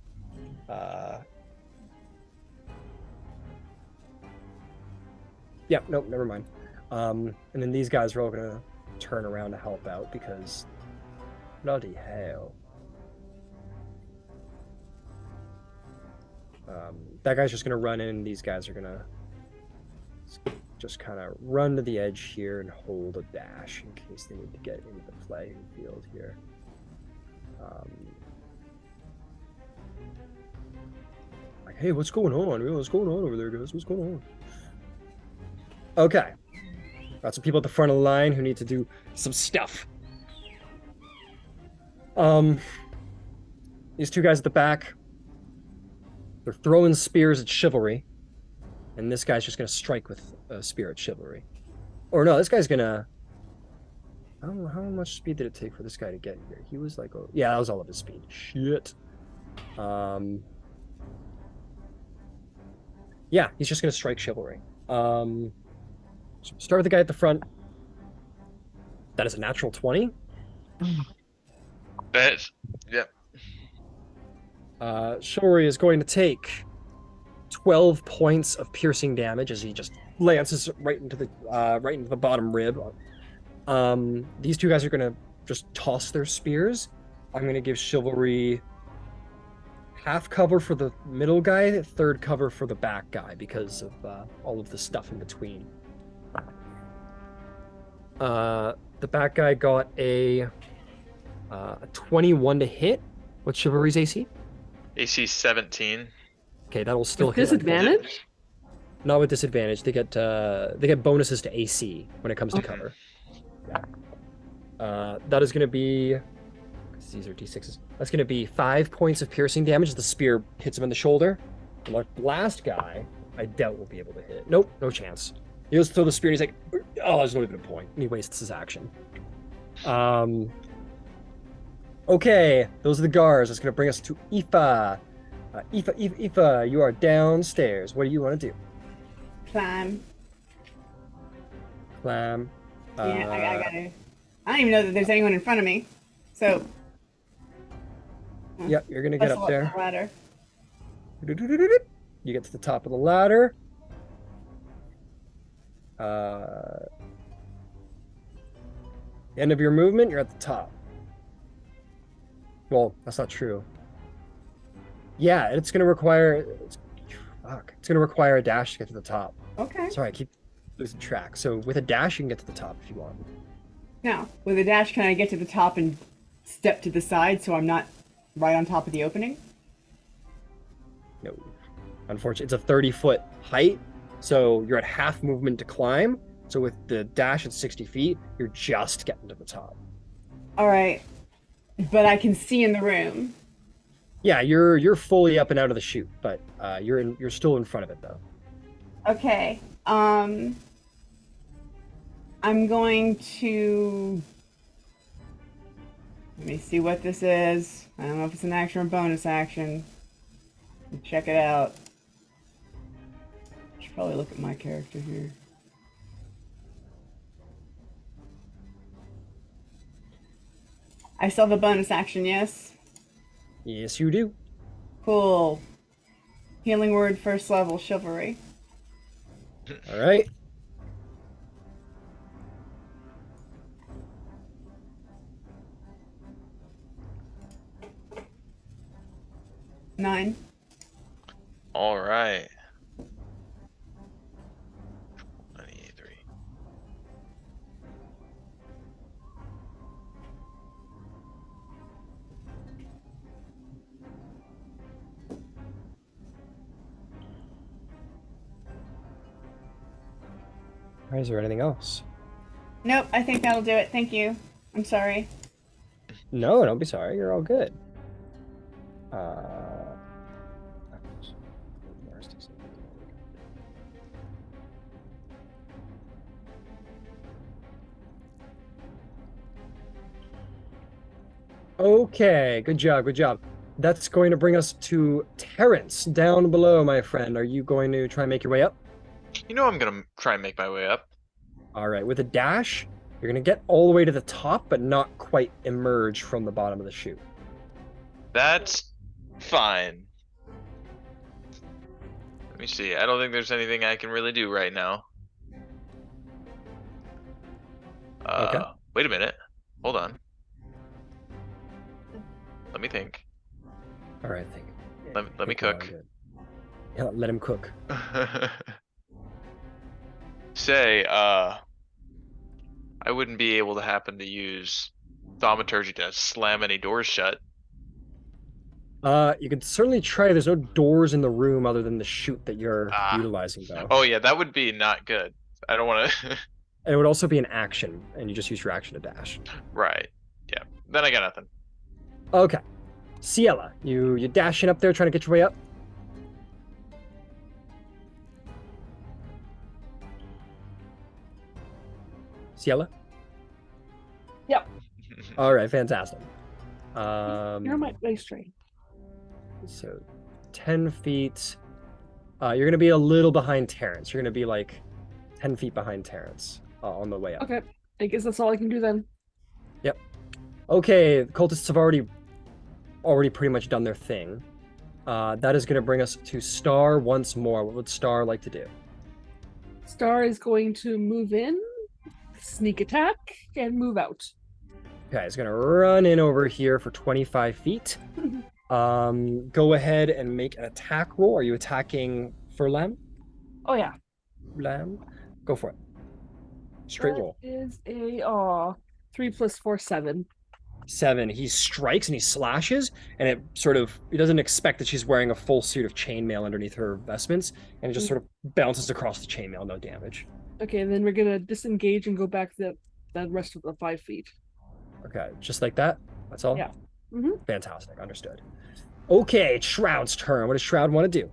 [SPEAKER 2] Yeah, nope, never mind. And then these guys are all gonna turn around to help out because bloody hell. That guy's just gonna run in. These guys are gonna just kind of run to the edge here and hold a dash in case they need to get into the playing field here. Like, hey, what's going on? What's going on over there, guys? What's going on? Okay. Got some people at the front of the line who need to do some stuff. These two guys at the back, they're throwing spears at chivalry. And this guy's just going to strike with a spear at chivalry. Or no, this guy's going to... I don't know, how much speed did it take for this guy to get here? He was like... Oh, yeah, that was all of his speed. Shit. Yeah, he's just going to strike chivalry. So start with the guy at the front. That is a natural 20.
[SPEAKER 1] That's, yeah.
[SPEAKER 2] Chivalry is going to take 12 points of piercing damage as he just lances right into the bottom rib. These two guys are going to just toss their spears. I'm going to give Chivalry half cover for the middle guy, third cover for the back guy because of all of the stuff in between. The back guy got a 21 to hit. What's Chivalry's AC?
[SPEAKER 1] AC 17.
[SPEAKER 2] Okay, that'll still
[SPEAKER 4] With
[SPEAKER 2] hit.
[SPEAKER 4] disadvantage?
[SPEAKER 2] Not with disadvantage. They get bonuses to AC when it comes to
[SPEAKER 1] Okay.
[SPEAKER 2] cover. Yeah. That is going to be. These are d6s. That's going to be 5 points of piercing damage as the spear hits him in the shoulder. And the last guy, I doubt will be able to hit. Nope, no chance. He goes to throw the spear and he's like, oh, there's not even a point. And he wastes his action. Okay, those are the guards. That's going to bring us to Aoife. Aoife, you are downstairs. What do you want to do?
[SPEAKER 5] Climb.
[SPEAKER 2] Climb.
[SPEAKER 5] Yeah, I gotta. I don't even know that there's anyone in front of me. So.
[SPEAKER 2] Yep, you're going to get
[SPEAKER 5] hustle
[SPEAKER 2] up there.
[SPEAKER 5] the ladder.
[SPEAKER 2] You get to the top of the ladder. End of your movement, you're at the top. Well, that's not true. Yeah, it's gonna require. It's gonna require a dash to get to the top.
[SPEAKER 5] Okay.
[SPEAKER 2] Sorry, I keep losing track. So with a dash, you can get to the top if you want.
[SPEAKER 5] Now, with a dash, can I get to the top and step to the side so I'm not right on top of the opening?
[SPEAKER 2] No, unfortunately, it's a 30-foot height, so you're at half movement to climb. So with the dash at 60 feet, you're just getting to the top.
[SPEAKER 5] All right, but I can see in the room.
[SPEAKER 2] Yeah, you're fully up and out of the chute, but you're still in front of it though.
[SPEAKER 5] Okay. I'm going to. Let me see what this is. I don't know if it's an action or bonus action. Check it out. Should probably look at my character here. I still have a bonus action, yes?
[SPEAKER 2] Yes, you do.
[SPEAKER 5] Cool. Healing word, first level, chivalry.
[SPEAKER 2] All right.
[SPEAKER 5] Nine.
[SPEAKER 1] All right. 23.
[SPEAKER 2] All right, is there anything else?
[SPEAKER 5] Nope, I think that'll do it. Thank you. I'm sorry.
[SPEAKER 2] No, don't be sorry. You're all good. Okay, good job, good job. That's going to bring us to Terrence down below, my friend. Are you going to try and make your way up?
[SPEAKER 1] You know I'm gonna try and make my way up.
[SPEAKER 2] All right, with a dash, you're going to get all the way to the top, but not quite emerge from the bottom of the chute.
[SPEAKER 1] That's fine. Let me see. I don't think there's anything I can really do right now.
[SPEAKER 2] Okay.
[SPEAKER 1] Wait a minute. Hold on. Let me think.
[SPEAKER 2] All right, think.
[SPEAKER 1] Let me cook.
[SPEAKER 2] Yeah, let him cook.
[SPEAKER 1] Say, I wouldn't be able to happen to use thaumaturgy to slam any doors shut.
[SPEAKER 2] You could certainly try. There's no doors in the room other than the chute that you're utilizing, though.
[SPEAKER 1] Oh yeah, that would be not good. I don't want to.
[SPEAKER 2] And it would also be an action, and you just use your action to dash.
[SPEAKER 1] Right. Yeah. Then I got nothing.
[SPEAKER 2] Okay. Ciela, you dashing up there trying to get your way up? Ciela?
[SPEAKER 4] Yep.
[SPEAKER 2] All right, fantastic.
[SPEAKER 4] You're my waist train.
[SPEAKER 2] So 10 feet. You're going to be a little behind Terrence. You're going to be like 10 feet behind Terrence on the way up.
[SPEAKER 4] Okay. I guess that's all I can do then.
[SPEAKER 2] Yep. Okay, the cultists have already pretty much done their thing. That is going to bring us to Star once more. What would Star like to do?
[SPEAKER 4] Star is going to move in, sneak attack, and move out.
[SPEAKER 2] Okay, he's going to run in over here for 25 feet. Go ahead and make an attack roll. Are you attacking for Lamb?
[SPEAKER 4] Oh yeah.
[SPEAKER 2] Lamb? Go for it. Straight roll.
[SPEAKER 4] Is a 3 + 4 7.
[SPEAKER 2] 7. He strikes and he slashes, and it sort of, he doesn't expect that she's wearing a full suit of chainmail underneath her vestments, and it just sort of bounces across the chainmail, no damage.
[SPEAKER 4] Okay, and then we're gonna disengage and go back the rest of the 5 feet.
[SPEAKER 2] Okay, just like that? That's all?
[SPEAKER 4] Yeah.
[SPEAKER 2] Fantastic, understood. Okay, it's Shroud's turn. What does Shroud want to do?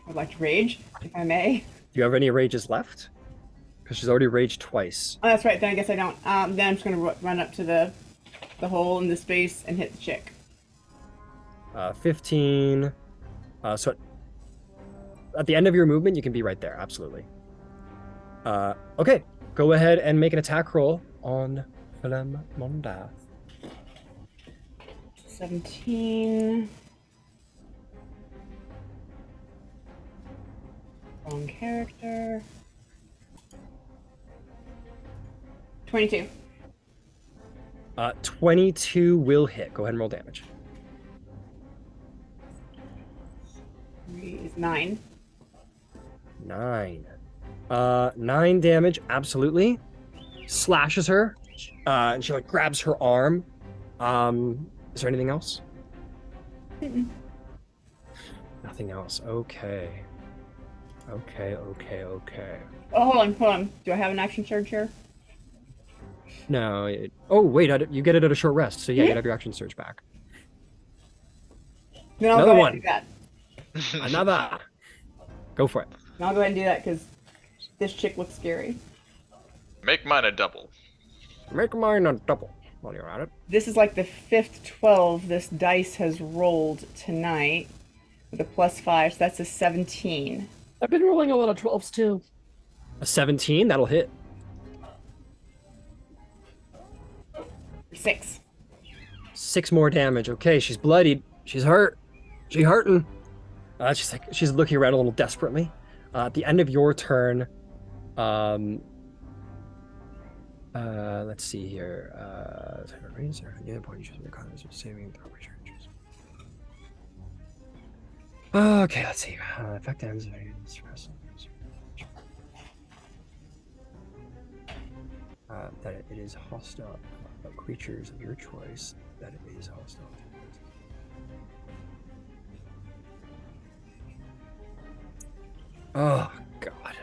[SPEAKER 5] I'd like to rage, if I may.
[SPEAKER 2] Do you have any rages left? Because she's already raged twice.
[SPEAKER 5] Oh, that's right. Then I guess I don't. Then I'm just gonna run up to the hole in the space and hit the chick.
[SPEAKER 2] 15. So at the end of your movement, you can be right there. Absolutely. Okay. Go ahead and make an attack roll on Monda.
[SPEAKER 5] 17. Wrong character. 22.
[SPEAKER 2] 22 will hit. Go ahead and roll damage.
[SPEAKER 5] 3 is 9.
[SPEAKER 2] 9. 9 damage, absolutely. Slashes her, and she like grabs her arm. Is there anything else?
[SPEAKER 5] Mm-mm.
[SPEAKER 2] Nothing else. Okay. Okay.
[SPEAKER 5] Oh, hold on. Do I have an action surge here?
[SPEAKER 2] No. Oh, wait. You get it at a short rest, so yeah,
[SPEAKER 5] Mhm.
[SPEAKER 2] you'd have your action surge back.
[SPEAKER 5] Then I'll
[SPEAKER 2] Another
[SPEAKER 5] go
[SPEAKER 2] one.
[SPEAKER 5] ahead and do that.
[SPEAKER 2] Another. Go for it.
[SPEAKER 5] I'll go ahead and do that because this chick looks scary.
[SPEAKER 1] Make mine a double.
[SPEAKER 2] Make mine a double while you're at it.
[SPEAKER 5] This is like the 5th 12 this dice has rolled tonight with a +5, so that's a 17.
[SPEAKER 4] I've been rolling a lot of 12s too.
[SPEAKER 2] A 17, that'll hit.
[SPEAKER 5] 6.
[SPEAKER 2] 6 more damage. Okay, she's bloodied. She's hurt. She's hurting. She's looking around a little desperately. At the end of your turn, let's see here. Okay, let's see. Effect ends. That it is hostile. Creatures of your choice. That it is hostile. Oh, God.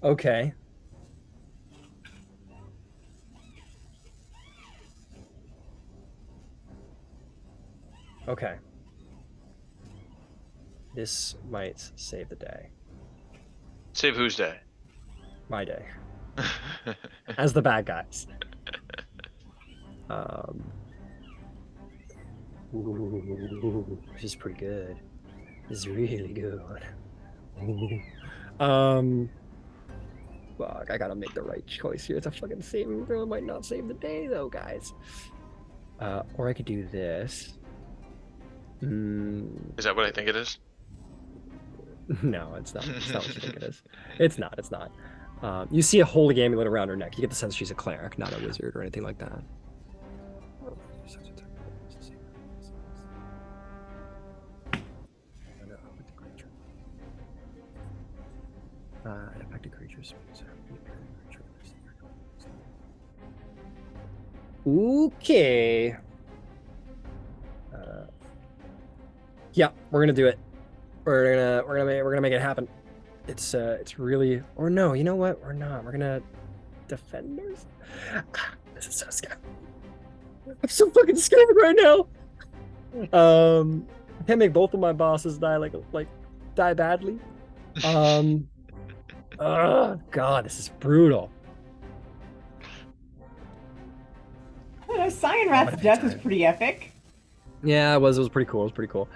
[SPEAKER 2] Okay. Okay. This might save the day.
[SPEAKER 1] Save whose day?
[SPEAKER 2] My day. As the bad guys. Ooh, this is pretty good. This is really good. Fuck, I gotta make the right choice here. It's a fucking saving throw. It might not save the day though, guys. Or I could do this.
[SPEAKER 1] Is that what I think it is?
[SPEAKER 2] No, it's not. It's not what you think it is. It's not. It's not. You see a holy amulet around her neck. You get the sense she's a cleric, not a wizard or anything like that. An affected creature's okay. Yeah, we're gonna do it. We're gonna make it happen. It's really, or no, you know what? We're not. We're gonna defend ourselves. This is so scary. I'm so fucking scared right now. I can't make both of my bosses die die badly. Oh God, this is brutal.
[SPEAKER 5] I don't know, Cyan Rat's death was pretty epic.
[SPEAKER 2] Yeah, it was pretty cool. It was pretty cool.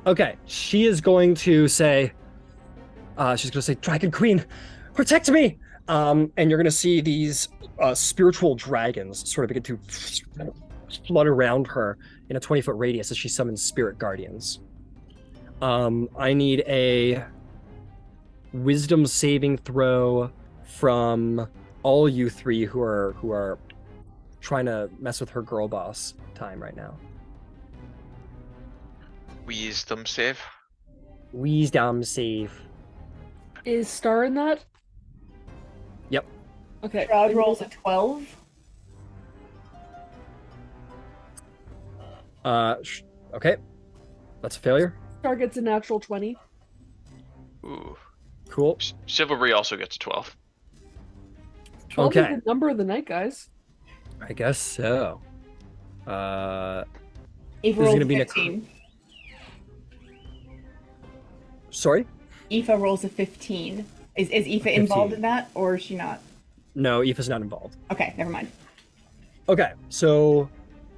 [SPEAKER 2] Okay, she is going to say, Dragon Queen, protect me! And you're going to see these spiritual dragons sort of begin to flood around her in a 20-foot radius as she summons spirit guardians. I need a wisdom saving throw from all you three who are trying to mess with her girl boss time right now.
[SPEAKER 1] Wisdom save.
[SPEAKER 2] Wisdom save.
[SPEAKER 4] Is Star in that?
[SPEAKER 2] Yep.
[SPEAKER 4] Okay.
[SPEAKER 5] Shroud rolls a 12.
[SPEAKER 2] Okay. That's a failure.
[SPEAKER 4] Star gets a natural 20.
[SPEAKER 1] Ooh.
[SPEAKER 2] Cool.
[SPEAKER 1] Chivalry also gets a 12.
[SPEAKER 4] 12
[SPEAKER 2] Okay.
[SPEAKER 4] is the number of the night, guys.
[SPEAKER 2] I guess so.
[SPEAKER 5] Eva
[SPEAKER 2] This is
[SPEAKER 5] rolls
[SPEAKER 2] gonna
[SPEAKER 5] a
[SPEAKER 2] be
[SPEAKER 5] 15.
[SPEAKER 2] Sorry?
[SPEAKER 5] Aoife rolls a 15. Is Aoife
[SPEAKER 2] 15.
[SPEAKER 5] involved in that, or is she not?
[SPEAKER 2] No, Aoife's not involved.
[SPEAKER 5] Okay, never mind.
[SPEAKER 2] Okay, so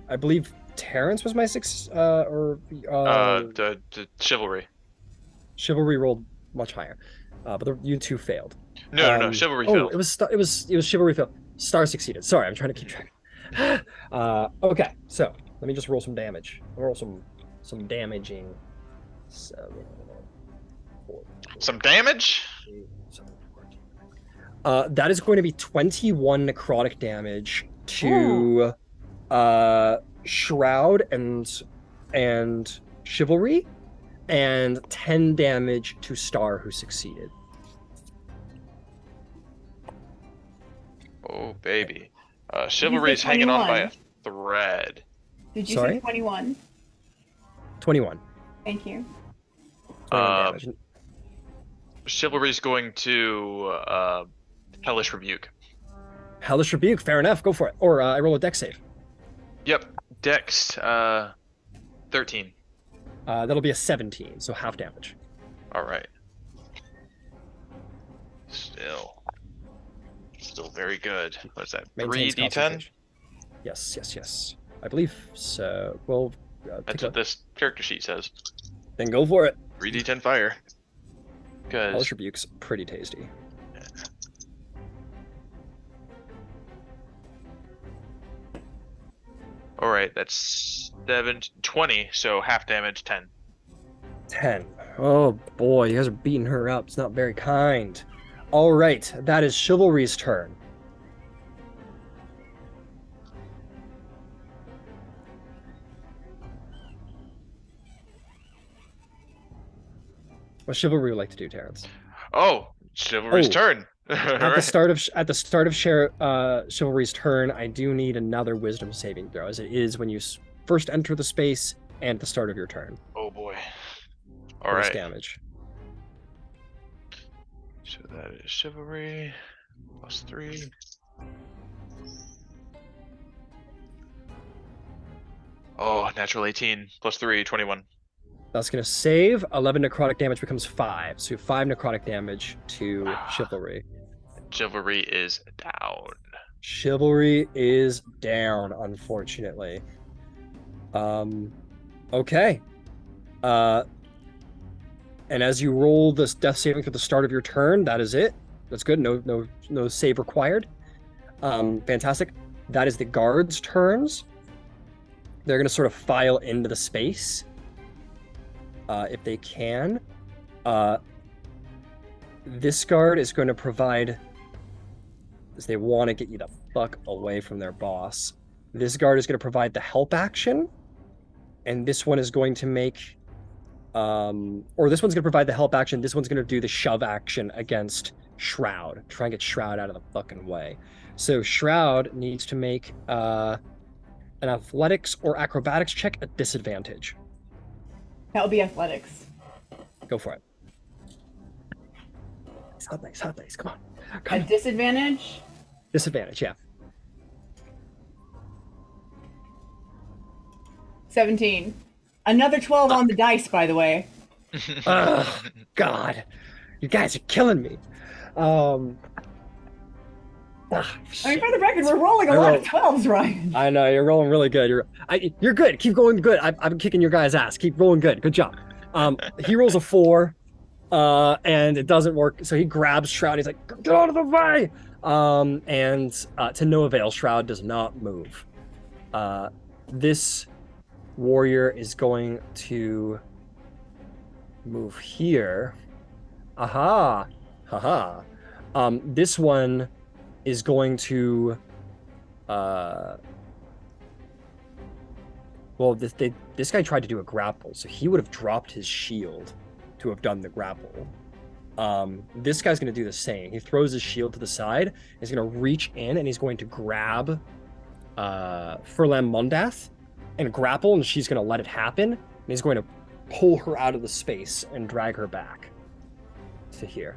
[SPEAKER 2] I believe Terrence was my six,
[SPEAKER 1] The chivalry.
[SPEAKER 2] Chivalry rolled much higher, but you two failed.
[SPEAKER 1] No, chivalry
[SPEAKER 2] Oh,
[SPEAKER 1] failed.
[SPEAKER 2] it was Chivalry failed. Star succeeded. Sorry, I'm trying to keep track. Okay, so let me just roll some damage. I'll roll some damaging. 7, 4,
[SPEAKER 1] Some damage?
[SPEAKER 2] 8, 7, 14. That is going to be 21 necrotic damage to Shroud and Chivalry, and 10 damage to Star, who succeeded.
[SPEAKER 1] Oh baby. Chivalry's hanging on by a thread.
[SPEAKER 5] Did you
[SPEAKER 2] Sorry?
[SPEAKER 5] say 21?
[SPEAKER 2] 21.
[SPEAKER 5] Thank you.
[SPEAKER 2] 21 damage.
[SPEAKER 1] Chivalry's going to Hellish Rebuke.
[SPEAKER 2] Hellish Rebuke, fair enough, go for it. Or I roll a dex save.
[SPEAKER 1] Yep. Dex 13.
[SPEAKER 2] That'll be a 17, so half damage.
[SPEAKER 1] Alright. Still very good. What's that?
[SPEAKER 2] Maintains
[SPEAKER 1] 3d10?
[SPEAKER 2] concentration. Yes. I believe so. Well,
[SPEAKER 1] That's what this character sheet says.
[SPEAKER 2] then go for it.
[SPEAKER 1] 3d10 fire.
[SPEAKER 2] Hellish
[SPEAKER 1] Because
[SPEAKER 2] Rebuke's pretty tasty.
[SPEAKER 1] alright, that's 20, so half damage 10.
[SPEAKER 2] 10. Oh boy, you guys are beating her up. It's not very kind. All right, that is Chivalry's turn. What Chivalry would like to do, Terrence?
[SPEAKER 1] Oh, Chivalry's
[SPEAKER 2] Oh.
[SPEAKER 1] turn.
[SPEAKER 2] At the start of Chivalry's turn, I do need another Wisdom saving throw, as it is when you first enter the space and at the start of your turn.
[SPEAKER 1] Oh boy.
[SPEAKER 2] Bonus
[SPEAKER 1] Alright.
[SPEAKER 2] damage.
[SPEAKER 1] So that is Chivalry. +3. Oh, natural 18. +3, 21.
[SPEAKER 2] That's going to save. 11 necrotic damage becomes 5. So 5 necrotic damage to Chivalry.
[SPEAKER 1] Chivalry is down.
[SPEAKER 2] Chivalry is down, unfortunately. Okay. And as you roll this death saving at the start of your turn, that is it. That's good. No save required. Fantastic. That is the guards' turns. They're going to sort of file into the space. If they can. This guard is going to provide, as they want to get you the fuck away from their boss. This guard is going to provide the help action, and this one is going to make, or this one's going to provide the help action. This one's going to do the shove action against Shroud. Try and get Shroud out of the fucking way. So Shroud needs to make an athletics or acrobatics check at disadvantage.
[SPEAKER 5] That would be athletics.
[SPEAKER 2] Go for it. Hot dice, come on.
[SPEAKER 5] At disadvantage?
[SPEAKER 2] Disadvantage, yeah.
[SPEAKER 5] 17. Another 12 on the dice, by the way.
[SPEAKER 2] Oh, God. You guys are killing me.
[SPEAKER 5] I mean, for the record, we're rolling a lot of 12s, Ryan.
[SPEAKER 2] I know, you're rolling really good. You're good. Keep going good. I've been kicking your guys' ass. Keep rolling good. Good job. He rolls a 4, and it doesn't work. So he grabs Shroud. He's like, get out of the way! And to no avail, Shroud does not move. This warrior is going to move here. Aha! Haha. This one is going to well, this guy tried to do a grapple, so he would have dropped his shield to have done the grapple. This guy's going to do the same. He throws his shield to the side. He's going to reach in and he's going to grab Furlan Mundath and grapple, and she's going to let it happen. And he's going to pull her out of the space and drag her back to here.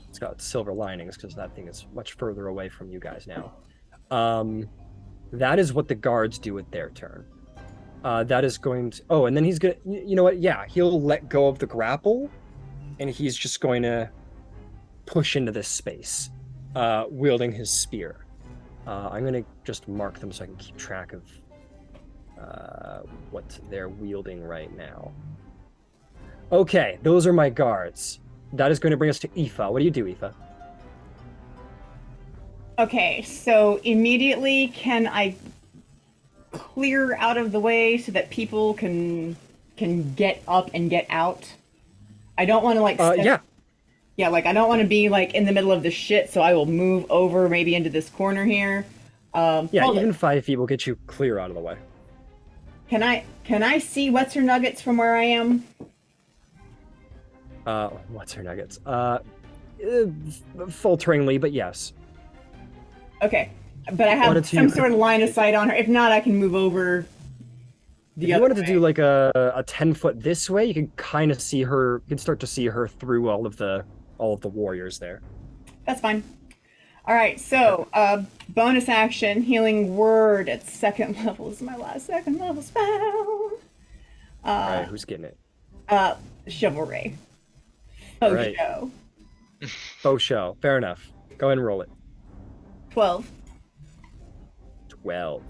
[SPEAKER 2] It's got silver linings because that thing is much further away from you guys now. That is what the guards do with their turn. That is going to. Oh, and then he's gonna. You know what? Yeah, he'll let go of the grapple, and he's just going to push into this space, wielding his spear. I'm gonna just mark them so I can keep track of what they're wielding right now. Okay, those are my guards. That is going to bring us to Aoife. What do you do, Aoife?
[SPEAKER 5] Okay, so immediately can I clear out of the way so that people can get up and get out? I don't want to like
[SPEAKER 2] Yeah.
[SPEAKER 5] Yeah, like I don't want to be like in the middle of the shit, so I will move over maybe into this corner here.
[SPEAKER 2] Yeah,
[SPEAKER 5] hold
[SPEAKER 2] even
[SPEAKER 5] it.
[SPEAKER 2] 5 feet will get you clear out of the way.
[SPEAKER 5] Can I see what's her nuggets from where I am?
[SPEAKER 2] What's her nuggets? Falteringly, but yes.
[SPEAKER 5] Okay, but I have some sort of line of sight on her. If not, I can move over.
[SPEAKER 2] If you wanted to do like a 10 foot this way, you can kind of see her. You can start to see her through all of the warriors there.
[SPEAKER 5] That's fine. All right, so bonus action, healing word at 2nd level. This is my last 2nd level spell.
[SPEAKER 2] All right, who's getting it?
[SPEAKER 5] Chivalry.
[SPEAKER 2] All right.
[SPEAKER 5] Show.
[SPEAKER 2] Faux show. Fair enough. Go ahead and roll it.
[SPEAKER 5] 12.
[SPEAKER 2] 12.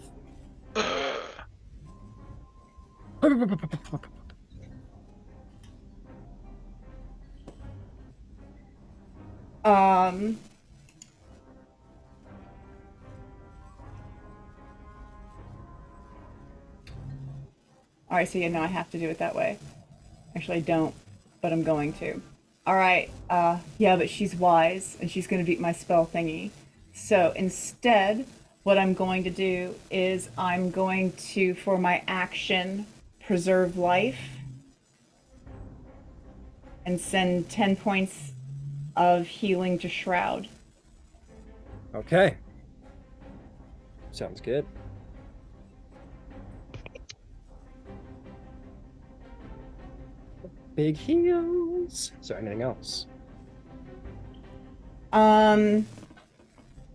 [SPEAKER 5] All right, so yeah, no, I have to do it that way. Actually, I don't, but I'm going to. All right, yeah, but she's wise, and she's going to beat my spell thingy. So instead, what I'm going to do is I'm going to, for my action, preserve life and send 10 points of healing to Shroud.
[SPEAKER 2] Okay. Sounds good. Big heals. Is there anything else?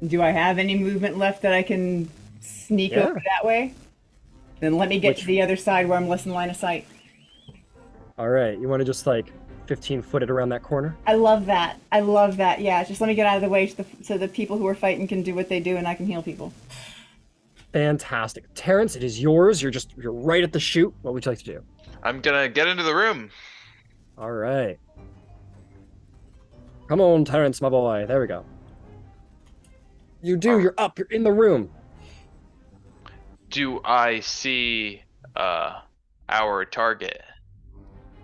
[SPEAKER 5] Do I have any movement left that I can sneak over that way? Then let me get to the other side where I'm less in line of sight.
[SPEAKER 2] All right, you want to just like 15-foot it around that corner?
[SPEAKER 5] I love that. I love that. Yeah, just let me get out of the way so the people who are fighting can do what they do and I can heal people.
[SPEAKER 2] Fantastic. Terrence, it is yours. You're right at the chute. What would you like to do?
[SPEAKER 1] I'm gonna get into the room.
[SPEAKER 2] All right. Come on, Terrence, my boy. There we go. You're up. You're in the room.
[SPEAKER 1] Do I see our target?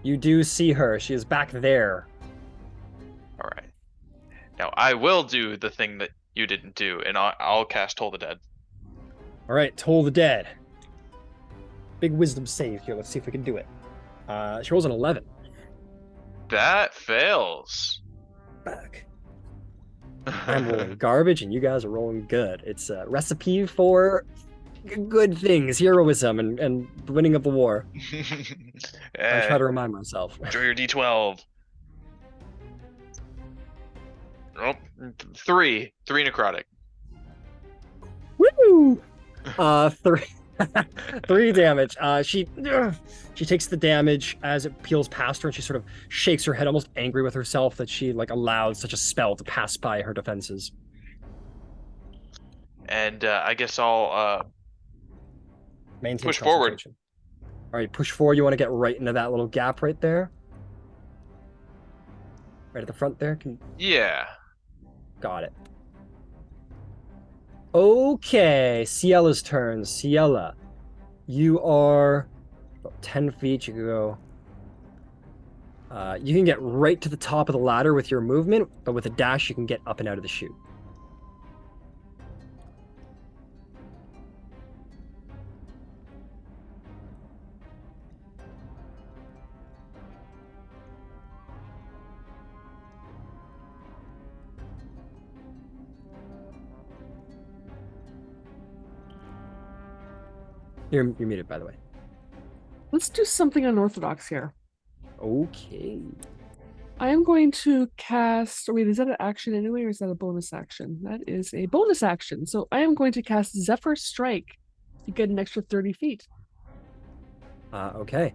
[SPEAKER 2] You do see her. She is back there.
[SPEAKER 1] All right. Now I will do the thing that you didn't do, and I'll cast Toll the Dead.
[SPEAKER 2] All right, Toll the Dead. Big wisdom save here. Let's see if we can do it. She rolls an 11.
[SPEAKER 1] That fails.
[SPEAKER 2] Back. I'm rolling garbage, and you guys are rolling good. It's a recipe for good things, heroism, and winning of the war. I try to remind myself.
[SPEAKER 1] Enjoy your D12. Oh, 3 necrotic.
[SPEAKER 2] Woo! 3 3 damage. She takes the damage as it peels past her, and she sort of shakes her head, almost angry with herself that she like allowed such a spell to pass by her defenses.
[SPEAKER 1] And I guess I'll
[SPEAKER 2] Maintain
[SPEAKER 1] push forward.
[SPEAKER 2] All right, push forward. You want to get right into that little gap right there, right at the front there.
[SPEAKER 1] Yeah.
[SPEAKER 2] Got it. Okay, Ciella's turn. Ciella, you are about 10 feet. You can go. You can get right to the top of the ladder with your movement, but with a dash, you can get up and out of the chute. You're muted, by the way.
[SPEAKER 4] Let's do something unorthodox here.
[SPEAKER 2] Okay.
[SPEAKER 4] I am going to cast. Wait, is that an action anyway, or is that a bonus action? That is a bonus action. So I am going to cast Zephyr Strike to get an extra 30 feet.
[SPEAKER 2] Okay.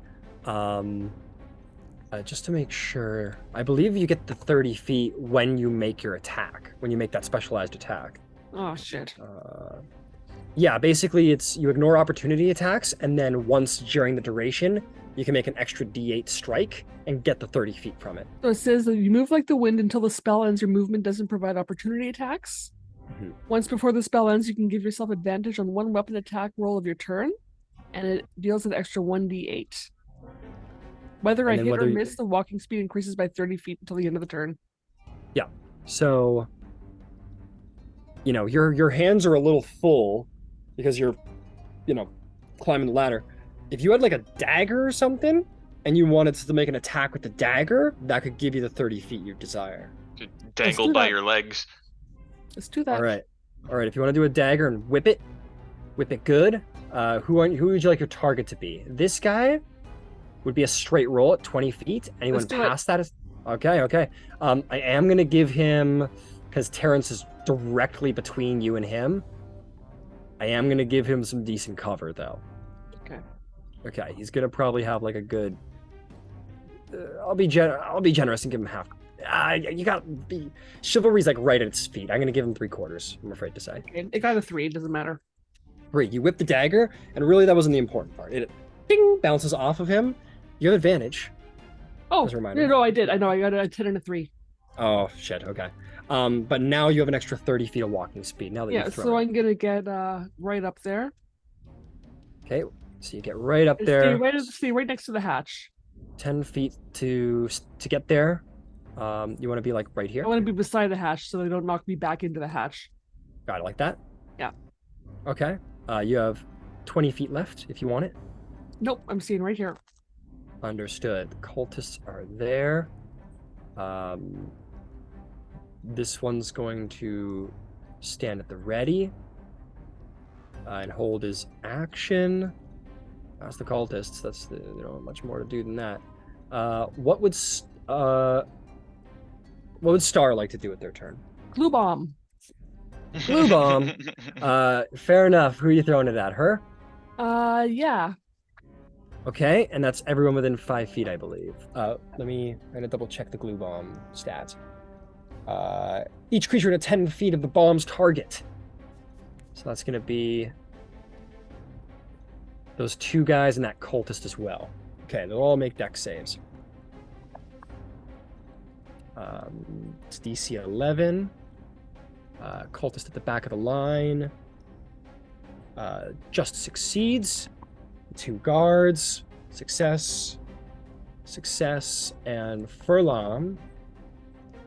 [SPEAKER 2] Just to make sure, I believe you get the 30 feet when you make your attack, when you make that specialized attack.
[SPEAKER 4] Oh shit.
[SPEAKER 2] Yeah, basically it's you ignore opportunity attacks, and then once during the duration, you can make an extra D8 strike and get the 30 feet from it.
[SPEAKER 4] So it says that you move like the wind until the spell ends. Your movement doesn't provide opportunity attacks.
[SPEAKER 2] Mhm.
[SPEAKER 4] Once before the spell ends, you can give yourself advantage on one weapon attack roll of your turn, and it deals an extra 1d8. Whether I
[SPEAKER 2] And then
[SPEAKER 4] hit or
[SPEAKER 2] whether you-
[SPEAKER 4] miss, the walking speed increases by 30 feet until the end of the turn.
[SPEAKER 2] Yeah. So, your hands are a little full because you're, climbing the ladder. If you had like a dagger or something, and you wanted to make an attack with the dagger, that could give you the 30 feet you desire.
[SPEAKER 1] Dangled by
[SPEAKER 4] that.
[SPEAKER 1] your legs.
[SPEAKER 4] Let's do that.
[SPEAKER 2] All right. If you want to do a dagger and whip it good. Who would you like your target to be? This guy would be a straight roll at 20 feet. Anyone
[SPEAKER 4] Let's do
[SPEAKER 2] past that is okay. I am gonna give him, because Terrence is directly between you and him. I am gonna give him some decent cover though. Okay, he's gonna probably have like a good. I'll be generous and give him half. You got be chivalry's like right at its feet. I'm gonna give him 3/4. I'm afraid to say.
[SPEAKER 4] Okay. It got a 3. It doesn't matter.
[SPEAKER 2] Great, you whip the dagger, and really that wasn't the important part. It ding bounces off of him. You have advantage.
[SPEAKER 4] Oh,
[SPEAKER 2] As a reminder.
[SPEAKER 4] no, I did. I know. I got a 10 and a 3.
[SPEAKER 2] Oh shit. Okay. But now you have an extra 30 feet of walking speed. Now that
[SPEAKER 4] Yeah,
[SPEAKER 2] you've thrown
[SPEAKER 4] so
[SPEAKER 2] it.
[SPEAKER 4] I'm gonna get right up there.
[SPEAKER 2] Okay, so you get right up
[SPEAKER 4] Stay
[SPEAKER 2] there.
[SPEAKER 4] stay right next to the hatch.
[SPEAKER 2] 10 feet to get there. You want to be like right here.
[SPEAKER 4] I want to be beside the hatch so they don't knock me back into the hatch.
[SPEAKER 2] Got it, like that.
[SPEAKER 4] Yeah.
[SPEAKER 2] Okay. You have 20 feet left if you want it.
[SPEAKER 4] Nope, I'm seeing right here.
[SPEAKER 2] Understood. The cultists are there. This one's going to stand at the ready and hold his action. That's the cultists. That's much more to do than that. What would Star like to do with their turn?
[SPEAKER 4] Glue bomb.
[SPEAKER 2] Glue bomb. Fair enough. Who are you throwing it at? Her?
[SPEAKER 4] Yeah.
[SPEAKER 2] Okay, and that's everyone within 5 feet, I believe. I'm gonna double check the glue bomb stats. Each creature within 10 feet of the bomb's target. So that's gonna be those 2 guys and that cultist as well. Okay, they'll all make dex saves. It's DC 11. Cultist at the back of the line. Just succeeds. 2 guards. Success, and Furlong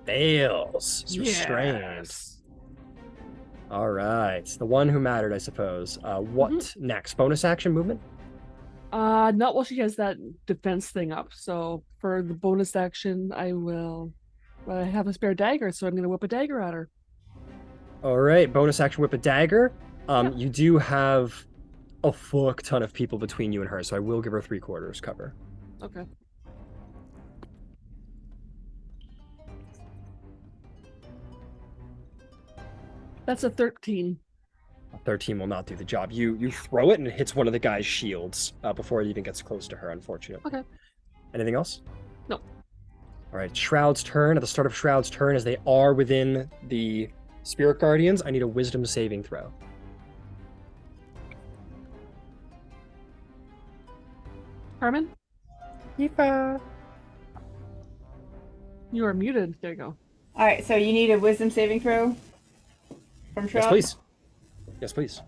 [SPEAKER 2] fails. It's restrained. All right, the one who mattered, I suppose. What next? Bonus action movement?
[SPEAKER 4] Not while she has that defense thing up. So for the bonus action, I have a spare dagger, so I'm gonna whip a dagger at her.
[SPEAKER 2] All right, bonus action whip a dagger. You do have a fuck ton of people between you and her, so I will give her 3/4 cover.
[SPEAKER 4] Okay. That's a 13.
[SPEAKER 2] 13 will not do the job. You throw it and it hits one of the guy's shields before it even gets close to her, unfortunately.
[SPEAKER 4] Okay.
[SPEAKER 2] Anything else?
[SPEAKER 4] No.
[SPEAKER 2] All right, Shroud's turn. At the start of Shroud's turn, as they are within the Spirit Guardians, I need a Wisdom saving throw.
[SPEAKER 4] Carmen,
[SPEAKER 2] Yifa.
[SPEAKER 4] you are muted. There you go.
[SPEAKER 5] All right, so you need a wisdom saving throw from Shroud?
[SPEAKER 2] Yes, please. Yes, please.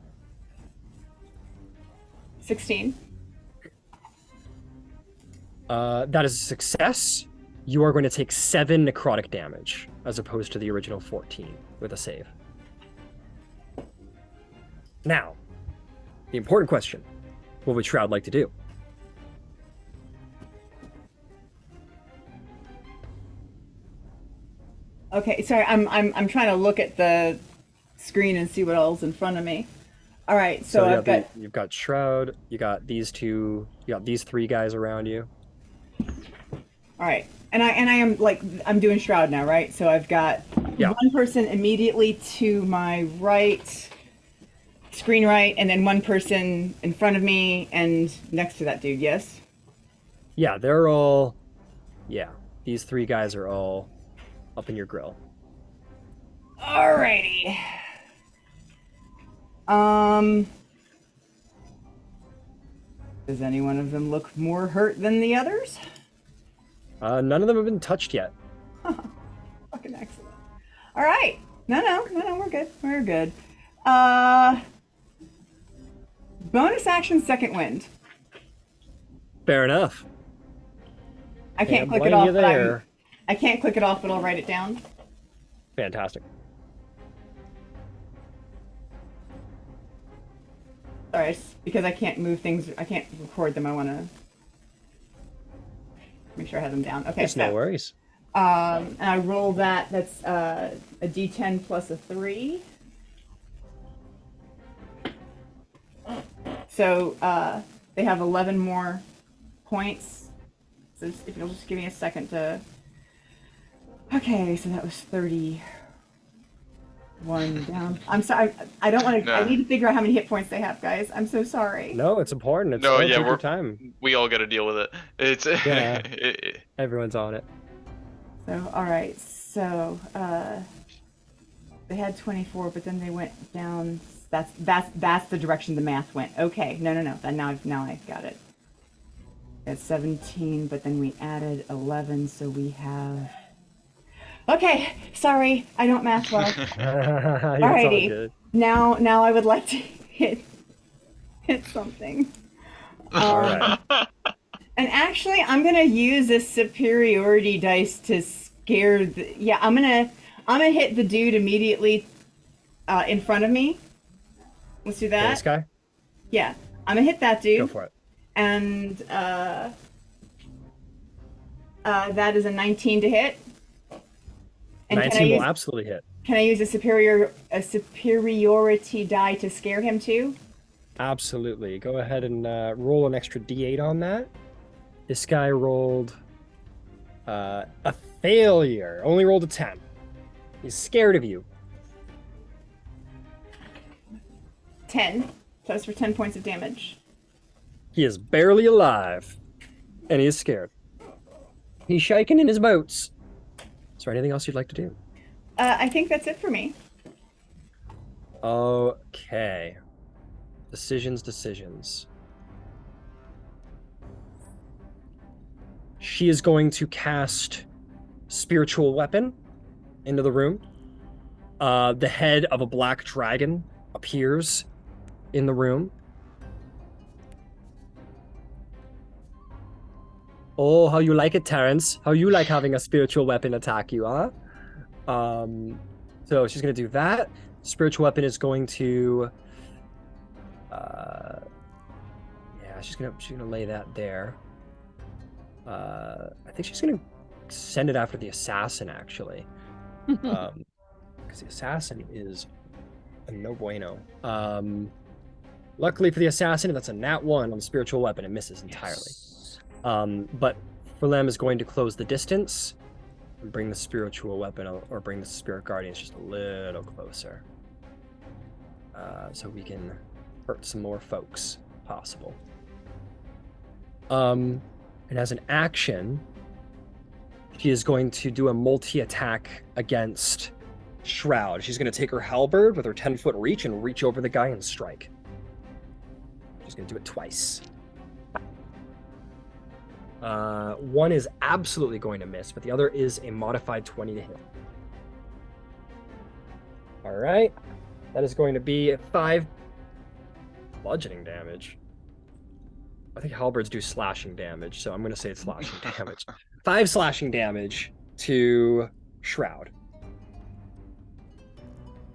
[SPEAKER 5] 16.
[SPEAKER 2] That is a success. You are going to take 7 necrotic damage, as opposed to the original 14 with a save. Now, the important question: what would Shroud like to do?
[SPEAKER 5] Okay, sorry, I'm trying to look at the screen and see what else in front of me. All right, so I've got
[SPEAKER 2] you've got Shroud, you got these 2, you got these 3 guys around you.
[SPEAKER 5] all right, and I am I'm doing Shroud now, right? So I've got one person immediately to my right, screen right, and then one person in front of me and next to that dude. Yes.
[SPEAKER 2] Yeah, they're all. Yeah, these three guys are all up in your grill.
[SPEAKER 5] Alrighty. Um. Does any one of them look more hurt than the others?
[SPEAKER 2] None of them have been touched yet.
[SPEAKER 5] Fucking excellent. All right. No. We're good. We're good. Bonus action, second wind.
[SPEAKER 2] Fair enough.
[SPEAKER 5] I can't
[SPEAKER 2] Can't
[SPEAKER 5] click it
[SPEAKER 2] blame
[SPEAKER 5] off,
[SPEAKER 2] you
[SPEAKER 5] but
[SPEAKER 2] there.
[SPEAKER 5] I can't click it off, but I'll write it down.
[SPEAKER 2] Fantastic.
[SPEAKER 5] Sorry, it's because I can't move things. I can't record them. I want to make sure I have them down. Okay,
[SPEAKER 2] It's no worries.
[SPEAKER 5] and I roll that. That's a D10 plus a 3. So they have 11 more points. So if you'll just give me a second to. Okay, so that was 31 down. I'm sorry. I don't want to. I
[SPEAKER 1] No.
[SPEAKER 5] need to figure out how many hit points they have, guys. I'm so sorry.
[SPEAKER 2] No, it's important. It's
[SPEAKER 1] No,
[SPEAKER 2] don't
[SPEAKER 1] yeah,
[SPEAKER 2] take your time.
[SPEAKER 1] we all got to deal with it. It's
[SPEAKER 2] Yeah. Everyone's on it.
[SPEAKER 5] So, all right. So, they had 24, but then they went down. That's the direction the math went. Okay. No. Now I got it. It's 17, but then we added 11, so we have. Okay. Sorry, I don't math well.
[SPEAKER 2] It's all
[SPEAKER 5] Alrighty.
[SPEAKER 2] good.
[SPEAKER 5] Now I would like to hit something.
[SPEAKER 2] All right.
[SPEAKER 5] And actually, I'm gonna use a superiority dice to scare the. Yeah, I'm gonna hit the dude immediately in front of me. Let's do
[SPEAKER 2] Okay,
[SPEAKER 5] that.
[SPEAKER 2] this guy,
[SPEAKER 5] Yeah, I'm gonna hit that dude.
[SPEAKER 2] go for it.
[SPEAKER 5] And that is a 19 to hit. And
[SPEAKER 2] 19 will absolutely hit.
[SPEAKER 5] can I use a superiority die to scare him too?
[SPEAKER 2] Absolutely. Go ahead and roll an extra d8 on that. This guy rolled a failure. Only rolled a 10. He's scared of you.
[SPEAKER 5] 10. So that's for 10 points of damage.
[SPEAKER 2] He is barely alive, and he is scared. He's shaking in his boots. Is there anything else you'd like to do?
[SPEAKER 5] I think that's it for me.
[SPEAKER 2] Okay. Decisions. She is going to cast Spiritual Weapon into the room. The head of a black dragon appears in the room. Oh, how you like it, Terrence? How you like having a spiritual weapon attack you, huh? So she's gonna do that. Spiritual weapon is going to, yeah, she's gonna lay that there. I think she's gonna send it after the assassin actually, because the assassin is a no bueno. Luckily for the assassin, that's a nat 1 on the spiritual weapon. It misses entirely. But Philem is going to close the distance and bring the spiritual weapon or bring the spirit guardians just a little closer. So we can hurt some more folks if possible. And as an action, she is going to do a multi-attack against Shroud. She's going to take her halberd with her 10-foot reach and reach over the guy and strike. She's going to do it twice. One is absolutely going to miss, but the other is a modified 20 to hit. All right. That is going to be 5 bludgeoning damage. I think halberds do slashing damage, so I'm going to say it's slashing damage. 5 slashing damage to Shroud.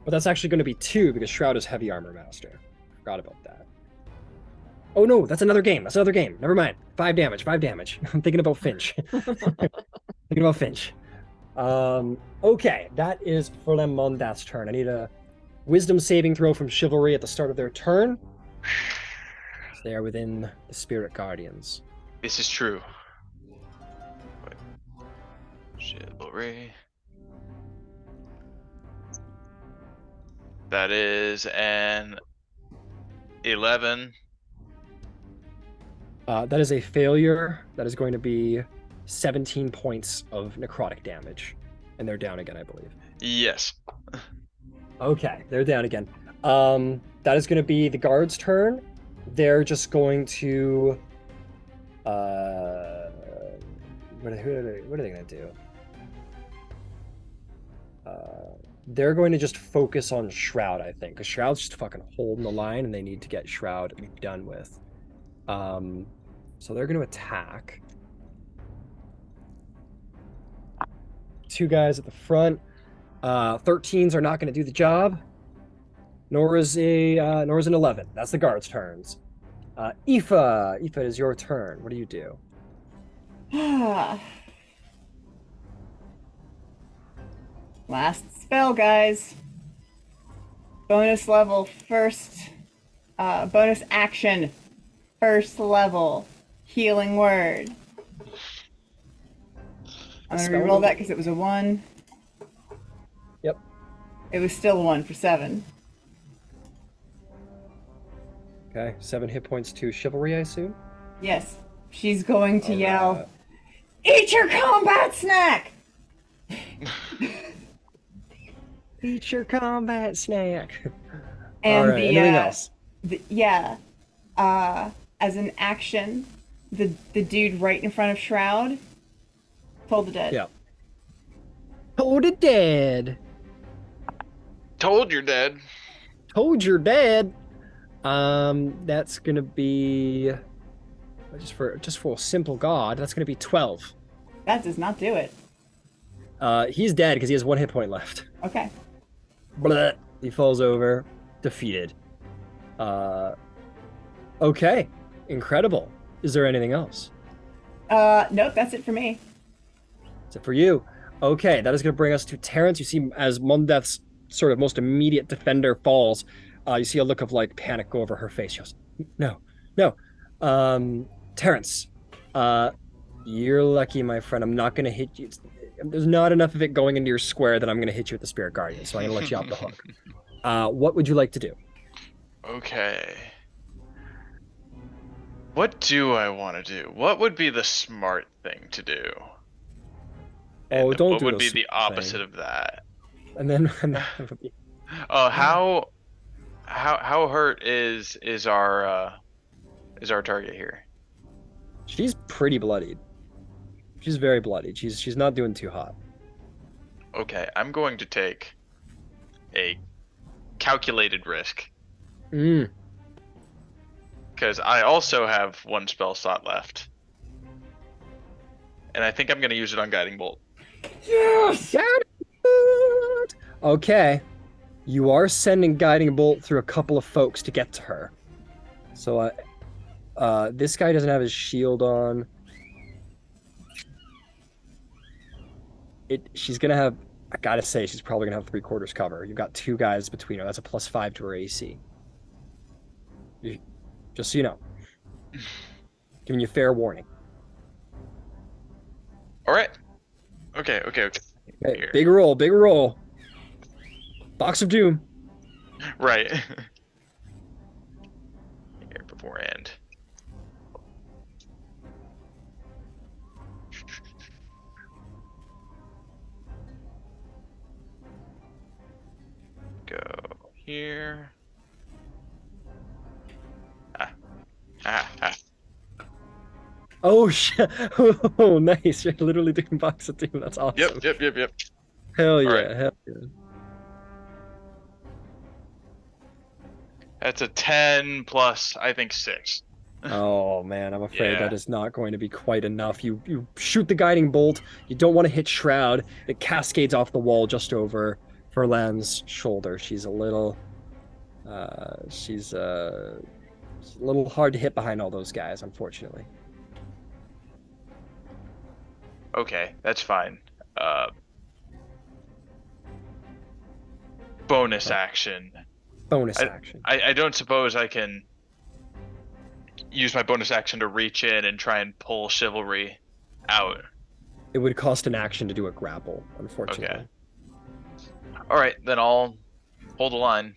[SPEAKER 2] But that's actually going to be 2 because Shroud is heavy armor master. Forgot about that. Oh no, that's another game. Never mind. 5 damage. I'm thinking about Finch. Okay, that is Philem Mondath's turn. I need a wisdom saving throw from Chivalry at the start of their turn. They are within the Spirit Guardians.
[SPEAKER 1] This is true. Wait. Chivalry. That is an 11.
[SPEAKER 2] That is a failure. That is going to be 17 points of necrotic damage. And they're down again, I believe.
[SPEAKER 1] Yes.
[SPEAKER 2] Okay, they're down again. That is going to be the guard's turn. They're just going to... what are they going to do? They're going to just focus on Shroud, I think. Because Shroud's just fucking holding the line, and they need to get Shroud done with. So they're going to attack. Two guys at the front. 13s are not going to do the job. Nor is an 11. That's the guard's turns. Aoife, it is your turn. What do you do?
[SPEAKER 5] Last spell, guys. Bonus level first. Bonus action. First level. Healing word. I'm going to reroll that because it was a 1.
[SPEAKER 2] Yep.
[SPEAKER 5] It was still a 1 for 7.
[SPEAKER 2] Okay, 7 hit points to Chivalry, I assume?
[SPEAKER 5] Yes. She's going to
[SPEAKER 2] All
[SPEAKER 5] yell,
[SPEAKER 2] right.
[SPEAKER 5] "Eat your combat snack!"
[SPEAKER 2] Eat your combat snack.
[SPEAKER 5] And
[SPEAKER 2] All right, anything else?
[SPEAKER 5] As an action, the dude right in front of Shroud, Toll the Dead.
[SPEAKER 2] Yeah. Told it dead.
[SPEAKER 1] Told you're dead.
[SPEAKER 2] Told you're dead. That's gonna be just for a simple god. That's gonna be 12.
[SPEAKER 5] That does not do it.
[SPEAKER 2] He's dead because he has 1 hit point left.
[SPEAKER 5] Okay.
[SPEAKER 2] Blah. He falls over, defeated. Okay, incredible. Is there anything else?
[SPEAKER 5] Nope, that's it for me.
[SPEAKER 2] Is it for you? Okay, that is going to bring us to Terrence. You see, as Mundeth's sort of most immediate defender falls, you see a look of like panic go over her face. She goes, "No, no." Terrence, you're lucky, my friend. I'm not going to hit you. There's not enough of it going into your square that I'm going to hit you with the Spirit Guardian, so I'm going to let you off the hook. What would you like to do?
[SPEAKER 1] Okay. What do I want to do? What would be the smart thing to do?
[SPEAKER 2] Oh,
[SPEAKER 1] And
[SPEAKER 2] don't
[SPEAKER 1] what
[SPEAKER 2] do
[SPEAKER 1] would
[SPEAKER 2] the
[SPEAKER 1] be the
[SPEAKER 2] smart
[SPEAKER 1] opposite
[SPEAKER 2] thing.
[SPEAKER 1] of that?
[SPEAKER 2] And then would be...
[SPEAKER 1] How hurt is our target here?
[SPEAKER 2] She's pretty bloodied. She's very bloodied. She's not doing too hot.
[SPEAKER 1] Okay, I'm going to take a calculated risk
[SPEAKER 2] Mm.
[SPEAKER 1] because I also have 1 spell slot left, and I think I'm going to use it on Guiding Bolt.
[SPEAKER 2] Yes! Okay. You are sending Guiding Bolt through a couple of folks to get to her. So this guy doesn't have his shield on. She's gonna have, I gotta say, she's probably gonna have 3/4 cover. You've got 2 guys between her. That's a +5 to her AC. Just so you know. Giving you fair warning.
[SPEAKER 1] All right. Okay.
[SPEAKER 2] Okay,
[SPEAKER 1] Here.
[SPEAKER 2] big roll, big roll. Box of Doom.
[SPEAKER 1] Right. Here beforehand. Go here. Ah.
[SPEAKER 2] Oh shit! Oh, nice! You're literally doing Box of Doom. That's awesome.
[SPEAKER 1] Yep.
[SPEAKER 2] Hell yeah!
[SPEAKER 1] Alright.
[SPEAKER 2] Hell yeah!
[SPEAKER 1] That's a 10 plus, I think, 6.
[SPEAKER 2] Oh man, I'm afraid
[SPEAKER 1] Yeah.
[SPEAKER 2] that is not going to be quite enough. You shoot the Guiding Bolt. You don't want to hit Shroud. It cascades off the wall just over Verlan's shoulder. She's a little hard to hit behind all those guys, unfortunately.
[SPEAKER 1] Okay, that's fine. Bonus action.
[SPEAKER 2] Bonus action.
[SPEAKER 1] I don't suppose I can use my bonus action to reach in and try and pull Chivalry out.
[SPEAKER 2] It would cost an action to do a grapple, unfortunately.
[SPEAKER 1] All right, then I'll hold the line.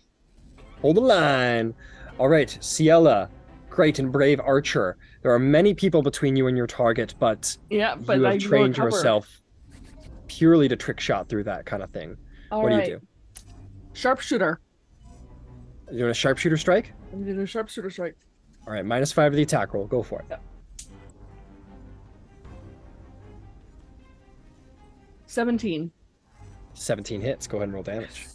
[SPEAKER 2] Hold the line. All right, Ciela, great and brave archer. There are many people between you and your target, but
[SPEAKER 4] Yeah, but
[SPEAKER 2] you have
[SPEAKER 4] I
[SPEAKER 2] trained
[SPEAKER 4] cover.
[SPEAKER 2] yourself purely to trick shot through that kind of thing.
[SPEAKER 4] All
[SPEAKER 2] What do you
[SPEAKER 4] right.
[SPEAKER 2] do?
[SPEAKER 4] Sharpshooter.
[SPEAKER 2] You doing a sharpshooter strike?
[SPEAKER 4] I'm gonna do a sharpshooter strike.
[SPEAKER 2] All right, -5 to the attack roll. Go for it.
[SPEAKER 4] 17.
[SPEAKER 2] 17 hits. Go ahead and roll damage.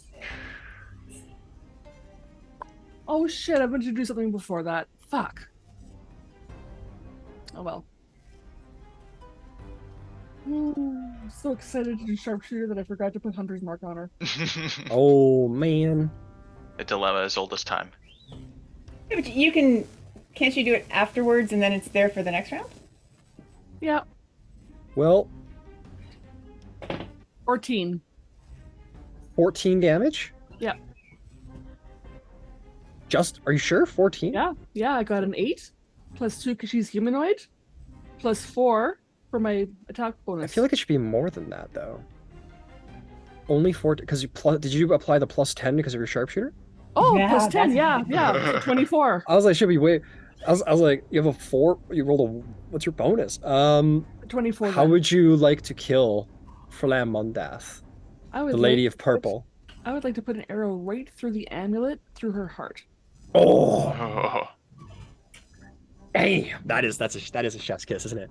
[SPEAKER 4] Oh shit, I meant to do something before that. Fuck. Oh well. I'm so excited to do sharpshooter that I forgot to put Hunter's Mark on her.
[SPEAKER 2] Oh man.
[SPEAKER 1] A dilemma as old as time.
[SPEAKER 5] Yeah, but you can. Can't you do it afterwards and then it's there for the next round?
[SPEAKER 4] Yeah.
[SPEAKER 2] Well,
[SPEAKER 4] 14.
[SPEAKER 2] 14 damage?
[SPEAKER 4] Yeah.
[SPEAKER 2] Are you sure? 14?
[SPEAKER 4] Yeah. Yeah, I got an 8. +2 because she's humanoid. +4 for my attack bonus.
[SPEAKER 2] I feel like it should be more than that, though. Only 4, because did you apply the +10 because of your sharpshooter?
[SPEAKER 4] Oh,
[SPEAKER 5] Yeah,
[SPEAKER 4] +10,
[SPEAKER 5] that's-
[SPEAKER 4] yeah. So 24.
[SPEAKER 2] I was like, should be way. I was like, you have a 4. You rolled a. What's your bonus?
[SPEAKER 4] 24.
[SPEAKER 2] How
[SPEAKER 4] then.
[SPEAKER 2] would you like to kill Flam Mundath,
[SPEAKER 4] I would
[SPEAKER 2] the Lady
[SPEAKER 4] like
[SPEAKER 2] of Purple?
[SPEAKER 4] I would like to put an arrow right through the amulet, through her heart.
[SPEAKER 2] Oh,
[SPEAKER 1] Oh.
[SPEAKER 2] damn! That is a chef's kiss, isn't it?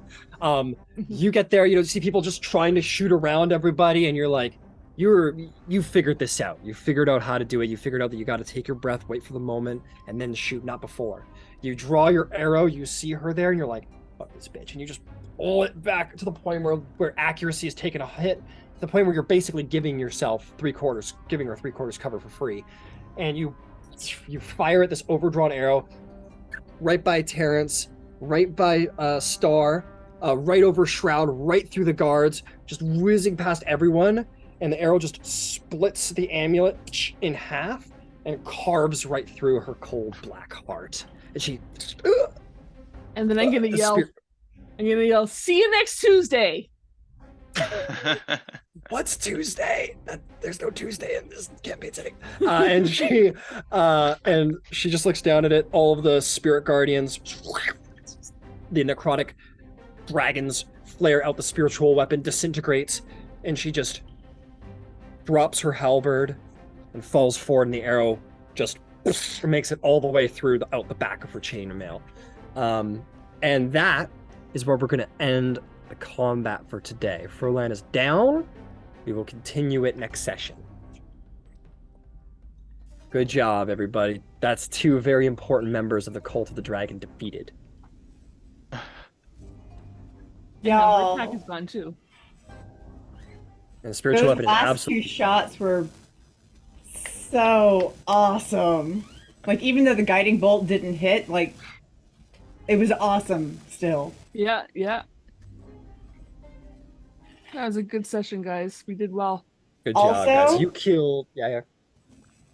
[SPEAKER 2] You get there, you see people just trying to shoot around everybody, and you're like, you figured this out. You figured out how to do it. You figured out that you got to take your breath, wait for the moment, and then shoot, not before. You draw your arrow, you see her there, and you're like, fuck this bitch, and you just pull it back to the point where accuracy is taking a hit, to the point where you're basically giving yourself giving her 3/4 cover for free, and you fire at this overdrawn arrow right by Terrence, right by Star, right over Shroud, right through the guards, just whizzing past everyone, and the arrow just splits the amulet in half and carves right through her cold black heart. And she,
[SPEAKER 4] And then I'm gonna
[SPEAKER 2] the
[SPEAKER 4] yell.
[SPEAKER 2] spirit-
[SPEAKER 4] I'm gonna yell. See you next Tuesday.
[SPEAKER 2] What's Tuesday? There's no Tuesday in this campaign setting. And she just looks down at it. All of the spirit guardians, the necrotic dragons flare out the spiritual weapon, disintegrates, and she just drops her halberd and falls forward, and the arrow just makes it all the way through out the back of her chainmail. And that is where we're going to end the combat for today. Furlan is down. We will continue it next session. Good job, everybody. That's 2 very important members of the Cult of the Dragon defeated.
[SPEAKER 4] Yeah, her
[SPEAKER 5] Y'all.
[SPEAKER 4] attack is gone too.
[SPEAKER 2] And the spiritual
[SPEAKER 5] Those
[SPEAKER 2] weapon is
[SPEAKER 5] last
[SPEAKER 2] absolutely...
[SPEAKER 5] 2 shots were so awesome. Like, even though the guiding bolt didn't hit, like, it was awesome still.
[SPEAKER 4] Yeah. That was a good session, guys. We did well.
[SPEAKER 2] Good job, guys.
[SPEAKER 5] Also-
[SPEAKER 2] You killed... Yeah.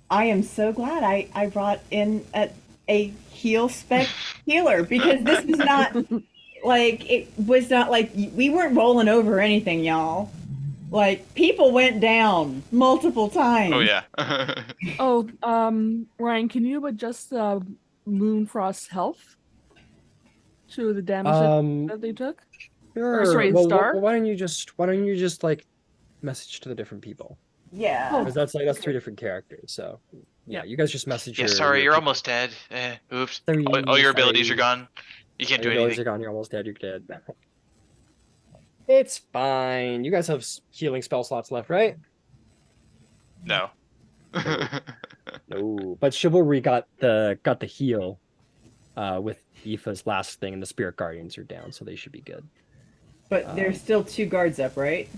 [SPEAKER 5] I am so glad I brought in a heal spec healer, because this was not like, it was not like we weren't rolling over anything, y'all. Like, people went down multiple times.
[SPEAKER 1] Oh yeah.
[SPEAKER 4] Oh, Ryan, can you adjust the Moonfrost's health to the damage that they took?
[SPEAKER 2] Sure.
[SPEAKER 4] sorry,
[SPEAKER 2] Well,
[SPEAKER 4] Star?
[SPEAKER 2] why don't you just like message to the different people?
[SPEAKER 5] Yeah.
[SPEAKER 4] Oh.
[SPEAKER 2] Because that's 3 different characters. So yeah, you guys just message.
[SPEAKER 1] Yeah,
[SPEAKER 2] your
[SPEAKER 1] sorry, you're
[SPEAKER 2] people.
[SPEAKER 1] almost dead. Oops.
[SPEAKER 2] Sorry,
[SPEAKER 1] All your abilities are
[SPEAKER 2] sorry.
[SPEAKER 1] gone. You can't do
[SPEAKER 2] Your abilities
[SPEAKER 1] anything.
[SPEAKER 2] are gone. You're almost dead. You're dead. It's fine. You guys have healing spell slots left, right?
[SPEAKER 1] No.
[SPEAKER 2] No. But Chivalry got the heal with Aoife's last thing, and the Spirit Guardians are down, so they should be good.
[SPEAKER 5] But there's still 2 guards up, right?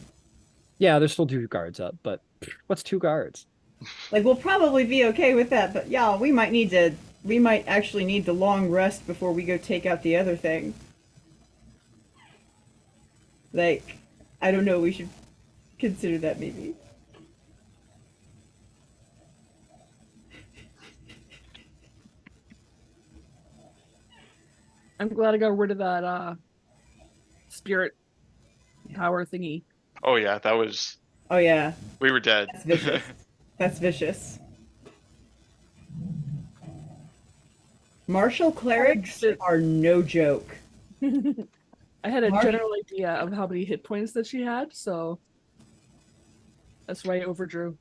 [SPEAKER 2] Yeah, there's still 2 guards up, but what's 2 guards?
[SPEAKER 5] Like, we'll probably be okay with that, but y'all, we might actually need the long rest before we go take out the other thing. Like, I don't know, we should consider that maybe.
[SPEAKER 4] I'm glad I got rid of that spirit power thingy.
[SPEAKER 1] Oh yeah, that was.
[SPEAKER 5] Oh yeah,
[SPEAKER 1] We were dead.
[SPEAKER 5] that's vicious. That's vicious.
[SPEAKER 3] Martial clerics are no joke.
[SPEAKER 4] I had a
[SPEAKER 3] Marsh-
[SPEAKER 4] general idea of how many hit points that she had, so that's why I overdrew.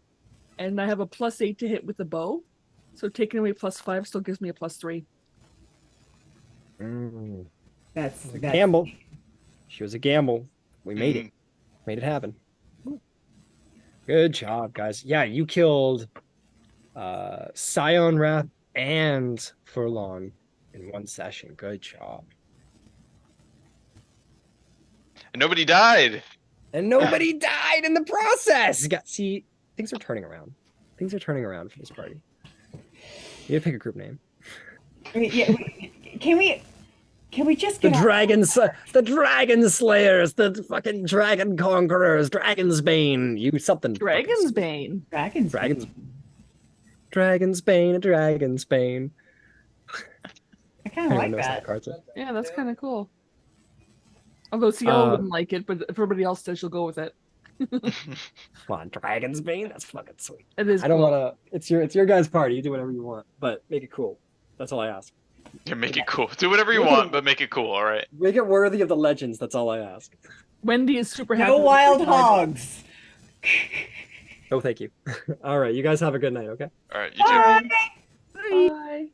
[SPEAKER 4] And I have a +8 to hit with the bow, so taking away +5 still gives me a +3.
[SPEAKER 3] That's
[SPEAKER 2] Gamble. She was a gamble. We made it.
[SPEAKER 1] Mhm.
[SPEAKER 2] Made it happen. Good job, guys. Yeah, you killed Scion Wrath and Furlong in one session. Good job.
[SPEAKER 1] And nobody died.
[SPEAKER 2] And nobody died in the process. See, things are turning around. Things are turning around for this party. You gotta pick a group name.
[SPEAKER 3] I mean, yeah, can we just
[SPEAKER 2] The
[SPEAKER 3] get
[SPEAKER 2] the Dragon Slayers, the fucking Dragon Conquerors, Dragon's Bane. You something.
[SPEAKER 4] Dragon's Bane.
[SPEAKER 3] Dragons?
[SPEAKER 2] Dragon's Bane, a Dragon's Bane.
[SPEAKER 3] I kind of like that.
[SPEAKER 4] Yeah, that's kind of cool. Although Cielo
[SPEAKER 2] Uh,
[SPEAKER 4] wouldn't like it, but if everybody else does, she'll go with it.
[SPEAKER 2] Come on, Dragon's Bane. That's fucking sweet.
[SPEAKER 4] It is.
[SPEAKER 2] I don't
[SPEAKER 4] cool.
[SPEAKER 2] want to. It's your guys' party. You do whatever you want, but make it cool. That's all I ask.
[SPEAKER 1] Yeah, make it cool. Do whatever you
[SPEAKER 2] Make it-
[SPEAKER 1] want, but make it cool, alright?
[SPEAKER 2] Make it worthy of the legends. That's all I ask.
[SPEAKER 4] Wendy is super happy.
[SPEAKER 3] No
[SPEAKER 4] with
[SPEAKER 3] wild
[SPEAKER 4] the time.
[SPEAKER 3] hogs.
[SPEAKER 2] Oh, thank you. All right, you guys have a good night. Okay.
[SPEAKER 1] Alright, you too.
[SPEAKER 3] Bye.
[SPEAKER 4] Bye.